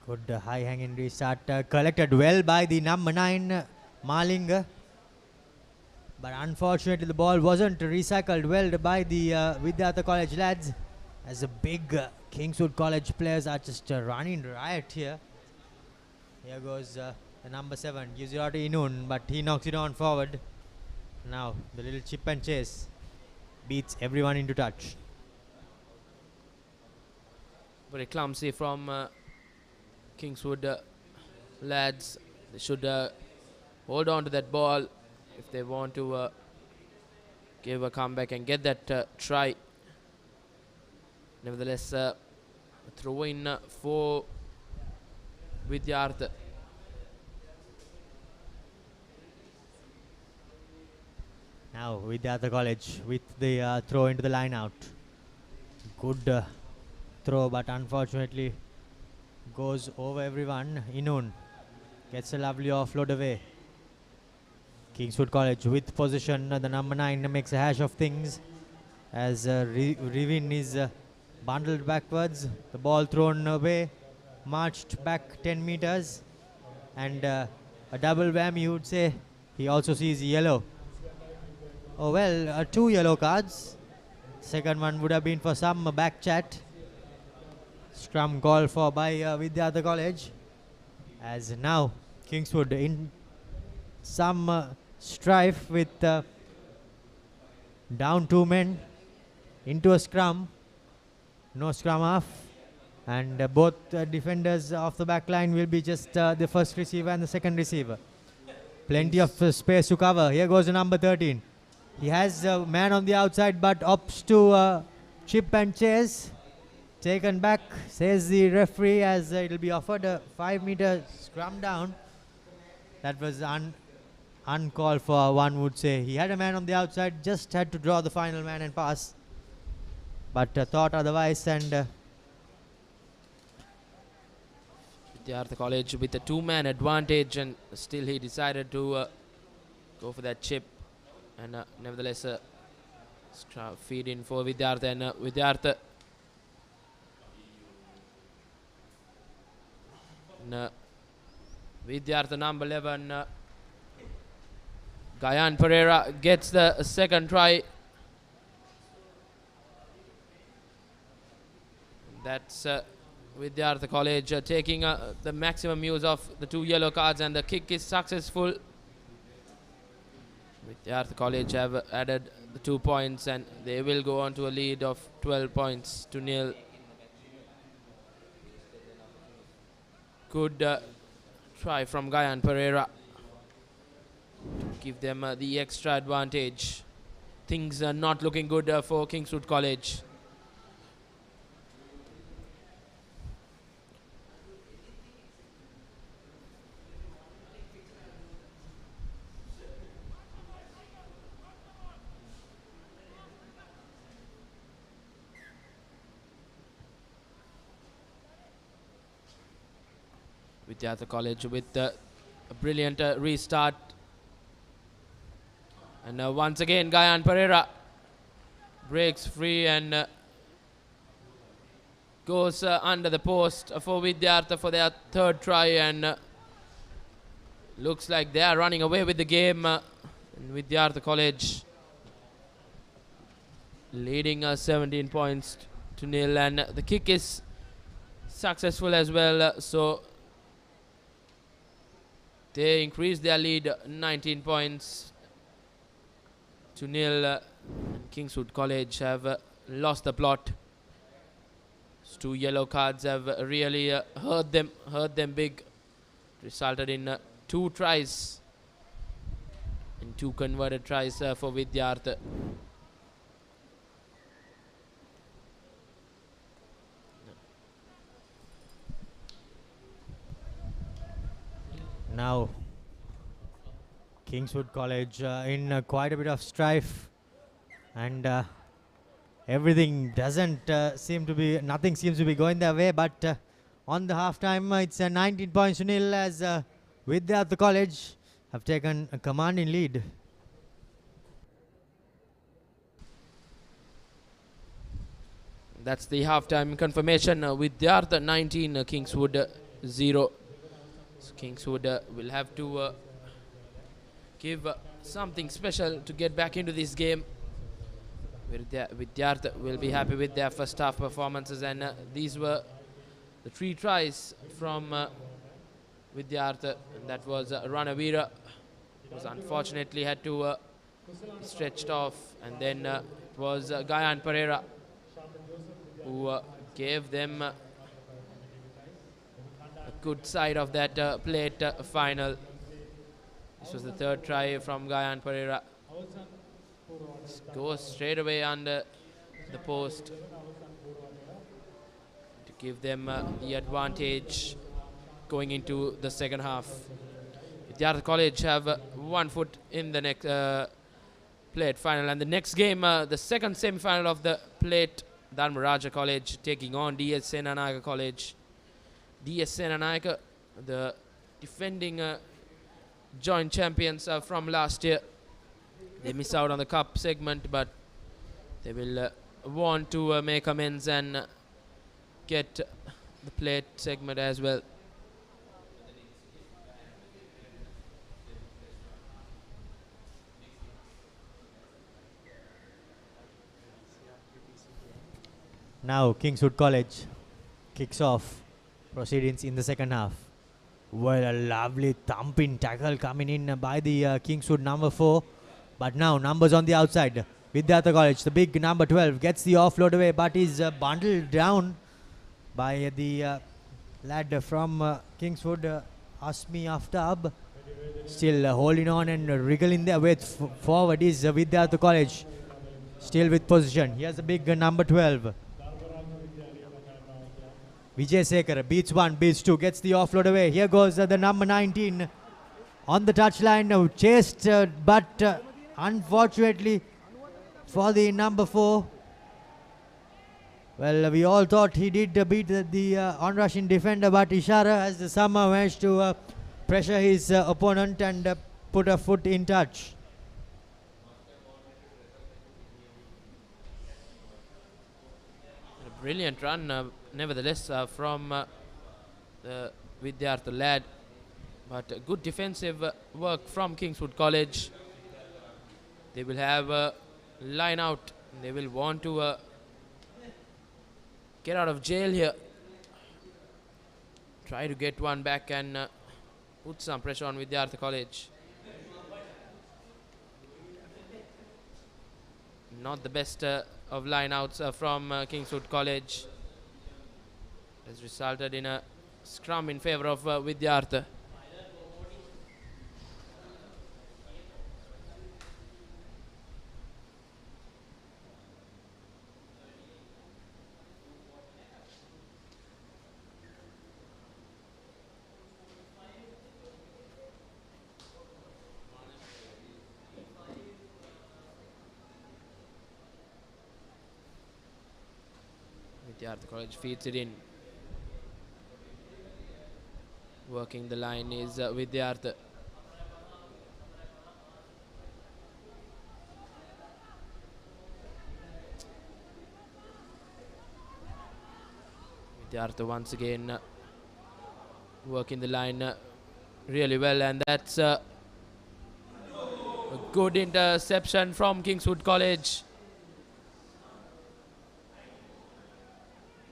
Good high-hanging restart, collected well by the number 9, Maling. But unfortunately, the ball wasn't recycled well by the Vidyartha College lads, as the big Kingswood College players are just running riot here. Here goes the number 7, gives it out to Inun, but he knocks it on forward. Now, the little chip and chase beats everyone into touch. Very clumsy from Kingswood lads. They should hold on to that ball if they want to give a comeback and get that try. Nevertheless, throw in for Vidyartha. Now Vidyartha College with the throw into the line out. Good throw, but unfortunately goes over everyone. Inun gets a lovely offload away. Kingswood College with position. The number 9 makes a hash of things as Rivin is bundled backwards. The ball thrown away, marched back 10 meters, and a double whammy, you would say. He also sees yellow. Oh well, 2 yellow cards. Second one would have been for some back chat. Scrum call for by Vidyartha College, as now Kingswood in some strife with down 2 men into a scrum. No scrum off, and both defenders of the back line will be just the first receiver and the second receiver. Plenty of space to cover. Here goes the number 13. He has a man on the outside, but opts to chip and chase. Taken back, says the referee, as it will be offered a 5-meter scrum down. That was uncalled for, one would say. He had a man on the outside, just had to draw the final man and pass, but thought otherwise, and Vidyartha College with a 2-man advantage, and still he decided to go for that chip, and nevertheless feed in for Vidyartha, and Vidyartha Vidyartha number 11, Gayan Pereira, gets the second try. That's Vidyartha College taking the maximum use of the 2 yellow cards, and the kick is successful. Vidyartha College have added the 2 points and they will go on to a lead of 12 points to nil. Good try from Gayan Pereira to give them the extra advantage. Things are not looking good for Kingswood College. Vidyartha College with a brilliant restart. And once again, Gayan Pereira breaks free and goes under the post for Vidyartha for their third try. And looks like they are running away with the game. And Vidyartha College leading 17 points to nil. And the kick is successful as well. So they increase their lead 19 points to nil. Kingswood College have lost the plot. These 2 yellow cards have really hurt them big. Resulted in 2 tries and 2 converted tries for Vidyartha. Now, Kingswood College in quite a bit of strife, and everything doesn't seem to be, nothing seems to be going their way. But on the halftime, it's 19 points to nil as Vidyartha College have taken a commanding lead. That's the halftime confirmation. Vidyartha 19, Kingswood 0. So Kingswood will have to give something special to get back into this game. Vidyartha will be happy with their first half performances, and these were the 3 tries from Vidyartha. And that was Ranavira, who was unfortunately had to be stretched off, and then it was Gayan Pereira who gave them a good side of that plate final. This was the 3rd try from Gayan Pereira. Goes straight away under the post to give them the advantage going into the second half. Vidyartha College have 1 foot in the next plate final, and the next game, the second semi-final of the plate, Dharmaraja College taking on DS Senanayaka College. DS Senanayaka, the defending joint champions from last year. They miss out on the cup segment, but they will want to make amends and get the plate segment as well. Now Kingswood College kicks off proceedings in the second half. Well, a lovely thumping tackle coming in by the Kingswood number 4. But now numbers on the outside. Vidyartha College, the big number 12, gets the offload away, but is bundled down by the lad from Kingswood, Asmi Aftab. Still holding on and wriggling their way forward is Vidyartha College. Still with position. Here's the big number 12. Vijay Sekar beats 1, beats 2, gets the offload away. Here goes the number 19 on the touchline, chased, but unfortunately for the number 4. Well, we all thought he did beat the on-rushing defender, but Ishara has somehow managed to pressure his opponent and put a foot in touch. A brilliant run, nevertheless, from the Vidyartha lad, but good defensive work from Kingswood College. They will have a line out. They will want to get out of jail here. Try to get one back and put some pressure on Vidyartha College. Not the best of line-outs from Kingswood College. Has resulted in a scrum in favour of Vidyartha. Vidyartha College feeds it in. Working the line is Vidyartha. Vidyartha once again working the line really well, and that's a good interception from Kingswood College.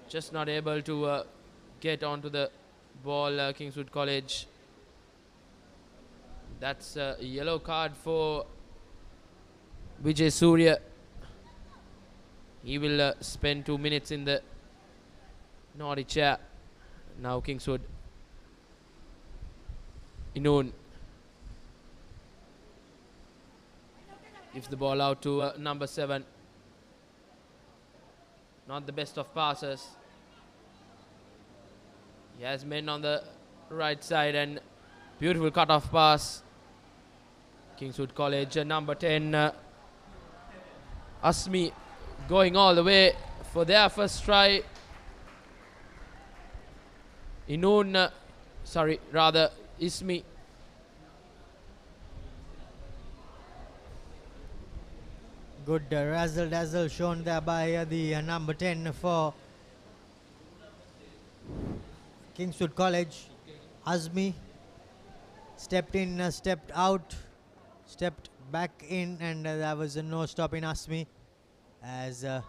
Just not able to get onto the ball, Kingswood College. That's a yellow card for Vijay Surya. He will spend 2 minutes in the naughty chair. Now Kingswood. Inoon gives the ball out to number 7. Not the best of passes. He has men on the right side, and beautiful cut-off pass. Kingswood College, number 10, Asmi, going all the way for their first try. Inoon, Ismi. Good razzle-dazzle shown there by the number 10 for Kingswood College. Azmi stepped in, stepped out, stepped back in, and there was no stop in Asmi, as the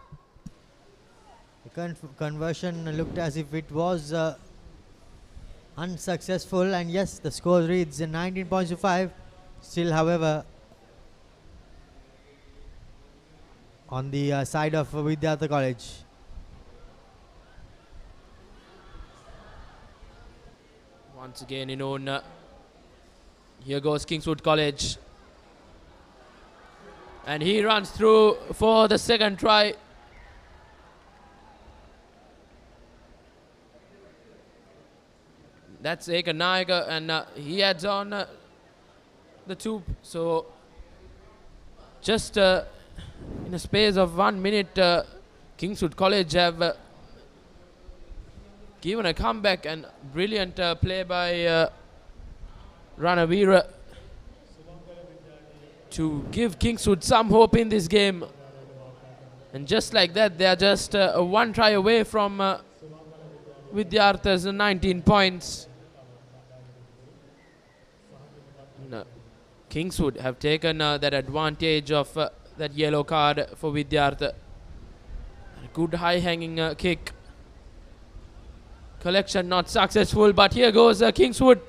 conversion looked as if it was unsuccessful. And yes, the score reads 19 points to 5. Still, however, on the side of Vidyartha College. Once again, Inoon. Here goes Kingswood College. And he runs through for the second try. That's Eka Nayaga, and he adds on the 2. So just in a space of 1 minute, Kingswood College have given a comeback, and brilliant play by Ranavira to give Kingswood some hope in this game. And just like that, they are just 1 try away from Vidyartha's 19 points. No. Kingswood have taken that advantage of that yellow card for Vidyartha. A good high-hanging kick. Collection not successful, but here goes Kingswood.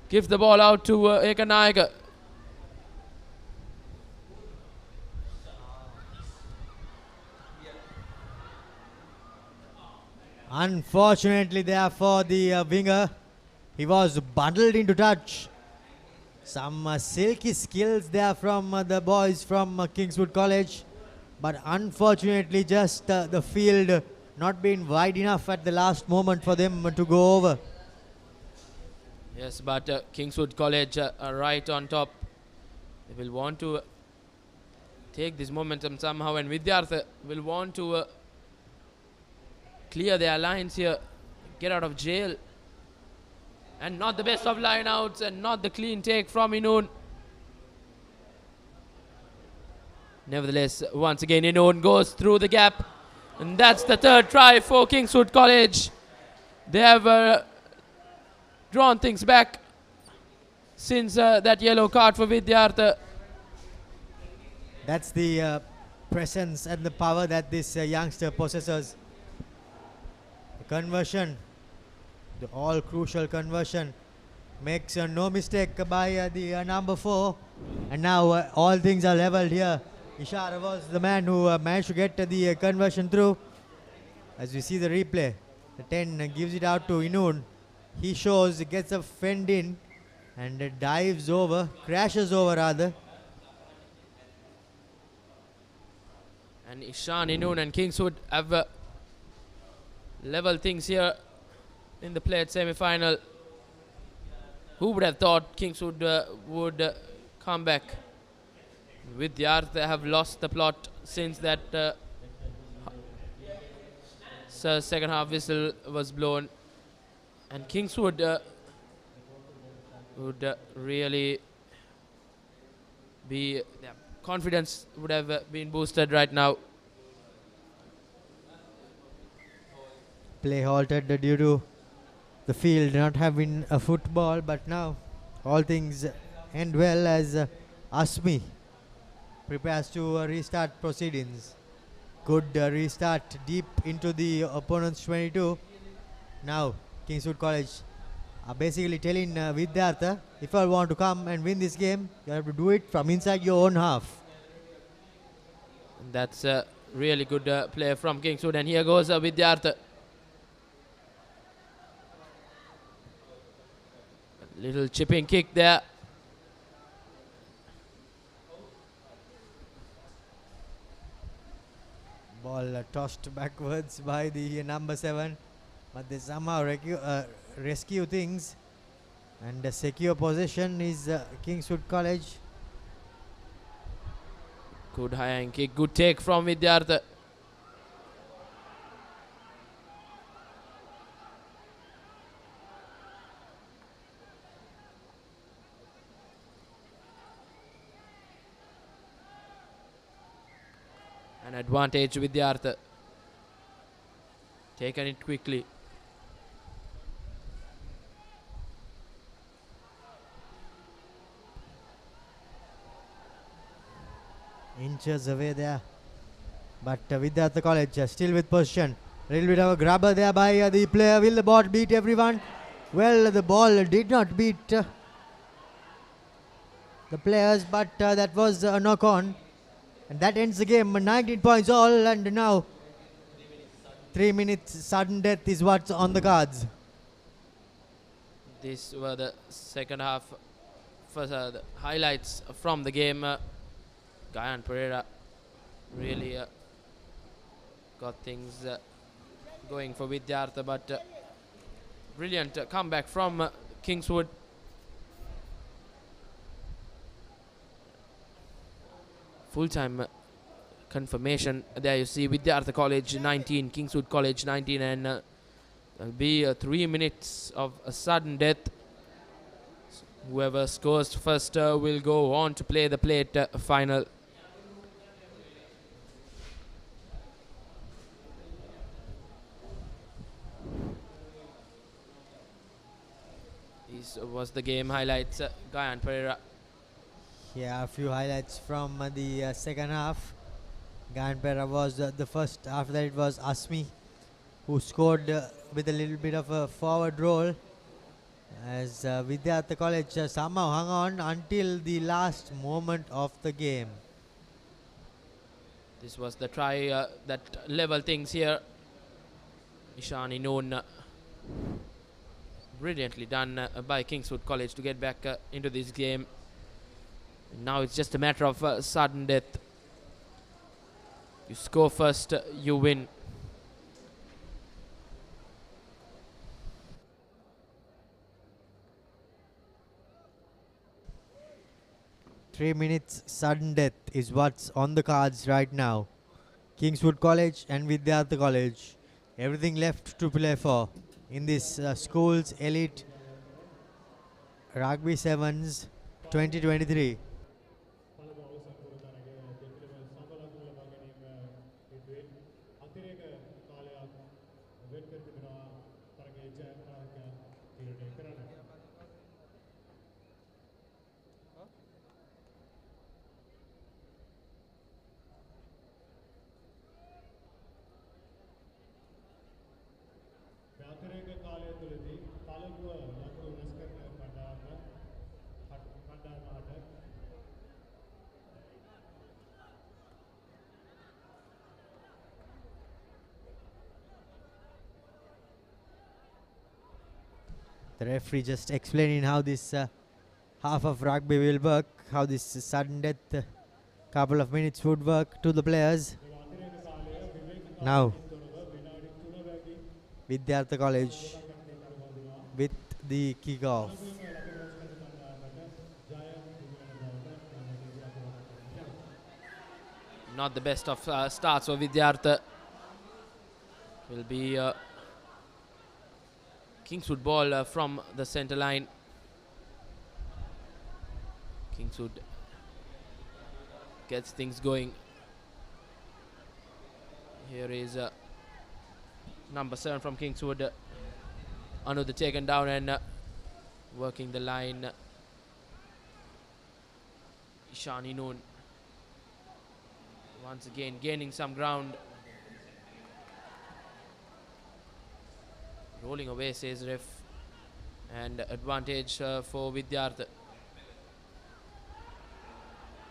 Gives the ball out to Eka Nayaga. Unfortunately there for the winger, he was bundled into touch. Some silky skills there from the boys from Kingswood College, but unfortunately just the field not being wide enough at the last moment for them to go over. Yes, but Kingswood College are right on top. They will want to take this momentum somehow, and Vidyartha will want to clear their lines here, get out of jail. And not the best of line-outs, and not the clean take from Inoon. Nevertheless, once again, Inoon goes through the gap. And that's the 3rd try for Kingswood College. They have drawn things back since that yellow card for Vidyartha. That's the presence and the power that this youngster possesses. The conversion, the all-crucial conversion, Makes no mistake by the number 4. And now all things are leveled here. Ishara was the man who managed to get the conversion through. As we see the replay, the 10 gives it out to Inun. He shows, gets a fend in and dives over, crashes over rather. And Ishan, Inun and Kingswood have level things here in the played semi-final. Who would have thought Kingswood would come back? Vidyarth have lost the plot since that second half whistle was blown. And Kingswood would really be, their confidence would have been boosted right now. Play halted due to the field not having a football, but now all things end well as Asmi prepares to restart proceedings. Good restart deep into the opponent's 22. Now Kingswood College are basically telling Vidyartha, if you want to come and win this game, you have to do it from inside your own half. That's a really good play from Kingswood, and here goes Vidyartha. Little chipping kick there. Ball tossed backwards by the number 7, but they somehow rescue things, and the secure possession is Kingswood College. Good high hand kick, good take from Vidyartha. An advantage Vidyartha. Taken it quickly. Inches away there, but Vidyartha College still with possession. A little bit of a grabber there by the player. Will the ball beat everyone? Well, the ball did not beat the players, but that was a knock on. And that ends the game. 19 points all, and now 3 minutes sudden death is what's on the cards. These were the second half first, the highlights from the game. Gayan Pereira really got things going for Vidyartha, but brilliant comeback from Kingswood. Full-time confirmation. There you see Vidyartha College 19, Kingswood College 19, and there'll be 3 minutes of a sudden death. Whoever scores first will go on to play the plate final. This was the game highlights. Gayan Pereira. Yeah, a few highlights from the second half. Gayan Pereira was the first. After that, it was Asmi who scored with a little bit of a forward roll, as Vidyartha College somehow hung on until the last moment of the game. This was the try that level things here. Ishan Inun, brilliantly done by Kingswood College to get back into this game. Now it's just a matter of sudden death. You score first, you win. Three minutes sudden death is what's on the cards right now. Kingswood College and Vidyartha College. Everything left to play for in this school's elite Rugby Sevens 2023. The referee just explaining how this half of rugby will work, how this sudden death couple of minutes would work to the players. Now, Vidyartha College with the kick-off. Not the best of starts for Vidyartha. Will be Kingswood ball from the center line. Kingswood gets things going. Here is number 7 from Kingswood. Another taken down and working the line. Ishani Noon once again gaining some ground. Rolling away, says ref, and advantage for Vidyartha.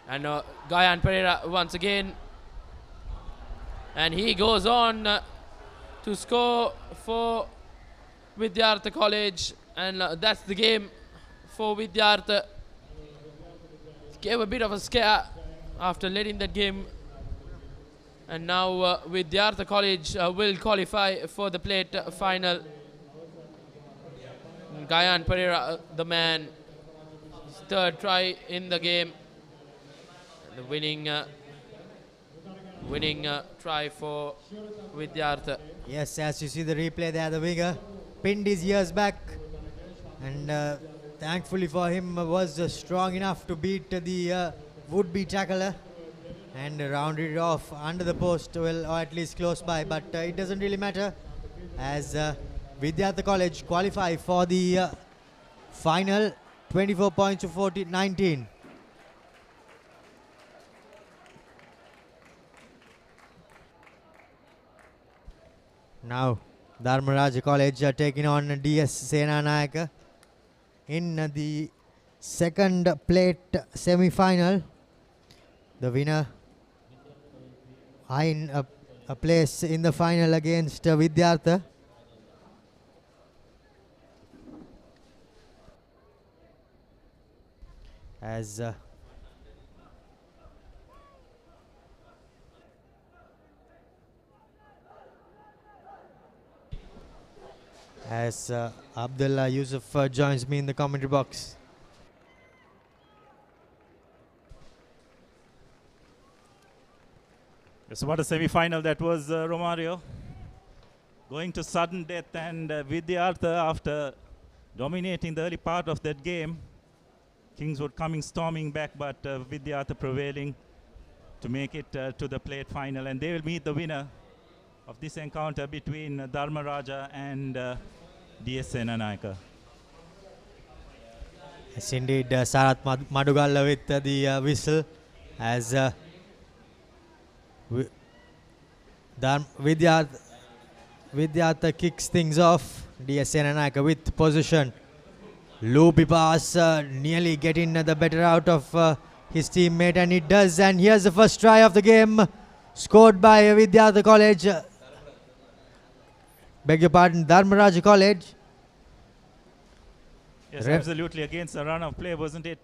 And Gayan Pereira once again, and he goes on to score for Vidyartha College, and that's the game for Vidyartha. Gave a bit of a scare after letting that game, and now Vidyartha College will qualify for the plate final. Gayan Pereira, the man, his third try in the game. The winning try for Vidyartha. Yes, as you see the replay there, the winger pinned his ears back, and thankfully for him was strong enough to beat the would-be tackler and rounded it off under the post, well, or at least close by, but it doesn't really matter, as Vidyartha College qualify for the final. 24 points to 19. Now Dharmaraja College are taking on DS Senanayaka in the second plate semi-final. The winner eyeing a place in the final against Vidyartha. As Abdullah Yusuf joins me in the commentary box. So what a semi-final that was, Romario. Going to sudden death, and Vidyartha, after dominating the early part of that game, Kingswood coming storming back, but Vidyartha prevailing to make it to the plate final, and they will meet the winner of this encounter between Dharmaraja and DS Senanayaka. Yes, indeed, Sarath Madugalla with the whistle, as Vidyartha kicks things off. DS Senanayaka with possession. Loopy pass, nearly getting the better out of his teammate, and it does. And here's the first try of the game, scored by Vidyartha College. Beg your pardon, Dharmaraja College. Yes, absolutely against the run of play, wasn't it?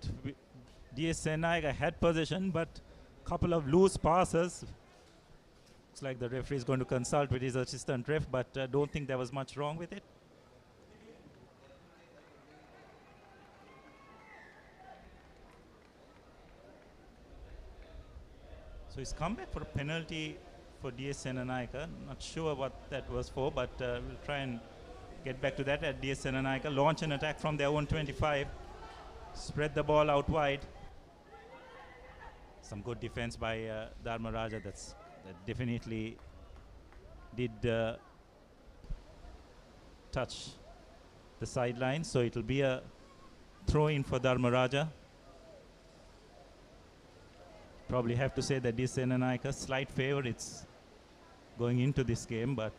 DS Senanayaka had possession, but a couple of loose passes. Looks like the referee is going to consult with his assistant ref, but don't think there was much wrong with it. So he's come back for a penalty for DS Senanayaka. Not sure what that was for, but we'll try and get back to that. At DS Senanayaka launch an attack from their own 25. Spread the ball out wide. Some good defense by Dharmaraja. That definitely did touch the sideline. So it will be a throw in for Dharmaraja. Probably have to say that DS Senanayaka slight favorites going into this game, but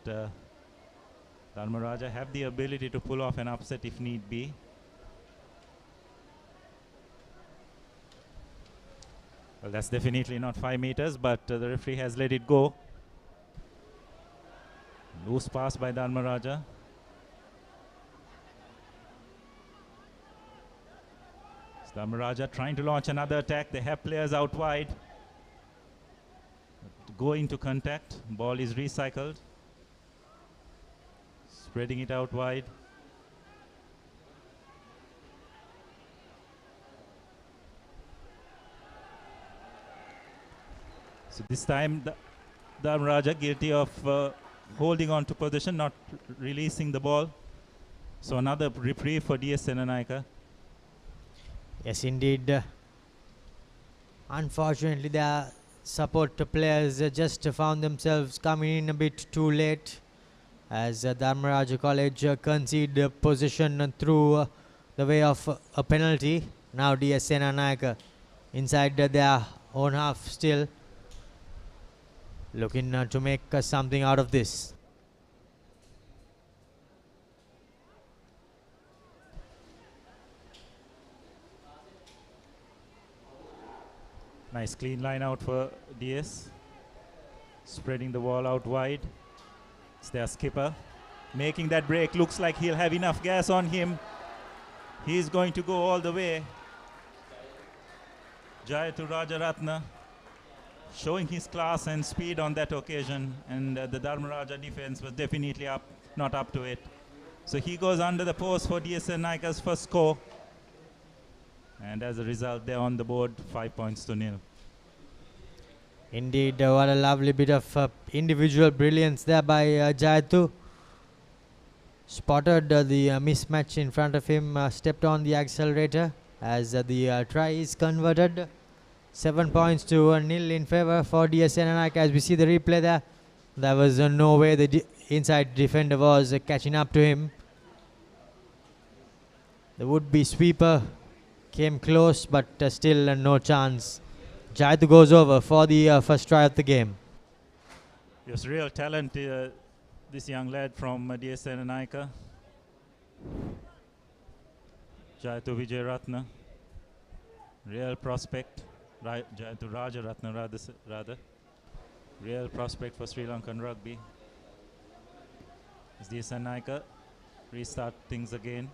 Dharmaraja have the ability to pull off an upset if need be. Well, that's definitely not 5 meters, but the referee has let it go. Loose pass by Dharmaraja. Dharmaraja trying to launch another attack. They have players out wide. Go into contact. Ball is recycled. Spreading it out wide. So this time Dharmaraja guilty of holding on to position, not releasing the ball. So another reprieve for DS Senanayaka. Yes, indeed. Unfortunately, their support players just found themselves coming in a bit too late, as Dharmaraja College conceded position through the way of a penalty. Now DS Senanayaka inside their own half still, looking to make something out of this. Nice clean line out for DS. Spreading the ball out wide. It's their skipper. Making that break. Looks like he'll have enough gas on him. He's going to go all the way. Jayatu Rajaratna showing his class and speed on that occasion. And the Dharmaraja defense was definitely not up to it. So he goes under the post for DS Senanayaka's first score. And as a result, they're on the board 5 points to nil. Indeed, what a lovely bit of individual brilliance there by Jayatu. Spotted the mismatch in front of him, stepped on the accelerator as the try is converted. 7 points to nil in favor for DS Senanayaka. As we see the replay there was no way the inside defender was catching up to him. The would-be sweeper came close, but still no chance. Jayatu goes over for the first try of the game. Yes, real talent, this young lad from DS Senanayaka. Jayatu Vijayaratna. Real prospect. Jayatu Rajaratna rather. Real prospect for Sri Lankan rugby. As DS Senanayaka restart things again.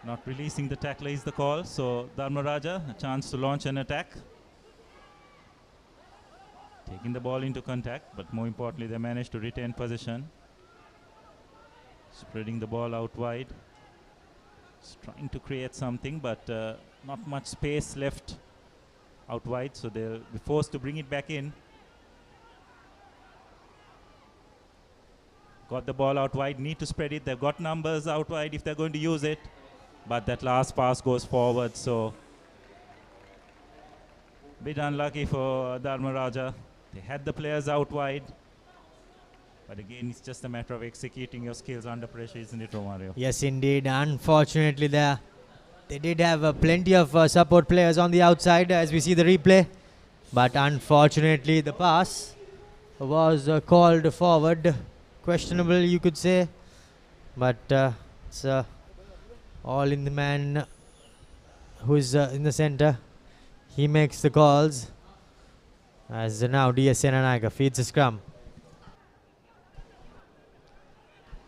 Not releasing the tackler is the call. So Dharmaraja, a chance to launch an attack. Taking the ball into contact, but more importantly, they managed to retain possession. Spreading the ball out wide. Just trying to create something, but not much space left out wide, so they'll be forced to bring it back in. Got the ball out wide, need to spread it. They've got numbers out wide if they're going to use it. But that last pass goes forward, so bit unlucky for Dharmaraja. They had the players out wide, but again, it's just a matter of executing your skills under pressure, isn't it, Romario? Yes, indeed. Unfortunately, they did have plenty of support players on the outside, as we see the replay. But unfortunately, the pass was called forward. Questionable, you could say. But it's all in the man who is in the center. He makes the calls. As now DS Senanayaka feeds a scrum.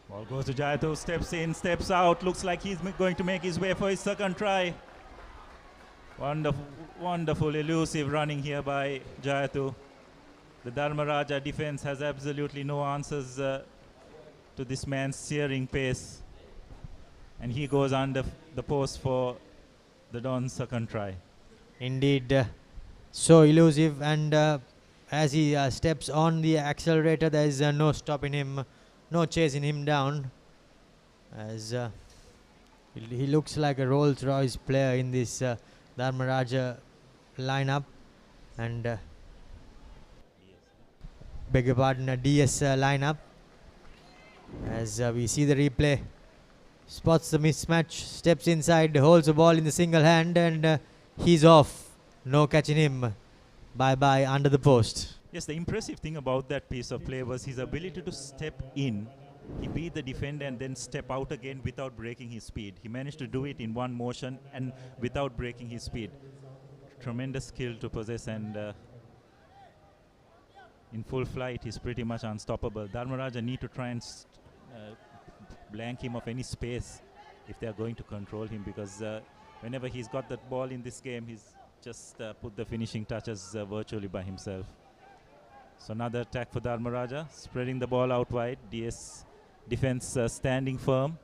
Ball goes to Jayatu, steps in, steps out. Looks like he's going to make his way for his second try. Wonderful elusive running here by Jayatu. The Dharmaraja defense has absolutely no answers to this man's searing pace. And he goes under the post for the Don's second try. Indeed, so elusive, and as he steps on the accelerator, there is no stopping him, no chasing him down, as he looks like a Rolls-Royce player in this Dharmaraja lineup, and beg your pardon, a DS lineup. As we see the replay, spots the mismatch, steps inside, holds the ball in the single hand, and he's off. No catching him. Bye-bye under the post. Yes, the impressive thing about that piece of play was his ability to step in. He beat the defender and then step out again without breaking his speed. He managed to do it in one motion and without breaking his speed. Tremendous skill to possess, and in full flight, he's pretty much unstoppable. Dharmaraja need to try and blank him of any space if they are going to control him, because whenever he's got that ball in this game, he's just put the finishing touches virtually by himself. So another attack for Dharmaraja, spreading the ball out wide. DS defense standing firm.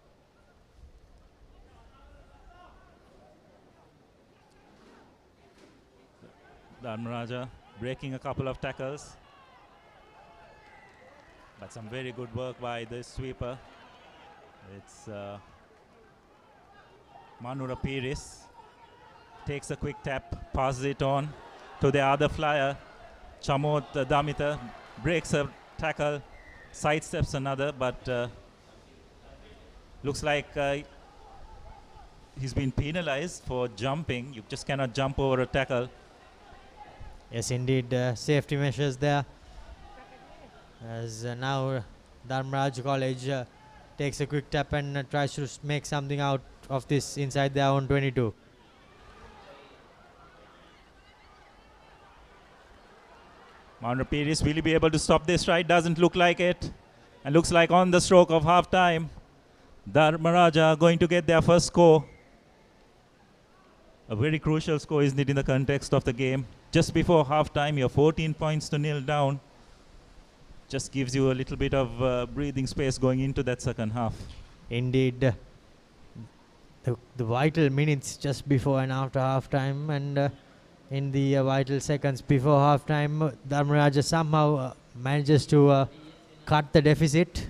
Dharmaraja breaking a couple of tackles, but some very good work by the sweeper. It's Manura Piris takes a quick tap, passes it on to the other flyer. Chamot Damita breaks a tackle, sidesteps another, but looks like he's been penalized for jumping. You just cannot jump over a tackle. Yes, indeed, safety measures there. As now Dharmaraj College takes a quick tap and tries to make something out of this inside their own 22. Manura Piris, will he be able to stop this stride? Doesn't look like it. And looks like on the stroke of half time, Dharmaraja going to get their first score. A very crucial score, isn't it, in the context of the game? Just before half time, you're 14 points to nil down. Just gives you a little bit of breathing space going into that second half. Indeed, the vital minutes just before and after half time, and in the vital seconds before half time, Dharmaraja somehow manages to cut the deficit.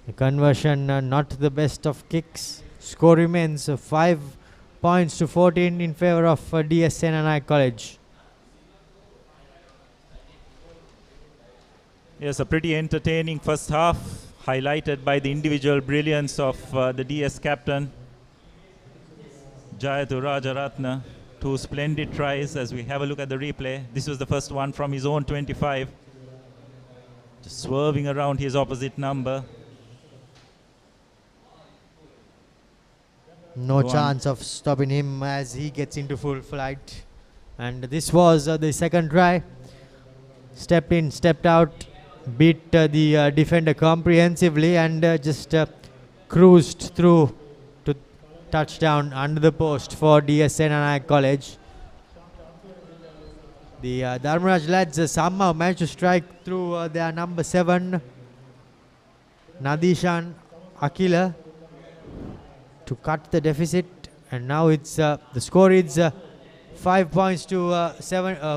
The conversion not the best of kicks. Score remains 5 points to 14 in favor of DSNNI College. Yes, a pretty entertaining first half, highlighted by the individual brilliance of the DS captain, Jayatu Rajaratna. 2 splendid tries as we have a look at the replay. This was the first one from his own 25. Just swerving around his opposite number. No chance of stopping him as he gets into full flight. And this was the second try. Stepped in, stepped out, beat the defender comprehensively, and just cruised through to touchdown under the post for DSNNI College. The Dharmaraj lads somehow managed to strike through their number 7, Nadishan Akila, to cut the deficit, and now it's the score is 5 points to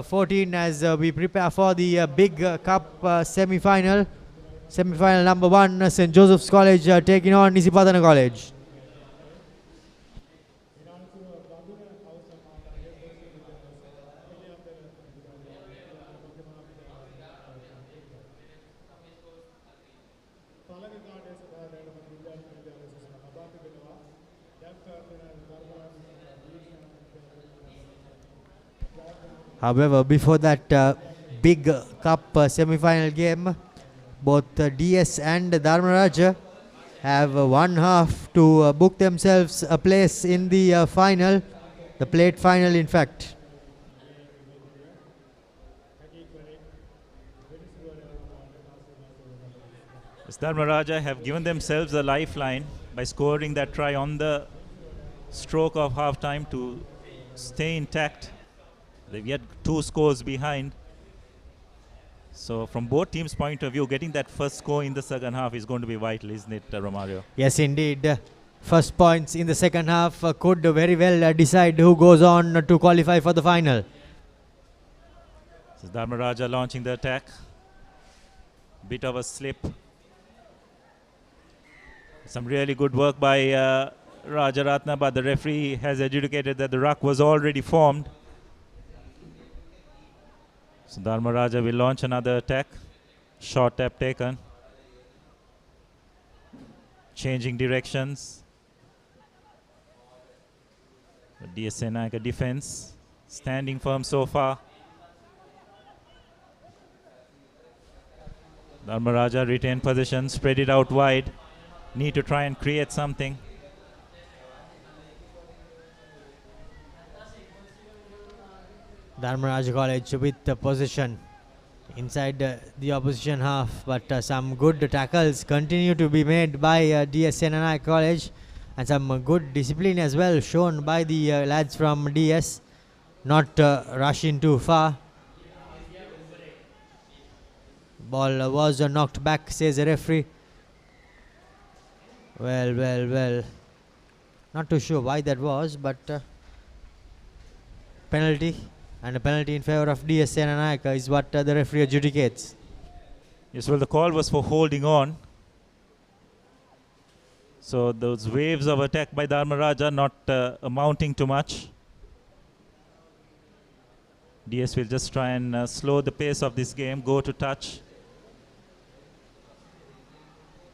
14 as we prepare for the big cup semi-final number 1, St. Joseph's College taking on Nisipadana College. However, before that big cup semi-final game, both DS and Dharmaraj have one half to book themselves a place in the final, the plate final in fact. Dharmaraja have given themselves a lifeline by scoring that try on the stroke of half time to stay intact. They've yet 2 scores behind. So from both teams' point of view, getting that first score in the second half is going to be vital, isn't it, Romario? Yes, indeed. First points in the second half could very well decide who goes on to qualify for the final. So Dharmaraja launching the attack. Bit of a slip. Some really good work by Rajaratna, but the referee has adjudicated that the ruck was already formed. So Dharmaraja will launch another attack. Short tap taken. Changing directions. The DSNI defense standing firm so far. Dharmaraja retain position, spread it out wide. Need to try and create something. Dharmaraj College with the possession. inside the opposition half, but some good tackles continue to be made by DS Senanai College, and some good discipline as well shown by the lads from DS, not rushing too far. Ball was knocked back, says the referee. Well. Not too sure why that was, but penalty, and a penalty in favor of DS Senanayaka is what the referee adjudicates. Yes, well, the call was for holding on. So those waves of attack by Dharmaraja not amounting to much. DS will just try and slow the pace of this game, go to touch,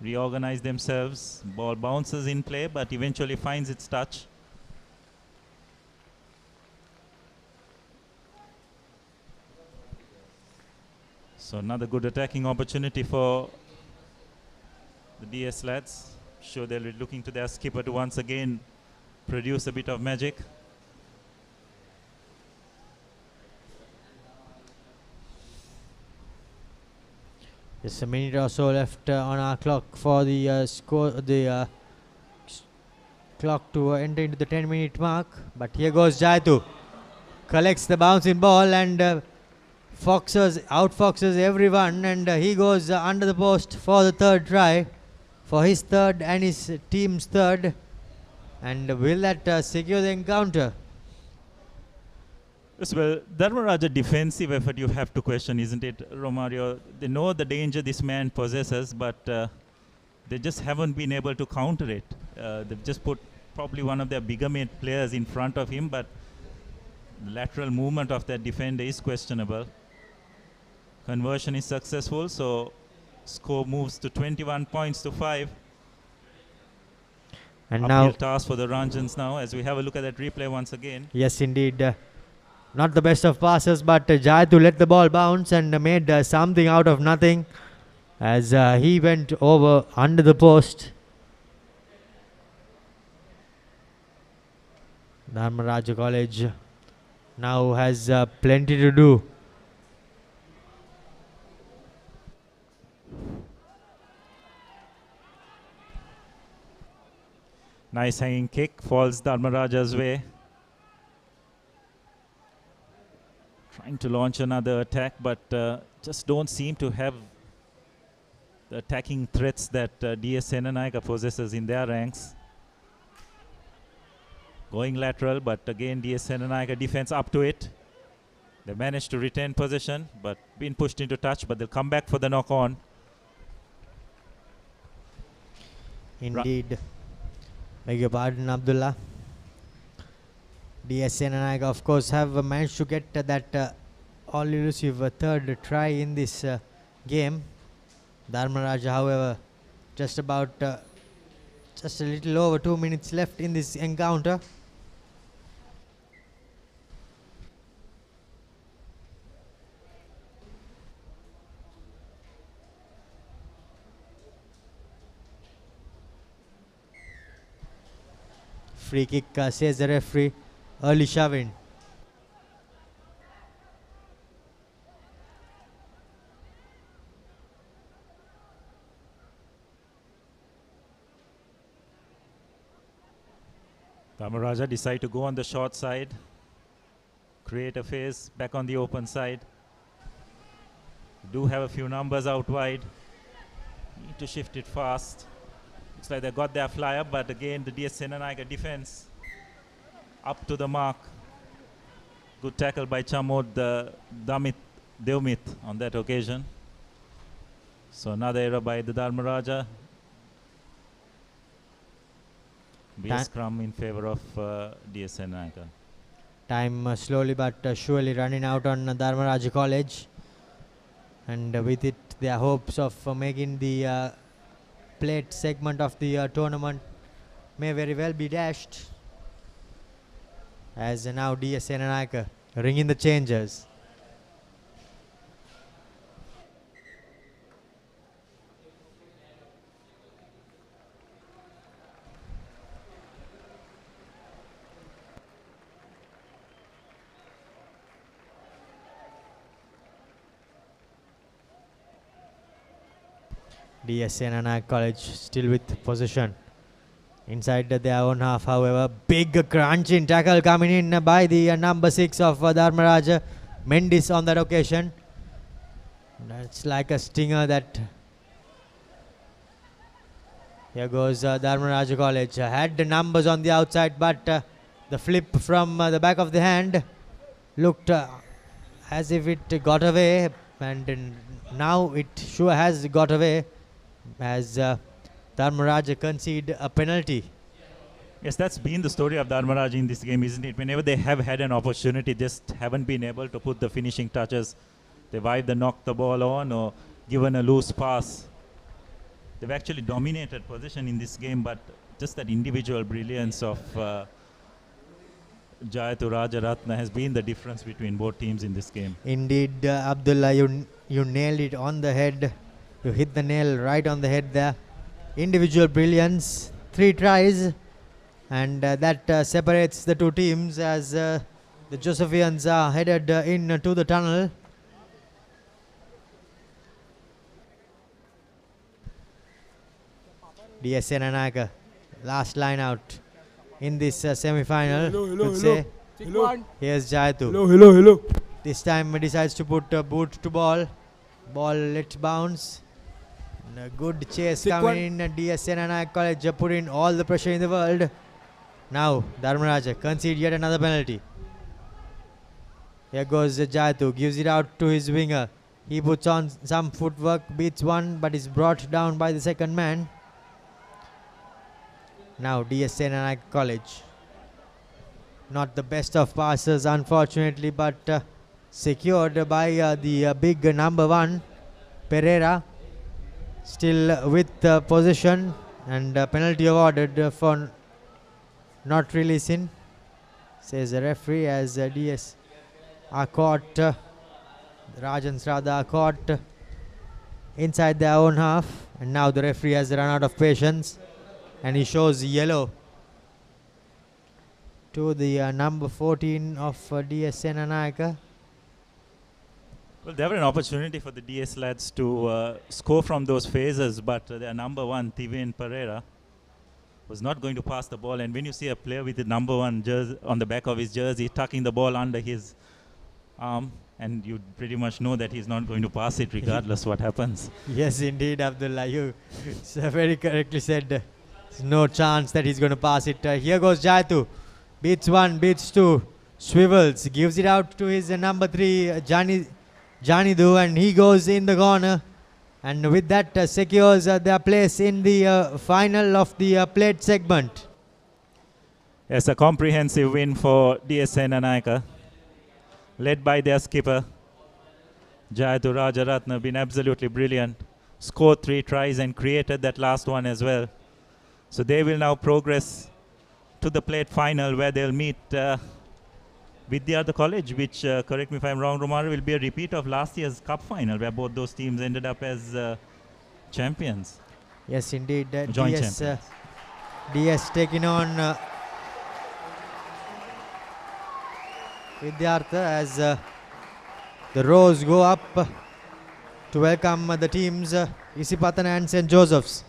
reorganize themselves. Ball bounces in play, but eventually finds its touch. So another good attacking opportunity for the DS lads. Sure, they'll be looking to their skipper to once again produce a bit of magic. Just a minute or so left on our clock for the clock to enter into the 10-minute mark. But here goes Jaitu. Collects the bouncing ball and outfoxes everyone, and he goes under the post for the third try, for his third and his team's third. And will that secure the encounter? Yes, well, Dharmaraja defensive effort you have to question, isn't it, Romario? They know the danger this man possesses, but they just haven't been able to counter it. They've just put probably one of their bigger made players in front of him, but the lateral movement of that defender is questionable. Conversion is successful, so score moves to 21 points to 5. And uphill now task for the Ranjans now, as we have a look at that replay once again. Yes, indeed. Not the best of passes, but Jaitu let the ball bounce and made something out of nothing as he went over under the post. Dharmaraja College now has plenty to do. Nice hanging kick, falls Dharmaraja's way. Trying to launch another attack, but just don't seem to have the attacking threats that DS Senanayaka possesses in their ranks. Going lateral, but again DS Senanayaka defense up to it. They managed to retain possession, but been pushed into touch, but they'll come back for the knock on. Indeed. Beg your pardon, Abdullah. DS Senanayaka, of course, have managed to get that all-elusive third try in this game. Dharmaraja, however, just a little over 2 minutes left in this encounter. Free kick, says the referee. Early shove-in. Dharmaraja decide to go on the short side, create a phase back on the open side. Do have a few numbers out wide. Need to shift it fast. Looks like they got their flyer, but again the DS Senanayaka defense up to the mark. Good tackle by Chamod Devmit on that occasion. So another error by the Dharmaraja. Scrum in favor of DS Senanayaka. Time slowly but surely running out on Dharmaraja College, and with it their hopes of making the plate segment of the tournament may very well be dashed, as now DS Senanayaka ringing the changers. DSA Nanayak College still with possession. Inside their own half, however, big crunching tackle coming in by the number 6 of Dharmaraj Mendis on that occasion. That's like a stinger that... Here goes Dharmaraj College. Had the numbers on the outside, but the flip from the back of the hand looked as if it got away, and now it sure has got away as Dharmaraj concede a penalty. Yes, that's been the story of Dharmaraj in this game, isn't it? Whenever they have had an opportunity, just haven't been able to put the finishing touches. They've either knocked the ball on or given a loose pass. They've actually dominated possession in this game, but just that individual brilliance of Jayatu Rajaratna has been the difference between both teams in this game. Indeed, Abdullah, you nailed it on the head. You hit the nail right on the head there. Individual brilliance, 3 tries, and that separates the two teams as the Josephians are headed into the tunnel. DSA Nanayak, last line out in this semi-final. Here's Jayatu. Hello. This time decides to put boot to ball. Ball let bounce. And a good chase coming in. DSA Nanayak College put in all the pressure in the world. Now Dharmaraj concede yet another penalty. Here goes Jayatu, gives it out to his winger. He puts on some footwork, beats one, but is brought down by the second man. Now DSA Nanayak College. Not the best of passes, unfortunately, but secured by the big number 1, Pereira. Still with possession, and penalty awarded for not releasing, says the referee, as DS are caught, Rajans rather are caught inside their own half, and now the referee has run out of patience and he shows yellow to the number 14 of DSA Nanayak. Well, they have an opportunity for the DS lads to score from those phases, but their number 1, Tiven Pereira, was not going to pass the ball. And when you see a player with the number 1 jersey on the back of his jersey, tucking the ball under his arm, and you pretty much know that he's not going to pass it regardless what happens. Yes, indeed, Abdullah. You very correctly said there's no chance that he's going to pass it. Here goes Jayatu. Beats 1, beats 2. Swivels, gives it out to his number 3, Janidu, and he goes in the corner. And with that secures their place in the final of the plate segment. Yes, a comprehensive win for DSA Nanayak, led by their skipper, Jayatu Rajaratna, been absolutely brilliant. Scored 3 tries and created that last one as well. So they will now progress to the plate final, where they'll meet Vidyartha College, which, correct me if I'm wrong, Romaro, will be a repeat of last year's cup final, where both those teams ended up as champions. Yes, indeed. Joint champions. DS taking on Vidyartha as the rows go up to welcome the teams Isipatana and St. Joseph's.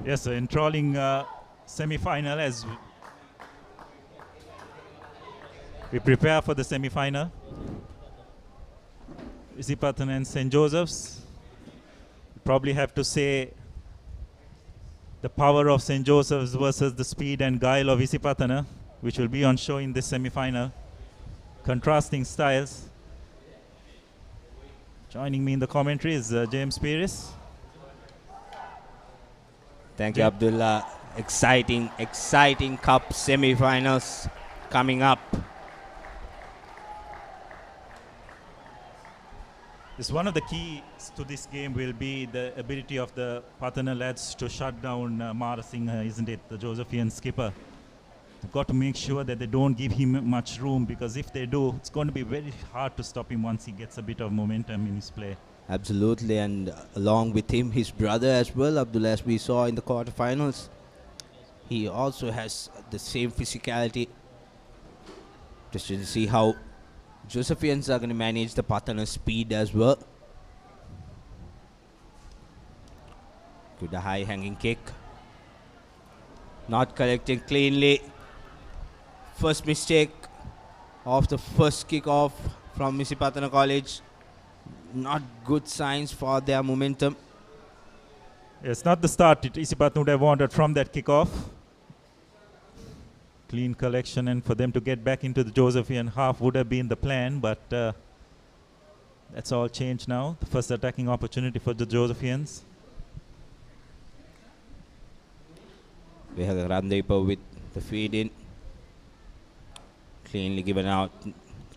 Yes, so enthralling semi-final as we prepare for the semi-final. Isipatana and St. Joseph's. Probably have to say the power of St. Joseph's versus the speed and guile of Isipatana, which will be on show in this semi-final. Contrasting styles. Joining me in the commentary is James Pires. Thank you, Abdullah. Exciting cup semi-finals coming up. One of the keys to this game will be the ability of the Patana lads to shut down Mara Singh, isn't it, the Josephian skipper. They've got to make sure that they don't give him much room, because if they do, it's going to be very hard to stop him once he gets a bit of momentum in his play. Absolutely, and along with him, his brother as well, Abdullah, as we saw in the quarterfinals. He also has the same physicality. Just to see how Josephians are going to manage the Patana speed as well. Good high hanging kick. Not collecting cleanly. First mistake of the first kick off from Isipatana College. Not good signs for their momentum. It's not the start Isipatana would have wanted from that kickoff. Clean collection, and for them to get back into the Josephian half would have been the plan, but that's all changed now. The first attacking opportunity for the Josephians. We have Randeepa with the feed in. Cleanly given out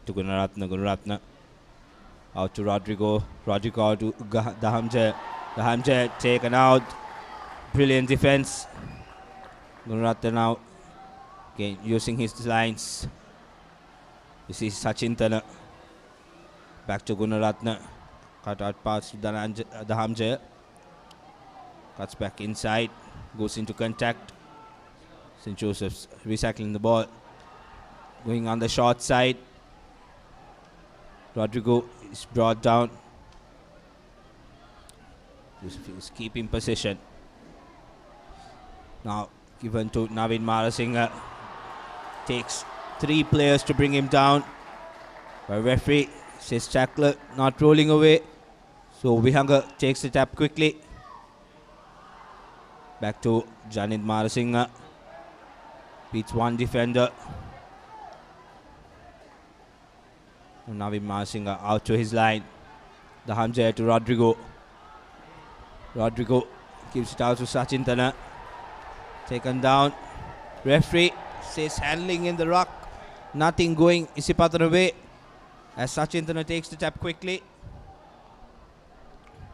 to Gunaratna. Out to Rodrigo. Rodrigo out to Dahamjay. Dahamjay taken out. Brilliant defense. Gunaratna now again using his lines. This is Sachin Tana. Back to Gunaratna. Cut out pass to Dahamjay. Cuts back inside. Goes into contact. St. Joseph's recycling the ball. Going on the short side. Rodrigo is brought down. Joseph is keeping possession. Now given to Navin Marasinghe. Takes 3 players to bring him down. But referee says tackler not rolling away. So Vihanga takes the tap quickly. Back to Janit Marasinghe. Beats one defender. Navin Marasinghe out to his line. The Hamza to Rodrigo. Rodrigo gives it out to Sachin Tana. Taken down. Referee says handling in the ruck. Nothing going Isipatana way. As Sachin Tana takes the tap quickly.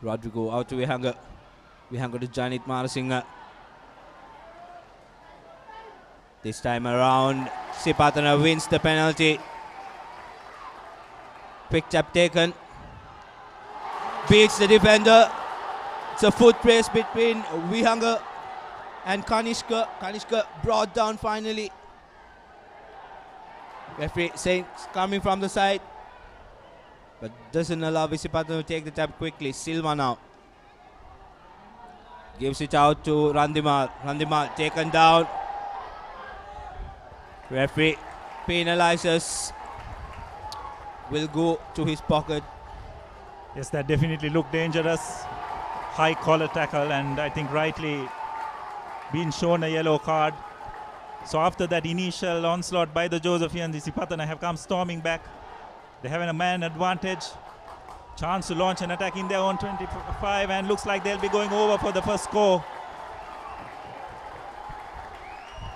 Rodrigo out to Vihanga. Vihanga to Janit Marasinghe. This time around, Isipatana wins the penalty. Quick tap taken. Beats the defender. It's a foot race between Vihanga and Kanishka. Kanishka brought down finally. Referee saying it's coming from the side, but doesn't allow Isipatana to take the tap quickly. Silva now. Gives it out to Randimal. Randimal taken down. Referee penalizes. Will go to his pocket. Yes, that definitely looked dangerous. High collar tackle, and I think rightly been shown a yellow card. So after that initial onslaught by the Josephians, Isipatana have come storming back. They have a man advantage. Chance to launch an attack in their own 25, and looks like they'll be going over for the first score.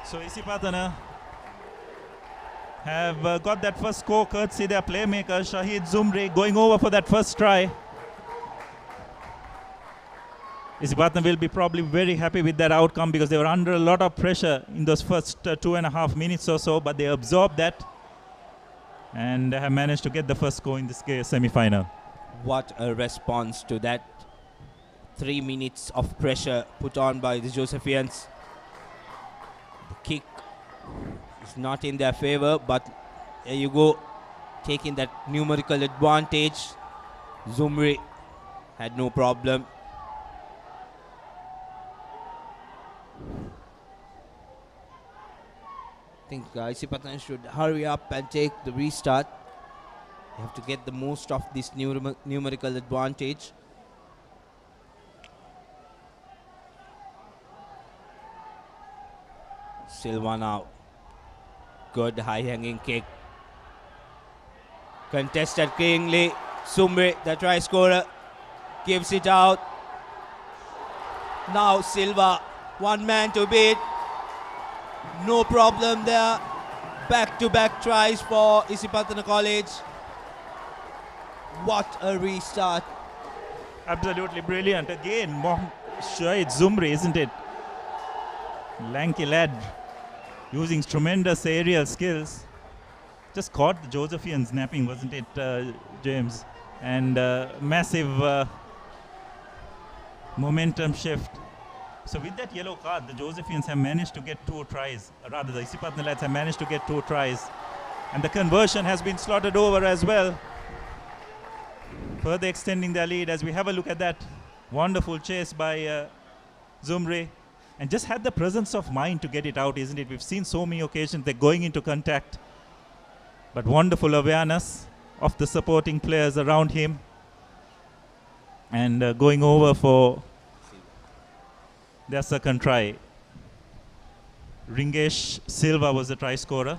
So Isipatana have got that first score courtesy their playmaker Shahid Zumri going over for that first try. Isipatana will be probably very happy with that outcome because they were under a lot of pressure in those first 2.5 minutes or so, but they absorbed that and have managed to get the first score in this semi-final. What a response to that 3 minutes of pressure put on by the Josephians. The kick is not in their favor, but there you go, taking that numerical advantage. Zumri had no problem. I think Isipatana should hurry up and take the restart. They have to get the most of this numerical advantage. Silva now. Good high hanging kick. Contested cleanly. Zumri, the try scorer, gives it out. Now Silva, one man to beat. No problem there. Back-to-back tries for Isipatana College. What a restart. Absolutely brilliant. Again, Shahid Zumri, isn't it? Lanky lad using tremendous aerial skills. Just caught the Josephians napping, wasn't it, James? And massive momentum shift. So with that yellow card, the Josephians have managed to get 2 tries. Rather, the Isipatana lads have managed to get 2 tries. And the conversion has been slotted over as well, further extending their lead. As we have a look at that wonderful chase by Zumri, and just had the presence of mind to get it out, isn't it? We've seen so many occasions they're going into contact, but wonderful awareness of the supporting players around him, and going over for their second try. Ringesh Silva was the try scorer.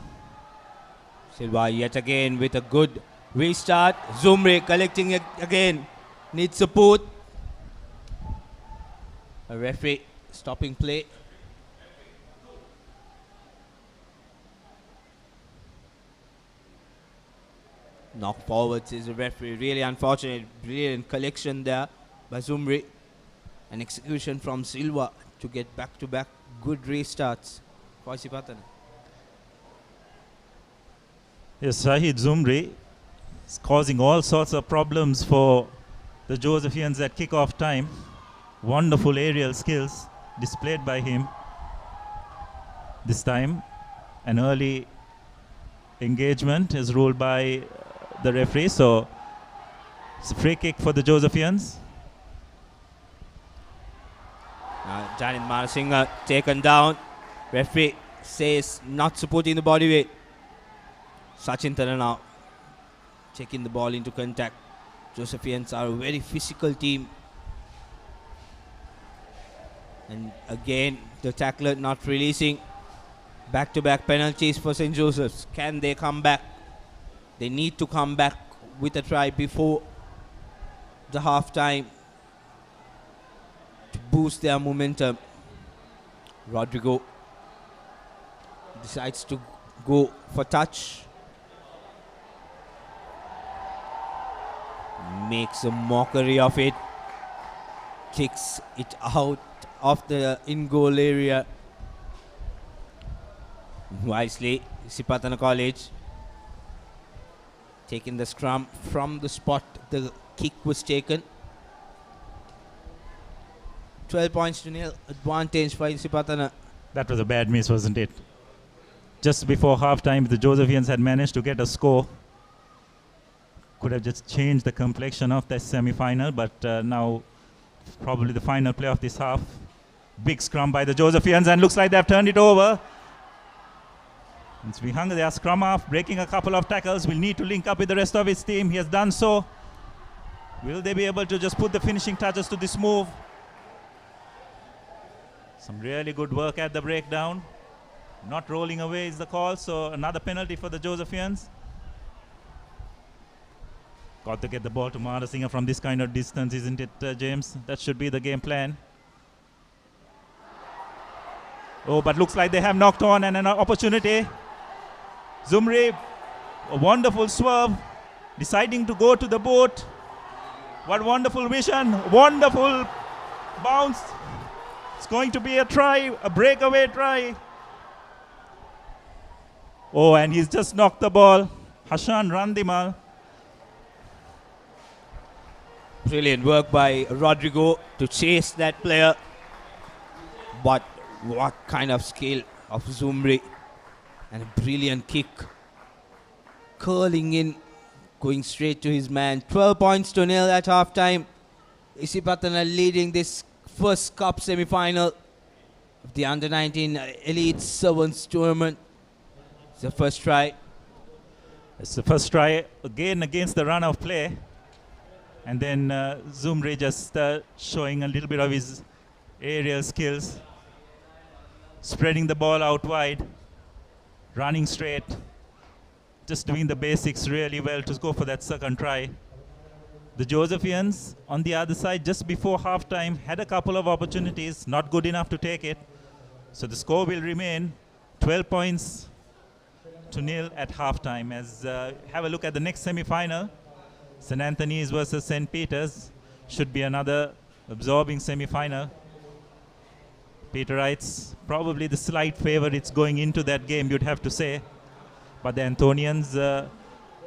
Silva yet again with a good restart. Zumri collecting it again. Needs support. A referee stopping play. Knock forwards is a referee. Really unfortunate. Brilliant collection there by Zumri. An execution from Silva to get back-to-back good restarts for Sipatana. Yes, Shahid Zumri is causing all sorts of problems for the Josephians at kick-off time. Wonderful aerial skills displayed by him. This time, an early engagement is ruled by the referee, so it's a free kick for the Josephians. Janit Marasinghe taken down. Referee says not supporting the body weight. Sachin Tana now taking the ball into contact. Josephians are a very physical team. And again, the tackler not releasing. Back-to-back penalties for St. Joseph's. Can they come back? They need to come back with a try before the half-time to boost their momentum. Rodrigo decides to go for touch. Makes a mockery of it. Kicks it out of the in-goal area. Wisely, Sipatana College taking the scrum from the spot the kick was taken. 12 points to nil advantage for Sipatana. That was a bad miss, wasn't it? Just before half-time, the Josephians had managed to get a score. Could have just changed the complexion of that semi-final, but now probably the final play of this half. Big scrum by the Josephians, and looks like they've turned it over. It's Vihanga, their scrum half, breaking a couple of tackles. Will need to link up with the rest of his team. He has done so. Will they be able to just put the finishing touches to this move? Some really good work at the breakdown. Not rolling away is the call, so another penalty for the Josephians. Got to get the ball to Marasinghe from this kind of distance, isn't it, James? That should be the game plan. Oh, but looks like they have knocked on and an opportunity. Zumri, a wonderful swerve, deciding to go to the boat. What wonderful vision, wonderful bounce. It's going to be a try, a breakaway try. Oh, and he's just knocked the ball. Hashan Randimal. Brilliant work by Rodrigo to chase that player. But what kind of skill of Zumri. And a brilliant kick. Curling in, going straight to his man. 12 points to nil at halftime. Isipatana leading this first cup semi-final of the Under-19 Elite Servants Tournament. It's the first try. It's the first try again against the run of play. And then Zumri just showing a little bit of his aerial skills. Spreading the ball out wide. Running straight. Just doing the basics really well to go for that second try. The Josephians on the other side just before halftime had a couple of opportunities. Not good enough to take it. So the score will remain 12 points to nil at halftime. As have a look at the next semi-final. St. Anthony's versus St. Peter's should be another absorbing semi-final. Peterites probably the slight favorites going into that game, you'd have to say. But the Anthonians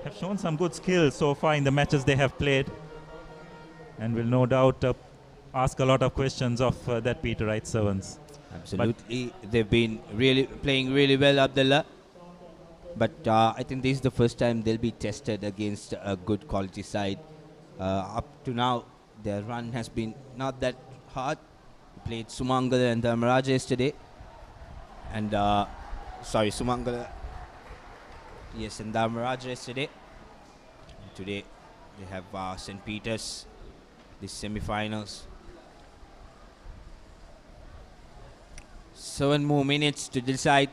have shown some good skill so far in the matches they have played, and will no doubt ask a lot of questions of that Peterite servants. Absolutely, they've been really playing really well, Abdullah. But I think this is the first time they'll be tested against a good quality side. Up to now, their run has been not that hard. We played Sumangala and Dharmaraja yesterday. And, Sumangala. Yes, and Dharmaraja yesterday. And today, they have St. Peter's, the semi-finals. 7 more minutes to decide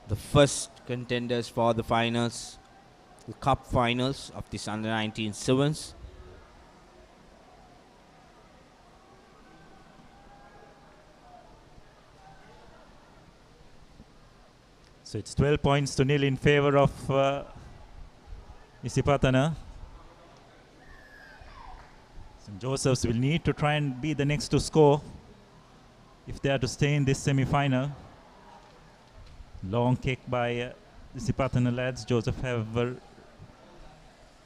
the first contenders for the finals, the cup finals of this under-19 sevens. So it's 12 points to 0 in favor of Isipatana. St. Joseph's will need to try and be the next to score if they are to stay in this semi-final. Long kick by Isipatana lads. Joseph have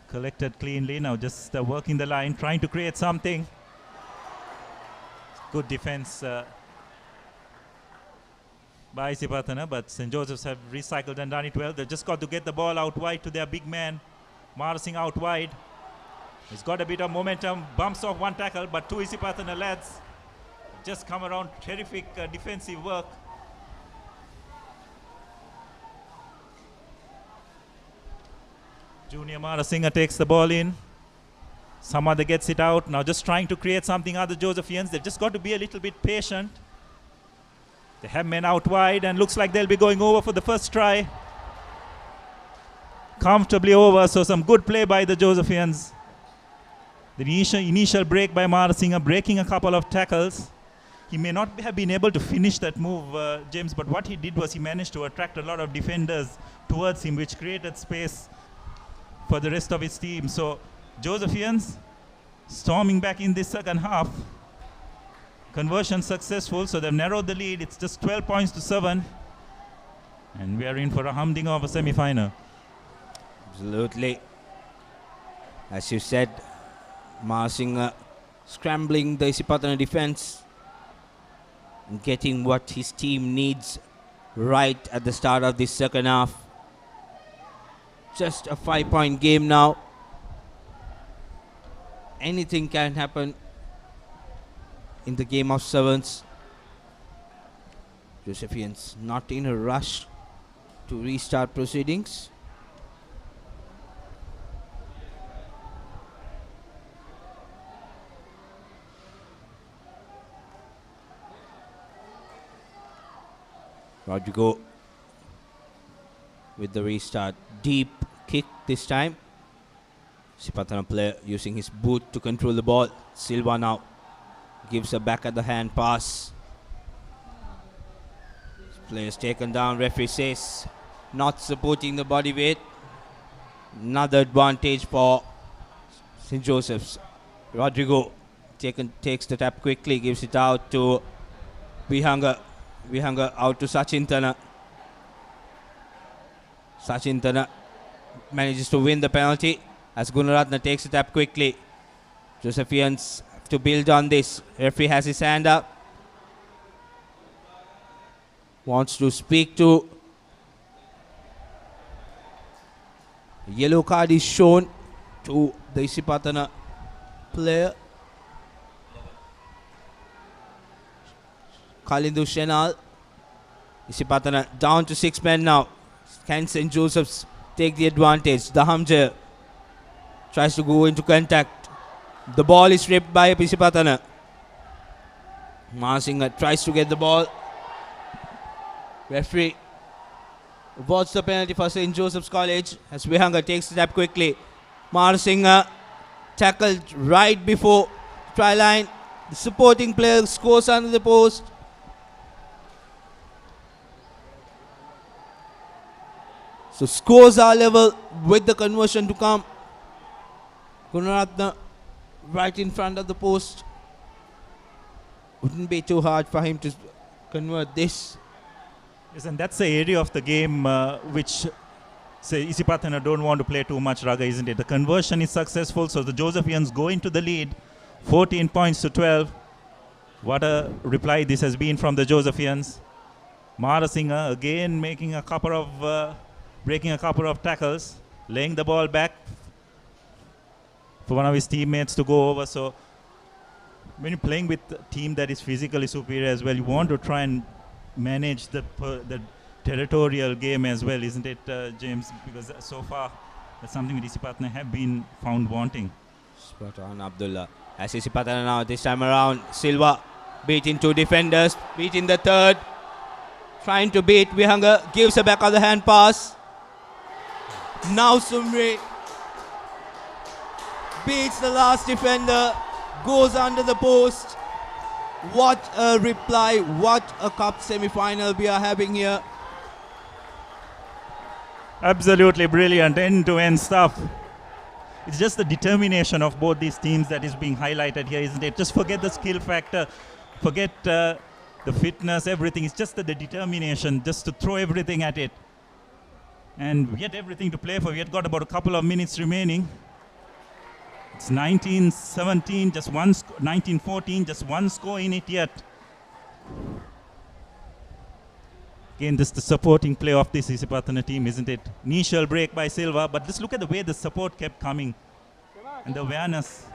collected cleanly. Now just working the line, trying to create something. Good defense by Isipatana, but St. Joseph's have recycled and done it well. They've just got to get the ball out wide to their big man. Marsing out wide. He's got a bit of momentum, bumps off one tackle, but two Isipatana lads just come around. Terrific defensive work. Junior Marasinga takes the ball in. Samada gets it out. Now just trying to create something. Other Josephians, they've just got to be a little bit patient. They have men out wide and looks like they'll be going over for the first try. Comfortably over, so some good play by the Josephians. The initial break by Marasinga, breaking a couple of tackles. He may not have been able to finish that move, James, but what he did was he managed to attract a lot of defenders towards him, which created space for the rest of his team. So Josephians storming back in this second half. Conversion successful, so they've narrowed the lead. It's just 12 points to 7. And we are in for a humdinger of a semi-final. Absolutely. As you said, Marasinga scrambling the Isipatana defense and getting what his team needs right at the start of this second half. Just a 5-point game now. Anything can happen in the game of sevens. Josephians not in a rush to restart proceedings. Rodrigo with the restart. Deep kick this time. Isipatana player using his boot to control the ball. Silva now gives a back at the hand pass. This player is taken down. Referee says not supporting the body weight. Another advantage for St. Joseph's. Rodrigo takes the tap quickly, gives it out to Vihanga. Vihanga out to Sachintana. Sachintana manages to win the penalty as Gunaratna takes it up quickly. Josephians have to build on this. Referee has his hand up. Wants to speak to. Yellow card is shown to the Isipatana player. Kalindu Shenal. Isipatana down to 6 men now. Can St. Joseph's take the advantage? Dahamja tries to go into contact. The ball is ripped by Isipatana. Marasinga tries to get the ball. Referee awards the penalty for St. Joseph's College as Vihanga takes it up quickly. Marasinga tackled right before try line. The supporting player scores under the post. So scores are level with the conversion to come. Gunaratna right in front of the post. Wouldn't be too hard for him to convert this. Yes, and that's the area of the game which, say, Isipatana don't want to play too much raga, isn't it? The conversion is successful, so the Josephians go into the lead, 14 points to 12. What a reply this has been from the Josephians. Marasinga again making a couple of breaking a couple of tackles, laying the ball back for one of his teammates to go over. So when you're playing with a team that is physically superior as well, you want to try and manage the territorial game as well, isn't it, James? Because so far, that's something Isipatana have been found wanting. Spot on, Abdullah. As Isipatana now, this time around, Silva beating 2 defenders, beating the third. Trying to beat Vihanga, gives a back of the hand pass. Now Sumri beats the last defender, goes under the post. What a reply, what a cup semi-final we are having here. Absolutely brilliant, end-to-end stuff. It's just the determination of both these teams that is being highlighted here, isn't it? Just forget the skill factor, forget the fitness, everything. It's just the determination, just to throw everything at it. And we had everything to play for. We had got about a couple of minutes remaining. It's 19-17, just one 19-14, just one score in it yet. Again, this is the supporting play of this Isipatana team, isn't it? Initial break by Silva, but just look at the way the support kept coming. And the awareness.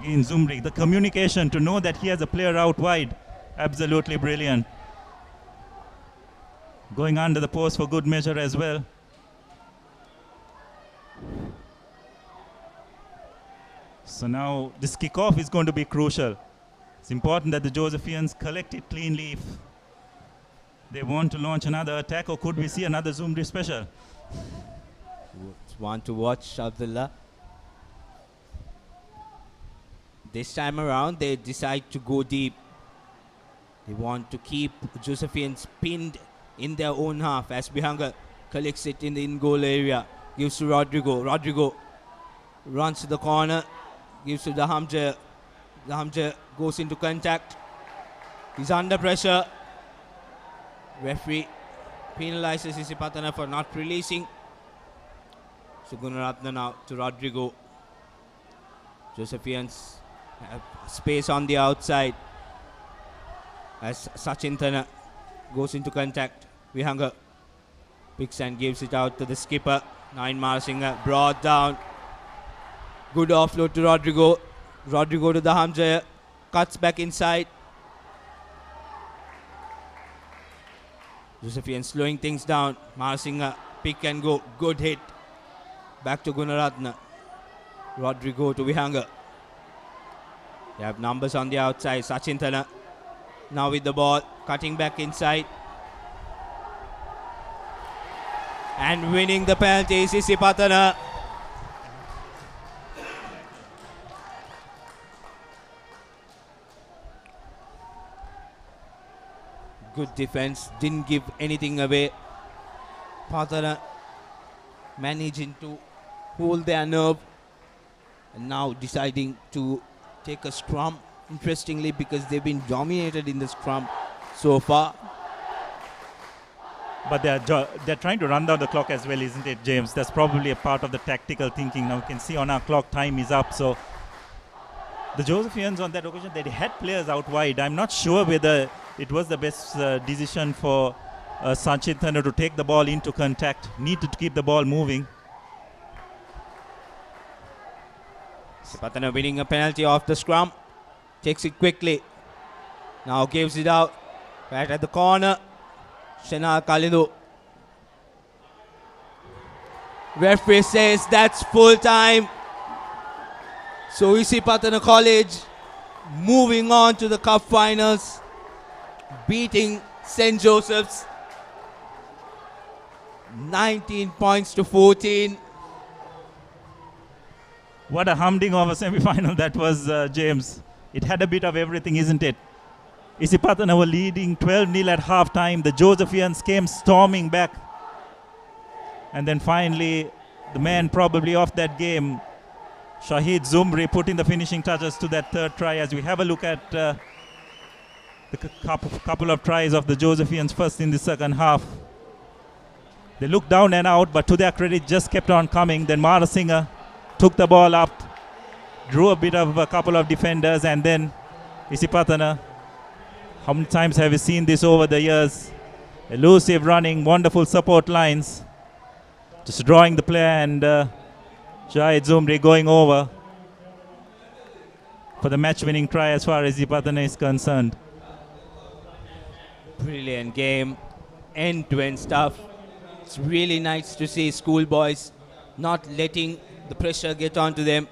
Again, Zumri, the communication to know that he has a player out wide. Absolutely brilliant. Going under the post for good measure as well. So now this kickoff is going to be crucial. It's important that the Josephians collect it cleanly if they want to launch another attack, or could we see another Zumri special? It's one to watch, Abdullah. This time around, they decide to go deep. They want to keep Josephians pinned in their own half as Bihanga collects it in the in-goal area. Gives to Rodrigo. Rodrigo runs to the corner. Gives to the Hamja. The Hamja goes into contact. He's under pressure. Referee penalizes Isipatana for not releasing. So Gunaratna now to Rodrigo. Josephians have space on the outside as Sachintana goes into contact. Vihanga picks and gives it out to the skipper. Nine Marsinga brought down. Good offload to Rodrigo. Rodrigo to the Hamza. Cuts back inside. Josephian slowing things down. Marsinga pick and go. Good hit. Back to Gunaratna. Rodrigo to Vihanga. They have numbers on the outside. Sachintana now with the ball. Cutting back inside. And winning the penalty is Isipatana. Good defense, didn't give anything away. Patana managing to hold their nerve and now deciding to take a scrum. Interestingly, because they've been dominated in the scrum so far. But they're trying to run down the clock as well, isn't it, James? That's probably a part of the tactical thinking. Now you can see on our clock time is up. So the Josephians on that occasion, they had players out wide. I'm not sure whether it was the best decision for Sanchintana to take the ball into contact. Needed to keep the ball moving. Isipatana winning a penalty off the scrum. Takes it quickly. Now gives it out. Right at the corner. Shena Kalidu. Referee says that's full time. So Isipatana College moving on to the cup finals, beating St. Joseph's 19 points to 14. What a humding of a semi-final that was, James. It had a bit of everything, isn't it? Isipatana were leading 12-0 at half-time. The Josephians came storming back. And then finally, the man probably of that game, Shahid Zumri, put in the finishing touches to that third try. As we have a look at the couple of tries of the Josephians first in the second half. They looked down and out, but to their credit, just kept on coming. Then Mara Singer took the ball up, drew a bit of a couple of defenders, and then Isipatana. How many times have we seen this over the years? Elusive running, wonderful support lines. Just drawing the play, and Jahid Zumri going over for the match-winning try as far as the Patane is concerned. Brilliant game, end-to-end stuff. It's really nice to see schoolboys not letting the pressure get onto them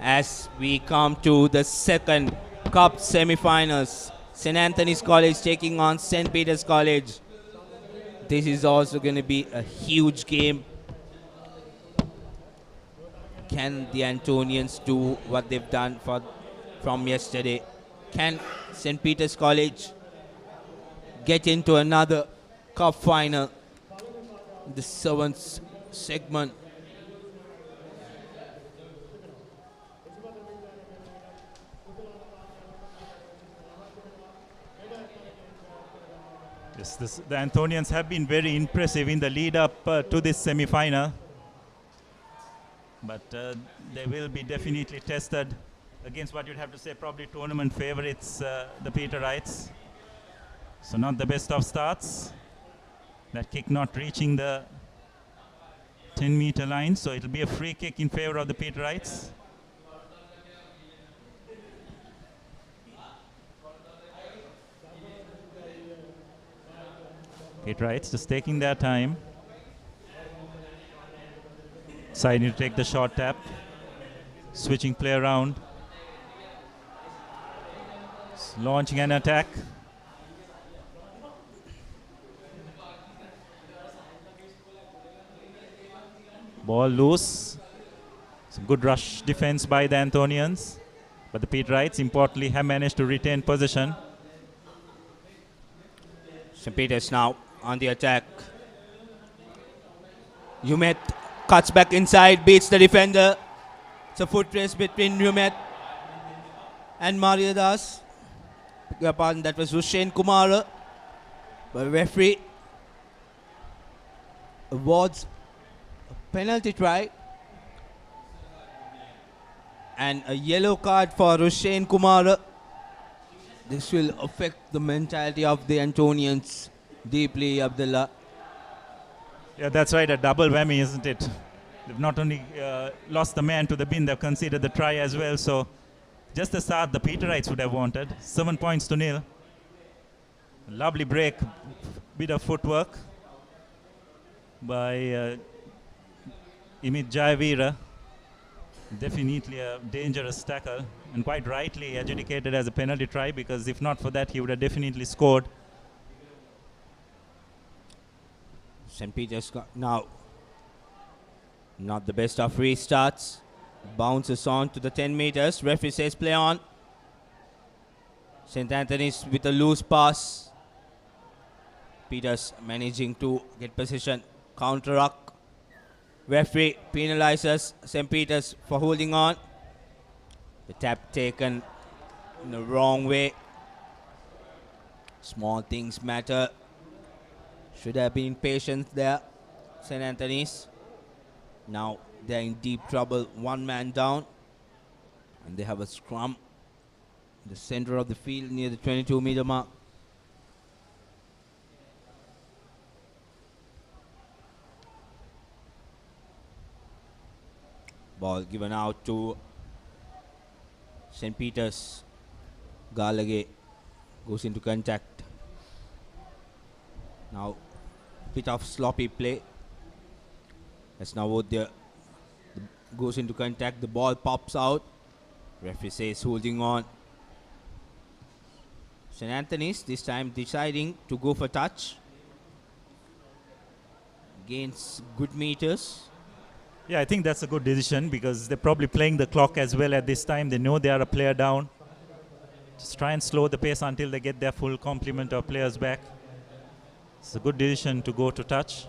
as we come to the second cup semi-finals. St. Anthony's College taking on St. Peter's College. This is also going to be a huge game. Can the Antonians do what they've done from yesterday? Can St. Peter's College get into another cup final? The seventh segment. Yes, the Antonians have been very impressive in the lead up to this semi-final. But they will be definitely tested against what you'd have to say probably tournament favorites, the Peterites. So not the best of starts. That kick not reaching the 10-meter line, so it'll be a free kick in favor of the Peterites. Peterites just taking their time. Deciding to take the short tap. Switching play around. Launching an attack. Ball loose. Some good rush defense by the Antonians. But the Peterites, importantly, have managed to retain possession. St. Peter's now on the attack. Umet cuts back inside, beats the defender. It's a foot race between Umet and Mariadas. Beg your pardon, that was Hussein Kumar. But referee awards a penalty try and a yellow card for Hussein Kumar. This will affect the mentality of the Antonians deeply, Abdullah. Yeah, that's right, a double whammy, isn't it? They've not only lost the man to the bin, they've conceded the try as well. So just the start the Peterites would have wanted. 7 points to nil. Lovely break, bit of footwork by Imit Jayavira. Definitely a dangerous tackle, and quite rightly adjudicated as a penalty try, because if not for that he would have definitely scored. St. Peter's now not the best of restarts. Bounces on to the 10 meters. Referee says play on. St. Anthony's with a loose pass. Peters managing to get position. Counter ruck. Referee penalizes St. Peter's for holding on. The tap taken in the wrong way. Small things matter. Should have been patient there, St. Anthony's. Now they're in deep trouble, one man down. And they have a scrum in the center of the field near the 22-meter mark. Ball given out to St. Peter's. Galage goes into contact. Now, bit of sloppy play. As Navodya goes into contact, the ball pops out. Referee says holding on. St. Anthony's this time deciding to go for touch. Gains good meters. Yeah, I think that's a good decision, because they're probably playing the clock as well at this time. They know they are a player down. Just try and slow the pace until they get their full complement of players back. It's a good decision to go to touch.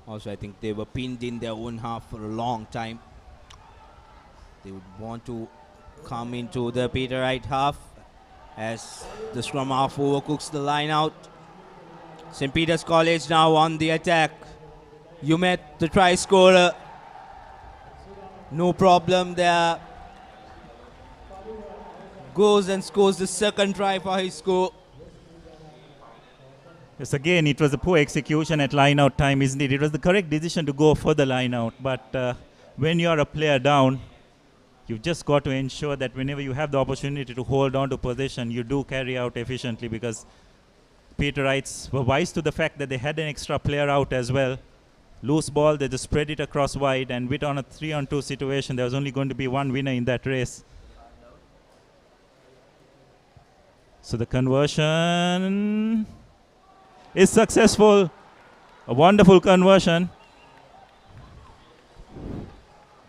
Also, I think they were pinned in their own half for a long time. They would want to come into the Peterite half as the scrum half overcooks the line out. St. Peter's College now on the attack. Umet, the try scorer. No problem there. goes and scores the second try for his score. Yes, again, it was a poor execution at line-out time, isn't it? It was the correct decision to go for the line-out, but when you are a player down, you've just got to ensure that whenever you have the opportunity to hold on to possession, you do carry out efficiently, because Peterites were wise to the fact that they had an extra player out as well. Loose ball, they just spread it across wide, and with on a 3-on-2 situation, there was only going to be one winner in that race. So the conversion is successful. A wonderful conversion.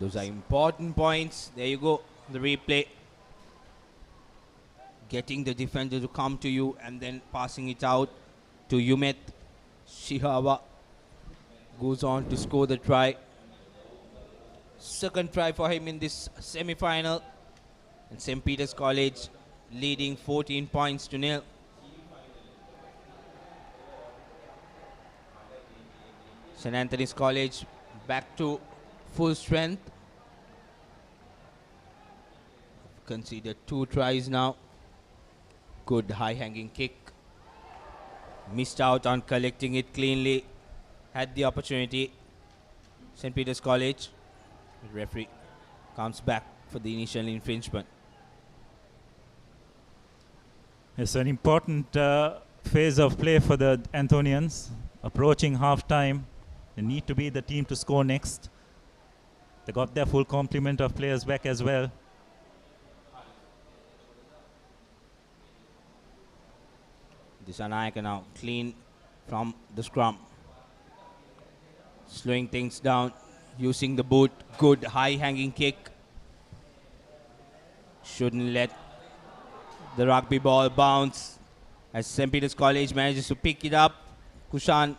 Those are important points. There you go, the replay. Getting the defender to come to you and then passing it out to Yumet. Shihawa goes on to score the try. Second try for him in this semi-final. And St. Peter's College leading 14 points to nil. St. Anthony's College back to full strength. Conceded 2 tries now. Good high-hanging kick. Missed out on collecting it cleanly. Had the opportunity. St. Peter's College. The referee comes back for the initial infringement. It's an important phase of play for the Anthonians. Approaching half-time. They need to be the team to score next. They got their full complement of players back as well. Disanayaka now clean from the scrum. Slowing things down, using the boot. Good high-hanging kick. Shouldn't let the rugby ball bounce as St. Peter's College manages to pick it up. Kushan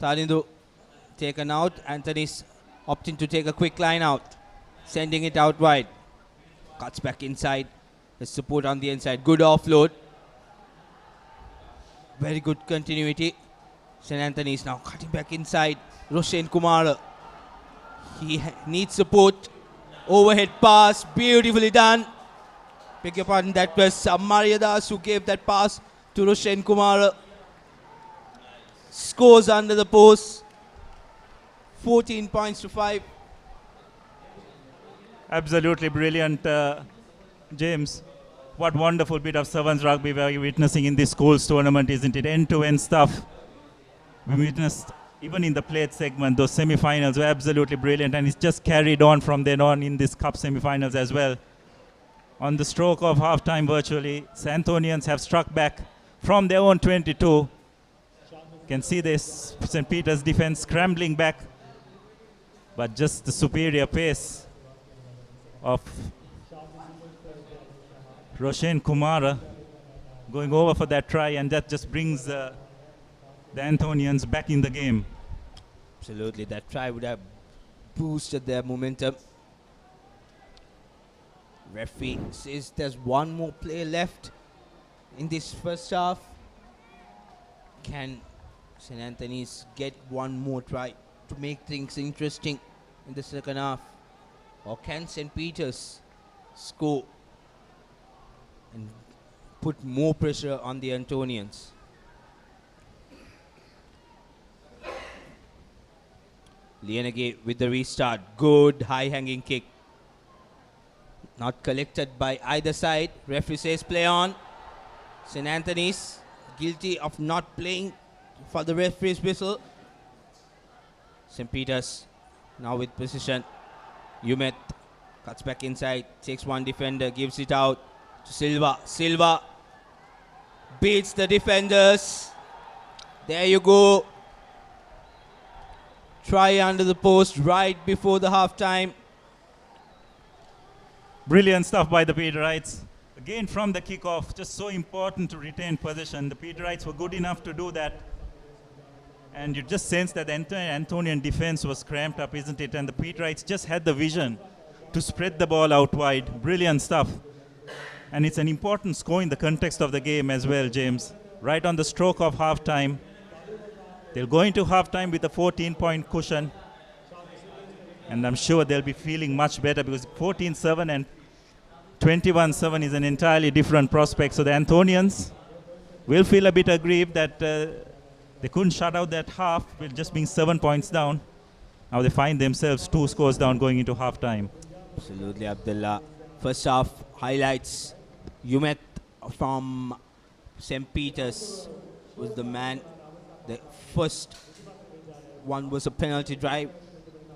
Tarindu taken out. Anthony's opting to take a quick line out, sending it out wide. Cuts back inside. The support on the inside. Good offload. Very good continuity. St. Anthony's now cutting back inside. Roshan Kumar. He needs support. Overhead pass. Beautifully done. Beg your pardon. That was Mariadas who gave that pass to Roshan Kumar. Scores under the post. 14 points to 5. Absolutely brilliant, James. What wonderful bit of Sevens rugby we are witnessing in this schools tournament, isn't it? End-to-end stuff. We witnessed, even in the plate segment, those semi-finals were absolutely brilliant, and it's just carried on from then on in this cup semi-finals as well. On the stroke of half-time virtually, St. Anthonians have struck back from their own 22. Can see this St. Peter's defense scrambling back, but just the superior pace of Roshan Kumara going over for that try, and that just brings the Anthonians back in the game. Absolutely, that try would have boosted their momentum. Referee says there's one more play left in this first half. Can St. Anthony's get one more try to make things interesting in the second half? Or can St. Peter's score and put more pressure on the Antonians? Lienege with the restart. Good high-hanging kick. Not collected by either side. Referee says play on. St. Anthony's guilty of not playing for the referee's whistle. St. Peter's now with position. Yumet cuts back inside. Takes one defender. Gives it out to Silva. Silva beats the defenders. There you go. Try under the post right before the half-time. Brilliant stuff by the Peterites. Again from the kickoff, just so important to retain possession. The Peterites were good enough to do that. And you just sense that the Anthonian defense was cramped up, isn't it? And the Peterites just had the vision to spread the ball out wide. Brilliant stuff. And it's an important score in the context of the game as well, James. Right on the stroke of halftime. They'll go into halftime with a 14-point cushion. And I'm sure they'll be feeling much better because 14-7 and 21-7 is an entirely different prospect. So the Anthonians will feel a bit aggrieved that they couldn't shut out that half with just being 7 points down. Now they find themselves 2 scores down going into half-time. Absolutely, Abdullah. First half highlights. Yumet from St. Peter's was the man. The first one was a penalty drive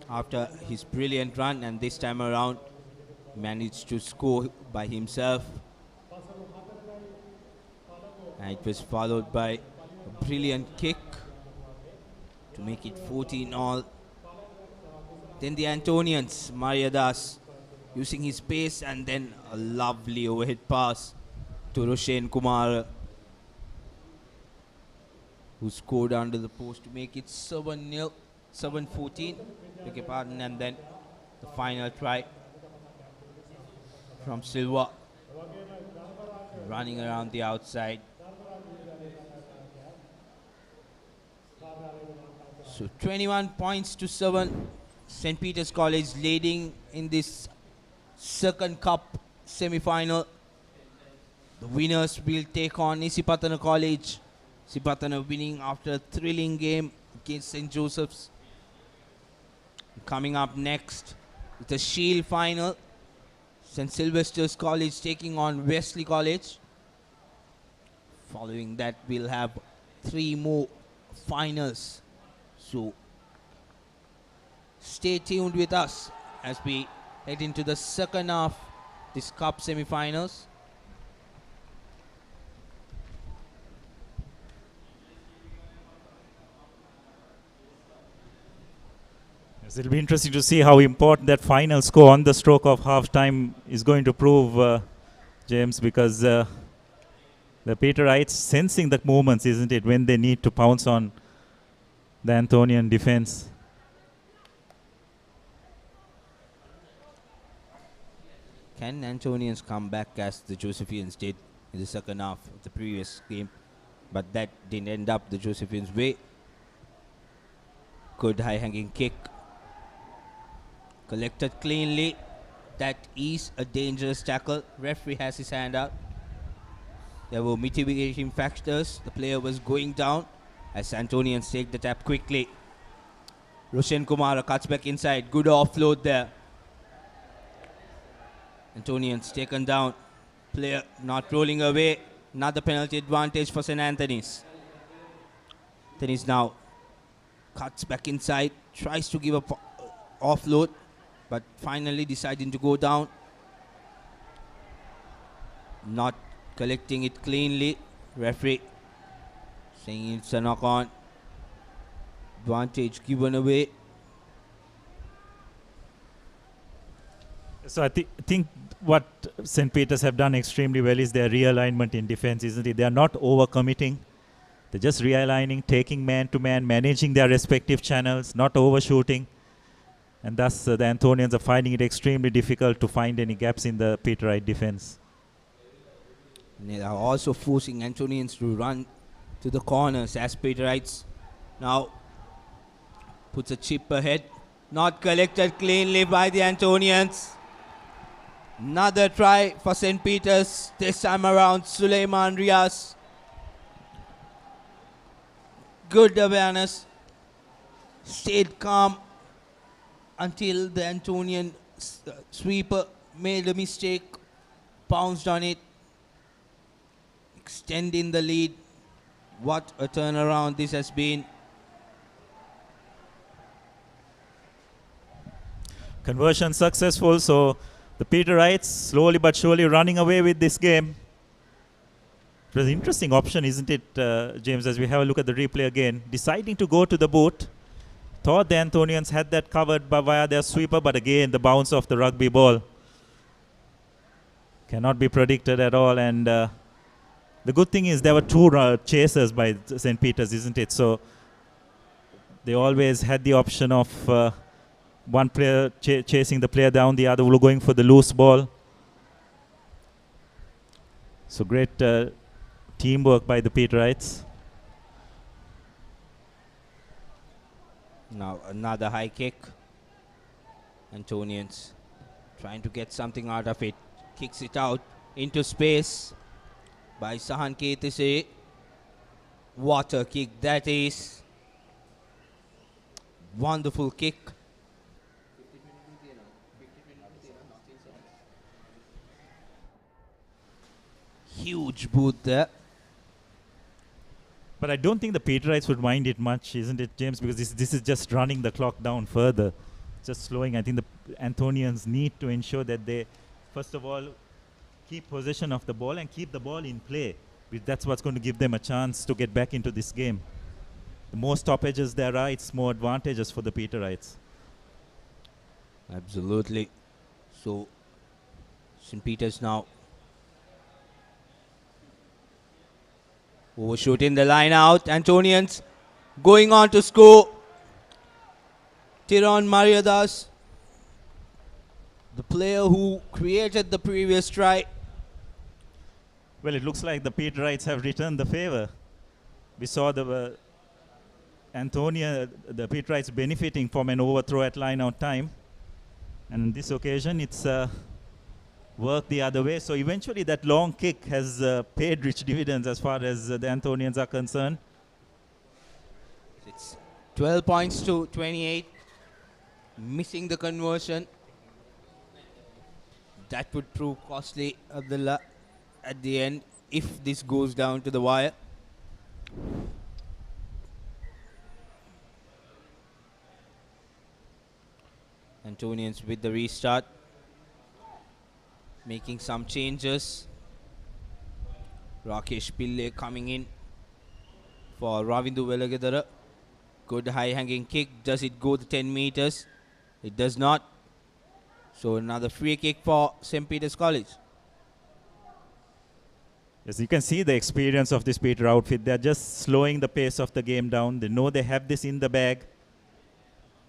after his brilliant run, and this time around managed to score by himself. And it was followed by a brilliant kick to make it 14-all. Then the Antonians, Mariadas, using his pace, and then a lovely overhead pass to Roshan Kumar, who scored under the post to make it 7-0, 7-14, beg your pardon, and then the final try from Silva, running around the outside. So 21 points to 7, St. Peter's College leading in this second cup semi-final. The winners will take on Isipatana College. Isipatana winning after a thrilling game against St. Joseph's. Coming up next, it's a Shield final. St. Sylvester's College taking on Wesley College. Following that, we'll have 3 more finals. So stay tuned with us as we head into the second half this cup semi-finals. Yes, it'll be interesting to see how important that final score on the stroke of half-time is going to prove, James, because the Peterites sensing the moments, isn't it, when they need to pounce on the Anthonian defense. Can Antonians come back as the Josephians did in the second half of the previous game? But that didn't end up the Josephians' way. Good high-hanging kick. Collected cleanly. That is a dangerous tackle. Referee has his hand out. There were mitigating factors. The player was going down as Antonians take the tap quickly. Roshan Kumar cuts back inside. Good offload there. Antonians taken down. Player not rolling away. Another penalty advantage for St. Anthony's. Anthony's now cuts back inside. Tries to give a offload, but finally deciding to go down. Not collecting it cleanly. Referee saying it's a knock-on. Advantage given away. So I think what St. Peter's have done extremely well is their realignment in defense, isn't it? They are not overcommitting. They're just realigning, taking man-to-man, managing their respective channels, not overshooting. And thus the Anthonians are finding it extremely difficult to find any gaps in the Peterite defense. And they are also forcing Antonians to run to the corners as Peterites now puts a chip ahead. Not collected cleanly by the Antonians. Another try for St. Peter's. This time around, Suleiman Riaz. Good awareness. Stayed calm until the Antonian sweeper made a mistake. Pounced on it. Extending the lead. What a turnaround this has been. Conversion successful, so the Peterites slowly but surely running away with this game. It was an interesting option, isn't it, James, as we have a look at the replay again. Deciding to go to the boot. Thought the Anthonians had that covered via their sweeper, but again, the bounce of the rugby ball cannot be predicted at all. And the good thing is there were 2 chasers by St. Peter's, isn't it? So they always had the option of one player chasing the player down, the other going for the loose ball. So great teamwork by the Peterites. Now another high kick. Antonians trying to get something out of it. Kicks it out into space by Sahan Ketise. Water kick that is. Wonderful kick. Huge boot there. But I don't think the Patriots would mind it much, isn't it, James? Because this is just running the clock down further. Just slowing. I think the Anthonians need to ensure that they, first of all, keep possession of the ball and keep the ball in play. That's what's going to give them a chance to get back into this game. The more stoppages there are, it's more advantageous for the Patriots. Absolutely. So, St. Peter's now overshooting the line out. Antonians going on to score. Tiron Mariadas, the player who created the previous try. Well, it looks like the Patriots have returned the favor. We saw the the Patriots benefiting from an overthrow at line out time. And on this occasion, it's worked the other way. So eventually that long kick has paid rich dividends as far as the Anthonians are concerned. It's 12 points to 28. Missing the conversion. That would prove costly, Abdullah, at the end if this goes down to the wire. Antonians with the restart, making some changes. Rakesh Pillai coming in for Ravindu Velagadara. Good high-hanging kick. Does it go to 10 meters? It does not. So another free kick for St. Peter's College. Yes, you can see the experience of this Peter outfit. They're just slowing the pace of the game down. They know they have this in the bag.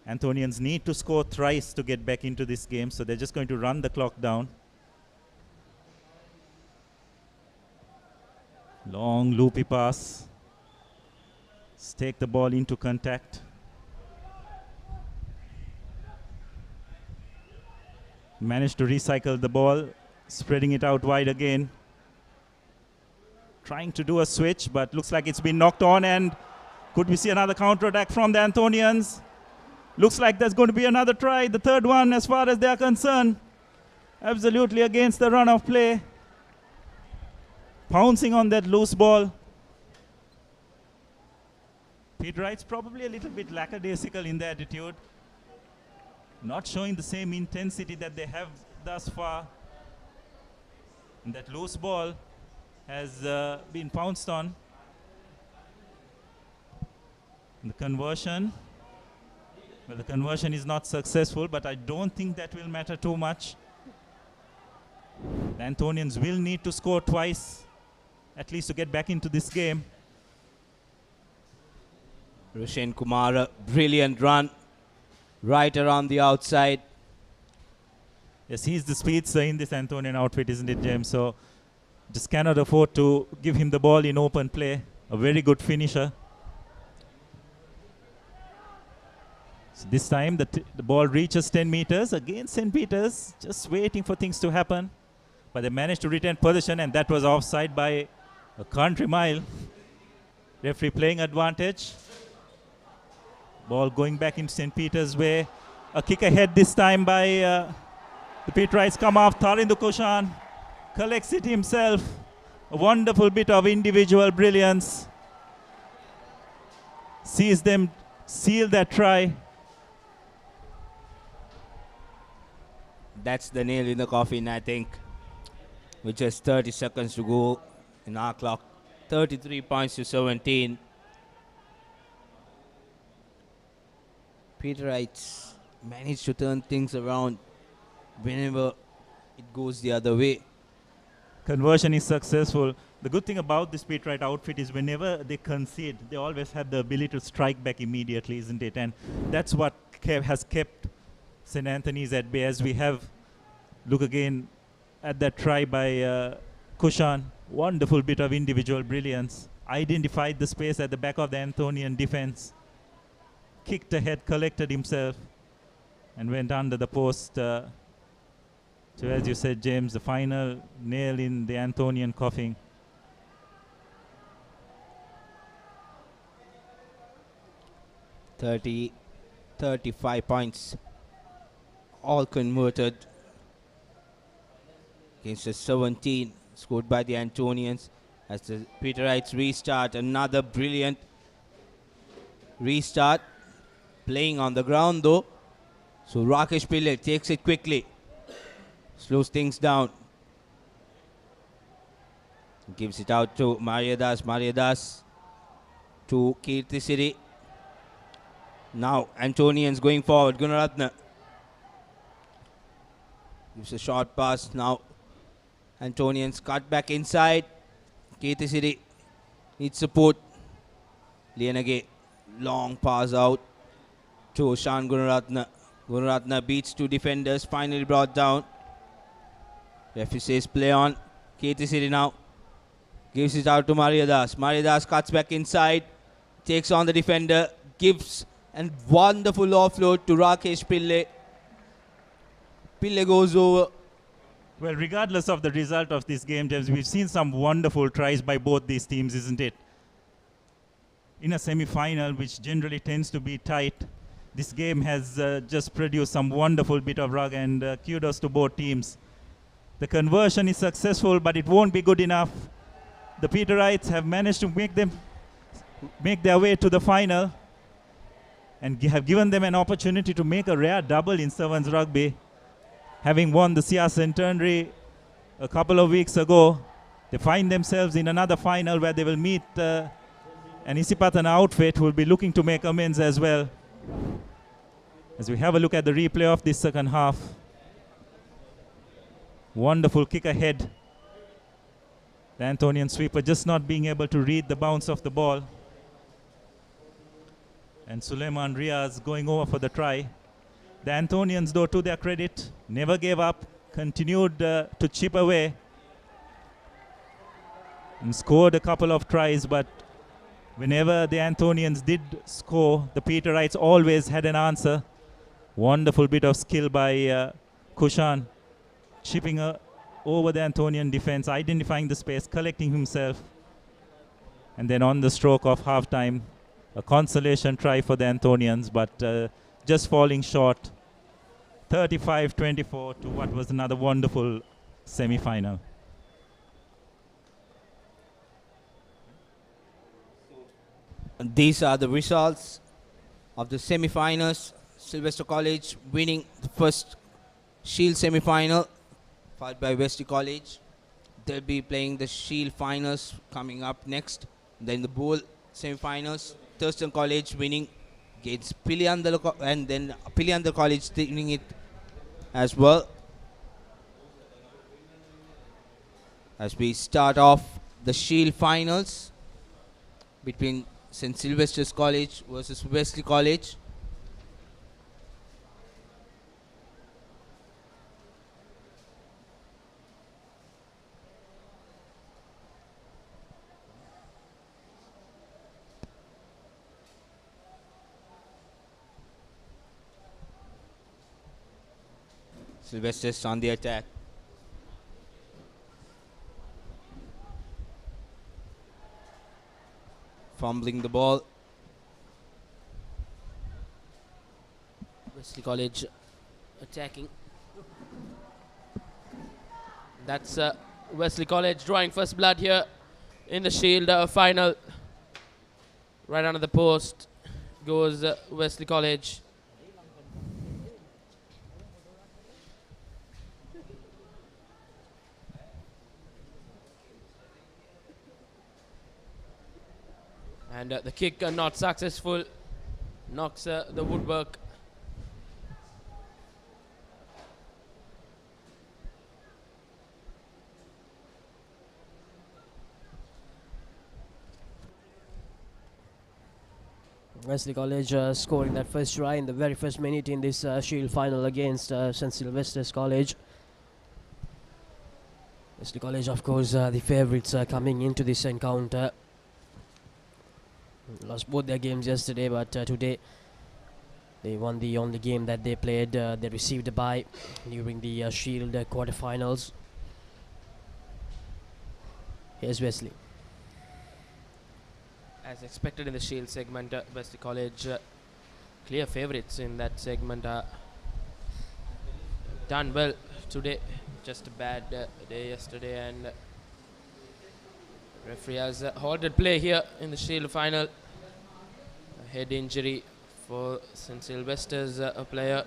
Anthonians need to score thrice to get back into this game, so they're just going to run the clock down. Long loopy pass. Let's take the ball into contact. Managed to recycle the ball, spreading it out wide again. Trying to do a switch, but looks like it's been knocked on. And could we see another counter-attack from the Anthonians? Looks like there's going to be another try, the third one as far as they are concerned. Absolutely against the run of play. Pouncing on that loose ball. Peterites probably a little bit lackadaisical in their attitude. Not showing the same intensity that they have thus far. And that loose ball has been pounced on. And the conversion. Well, the conversion is not successful, but I don't think that will matter too much. The Anthonians will need to score twice, at least to get back into this game. Rushen Kumar, brilliant run. Right around the outside. Yes, he's the speedster in this Anthonian outfit, isn't it, James? So just cannot afford to give him the ball in open play. A very good finisher. So this time the ball reaches 10 meters. Again, St. Peter's just waiting for things to happen. But they managed to retain possession, and that was offside by a country mile. Referee playing advantage. Ball going back into St. Peter's way. A kick ahead this time by the Peterites. Come off. Tharindu Kushan collects it himself. A wonderful bit of individual brilliance. Sees them seal that try. That's the nail in the coffin, I think. With just 30 seconds to go in our clock. 33 points to 17. Peterites managed to turn things around whenever it goes the other way. Conversion is successful. The good thing about this Peterite outfit is whenever they concede, they always have the ability to strike back immediately, isn't it? And that's what has kept St. Anthony's at bay. As we have, look again at that try by Kushan. Wonderful bit of individual brilliance. Identified the space at the back of the Anthonian defense. Kicked ahead, collected himself, and went under the post. So as you said, James, the final nail in the Anthonian coffin. .30, 35 points, all converted against the 17 scored by the Antonians. As the Peterites restart, another brilliant restart, playing on the ground though. So Rakesh Pillai takes it quickly, slows things down, gives it out to Mariadas to Kirti Siri. Now Antonians going forward. Gunaratna gives a short pass. Now Antonians cut back inside. Kirti Siri needs support. Lianage, long pass out to Shan Gunaratna. Gunaratna beats two defenders, finally brought down. Referee says play on. Kirti Siri now gives it out to Mariadas. Mariadas cuts back inside, takes on the defender, gives and wonderful offload to Rakesh Pillai. Pillai goes over. Well, regardless of the result of this game, James, we've seen some wonderful tries by both these teams, isn't it? In a semi-final, which generally tends to be tight, this game has just produced some wonderful bit of rugby, and kudos to both teams. The conversion is successful, but it won't be good enough. The Peterites have managed to make their way to the final, and have given them an opportunity to make a rare double in Sevens Rugby. Having won the Sia Centenary a couple of weeks ago, they find themselves in another final where they will meet an Isipatana outfit who will be looking to make amends as well. As we have a look at the replay of this second half. Wonderful kick ahead. The Anthonian sweeper just not being able to read the bounce of the ball. And Suleiman Riaz going over for the try. The Anthonians, though, to their credit, never gave up, continued to chip away and scored a couple of tries, but whenever the Anthonians did score, the Peterites always had an answer. Wonderful bit of skill by Kushan, chipping over the Anthonian defense, identifying the space, collecting himself, and then on the stroke of halftime, a consolation try for the Anthonians, but just falling short. 35-24 to what was another wonderful semi-final. And these are the results of the semi-finals. Sylvester College winning the first Shield semi-final, followed by Wesley College. They'll be playing the Shield finals coming up next. Then the Bowl semi-finals. Thurston College winning against Piliandala, and then Piliandala College winning it as well. As we start off the Shield finals between St. Sylvester's College versus Wesley College. Sylvester's on the attack. Fumbling the ball. Wesley College attacking. That's Wesley College drawing first blood here in the Shield final. Right under the post goes Wesley College. And the kick not successful, knocks the woodwork. Wesley College scoring that first try in the very first minute in this Shield final against St. Sylvester's College. Wesley College, of course, the favourites coming into this encounter. Lost both their games yesterday, but today They won the only game that they played. They received a bye during the Shield quarterfinals. Here's Wesley. As expected in the Shield segment, Wesley College clear favourites in that segment. Done well today. Just a bad day yesterday, and referee has halted play here in the Shield final. A head injury for St. Sylvester's player.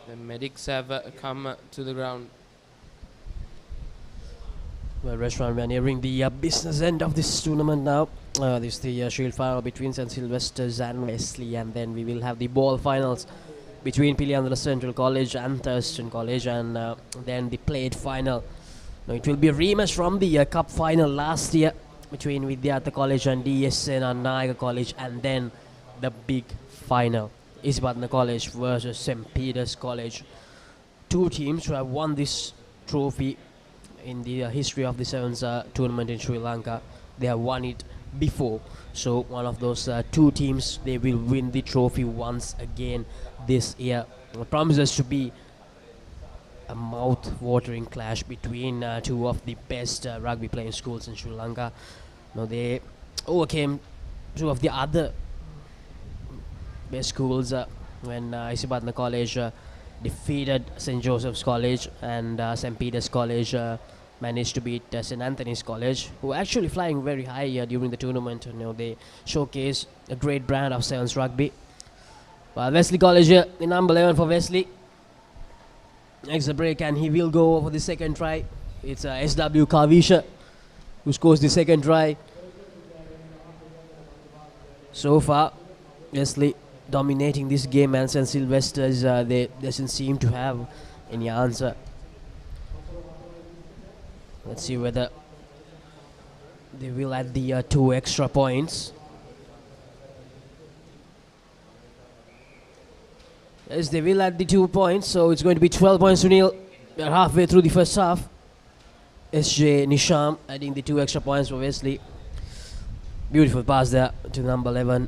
The medics have come to the ground. Well, Restaurant, we are nearing the business end of this tournament now. This is the Shield final between St. Sylvester's and Wesley, and then we will have the ball finals between Piliandala Central College and Thurston College, and then the plate final. Now it will be a rematch from the cup final last year between Vidyartha College and DSN and Nayaga College, and then the big final, Isibadna College versus St. Peter's College. Two teams who have won this trophy in the history of the Sevens tournament in Sri Lanka. They have won it before, so one of those two teams, they will win the trophy once again this year. It promises to be a mouth-watering clash between two of the best rugby playing schools in Sri Lanka. Now they overcame two of the other best schools when Isibadna College defeated St. Joseph's College, and St. Peter's College managed to beat St. Anthony's College, who were actually flying very high during the tournament. You know, they showcased a great brand of Sevens rugby. Wesley College here in number 11 for Wesley. Makes a break, and he will go for the second try. It's SW Kavisha who scores the second try. So far, Wesley dominating this game, and St. Sylvester's they doesn't seem to have any answer. Let's see whether they will add the 2 extra points. Yes, they will add the 2 points, so it's going to be 12 points to nil. We are halfway through the first half. SJ Nisham adding the 2 extra points for Wesley. Beautiful pass there to number 11.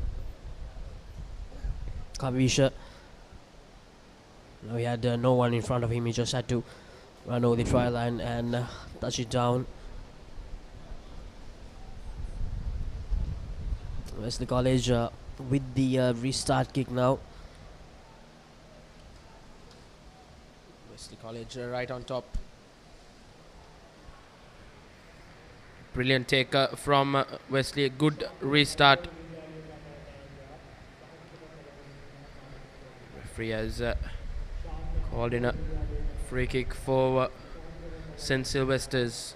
Kavisha. Now he had no one in front of him. He just had to run over the try line and touch it down. Wesley College with the restart kick now. Wesley College right on top. Brilliant take from Wesley. A good restart. Referee has called in a free kick for St. Sylvester's.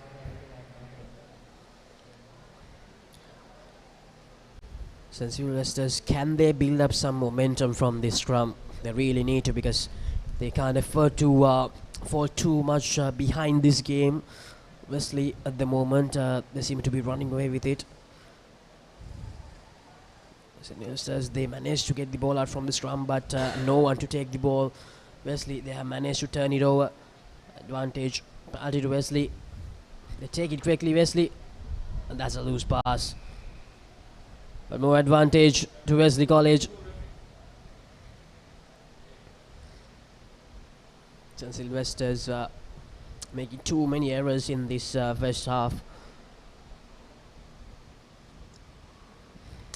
St. Sylvester's, can they build up some momentum from this scrum? They really need to, because they can't afford to fall too much behind this game. Wesley at the moment, they seem to be running away with it. St. Sylvester's, they managed to get the ball out from the scrum, but no one to take the ball. Wesley, they have managed to turn it over. Advantage, penalty to Wesley. They take it quickly, Wesley, and that's a loose pass. But more advantage to Wesley College. St. Sylvester's making too many errors in this first half.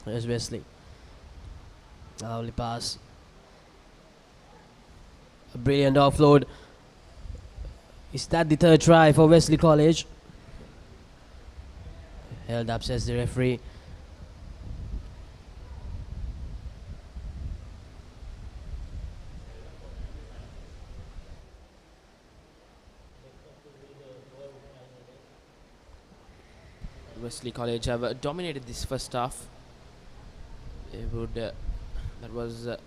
There's Wesley. Lovely pass. A brilliant offload. Is that the third try for Wesley College? Held up, says the referee. Wesley College have dominated this first half. They would, that was the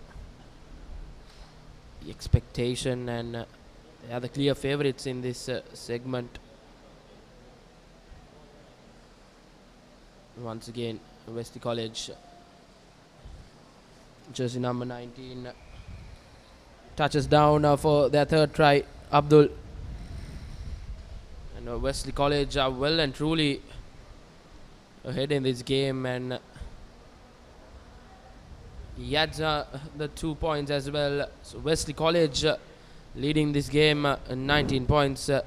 expectation, and they are the clear favourites in this segment. Once again, Wesley College, jersey number 19, touches down for their third try, Abdul. And Wesley College are well and truly ahead in this game, and He adds the 2 points as well. So Wesley College leading this game 19 points to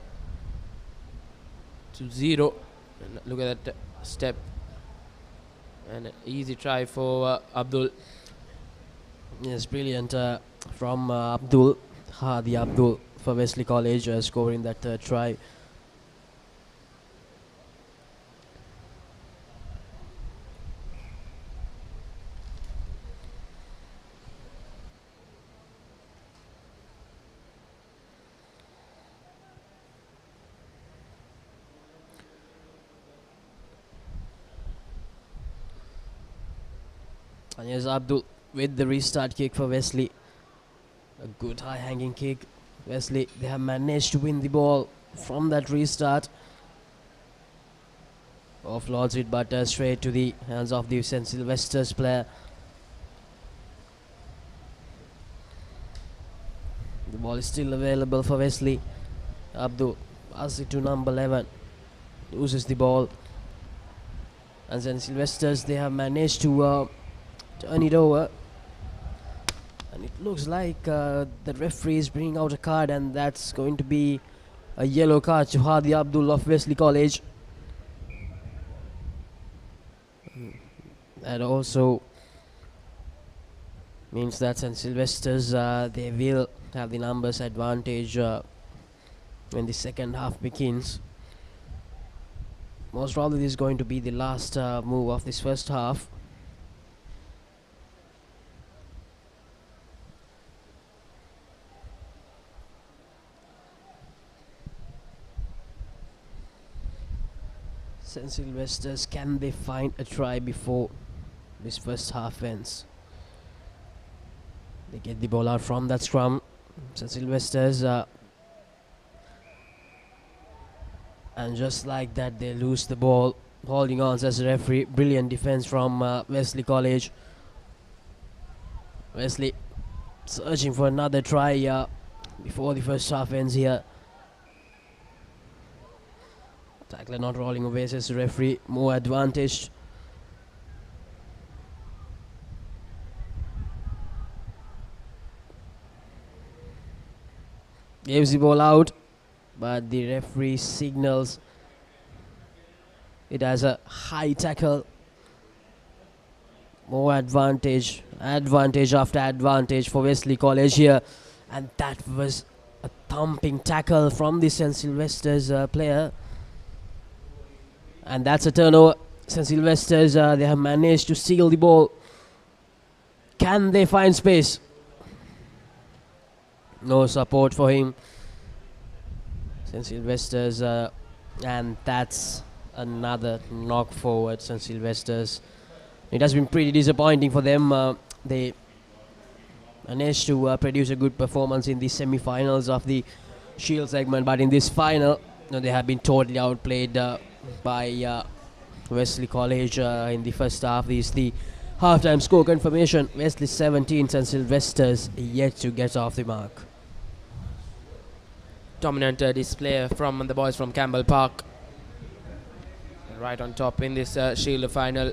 0. And look at that step. And an easy try for Abdul. Yes, brilliant from Abdul, Hadi Abdul for Wesley College, scoring that try. And here's Abdul with the restart kick for Wesley. A good high hanging kick. Wesley, they have managed to win the ball from that restart. Offloads it, but straight to the hands of the St. Sylvester's player. The ball is still available for Wesley. Abdul passes it to number 11. Loses the ball. And St. Sylvester's, they have managed to turn it over. And it looks like the referee is bringing out a card, and that's going to be a yellow card to Hadi Abdul of Wesley College. That also means that St. Sylvester's, they will have the numbers advantage when the second half begins. Most probably this is going to be the last move of this first half. St. Sylvester's, can they find a try before this first half ends? They get the ball out from that scrum. St. Sylvester's, and just like that they lose the ball. Holding on as a referee. Brilliant defense from Wesley College. Wesley searching for another try before the first half ends here. Tackler not rolling away as a referee. More advantaged. Gives the ball out, but the referee signals it as a high tackle. More advantage after advantage for Wesley College here, and that was a thumping tackle from the St. Sylvester's player, and that's a turnover. St. Sylvester's, they have managed to steal the ball. Can they find space? No support for him. St. Sylvester's, and that's another knock forward. St. Sylvester's. It has been pretty disappointing for them. They managed to produce a good performance in the semi-finals of the Shield segment, but in this final, they have been totally outplayed by Wesley College in the first half. This is the halftime score confirmation. Wesley 17, St. Sylvester's yet to get off the mark. Dominant display from the boys from Campbell Park. Right on top in this Shield final.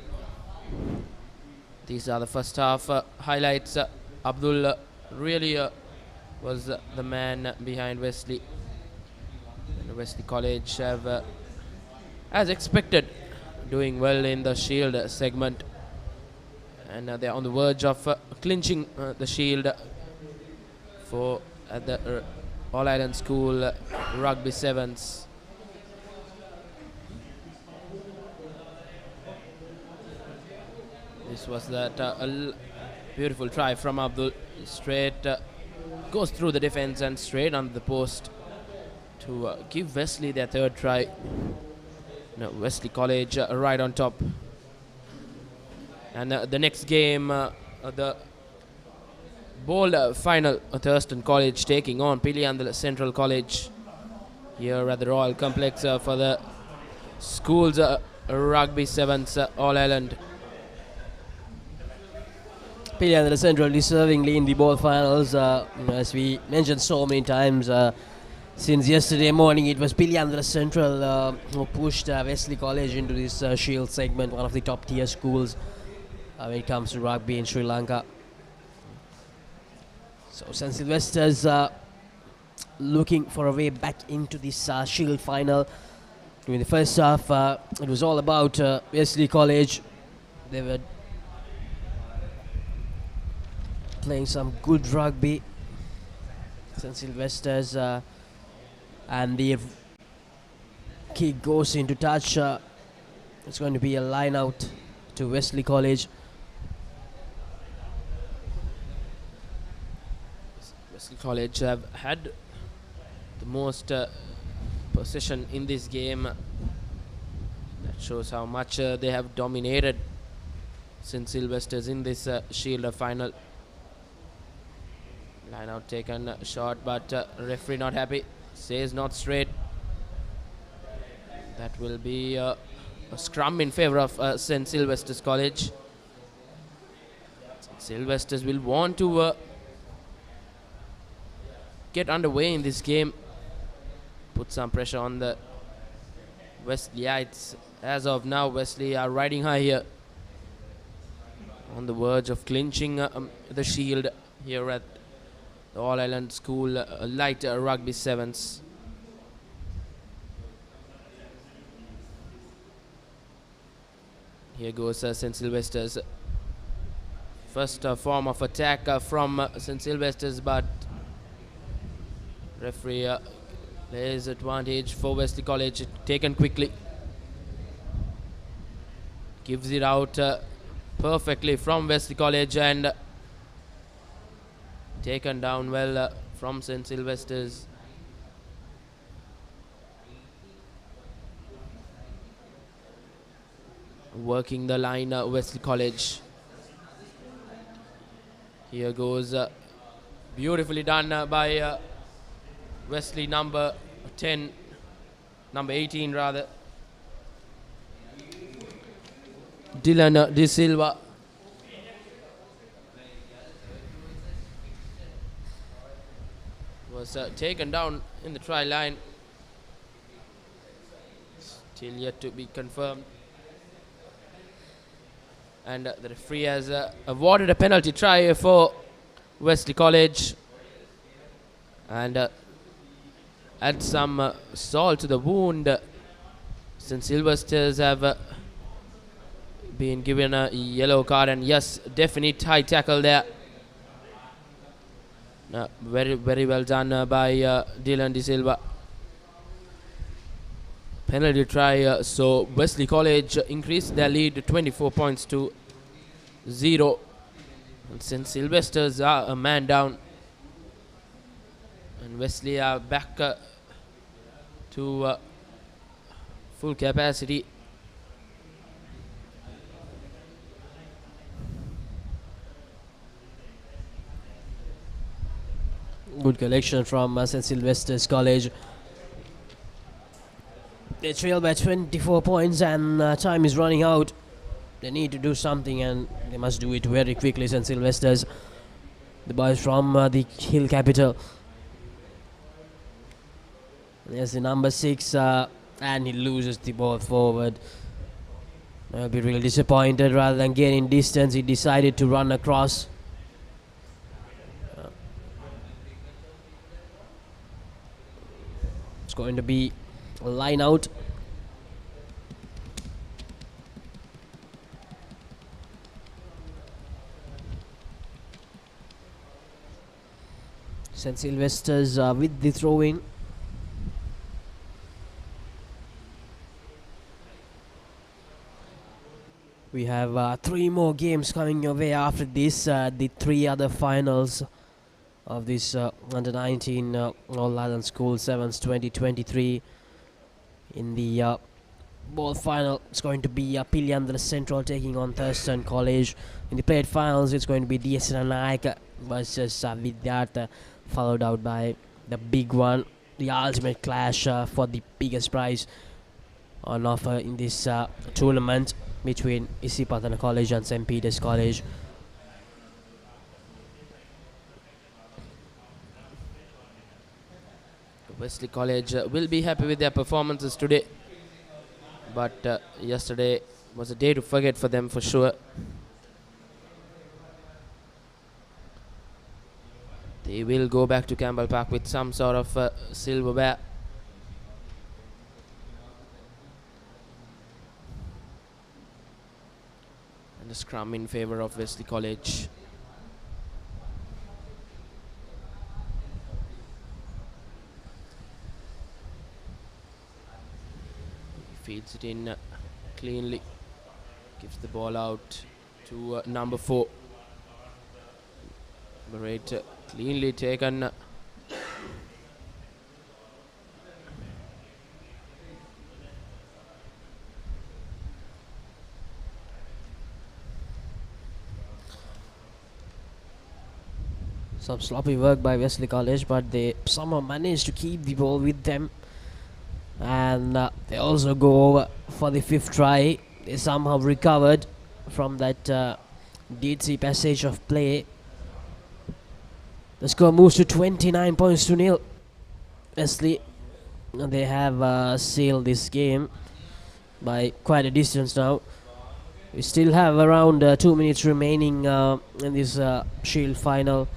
These are the first half highlights. Abdul really was the man behind Wesley. And Wesley College have, as expected, doing well in the Shield segment. And they're on the verge of clinching the Shield for the All Island School Rugby Sevens. This was that beautiful try from Abdul. Straight goes through the defense and straight on the post to give Wesley their third try. Now Wesley College right on top. And the next game, the bowl final, Thurston College taking on Piliandala Central College here at the Royal Complex for the school's Rugby Sevens All Island. Piliandala Central deservingly in the ball finals. As we mentioned so many times since yesterday morning, it was Piliandala Central who pushed Wesley College into this Shield segment, one of the top tier schools when it comes to rugby in Sri Lanka. So St. Sylvester's looking for a way back into this Shield final. During the first half, it was all about Wesley College. They were playing some good rugby. St. Sylvester's and the kick goes into touch. It's going to be a line out to Wesley College. Wesley College have had the most possession in this game. That shows how much they have dominated St. Sylvester's in this Shield final. Line out taken short, but referee not happy. Says not straight. That will be a scrum in favor of St. Sylvester's College. St. Sylvester's will want to get underway in this game. Put some pressure on the Wesleyites. As of now, Wesley are riding high here. On the verge of clinching the Shield here at the All Island School Light Rugby Sevens. Here goes St. Sylvester's. First form of attack from St. Sylvester's, but referee plays advantage for Wesley College. Taken quickly. Gives it out perfectly from Wesley College and taken down well from St. Sylvester's. Working the line, Wesley College. Here goes beautifully done by Wesley number 10, number 18 rather. Dylan De Silva. Was taken down in the try line. Still yet to be confirmed. And the referee has awarded a penalty try for Wesley College. And add some salt to the wound. St. Sylvester's have been given a yellow card, and yes, definite high tackle there. Very well done by Dylan De Silva. Penalty try, so Wesley College increased their lead 24 points to 0. And St. Sylvester's are a man down. And Wesley are back to full capacity. Good collection from St. Sylvester's College. They trail by 24 points and time is running out. They need to do something and they must do it very quickly, St. Sylvester's. The boys from the Hill Capital. There's the number 6 and he loses the ball forward. I'll be really disappointed. Rather than gaining distance, he decided to run across. It's going to be a line out. St. Sylvester's with the throw-in. We have 3 more games coming your way after this. The 3 other finals of this under-19 All Island School Sevens 2023. In the ball final, it's going to be Piliandra Central taking on Thurston College. In the plate finals, it's going to be DSN Naik versus Vidyartha, followed out by the big one, the ultimate clash for the biggest prize on offer in this tournament between Isipatana College and St. Peter's College. Wesley College will be happy with their performances today, but yesterday was a day to forget for them for They will go back to Campbell Park with some sort of silverware. And a scrum in favour of Wesley College. He feeds it in cleanly. Gives the ball out to number 4. Number 8 cleanly taken. Some sloppy work by Wesley College, but they somehow managed to keep the ball with them. And they also go over for the 5th try. They somehow recovered from that deep passage of play. The score moves to 29 points to nil. Wesley, they have sealed this game by quite a distance now. We still have around 2 minutes remaining in this Shield final.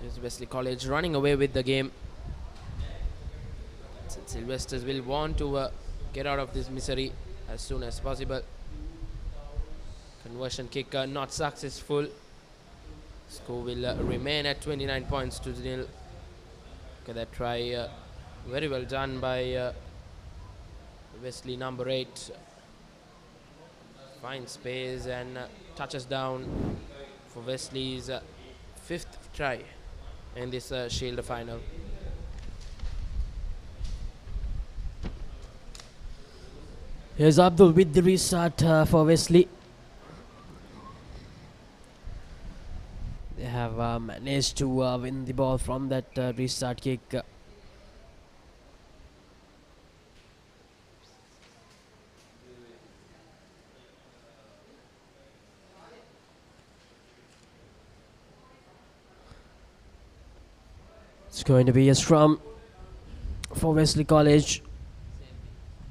Here's Wesley College running away with the game. Sylvesters will want to get out of this misery as soon as possible. Conversion kick not successful. Score will remain at 29 points to nil. Look at that try. Very well done by Wesley number 8. Finds space and touches down for Wesley's 5th try in this Shield final. Here's Abdul with the restart for Wesley. They have managed to win the ball from that restart kick. It's going to be a scrum for Wesley College.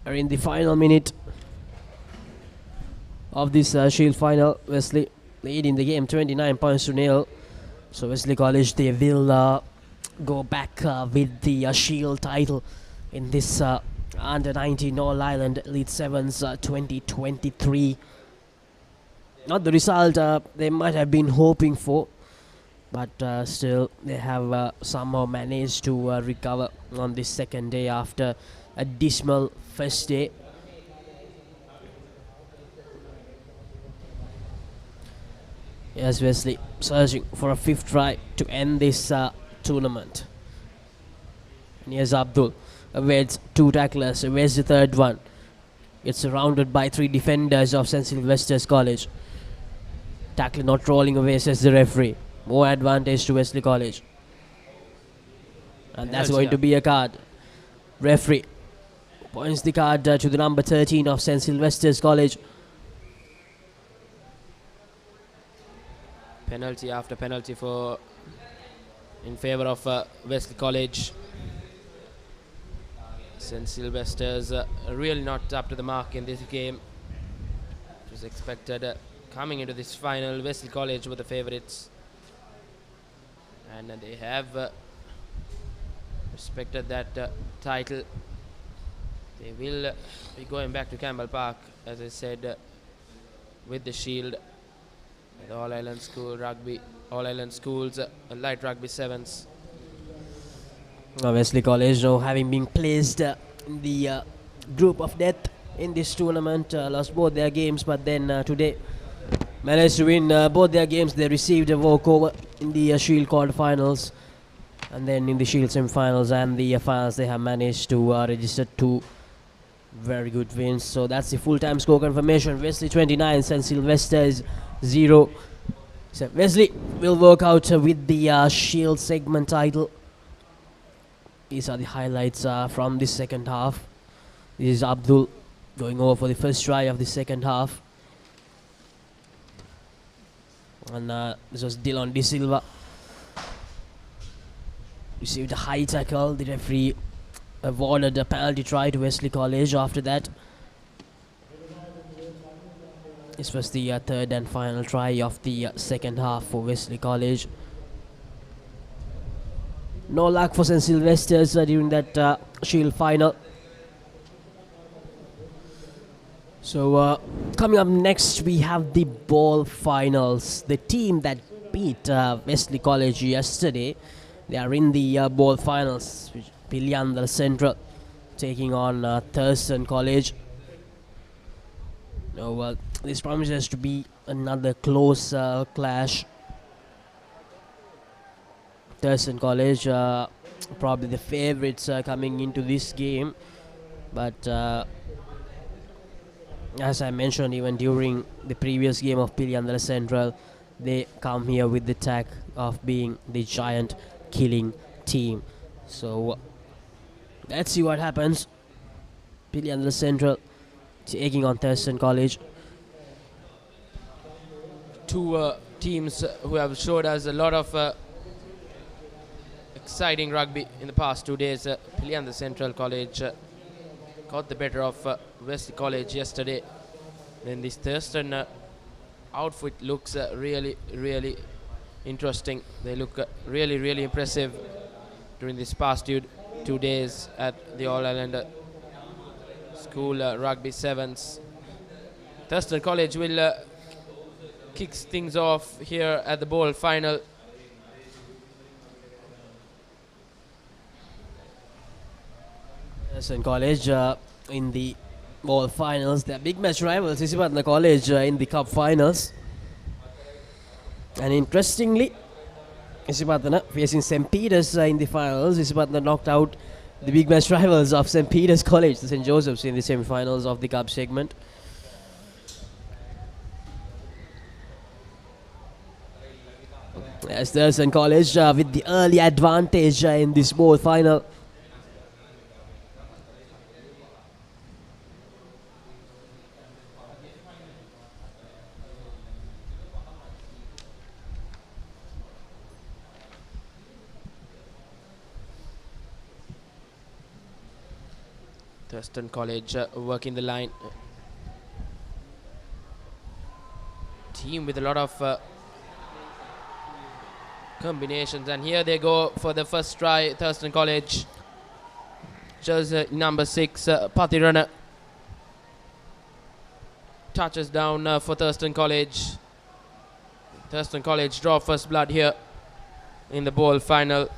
Are in the final minute of this Shield final. Wesley leading the game 29 points to nil. So Wesley College, they will go back with the Shield title in this under 19 All Ireland Elite Sevens 2023. Not the result they might have been hoping for, but still they have somehow managed to recover on this second day after a dismal first day. Yes, Wesley searching for a 5th try to end this tournament. And here's Abdul. Awaits 2 tacklers. Where's the 3rd one? It's surrounded by 3 defenders of St. Sylvester's College. Tackler not rolling away, says the referee. More advantage to Wesley College. And that's going to be a card. Referee points the card to the number 13 of St. Sylvester's College. Penalty after penalty in favour of Wesley College. St. Sylvester's really not up to the mark in this game. It was expected coming into this final. Wesley College were the favourites, and they have respected that title. They will be going back to Campbell Park, as I said, with the Shield. The All Ireland School Rugby, All Ireland Schools Light Rugby Sevens. Wesley College now having been placed in the group of death in this tournament, lost both their games, but then today managed to win both their games. They received a walkover in the Shield quarterfinals, and then in the Shield semi-finals and the finals they have managed to register 2 very good wins. So that's the full-time score confirmation. Wesley 29, St. Sylvester's 0. So Wesley will work out with the Shield segment title. These are the highlights from the second half. This is Abdul going over for the first try of the second half. And this was Dylan De Silva. Received a high tackle. The referee awarded a penalty try to Wesley College after that. This was the third and final try of the second half for Wesley College. No luck for St. Sylvester's during that Shield final. So coming up next, we have the ball finals. The team that beat Wesley College yesterday, they are in the ball finals. Piliandal Central taking on Thurston College. Now, this promises to be another close clash. Thurston College, probably the favourites coming into this game, but as I mentioned even during the previous game of Piliandala Central, they come here with the tag of being the giant killing team. So let's see what happens. Piliandala Central taking on Thurston College. Two teams who have showed us a lot of exciting rugby in the past 2 days. Piliandala Central College got the better of Wesley College yesterday. Then this Thurston outfit looks really interesting. They look really impressive during this past 2 days at the All Ireland School Rugby Sevens. Thurston College will kick things off here at the bowl final. Thurston College in the ball finals. Their big match rivals Isipatna College in the cup finals. And interestingly, Isipatna facing St. Peter's in the finals. Isipatna knocked out the big match rivals of St. Peter's College, the St. Joseph's, in the semi-finals of the cup segment. As Thurston College with the early advantage in this ball final. Thurston College working the line. Team with a lot of combinations, and here they go for the first try. Thurston College, jersey number 6, Patirana, touches down for Thurston College. Thurston College draw first blood here in the bowl final.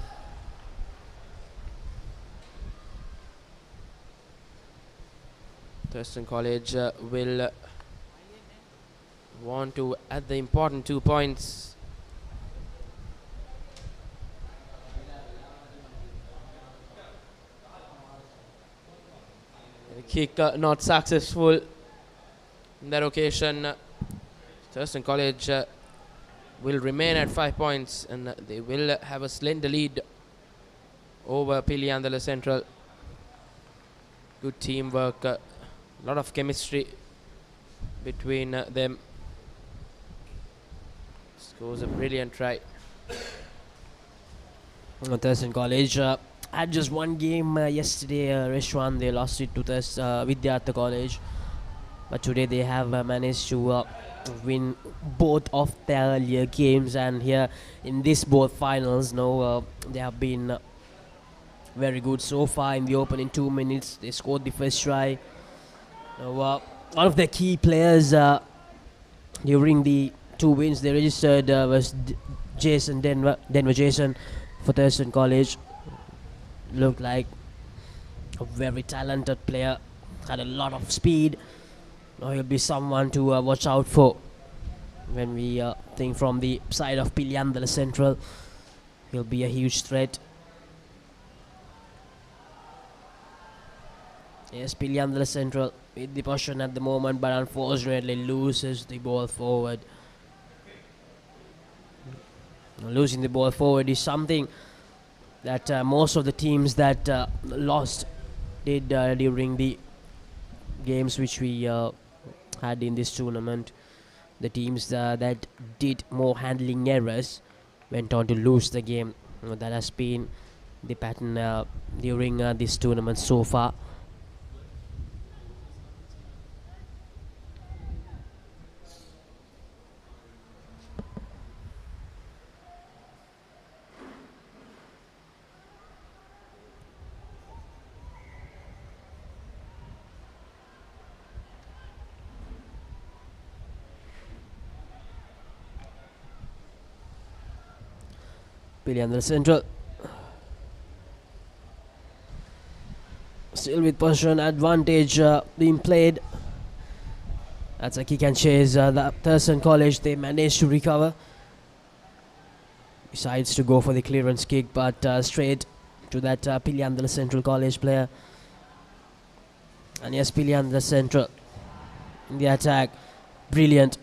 Thurston College will want to add the important 2 points. The kick not successful in that occasion. Thurston College will remain at 5 points, and they will have a slender lead over Piliandala Central. Good teamwork. A lot of chemistry between them. Scores a brilliant try. Thurston College had just one game yesterday, Reshwan. They lost it to Vidyartha College. But today they have managed to win both of their earlier games. And here in this both finals, they have been very good so far. In the opening 2 minutes, they scored the first try. One of the key players during the 2 wins they registered was Denver Jason for Thurston College. Looked like a very talented player, had a lot of speed. Now he'll be someone to watch out for when we think from the side of Piliandala Central. He'll be a huge threat. Yes, Piliandala Central with the possession at the moment, but unfortunately loses the ball forward. Losing the ball forward is something that most of the teams that lost did during the games which we had in this tournament. The teams that did more handling errors went on to lose the game. That has been the pattern during this tournament so far. Piliandra Central still with possession advantage being played. That's a kick and chase. The Thurston College, they managed to recover. Decides to go for the clearance kick, but straight to that Piliandra Central College player. And yes, Piliandra Central in the attack. Brilliant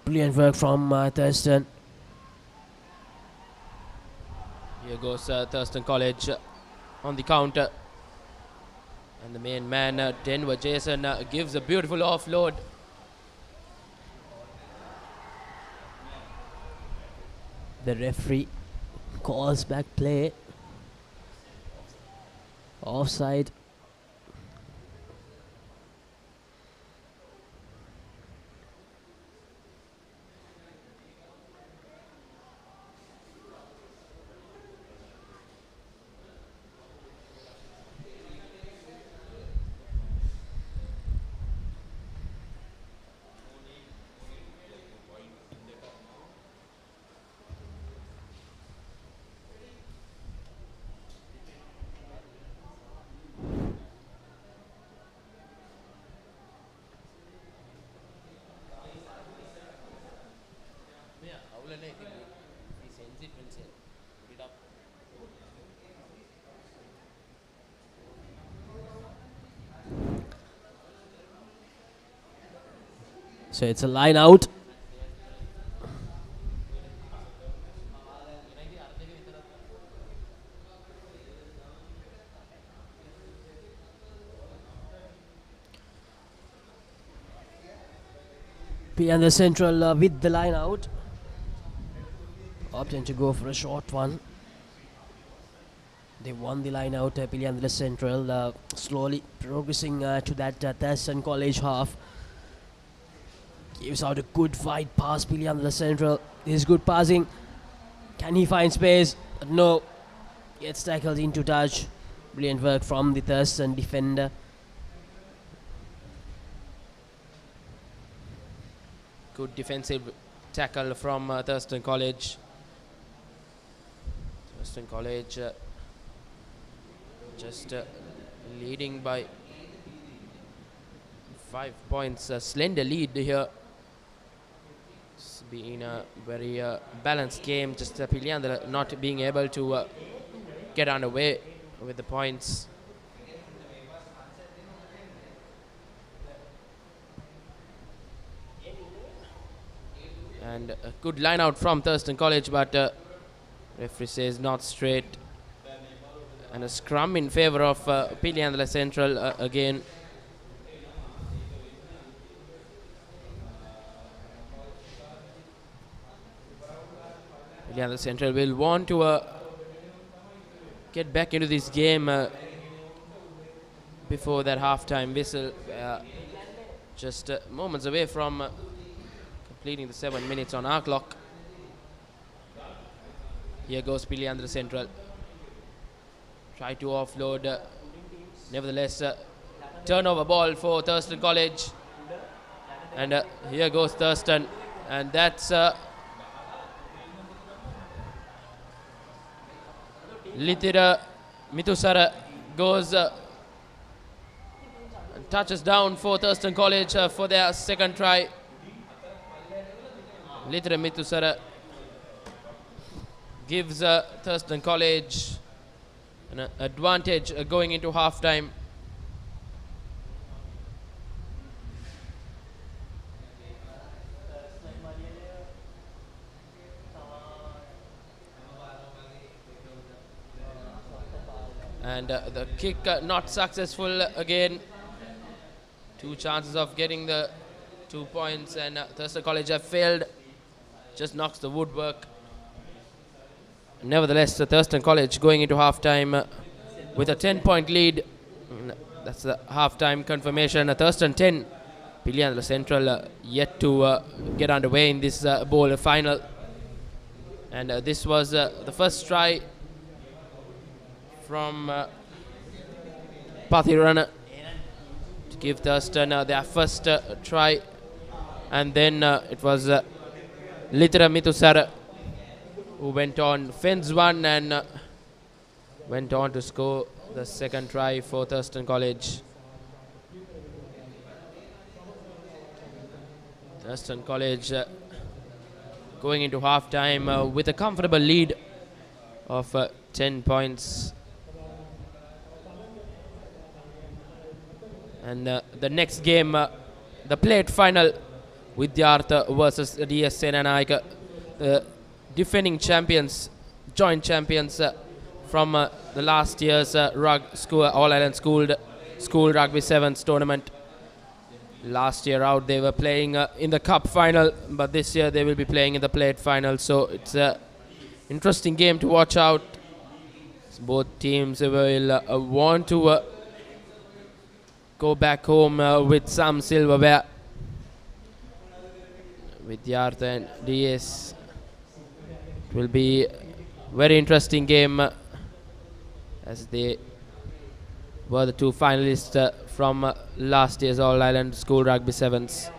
work from Thurston. Here goes Thurston College on the counter. And the main man, Denver Jason, gives a beautiful offload. The referee calls back play. Offside. So it's a line out. And the Central with the line out, opting to go for a short one. They won the line out. Piliandra Central slowly progressing to that Thurston College half. Gives out a good wide pass. Piliandra Central. This is good passing. Can he find space? No. Gets tackled into touch. Brilliant work from the Thurston defender. Good defensive tackle from Thurston College. Thurston College just leading by 5 points. A slender lead here. It's been a very balanced game. Just Piliandra not being able to get underway with the points. And a good line out from Thurston College, but referee says not straight. And a scrum in favor of Piliandra Central again. Piliandra Central will want to get back into this game before that half-time whistle. Just moments away from completing the 7 minutes on our clock. Here goes Piliandra Central. Try to offload. Nevertheless, turnover ball for Thurston College. And here goes Thurston. And that's Litira Mitusara goes and touches down for Thurston College for their second try. Litira Mitusara gives Thurston College an advantage going into halftime. And the kick not successful again. 2 chances of getting the 2 points, and Thurston College have failed. Just knocks the woodwork. Nevertheless, Thurston College going into halftime with a 10-point lead. That's the halftime confirmation. Thurston 10, Piliandra Central yet to get underway in this bowl final. And this was the first try from Pathirana to give Thurston their first try. And then it was Litira Mitusara who went on fence one and went on to score the second try for Thurston College. Thurston College going into half-time with a comfortable lead of 10 points. And the next game, the plate final, Vidyartha versus DS Senanayaka, the defending champions, joint champions from the last year's All Island School Rugby Sevens tournament. Last year out they were playing in the cup final, but this year they will be playing in the plate final. So it's an interesting game to watch out. Both teams will want to go back home with some silverware. Vidyartha and DS. It will be very interesting game as they were the two finalists from last year's All Island School Rugby Sevens.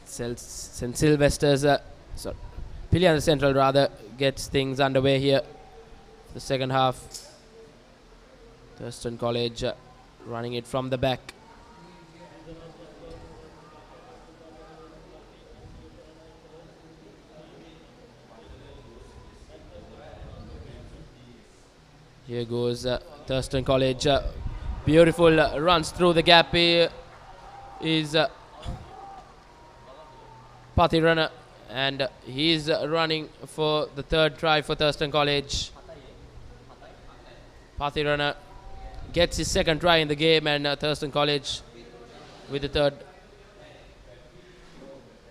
St. Sylvester's, sorry, Pilian Central rather, gets things underway here. The second half, Thurston College running it from the back. Here goes Thurston College. Beautiful runs through the gap. Here is Pathirana, and he's running for the third try for Thurston College. Pathirana gets his second try in the game, and Thurston College with the third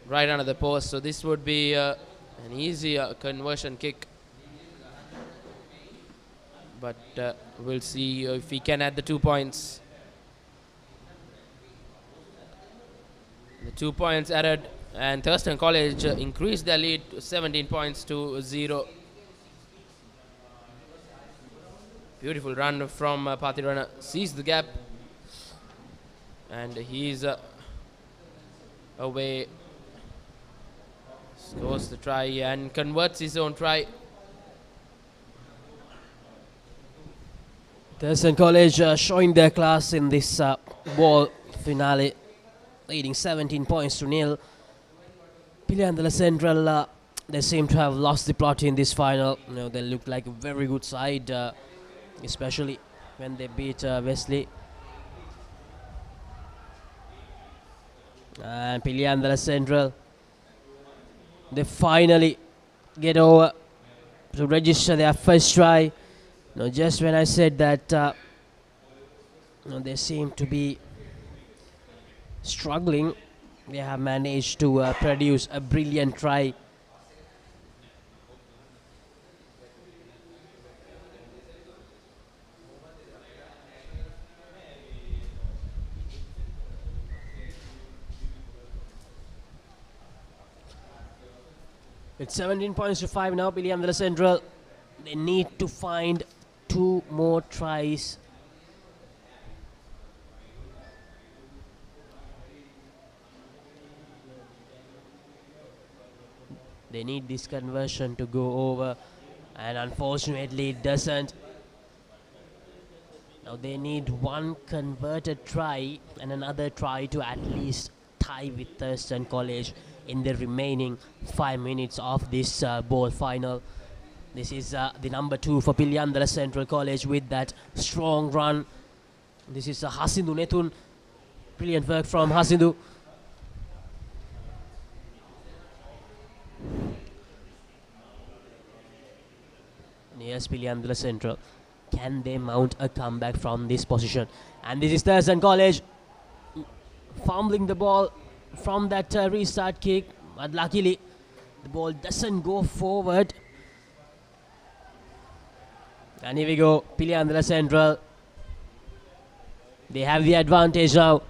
right under the post. So this would be an easy conversion kick, but we'll see if he can add the 2 points. The 2 points added, and Thurston College increased their lead to 17 points to 0. Beautiful run from Pathirana, sees the gap, and he's away, scores the try and converts his own try. Thurston College showing their class in this ball finale, leading 17 points to 0. Piliandala Central, they seem to have lost the plot in this final. You know, they look like a very good side, especially when they beat Wesley. And Piliandala Central, they finally get over to register their first try. You know, just when I said that you know, they seem to be struggling, they have managed to produce a brilliant try. It's 17 points to 5 now, Piliandala Central. They need to find 2 more tries. They need this conversion to go over, and unfortunately it doesn't. Now they need 1 converted try and another try to at least tie with Thurston College in the remaining 5 minutes of this ball final. This is the number 2 for Piliandala Central College with that strong run. This is Hasindu Nethun. Brilliant work from Hasindu. Yes, Piliandala Central. Can they mount a comeback from this position? And this is Thurston College fumbling the ball from that restart kick. But luckily, The ball doesn't go forward. And here we go, Piliandra Central. They have the advantage now.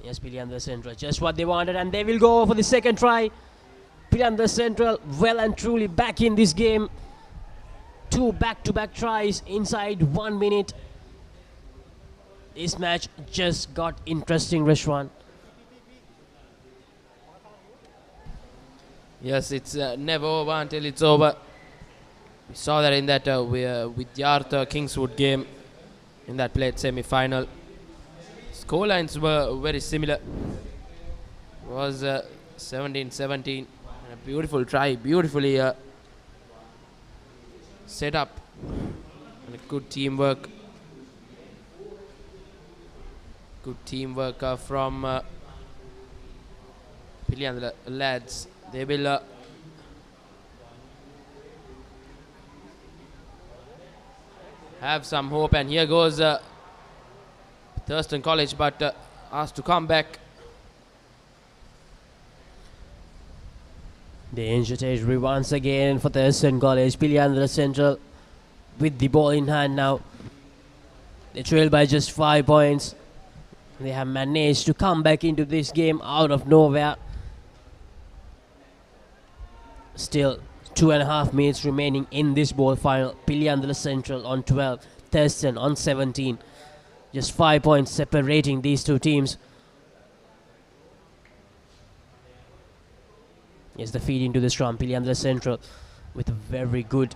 Yes, Piliandra Central, just what they wanted, and they will go for the second try. Piliandra Central well and truly back in this game. 2 back-to-back tries inside 1 minute. This match just got interesting, Rishwan. Yes, it's never over until it's over. We saw that in that with the Arthur Kingswood game in that played semi-final. Scorelines were very similar. It was 17-17. A beautiful try, beautifully set up, and a good teamwork. Good teamwork from Piliandra lads. They will have some hope, and here goes Thurston College, but asked to come back. Danger territory once again for Thurston College. Piliandra Central with the ball in hand now. They trail by just 5 points. They have managed to come back into this game out of nowhere. Still 2.5 minutes remaining in this ball final. Piliandra Central on 12, Thurston on 17. Just 5 points separating these two teams. Yes, the feed into the scrum. Piliandra Central with a very good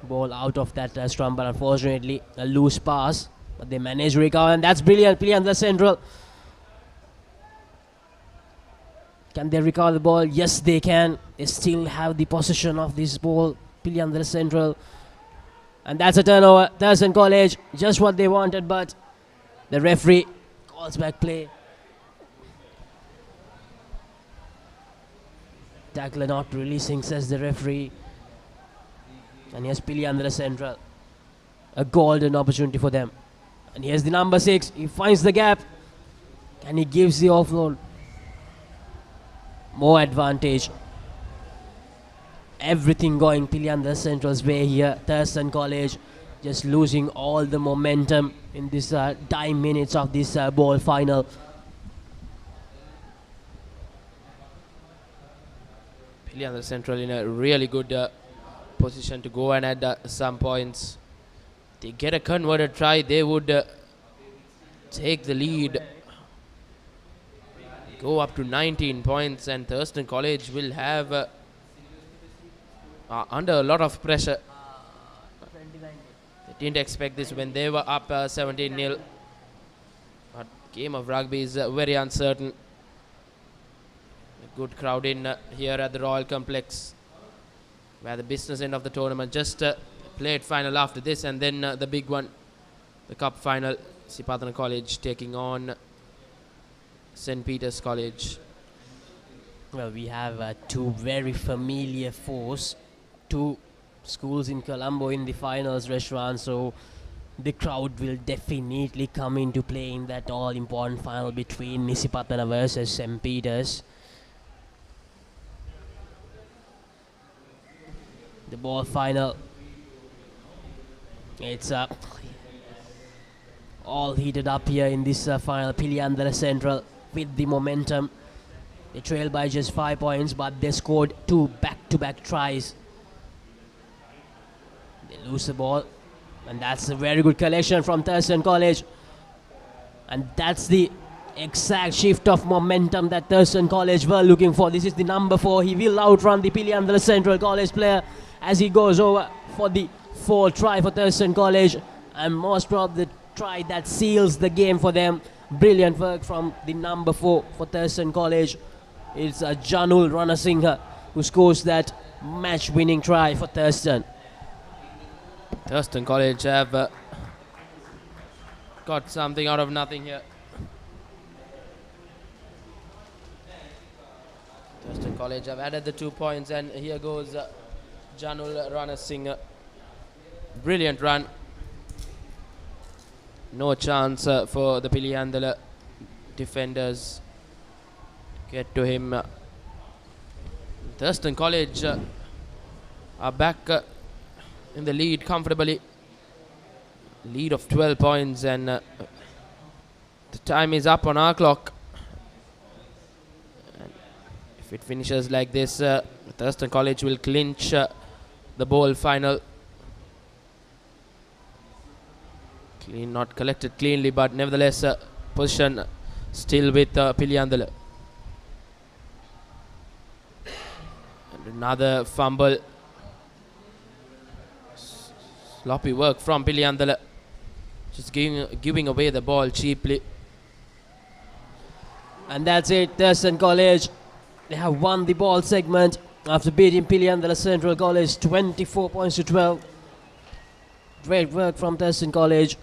ball out of that scrum, but unfortunately a loose pass. But they managed to recover, and that's brilliant. Piliandra Central. Can they recover the ball? Yes, they can. They still have the possession of this ball. Piliandra Central. And that's a turnover. Thurston College, just what they wanted, but the referee calls back play. Tackler not releasing, says the referee. And here's Piliandra Central. A golden opportunity for them. And here's the number 6. He finds the gap. And he gives the offload. More advantage. Everything going Piliandra Central's way here. Thurston College just losing all the momentum in this dying minutes of this ball final. Piliandra Central in a really good position to go and add some points. They get a converted try, they would take the lead, go up to 19 points, and Thurston College will have under a lot of pressure. They didn't expect this when they were up 17-0. But game of rugby is very uncertain. A good crowd in here at the Royal Complex, where the business end of the tournament just played final after this, and then the big one, the cup final. Sipatana College taking on St. Peter's College. Well, we have two very familiar foes, two schools in Colombo in the finals, Reshwan, so the crowd will definitely come into play in that all-important final between Nisipatana versus St. Peter's. The ball final. It's all heated up here in this final. Piliandra Central with the momentum. They trail by just 5 points, but they scored 2 back-to-back tries. They lose the ball, and that's a very good collection from Thurston College. And that's the exact shift of momentum that Thurston College were looking for. This is the number 4. He will outrun the Piliandra Central College player as he goes over for the 4th try for Thurston College, and most probably the try that seals the game for them. Brilliant work from the number 4 for Thurston College. It's Janul Ranasinghe who scores that match-winning try for Thurston. Thurston College have got something out of nothing here. Thurston College have added the 2 points, and here goes Janul Ranasinghe. Brilliant run. No chance for the Piliandra defenders. get to him. Thurston College are back in the lead comfortably. Lead of 12 points, and the time is up on our clock. And if it finishes like this, Thurston College will clinch the bowl final. Not collected cleanly, but nevertheless position still with Piliandala. And another fumble. Sloppy work from Piliandala. Just giving away the ball cheaply. And that's it, Thurston College. They have won the ball segment after beating Piliandala Central College 24 points to 12. Great work from Thurston College.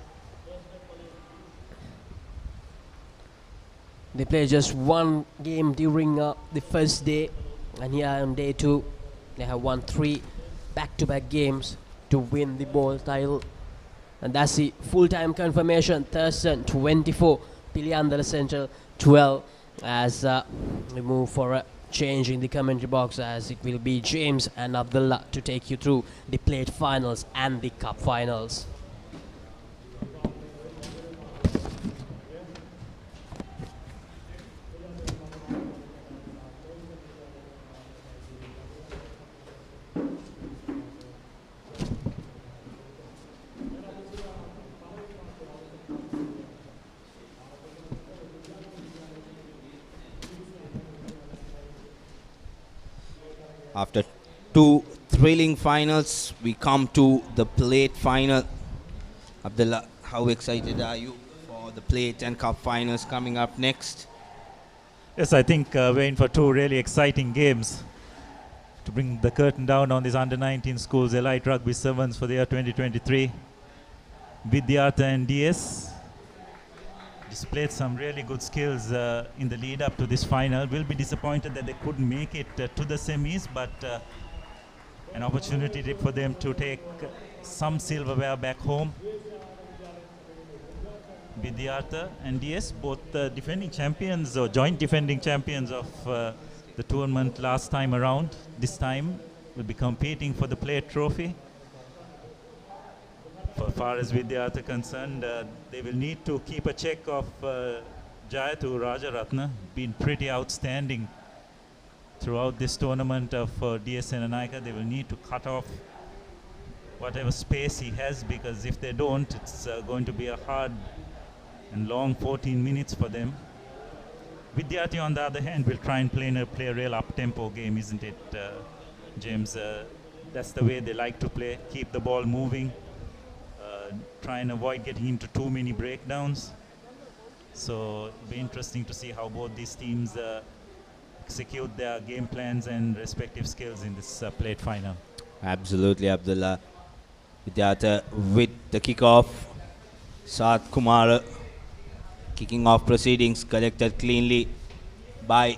They played just one game during the first day, and here on day 2, they have won 3 back-to-back games to win the ball title. And that's the full-time confirmation. Thurston 24, Piliandala Central 12. As we move for a change in the commentary box, as it will be James and Abdullah to take you through the plate finals and the cup finals. After 2 thrilling finals, we come to the plate final. Abdullah, how excited are you for the plate and cup finals coming up next? Yes, I think we're in for 2 really exciting games to bring the curtain down on these under-19 schools elite rugby 7s for the year 2023. Vidyartha and DS displayed some really good skills in the lead up to this final. Will be disappointed that they couldn't make it to the semis, but an opportunity for them to take some silverware back home. Vidyartha and DS, both defending champions or joint defending champions of the tournament last time around. This time will be competing for the plate trophy. For far as Vidyartha concerned, they will need to keep a check of Jayathu Rajaratna, been pretty outstanding throughout this tournament of DS Senanaika. They will need to cut off whatever space he has, because if they don't, it's going to be a hard and long 14 minutes for them. Vidyartha, on the other hand, will try and play a real up-tempo game, isn't it, James? That's the way they like to play, keep the ball moving. Try and avoid getting into too many breakdowns. So it'll be interesting to see how both these teams execute their game plans and respective skills in this plate final. Absolutely, Abdullah. Vidyartha with the kickoff. Sat Kumar kicking off proceedings, collected cleanly by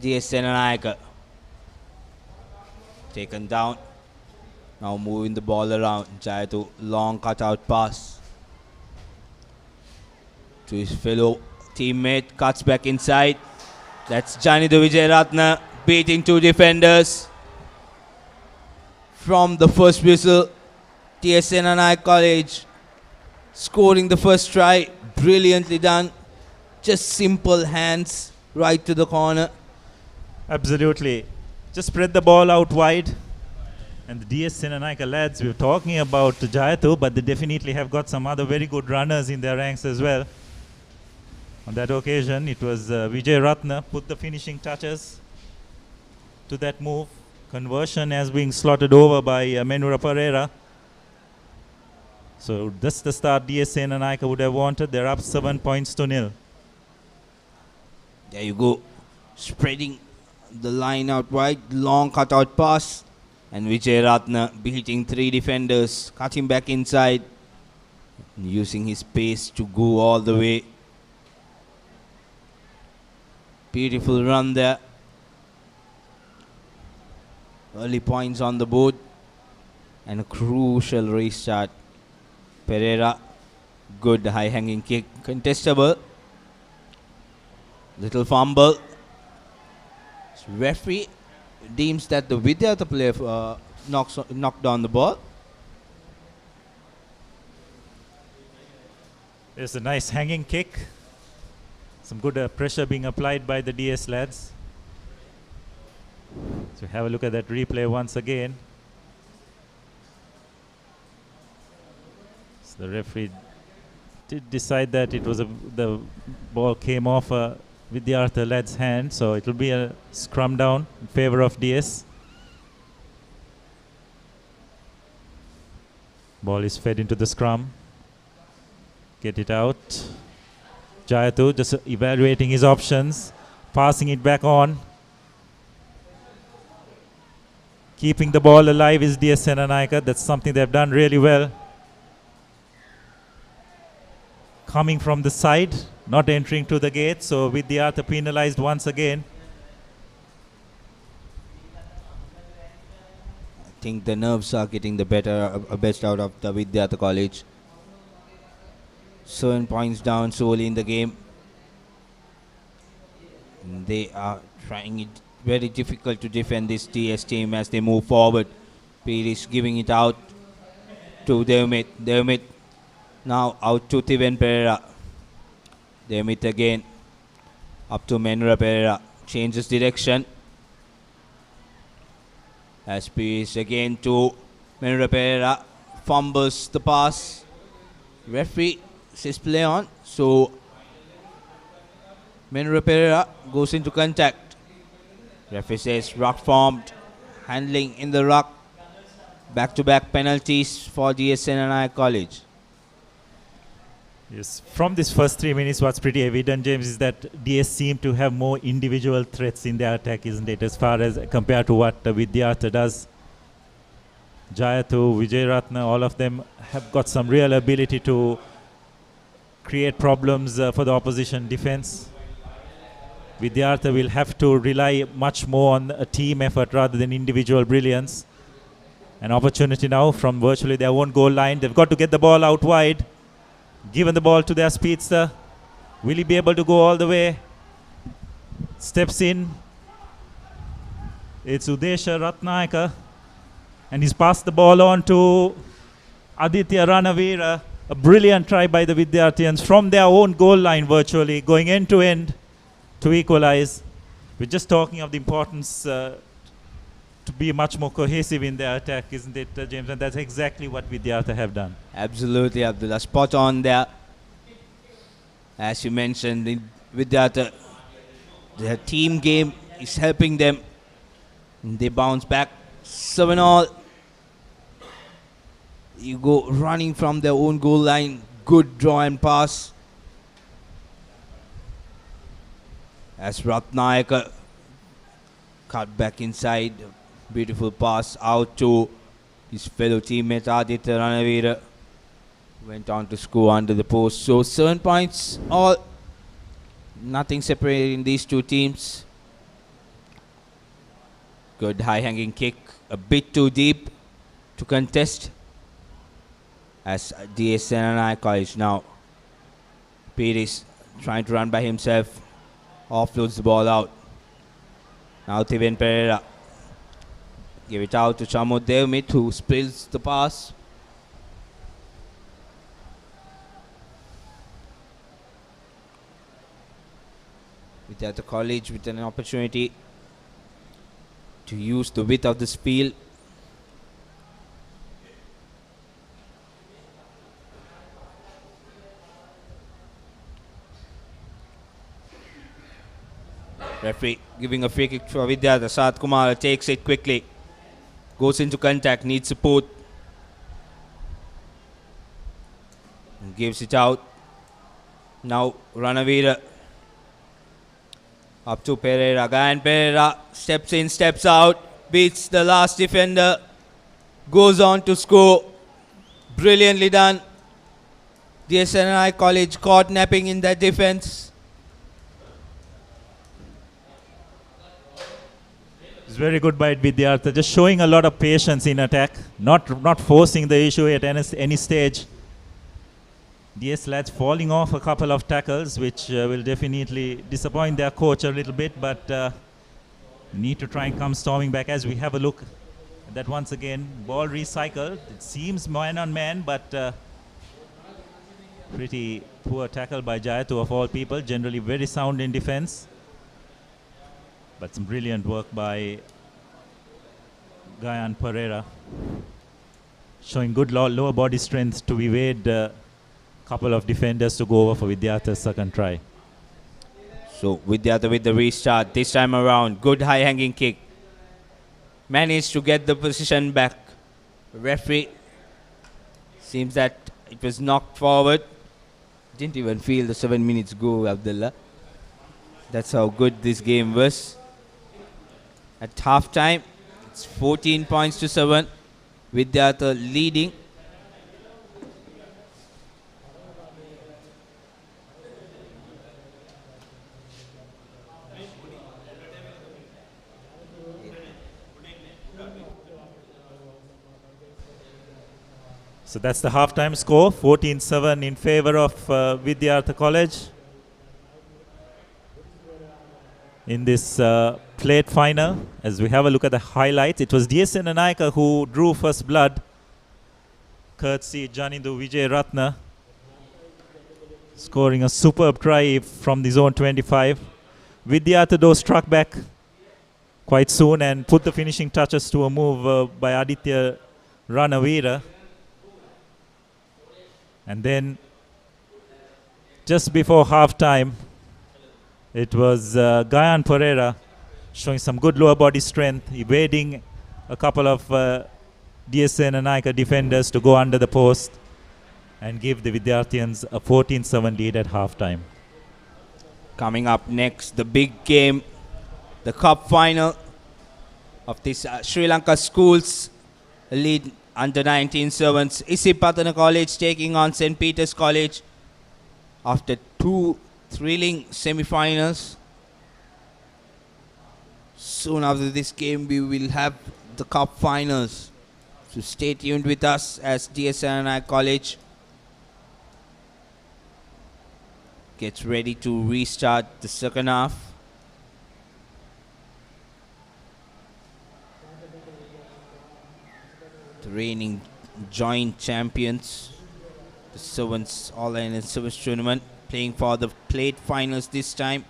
DS Senanaika. Taken down. Now moving the ball around. Jayathu, long cutout pass to his fellow teammate. Cuts back inside. That's Janitha Wijayaratna beating 2 defenders. From the first whistle, DS Senanaika College scoring the first try. Brilliantly done. Just simple hands right to the corner. Absolutely. Just spread the ball out wide. And the DS Senanaika lads, we were talking about Jayathu, but they definitely have got some other very good runners in their ranks as well. On that occasion, it was Vijay Ratna put the finishing touches to that move. Conversion as being slotted over by Menura Pereira. So that's the start DS Senanaika would have wanted. They're up 7 points to 0. There you go. Spreading the line out wide. Long cutout pass. And Wijayaratna beating 3 defenders, cutting back inside, using his pace to go all the way. Beautiful run there. Early points on the board and a crucial restart. Pereira, good high-hanging kick, contestable. Little fumble. Referee deems that the Vidyartha player knocked down the ball. There's a nice hanging kick. Some good pressure being applied by the DS lads. So have a look at that replay once again. So the referee did decide that it was the ball came off Vidyartha lad's hand, so it will be a scrum down in favor of DS. Ball is fed into the scrum. Get it out. Jayathu just evaluating his options, passing it back on. Keeping the ball alive is DS Senanayaka. That's something they've done really well. Coming from the side, not entering to the gate, so Vidyartha penalized once again. I think the nerves are getting the best out of the Vidyartha College. 7 points down solely in the game. They are trying it very difficult to defend this DS team as they move forward. Pete is giving it out to Devmit. Devmit now out to Tiven Pereira. Devmit again up to Menura Pereira. Changes direction. As Pete again to Menura Pereira. Fumbles the pass. Referee says play on. So Menura Pereira goes into contact. Referee says ruck formed. Handling in the ruck. Back-to-back penalties for DSNNI College. Yes, from this first 3 minutes, what's pretty evident, James, is that DS seem to have more individual threats in their attack, isn't it? As far as compared to what Vidyartha does. Jayathu, Vijayratna, all of them have got some real ability to create problems for the opposition defense. Vidyartha will have to rely much more on a team effort rather than individual brilliance. An opportunity now from virtually their own goal line. They've got to get the ball out wide. Given the ball to their speedster. Will he be able to go all the way? Steps in. It's Udesha Ratnayaka. And he's passed the ball on to Aditya Ranavira. A brilliant try by the Vidyarthians from their own goal line virtually, going end to end to equalize. We're just talking of the importance to be much more cohesive in their attack, isn't it, James? And that's exactly what Vidyartha have done. Absolutely, Abdullah. Spot on there. As you mentioned, Vidyartha, their team game is helping them. They bounce back 7-all. You go running from their own goal line. Good draw and pass. As Ratnayaka cut back inside. Beautiful pass out to his fellow teammate Aditya Ranavira. Went on to score under the post. So 7 points all. Nothing separating these two teams. Good high hanging kick. A bit too deep to contest. As DSNNI College now. Pete is trying to run by himself. Offloads the ball out. Now Tiven Pereira. Give it out to Chamud Devmit, who spills the pass. Vidyartha College with an opportunity to use the width of this field. Referee giving a free kick for Vidyartha. Saad Kumar takes it quickly. Goes into contact, needs support. And gives it out. Now Ranavira. Up to Pereira. Gayan Pereira steps in, steps out. Beats the last defender. Goes on to score. Brilliantly done. DSNI College caught napping in that defense. It's very good by Vidyartha, just showing a lot of patience in attack, not forcing the issue at any stage. DS lads falling off a couple of tackles, which will definitely disappoint their coach a little bit, but need to try and come storming back as we have a look at that once again. Ball recycled. It seems man on man, but pretty poor tackle by Jayatu of all people. Generally very sound in defense. But some brilliant work by Gayan Pereira. Showing good lower body strength to evade a couple of defenders to go over for Vidyatha's second try. So Vidyatha with the restart this time around. Good high hanging kick. Managed to get the position back. Referee seems that it was knocked forward. Didn't even feel the 7 minutes go, Abdullah. That's how good this game was. At half time, it's 14 points to 7. Vidyatha leading. So that's the halftime score, 14-7 in favor of Vidyartha College. In this plate final, as we have a look at the highlights, it was DS Nanayaka who drew first blood, courtesy Janindu Vijay Ratna, scoring a superb try from the zone 25. Vidyartha though struck back quite soon and put the finishing touches to a move by Aditya Ranavira. And then just before half time, it was Gayan Pereira showing some good lower body strength, evading a couple of DSN and Naika defenders to go under the post and give the Vidyarthians a 14-7 lead at half time. Coming up next, the big game, the cup final of this Sri Lanka Schools League Under-19 Sevens. Isipatana College taking on St. Peter's College after two thrilling semi-finals. Soon after this game, we will have the cup finals. So stay tuned with us as DSNI College gets ready to restart the second half. The reigning joint champions, the Sevens All-Ireland Sevens Tournament, playing for the plate finals this time.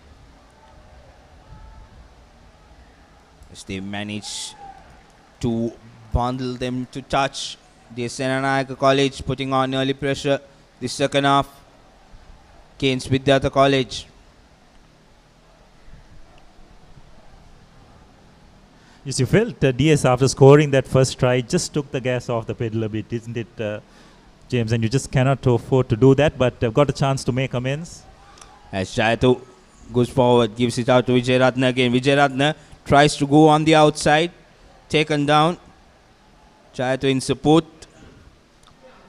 As they manage to bundle them to touch. The Senanayaka College putting on early pressure the second half against Vidyartha College. Yes, you felt DS after scoring that first try just took the gas off the pedal a bit, isn't it, James? And you just cannot afford to do that, but got a chance to make amends. As Jayatu goes forward, gives it out to Vijayaratna again. Vijayaratna tries to go on the outside, taken down. Jayatu in support.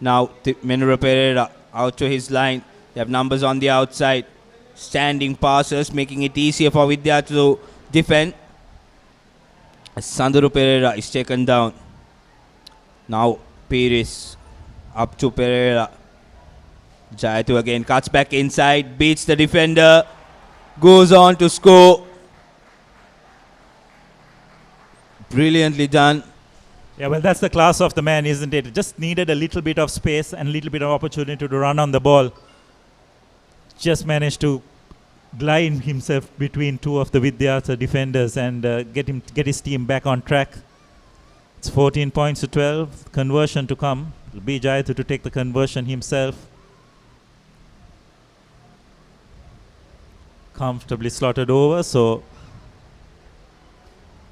Now Menura Pereira out to his line. They have numbers on the outside. Standing passes, making it easier for Vidyartha to defend. Sanduru Pereira is taken down. Now Pires up to Pereira. Jayatu again cuts back inside, beats the defender, goes on to score. Brilliantly done. Yeah, well, that's the class of the man, isn't it? Just needed a little bit of space and a little bit of opportunity to run on the ball. Just managed to glide himself between two of the Vidyartha defenders and get his team back on track. It's 14 points to 12. Conversion to come. It'll be Jayatu to take the conversion himself. Comfortably slotted over. So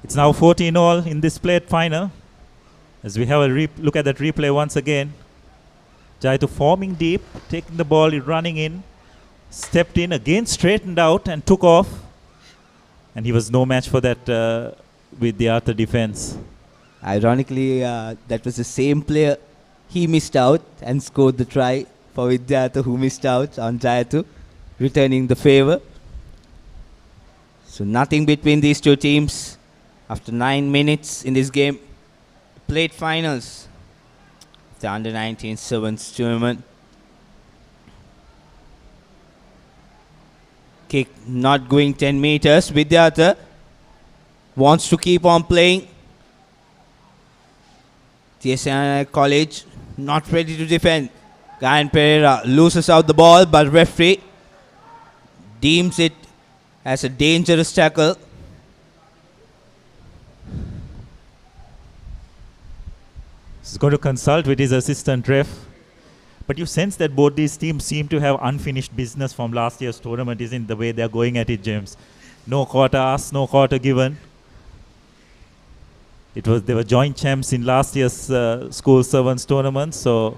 it's now 14-all in this plate final. As we have a look at that replay once again. Jayatu forming deep, taking the ball, running in. Stepped in again, straightened out and took off. And he was no match for that Vidyartha defense. Ironically, that was the same player. He missed out and scored the try for Vidyartha, who missed out on Jayatu, returning the favor. So nothing between these two teams after 9 minutes in this game. Plate finals, the Under-19 Sevens Tournament. Kick not going 10 meters. Vidyartha wants to keep on playing. TSNI College not ready to defend. Guyan Pereira loses out the ball, but referee deems it as a dangerous tackle. He's going to consult with his assistant ref. But you sense that both these teams seem to have unfinished business from last year's tournament, isn't the way they're going at it, James? No quarter asked, no quarter given. They were joint champs in last year's school servants tournament, so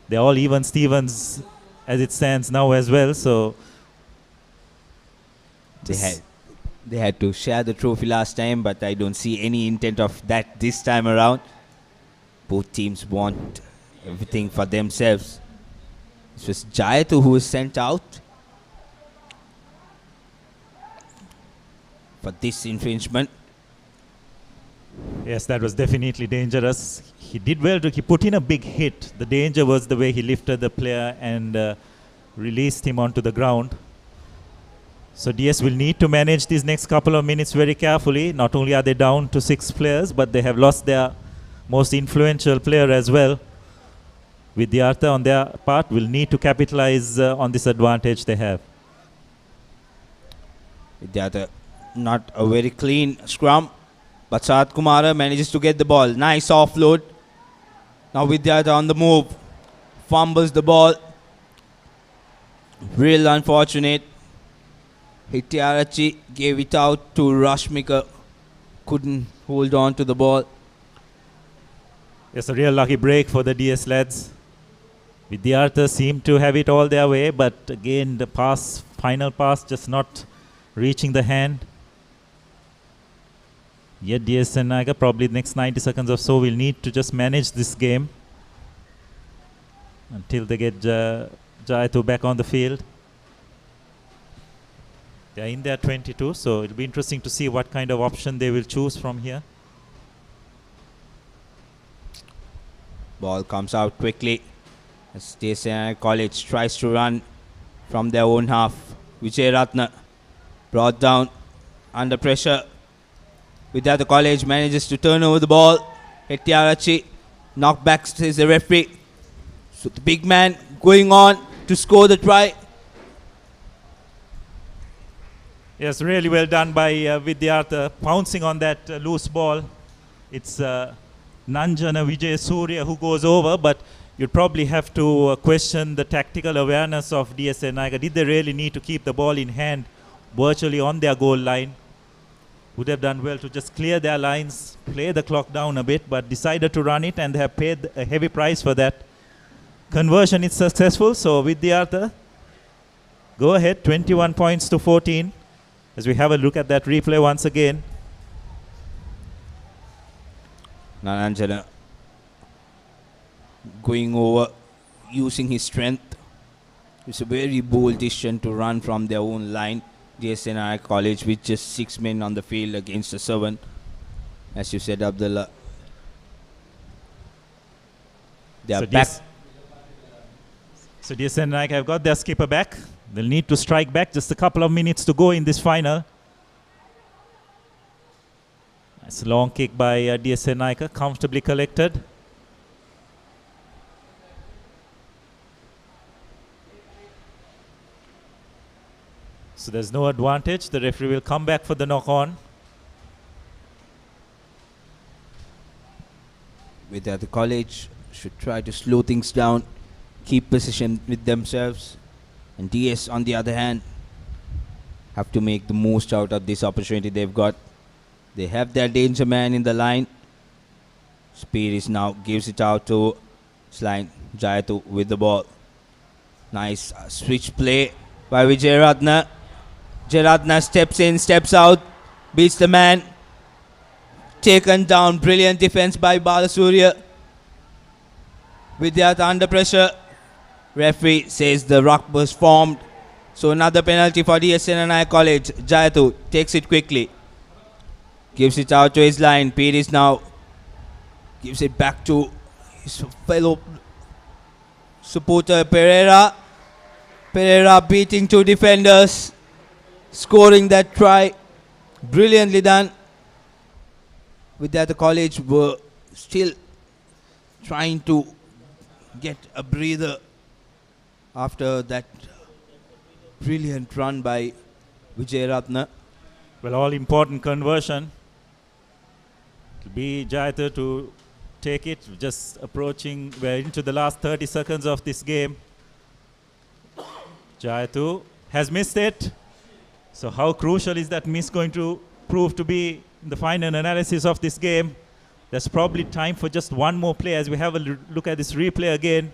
they're all even Stevens as it stands now as well. So They had to share the trophy last time, but I don't see any intent of that this time around. Both teams want everything for themselves. This was Jayatu who was sent out for this infringement. yes, that was definitely dangerous. He did well he put in a big hit. The danger was the way he lifted the player and released him onto the ground. So DS will need to manage these next couple of minutes very carefully. Not only are they down to 6 players, but they have lost their most influential player as well. Vidyartha on their part will need to capitalize on this advantage they have. Vidyartha, not a very clean scrum, but Sarat Kumara manages to get the ball. Nice offload. Now Vidyartha on the move. Fumbles the ball. Real unfortunate. Hitiarachi gave it out to Rashmika. Couldn't hold on to the ball. It's a real lucky break for the DS lads. Vidyartha seemed to have it all their way, but again the final pass just not reaching the hand. Yet DS and Naga probably the next 90 seconds or so will need to just manage this game until they get Jayatu back on the field. They are in their 22, so it'll be interesting to see what kind of option they will choose from here. Ball comes out quickly as TSNI College tries to run from their own half. Vijay Ratna brought down under pressure. Vidyartha College manages to turn over the ball. Hetiarachi knockback says the referee. So the big man going on to score the try. Yes, really well done by Vidyartha, pouncing on that loose ball. It's Nanjana Vijay Surya who goes over, but you'd probably have to question the tactical awareness of DSN Naga. Did they really need to keep the ball in hand virtually on their goal line? Would have done well to just clear their lines, play the clock down a bit, but decided to run it, and they have paid a heavy price for that. Conversion is successful, so Vidyartha go ahead, 21 points to 14. As we have a look at that replay once again. Nananjana going over, using his strength. It's a very bold decision to run from their own line. DSNI College with just 6 men on the field against the 7. As you said, Abdullah. They are So back. So DSN have got their skipper back. They'll need to strike back. Just a couple of minutes to go in this final. Nice long kick by DSN Naika, comfortably collected. So there's no advantage. The referee will come back for the knock-on. With the college should try to slow things down, keep position with themselves. And DS, on the other hand, have to make the most out of this opportunity they've got. They have their danger man in the line. Speed now gives it out to Slime Jayatu with the ball. Nice switch play by Vijay Ratna. Jaratna steps in, steps out, beats the man. Taken down. Brilliant defense by Balasurya. Vidyartha under pressure. Referee says the ruck was formed. So another penalty for DSNI College. Jayatu takes it quickly. Gives it out to his line. Pires now gives it back to his fellow supporter Pereira. Pereira beating 2 defenders. Scoring that try. Brilliantly done. Vidyartha College were still trying to get a breather after that brilliant run by Vijay Ratna. Well, all important conversion. It'll be Jayatha to take it. Just approaching, we're into the last 30 seconds of this game. Jayatha has missed it. So how crucial is that miss going to prove to be in the final analysis of this game? There's probably time for just one more play as we have a look at this replay again.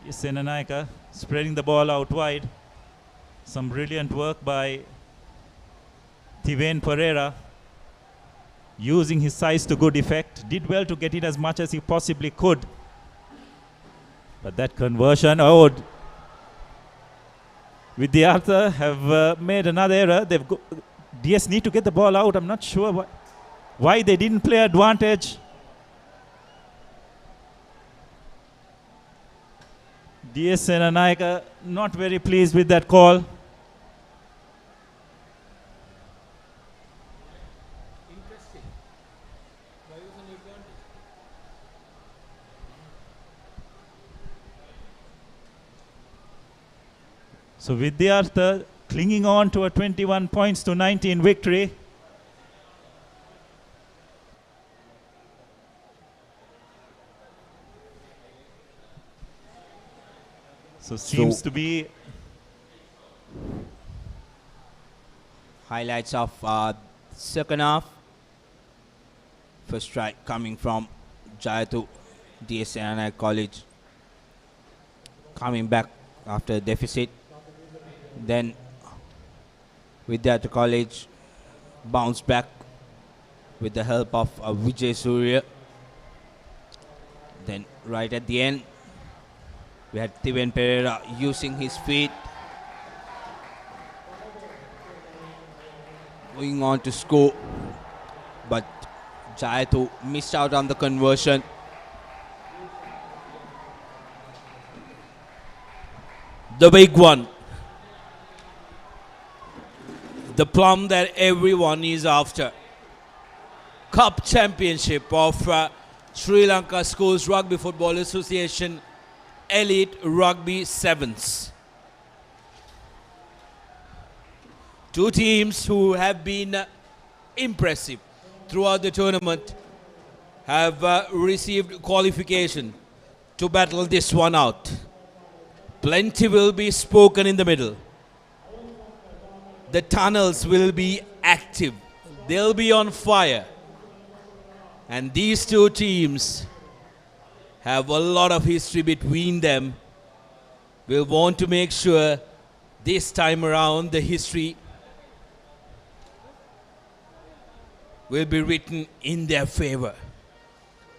Senanayaka spreading the ball out wide. Some brilliant work by Thiven Pereira, using his size to good effect. Did well to get it as much as he possibly could. But that conversion, Vidyartha have made another error. DS need to get the ball out. I'm not sure why they didn't play advantage. DS Senanayaka not very pleased with that call. So Vidyartha clinging on to a 21 points to 19 victory. So seems to be highlights of second half. First strike coming from Jayatha DSNI College, coming back after a deficit. Then Vidyartha College bounced back with the help of Vijay Surya. Then right at the end, we had Thiven Pereira using his feet, going on to score, but Jayatha missed out on the conversion. The big one, the plum that everyone is after. Cup Championship of Sri Lanka Schools Rugby Football Association Elite Rugby Sevens. Two teams who have been impressive throughout the tournament have received qualification to battle this one out. Plenty will be spoken in the middle. The tunnels will be active. They'll be on fire. And these two teams have a lot of history between them. We'll want to make sure this time around the history will be written in their favor.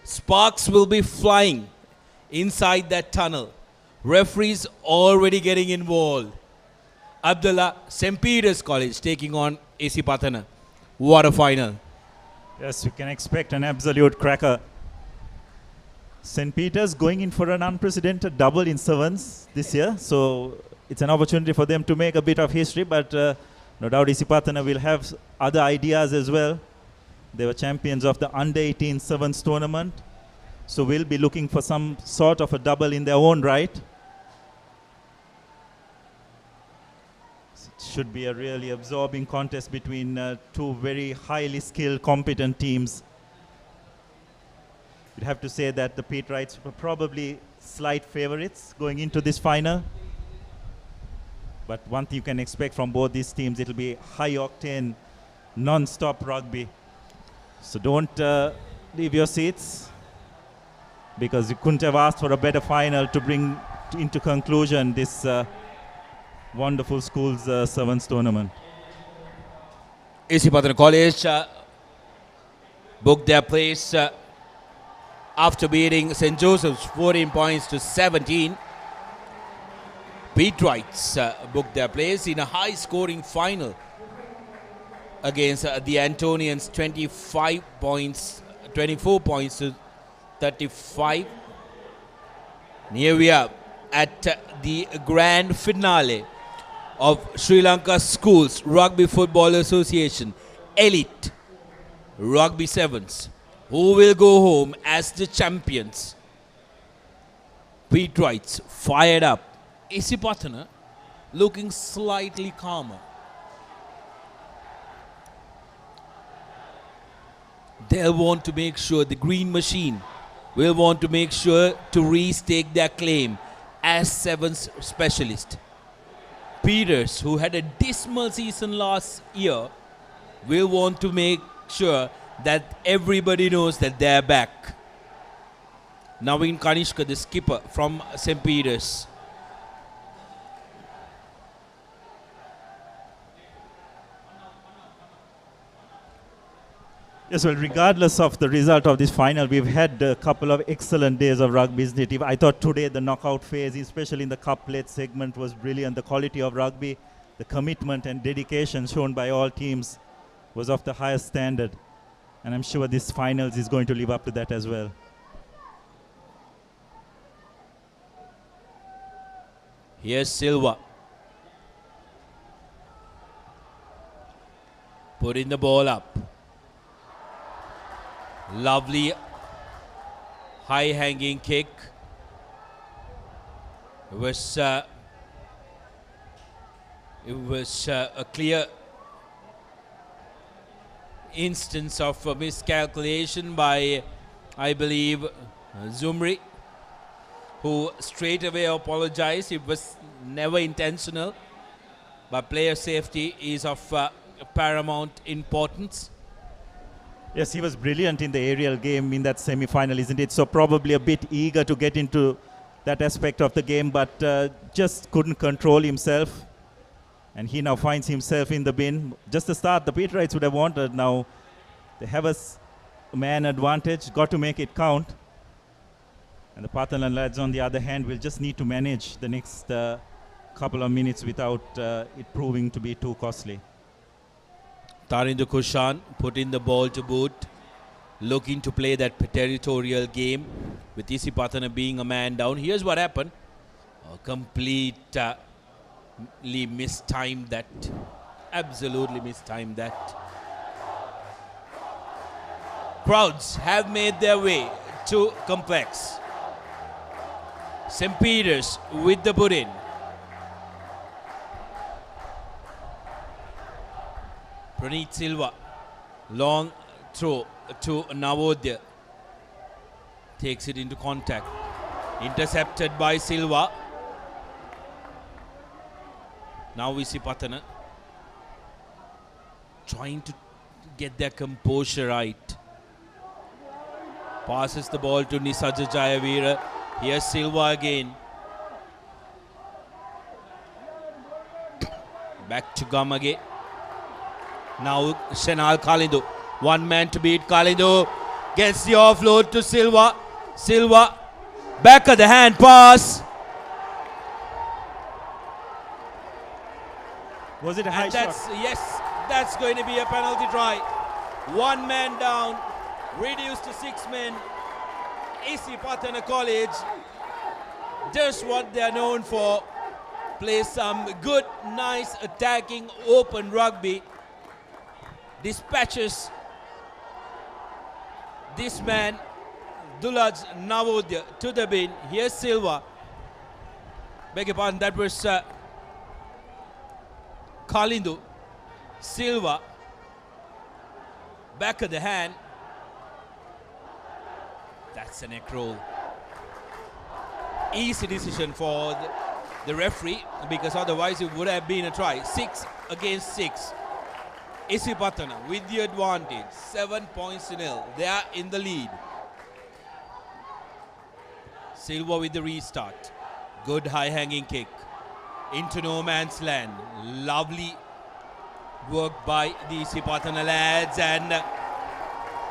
Sparks will be flying inside that tunnel. Referees already getting involved. Abdullah, St. Peter's College taking on AC Patana. What a final. Yes, you can expect an absolute cracker. St. Peter's going in for an unprecedented double in sevens this year, so it's an opportunity for them to make a bit of history, but no doubt Isipatana will have other ideas as well. They were champions of the under-18 sevens tournament, so we'll be looking for some sort of a double in their own right. It should be a really absorbing contest between two very highly skilled, competent teams. You'd have to say that the Pete Wrights were probably slight favorites going into this final. But one thing you can expect from both these teams, it'll be high-octane, non-stop rugby. So don't leave your seats, because you couldn't have asked for a better final to bring into conclusion this wonderful schools sevens tournament. AC Patana College booked their place after beating St. Joseph's 14 points to 17. Pete Wrights booked their place in a high-scoring final against the Antonians, 24 points to 35. And here we are at the grand finale of Sri Lanka Schools Rugby Football Association Elite Rugby Sevens, who will go home as the champions. Pete Wrights fired up. Isipatana looking slightly calmer. They'll want to make sure, the Green Machine will want to make sure to restake their claim as sevens specialist. Peters, who had a dismal season last year, will want to make sure that everybody knows that they're back. Naveen Kanishka, the skipper from St. Peters. Yes, well, regardless of the result of this final, we've had a couple of excellent days of rugby, isn't it? I thought today the knockout phase, especially in the cup-led segment, was brilliant. The quality of rugby, the commitment and dedication shown by all teams was of the highest standard. And I'm sure this finals is going to live up to that as well. Here's Silva. Putting the ball up. Lovely high-hanging kick. It was a clear instance of a miscalculation by, I believe, Zumri, who straight away apologized. It was never intentional, but player safety is of paramount importance. Yes, he was brilliant in the aerial game in that semi-final, isn't it? So probably a bit eager to get into that aspect of the game, but just couldn't control himself. And he now finds himself in the bin. Just the start, the Pete Wrights would have wanted. Now they have a man advantage, got to make it count. And the Pathalan lads, on the other hand, will just need to manage the next couple of minutes without it proving to be too costly. Tarinder Kushan putting the ball to boot, looking to play that territorial game with Isipathana being a man down. Here's what happened. Completely mistimed that. Absolutely mistimed that. Crowds have made their way to Complex. St. Peters with the put in. Praneeth Silva, long throw to Navodya, takes it into contact, intercepted by Silva. Now we see Patana trying to get their composure right. Passes the ball to Nisaja Jayavira. Here's Silva again. Back to Gamage. Now Shenal Kalindu. One man to beat. Kalindu gets the offload to Silva. Silva. Back of the hand pass. Was it a high shot? Yes, that's going to be a penalty try. One man down. Reduced to 6 men. Isipathana College. Just what they're known for. Play some good, nice, attacking, open rugby. Dispatches this man, Dulaj Navodya, to the bin. Here's Silva. Beg your pardon, that was Kalindu. Silva. Back of the hand. That's a neck roll. Easy decision for the referee, because otherwise it would have been a try. 6 against 6. Isipathana with the advantage, 7 points to 0. They are in the lead. Silva with the restart. Good high-hanging kick into no man's land. Lovely work by the Isipathana lads, and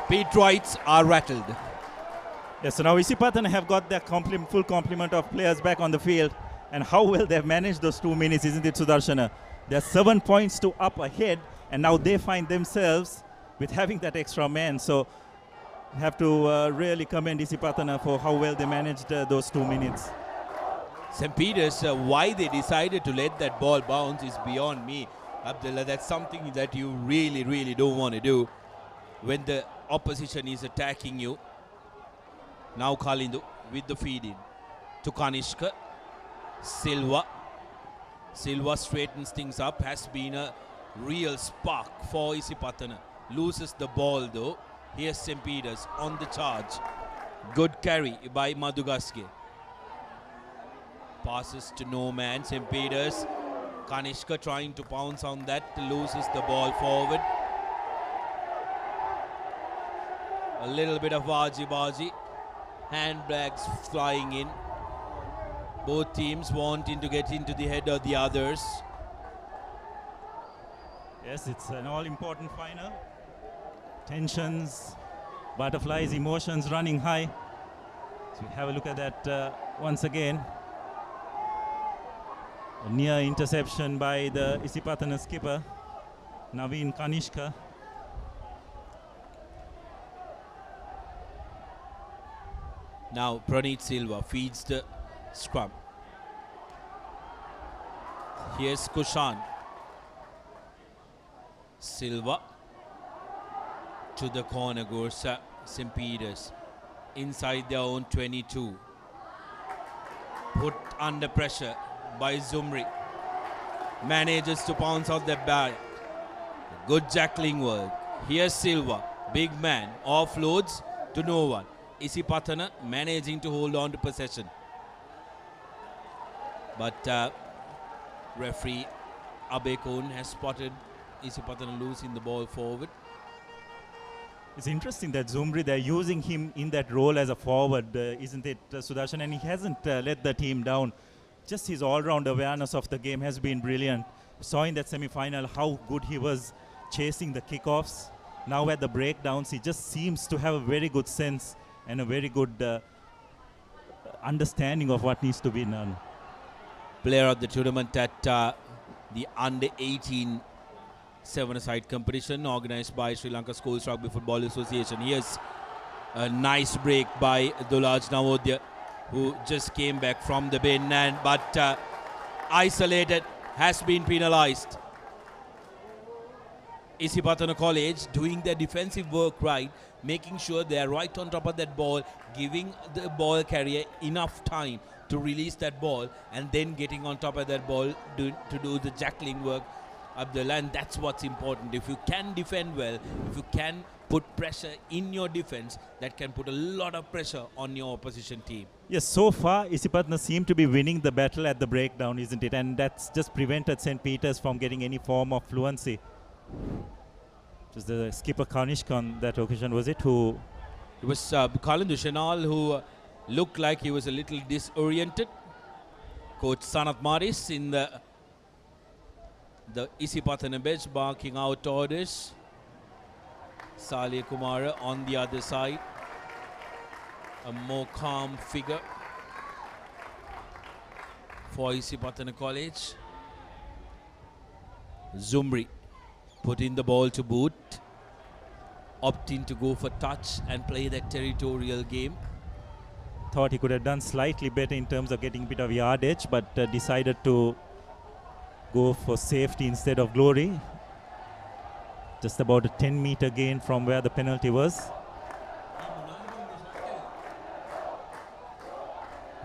Pete Wrights are rattled. Yes, so now Isipathana have got their full complement of players back on the field, and how well they've managed those 2 minutes, isn't it, Sudarshana? They're 7 points to up ahead, and now they find themselves with having that extra man. So have to really commend Isipathana for how well they managed those 2 minutes. St. Peter's, why they decided to let that ball bounce is beyond me. Abdullah, that's something that you really, really don't want to do when the opposition is attacking you. Now Kalindu with the feed in to Kanishka. Silva straightens things up. Has been a real spark for Isipatana. Loses the ball though. Here's St. Peter's on the charge. Good carry by Madugaske. Passes to no man. St. Peter's. Kanishka trying to pounce on that. Loses the ball forward. A little bit of baji. Handbags flying in. Both teams wanting to get into the head of the others. Yes, it's an all-important final. Tensions, butterflies, emotions running high. So we have a look at that once again. A near interception by the Isipatana skipper, Naveen Kanishka. Now Praneeth Silva feeds the scrum. Here's Kushan. Silva to the corner goes St. Peter's inside their own 22. Put under pressure by Zumri. Manages to pounce out the bat. Good jackling work. Here's Silva, big man, offloads to no one. Isipatana managing to hold on to possession. But referee Abekon has spotted Isipatana losing the ball forward. It's interesting that Zumri, they're using him in that role as a forward, isn't it, Sudarshan? And he hasn't let the team down. Just his all-round awareness of the game has been brilliant. Saw in that semi-final how good he was chasing the kickoffs. Now at the breakdowns, he just seems to have a very good sense and a very good understanding of what needs to be done. Player of the tournament at the under-18 7-a-side competition organized by Sri Lanka Schools Rugby Football Association. Here's a nice break by Dulaj Navodya, who just came back from the bin but isolated, has been penalized. Isipatana College doing their defensive work right, making sure they are right on top of that ball, giving the ball carrier enough time to release that ball and then getting on top of that ball to do the jackling work, Abdullah, and that's what's important. If you can defend well, if you can put pressure in your defense, that can put a lot of pressure on your opposition team. Yes, so far Isipatana seem to be winning the battle at the breakdown, isn't it? And that's just prevented St. Peter's from getting any form of fluency. It was the skipper Kanishka on that occasion, was it? Who? It was Kalindu Shenal who looked like he was a little disoriented. Coach Sanath Maris in the Isipatana bench barking out orders. Salih Kumara on the other side. A more calm figure for Isipatana College. Zumri putting the ball to boot, opting to go for touch and play that territorial game. Thought he could have done slightly better in terms of getting a bit of yardage, but decided to go for safety instead of glory. Just about a 10-meter gain from where the penalty was.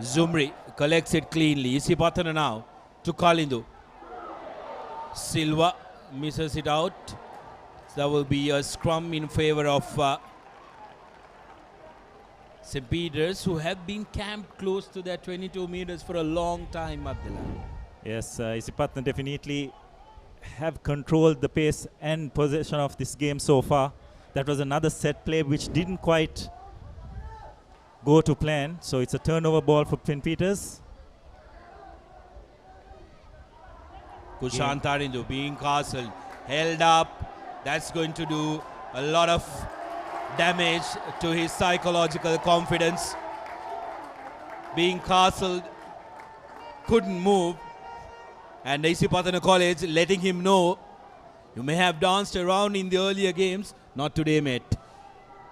Zumri collects it cleanly. Isipatana now to Kalindu. Silva misses it out. So that will be a scrum in favor of St. Peter's, who have been camped close to their 22 meters for a long time, Abdullah. Yes, Isipatana definitely have controlled the pace and possession of this game so far. That was another set play which didn't quite go to plan. So it's a turnover ball for St. Peter's. Kushan Tarindu being castled, held up. That's going to do a lot of damage to his psychological confidence. Being castled, couldn't move. And Isipatana College letting him know, you may have danced around in the earlier games, not today, mate.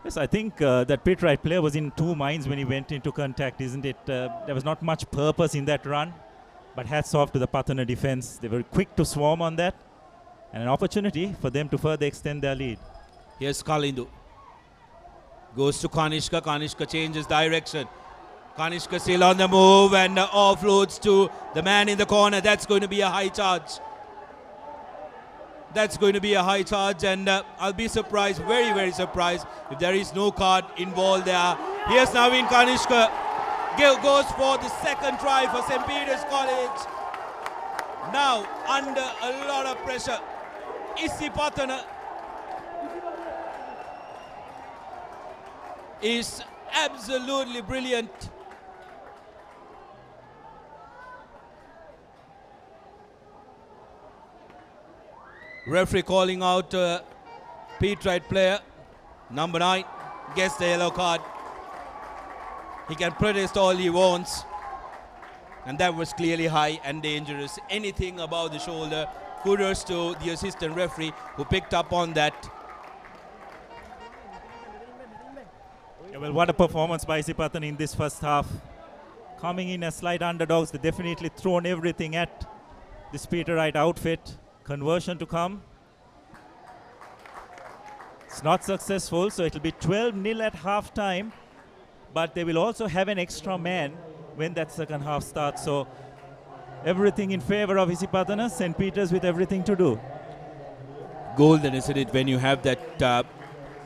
Yes, I think that pit right player was in two minds when he went into contact, isn't it? There was not much purpose in that run, but hats off to the Patana defense. They were quick to swarm on that, and an opportunity for them to further extend their lead. Here's Kalindu. Goes to Kanishka. Kanishka changes direction. Kanishka still on the move and offloads to the man in the corner. That's going to be a high charge. That's going to be a high charge, and I'll be surprised, very, very surprised, if there is no card involved there. Here's Naveen Kanishka. Goes for the second try for St. Peter's College. Now, under a lot of pressure, Isipatana is absolutely brilliant. Referee calling out Pete Wright player, number 9, gets the yellow card. He can protest all he wants, and that was clearly high and dangerous. Anything above the shoulder, kudos to the assistant referee who picked up on that. Yeah, well, what a performance by Isipatana in this first half. Coming in as slight underdogs, they definitely thrown everything at this Peter Wright outfit. Conversion to come. It's not successful, so it'll be 12-0 at half time, but they will also have an extra man when that second half starts. So everything in favor of Isipatana, St. Peter's with everything to do. Golden, isn't it, when you have that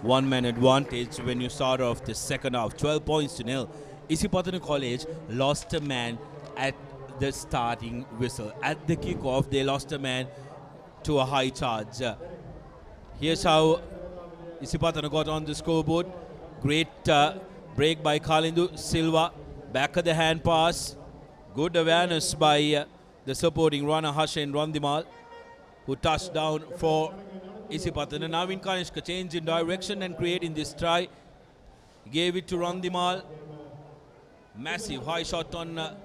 one-man advantage when you start off the second half. 12 points to nil. Isipatana College lost a man at the starting whistle. At the kickoff, they lost a man to a high charge. Here's how Isipatana got on the scoreboard. Great break by Kalindu Silva. Back of the hand pass. Good awareness by the supporting runner Hashen Randimal, who touched down for Isipatana. Naveen Kanishka changed in direction and creating this try. Gave it to Randimal. Massive high shot on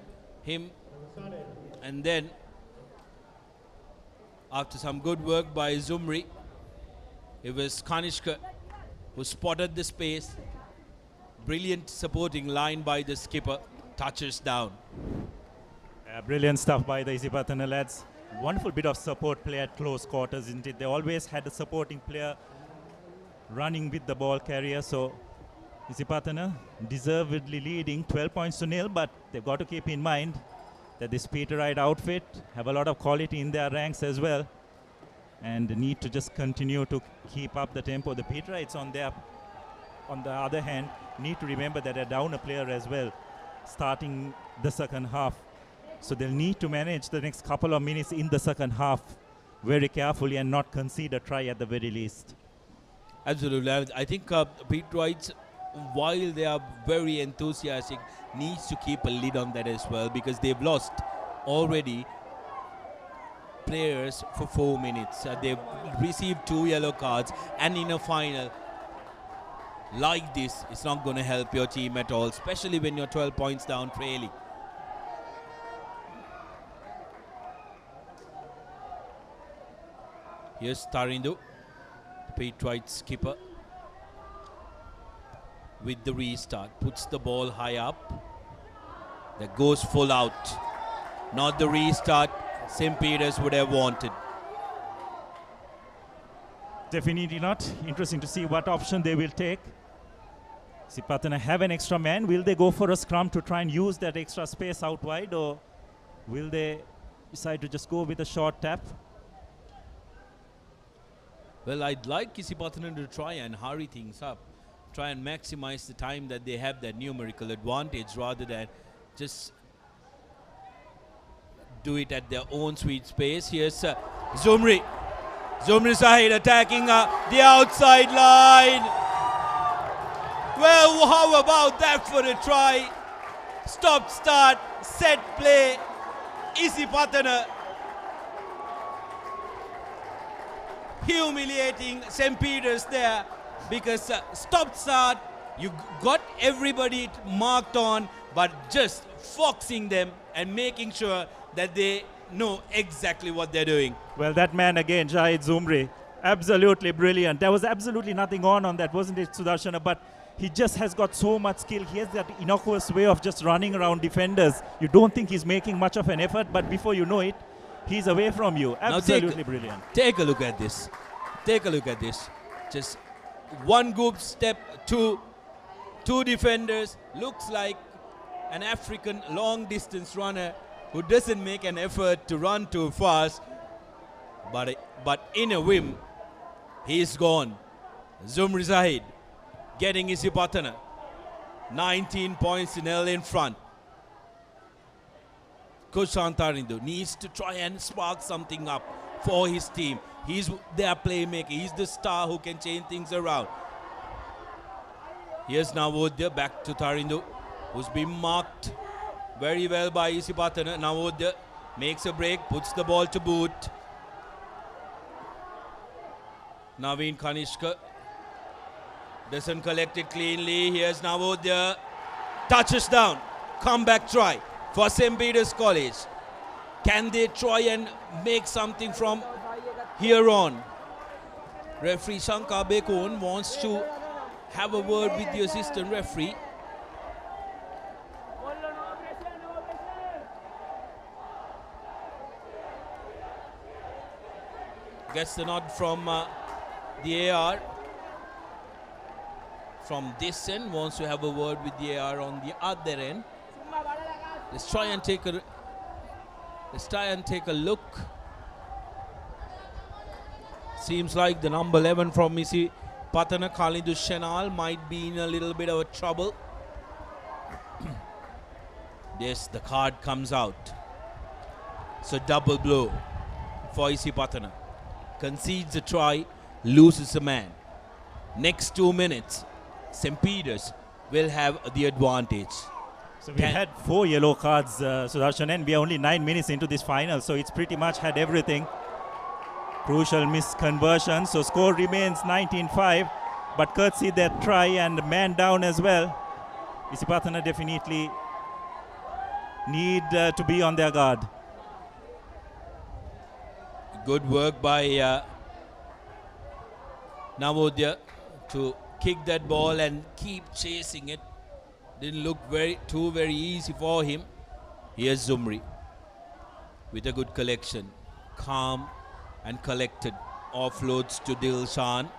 him. And then, after some good work by Zumri, it was Kanishka who spotted the space. Brilliant supporting line by the skipper. Touches down. Brilliant stuff by the Isipatana lads. Wonderful bit of support play at close quarters, isn't it? They always had a supporting player running with the ball carrier. So Isipatana deservedly leading 12 points to nil, but they've got to keep in mind that this Peter Wright outfit have a lot of quality in their ranks as well, and need to just continue to keep up the tempo. The Peter Wrights on the other hand, need to remember that they're down a player as well, starting the second half. So they'll need to manage the next couple of minutes in the second half very carefully and not concede a try at the very least. Absolutely. I think Pete Wright, while they are very enthusiastic, needs to keep a lid on that as well, because they've lost already players for 4 minutes. They've received 2 yellow cards, and in a final like this, it's not going to help your team at all, especially when you're 12 points down trailing. Here's Tarindu, Pete Wright's skipper, with the restart. Puts the ball high up. That goes full out. Not the restart St. Peter's would have wanted. Definitely not. Interesting to see what option they will take. Isipatana have an extra man. Will they go for a scrum to try and use that extra space out wide, or will they decide to just go with a short tap? Well, I'd like Isipatana to try and hurry things up. Try and maximize the time that they have that numerical advantage, rather than just do it at their own sweet space. Here's Zumri. Zumri Sahid attacking the outside line. Well, how about that for a try? Stop, start, set, play. Isipatana humiliating St. Peter's there, because stop, start, you got everybody marked on, but just foxing them and making sure that they know exactly what they're doing. Well, that man again, Jahid Zumri, Absolutely brilliant. There was absolutely nothing on that, wasn't it, Sudarshana? But he just has got so much skill. He has that innocuous way of just running around defenders. You don't think he's making much of an effort, but before you know it, he's away from you. Absolutely brilliant. Take a look at this. Take a look at this. Just one group step, two defenders. Looks like an African long distance runner who doesn't make an effort to run too fast. But in a whim, he's gone. Zumri Zahid getting Isipatana. 19 points in L in front. Kushan Tarindu needs to try and spark something up for his team. He's their playmaker. He's the star who can change things around. Here's Navodya back to Tarindu, who's been marked very well by Isipatana. Navodya makes a break, puts the ball to boot. Naveen Kanishka doesn't collect it cleanly. Here's Navodya. Touches down. Comeback try for St. Peter's College. Can they try and make something from here on? Referee Shankar Bekon wants to have a word with the assistant referee. Gets the nod from the AR. From this end, wants to have a word with the AR on the other end. Let's try and take a look. Seems like the number 11 from Isipatana, Khalidus Shenal, might be in a little bit of a trouble. Yes, the card comes out. So double blow for Isipatana. Concedes a try, loses a man. Next 2 minutes, St. Peter's will have the advantage. So we had 4 yellow cards, Sudarshan, and we are only 9 minutes into this final, so it's pretty much had everything. Crucial misconversion, so score remains 19-5, but courtesy that try and man down as well, Isipatana definitely need to be on their guard. Good work by Navodya to kick that ball and keep chasing it. Didn't look very easy for him. Here's Zumri with a good collection. Calm and collected. Offloads to Dilshan.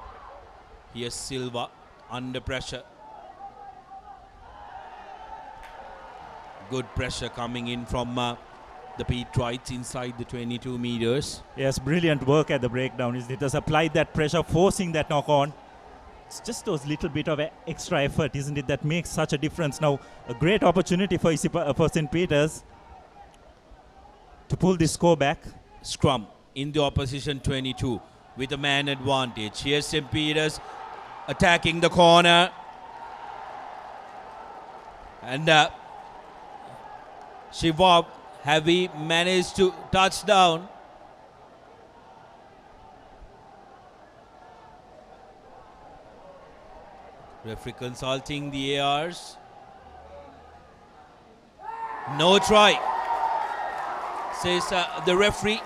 Here's Silva under pressure. Good pressure coming in from the Pete Wrights inside the 22 meters. Yes, brilliant work at the breakdown. It has applied that pressure, forcing that knock on. It's just those little bit of extra effort, isn't it, that makes such a difference. Now, a great opportunity for St. Peter's to pull this score back. Scrum in the opposition 22 with a man advantage. Here's St. Peter's attacking the corner. And Shivab, have we managed to touch down? Referee consulting the ARs. No try, says the referee.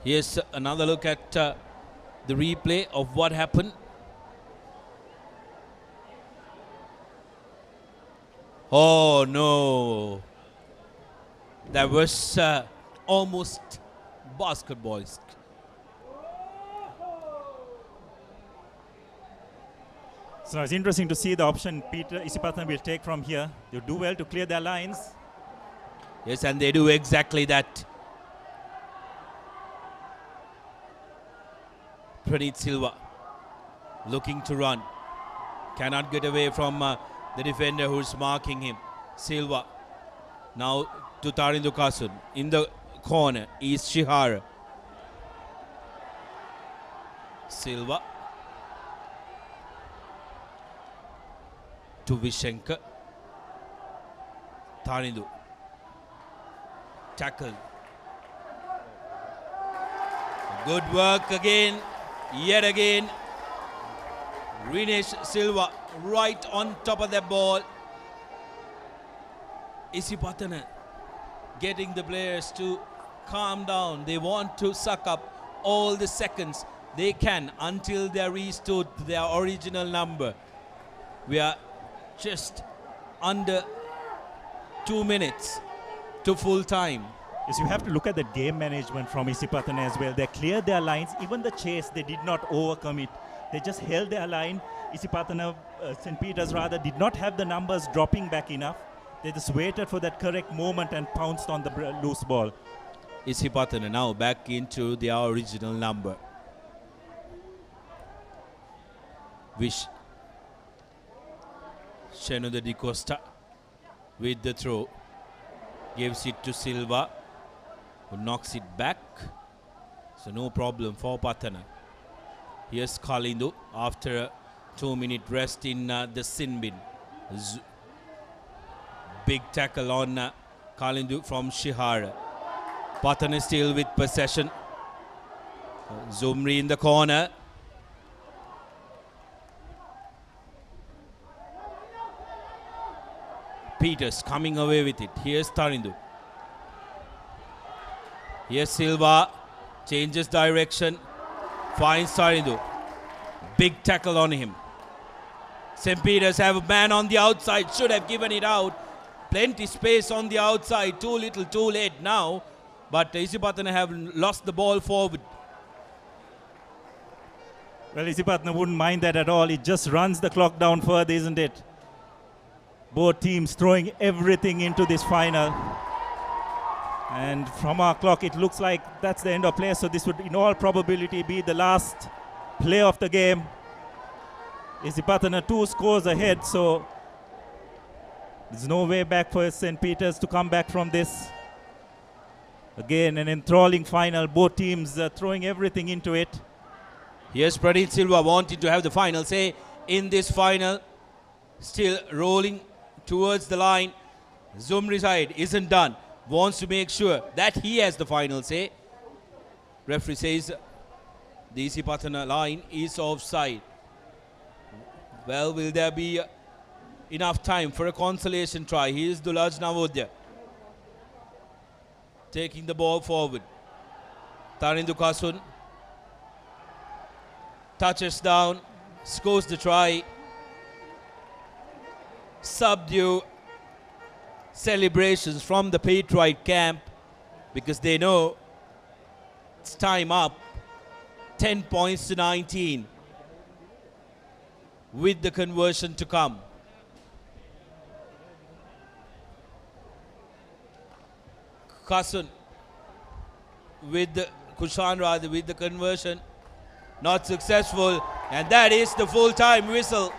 Here's another look at the replay of what happened. Oh no, that was almost basketball-esque. So it's interesting to see the option Peter Isipatana will take from here. They do well to clear their lines. Yes, and they do exactly that. Praneeth Silva looking to run. Cannot get away from the defender who's marking him. Silva now to Tarindu Kasun. In the corner is Shihara. Silva to Vishenka. Tarindu. Tackle. Good work again. Yet again. Rinesh Silva right on top of the ball. Isipatana getting the players to calm down. They want to suck up all the seconds they can until they are restored to their original number. We are just under 2 minutes to full time. Yes, you have to look at the game management from Isipatana as well. They cleared their lines. Even the chase, they did not overcome it. They just held their line. Isipatana, St. Peter's rather, did not have the numbers dropping back enough. They just waited for that correct moment and pounced on the loose ball. Isipatana now back into their original number. Wish Shenuda Di Costa with the throw. Gives it to Silva, who knocks it back. So no problem for Patana. Here's Kalindu after a 2-minute rest in the sin bin. Big tackle on Kalindu from Shihara. Patana still with possession. Zumri in the corner. Peters coming away with it. Here's Tarindu. Here's Silva. Changes direction. Finds Tarindu. Big tackle on him. St. Peter's have a man on the outside. Should have given it out. Plenty space on the outside. Too little, too late now. But Isipatana have lost the ball forward. Well, Isipatana wouldn't mind that at all. It just runs the clock down further, isn't it? Both teams throwing everything into this final. And from our clock, it looks like that's the end of play. So this would, in all probability, be the last play of the game. Isipatana 2 scores ahead, so there's no way back for St. Peter's to come back from this. Again, an enthralling final. Both teams throwing everything into it. Here's Pradit Silva wanting to have the final say in this final. Still rolling towards the line. Zumri side isn't done. Wants to make sure that he has the final say. Referee says the Isipatana line is offside. Well, will there be enough time for a consolation try? Here's Dulaj Navodya taking the ball forward. Tarindu Kasun touches down, scores the try. Subdue celebrations from the Patriot camp because they know it's time up. 10 points to 19 with the conversion to come. Kasun with the Kushan rather with the conversion, not successful, and that is the full-time whistle.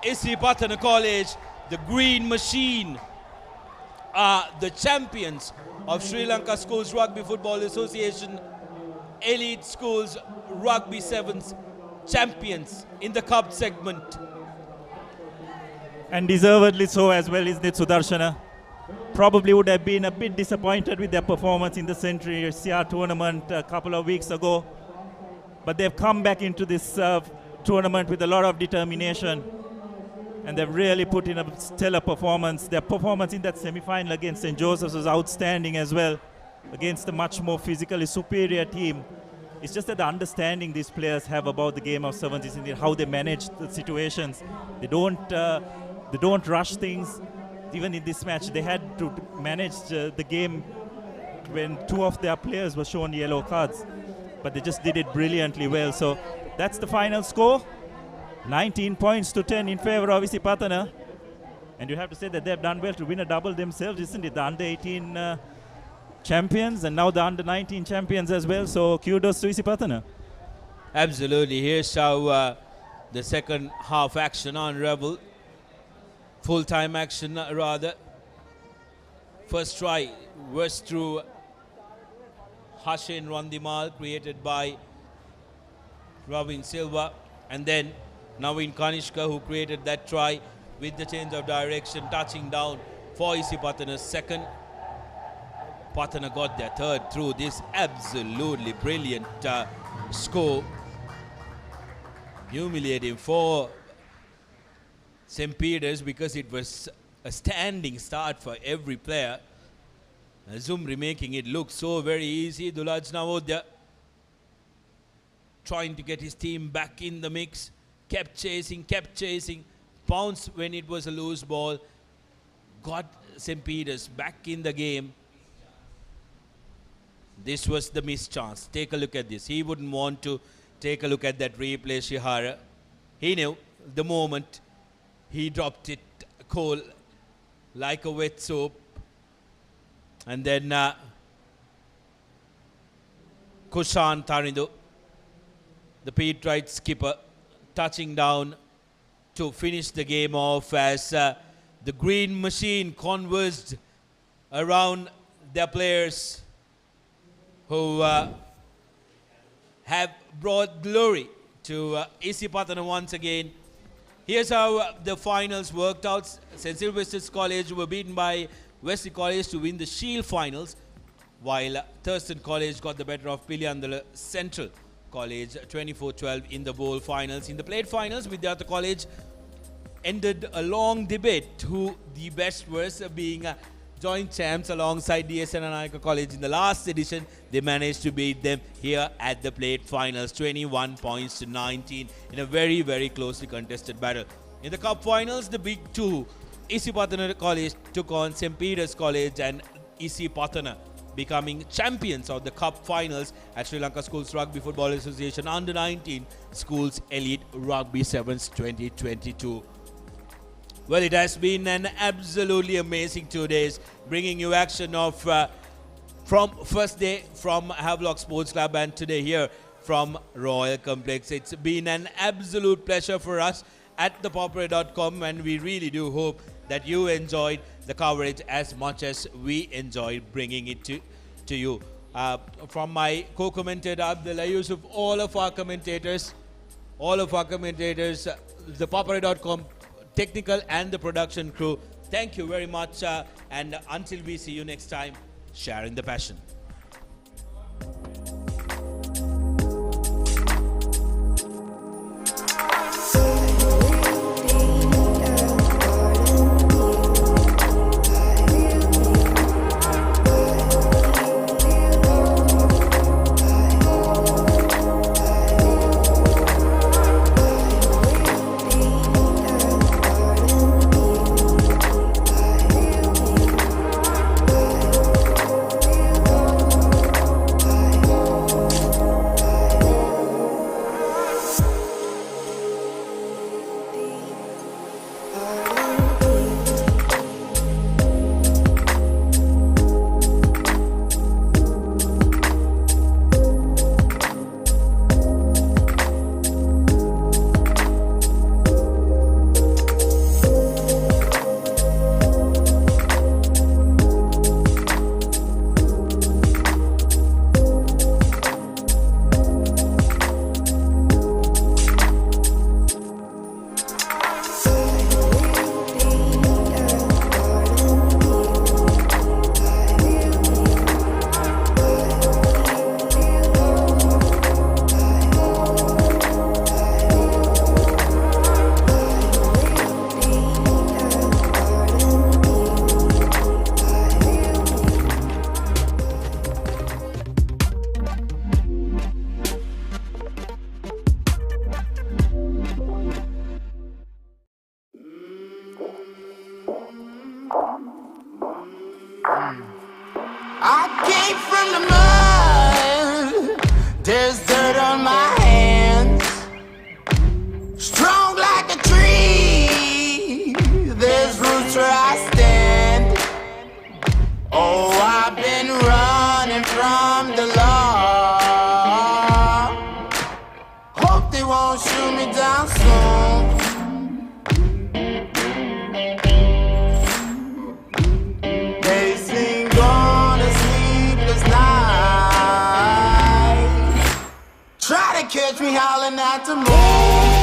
Isipatana College, the Green Machine, are the champions of Sri Lanka Schools Rugby Football Association Elite Schools Rugby Sevens champions in the cup segment. And deservedly so as well, isn't it, Sudarshana? Probably would have been a bit disappointed with their performance in the Century CR tournament a couple of weeks ago. But they've come back into this tournament with a lot of determination. And they've really put in a stellar performance. Their performance in that semi-final against St. Joseph's was outstanding as well, against a much more physically superior team. It's just that the understanding these players have about the game of sevens is indeed how they manage the situations. They don't rush things. Even in this match, they had to manage the game when 2 of their players were shown yellow cards. But they just did it brilliantly well. So that's the final score. 19 points to 10 in favor of Isipatana. And you have to say that they've done well to win a double themselves, isn't it? The under-18 champions and now the under-19 champions as well. So kudos to Isipatana. Absolutely. Here's how the second half action unraveled. Full-time action rather. First try was through Hashin Randimal, created by Robin Silva, and then Naveen Kanishka, who created that try with the change of direction, touching down for Isipatana's second. Patana got their third through this absolutely brilliant score. Humiliating for St. Peter's because it was a standing start for every player. Zumri making it look so very easy. Dulaj Navodya trying to get his team back in the mix. Kept chasing. Pounced when it was a loose ball. Got St. Peter's back in the game. This was the missed chance. Take a look at this. He wouldn't want to take a look at that replay, Shihara. He knew the moment he dropped it cold like a wet soap. And then Kushan Tarindu, the Pete Wright skipper, touching down to finish the game off as the green machine converged around their players who have brought glory to Isipatana once again. Here's how the finals worked out. St. Sylvester's College were beaten by Wesley College to win the Shield finals, while Thurston College got the better of Piliandala Central College 24-12 in the bowl finals. In the plate finals, Vidyartha College ended a long debate who the best was, being joint champs alongside DSN Anayaka College in the last edition. They managed to beat them here at the plate finals, 21 points to 19 in a very, very closely contested battle. In the cup finals, the big two, Isipatana College took on St. Peter's College, and Isipatana becoming champions of the cup finals at Sri Lanka Schools Rugby Football Association Under-19 Schools Elite Rugby Sevens 2022. Well, it has been an absolutely amazing 2 days, bringing you action of from first day from Havelock Sports Club and today here from Royal Complex. It's been an absolute pleasure for us at thepapare.com, and we really do hope that you enjoyed the coverage as much as we enjoyed bringing it to you. From my co-commentator Abdullah Yusuf, all of our commentators, the papare.com technical and the production crew, thank you very much, and until we see you next time, sharing the passion. Catch me howling at the moon.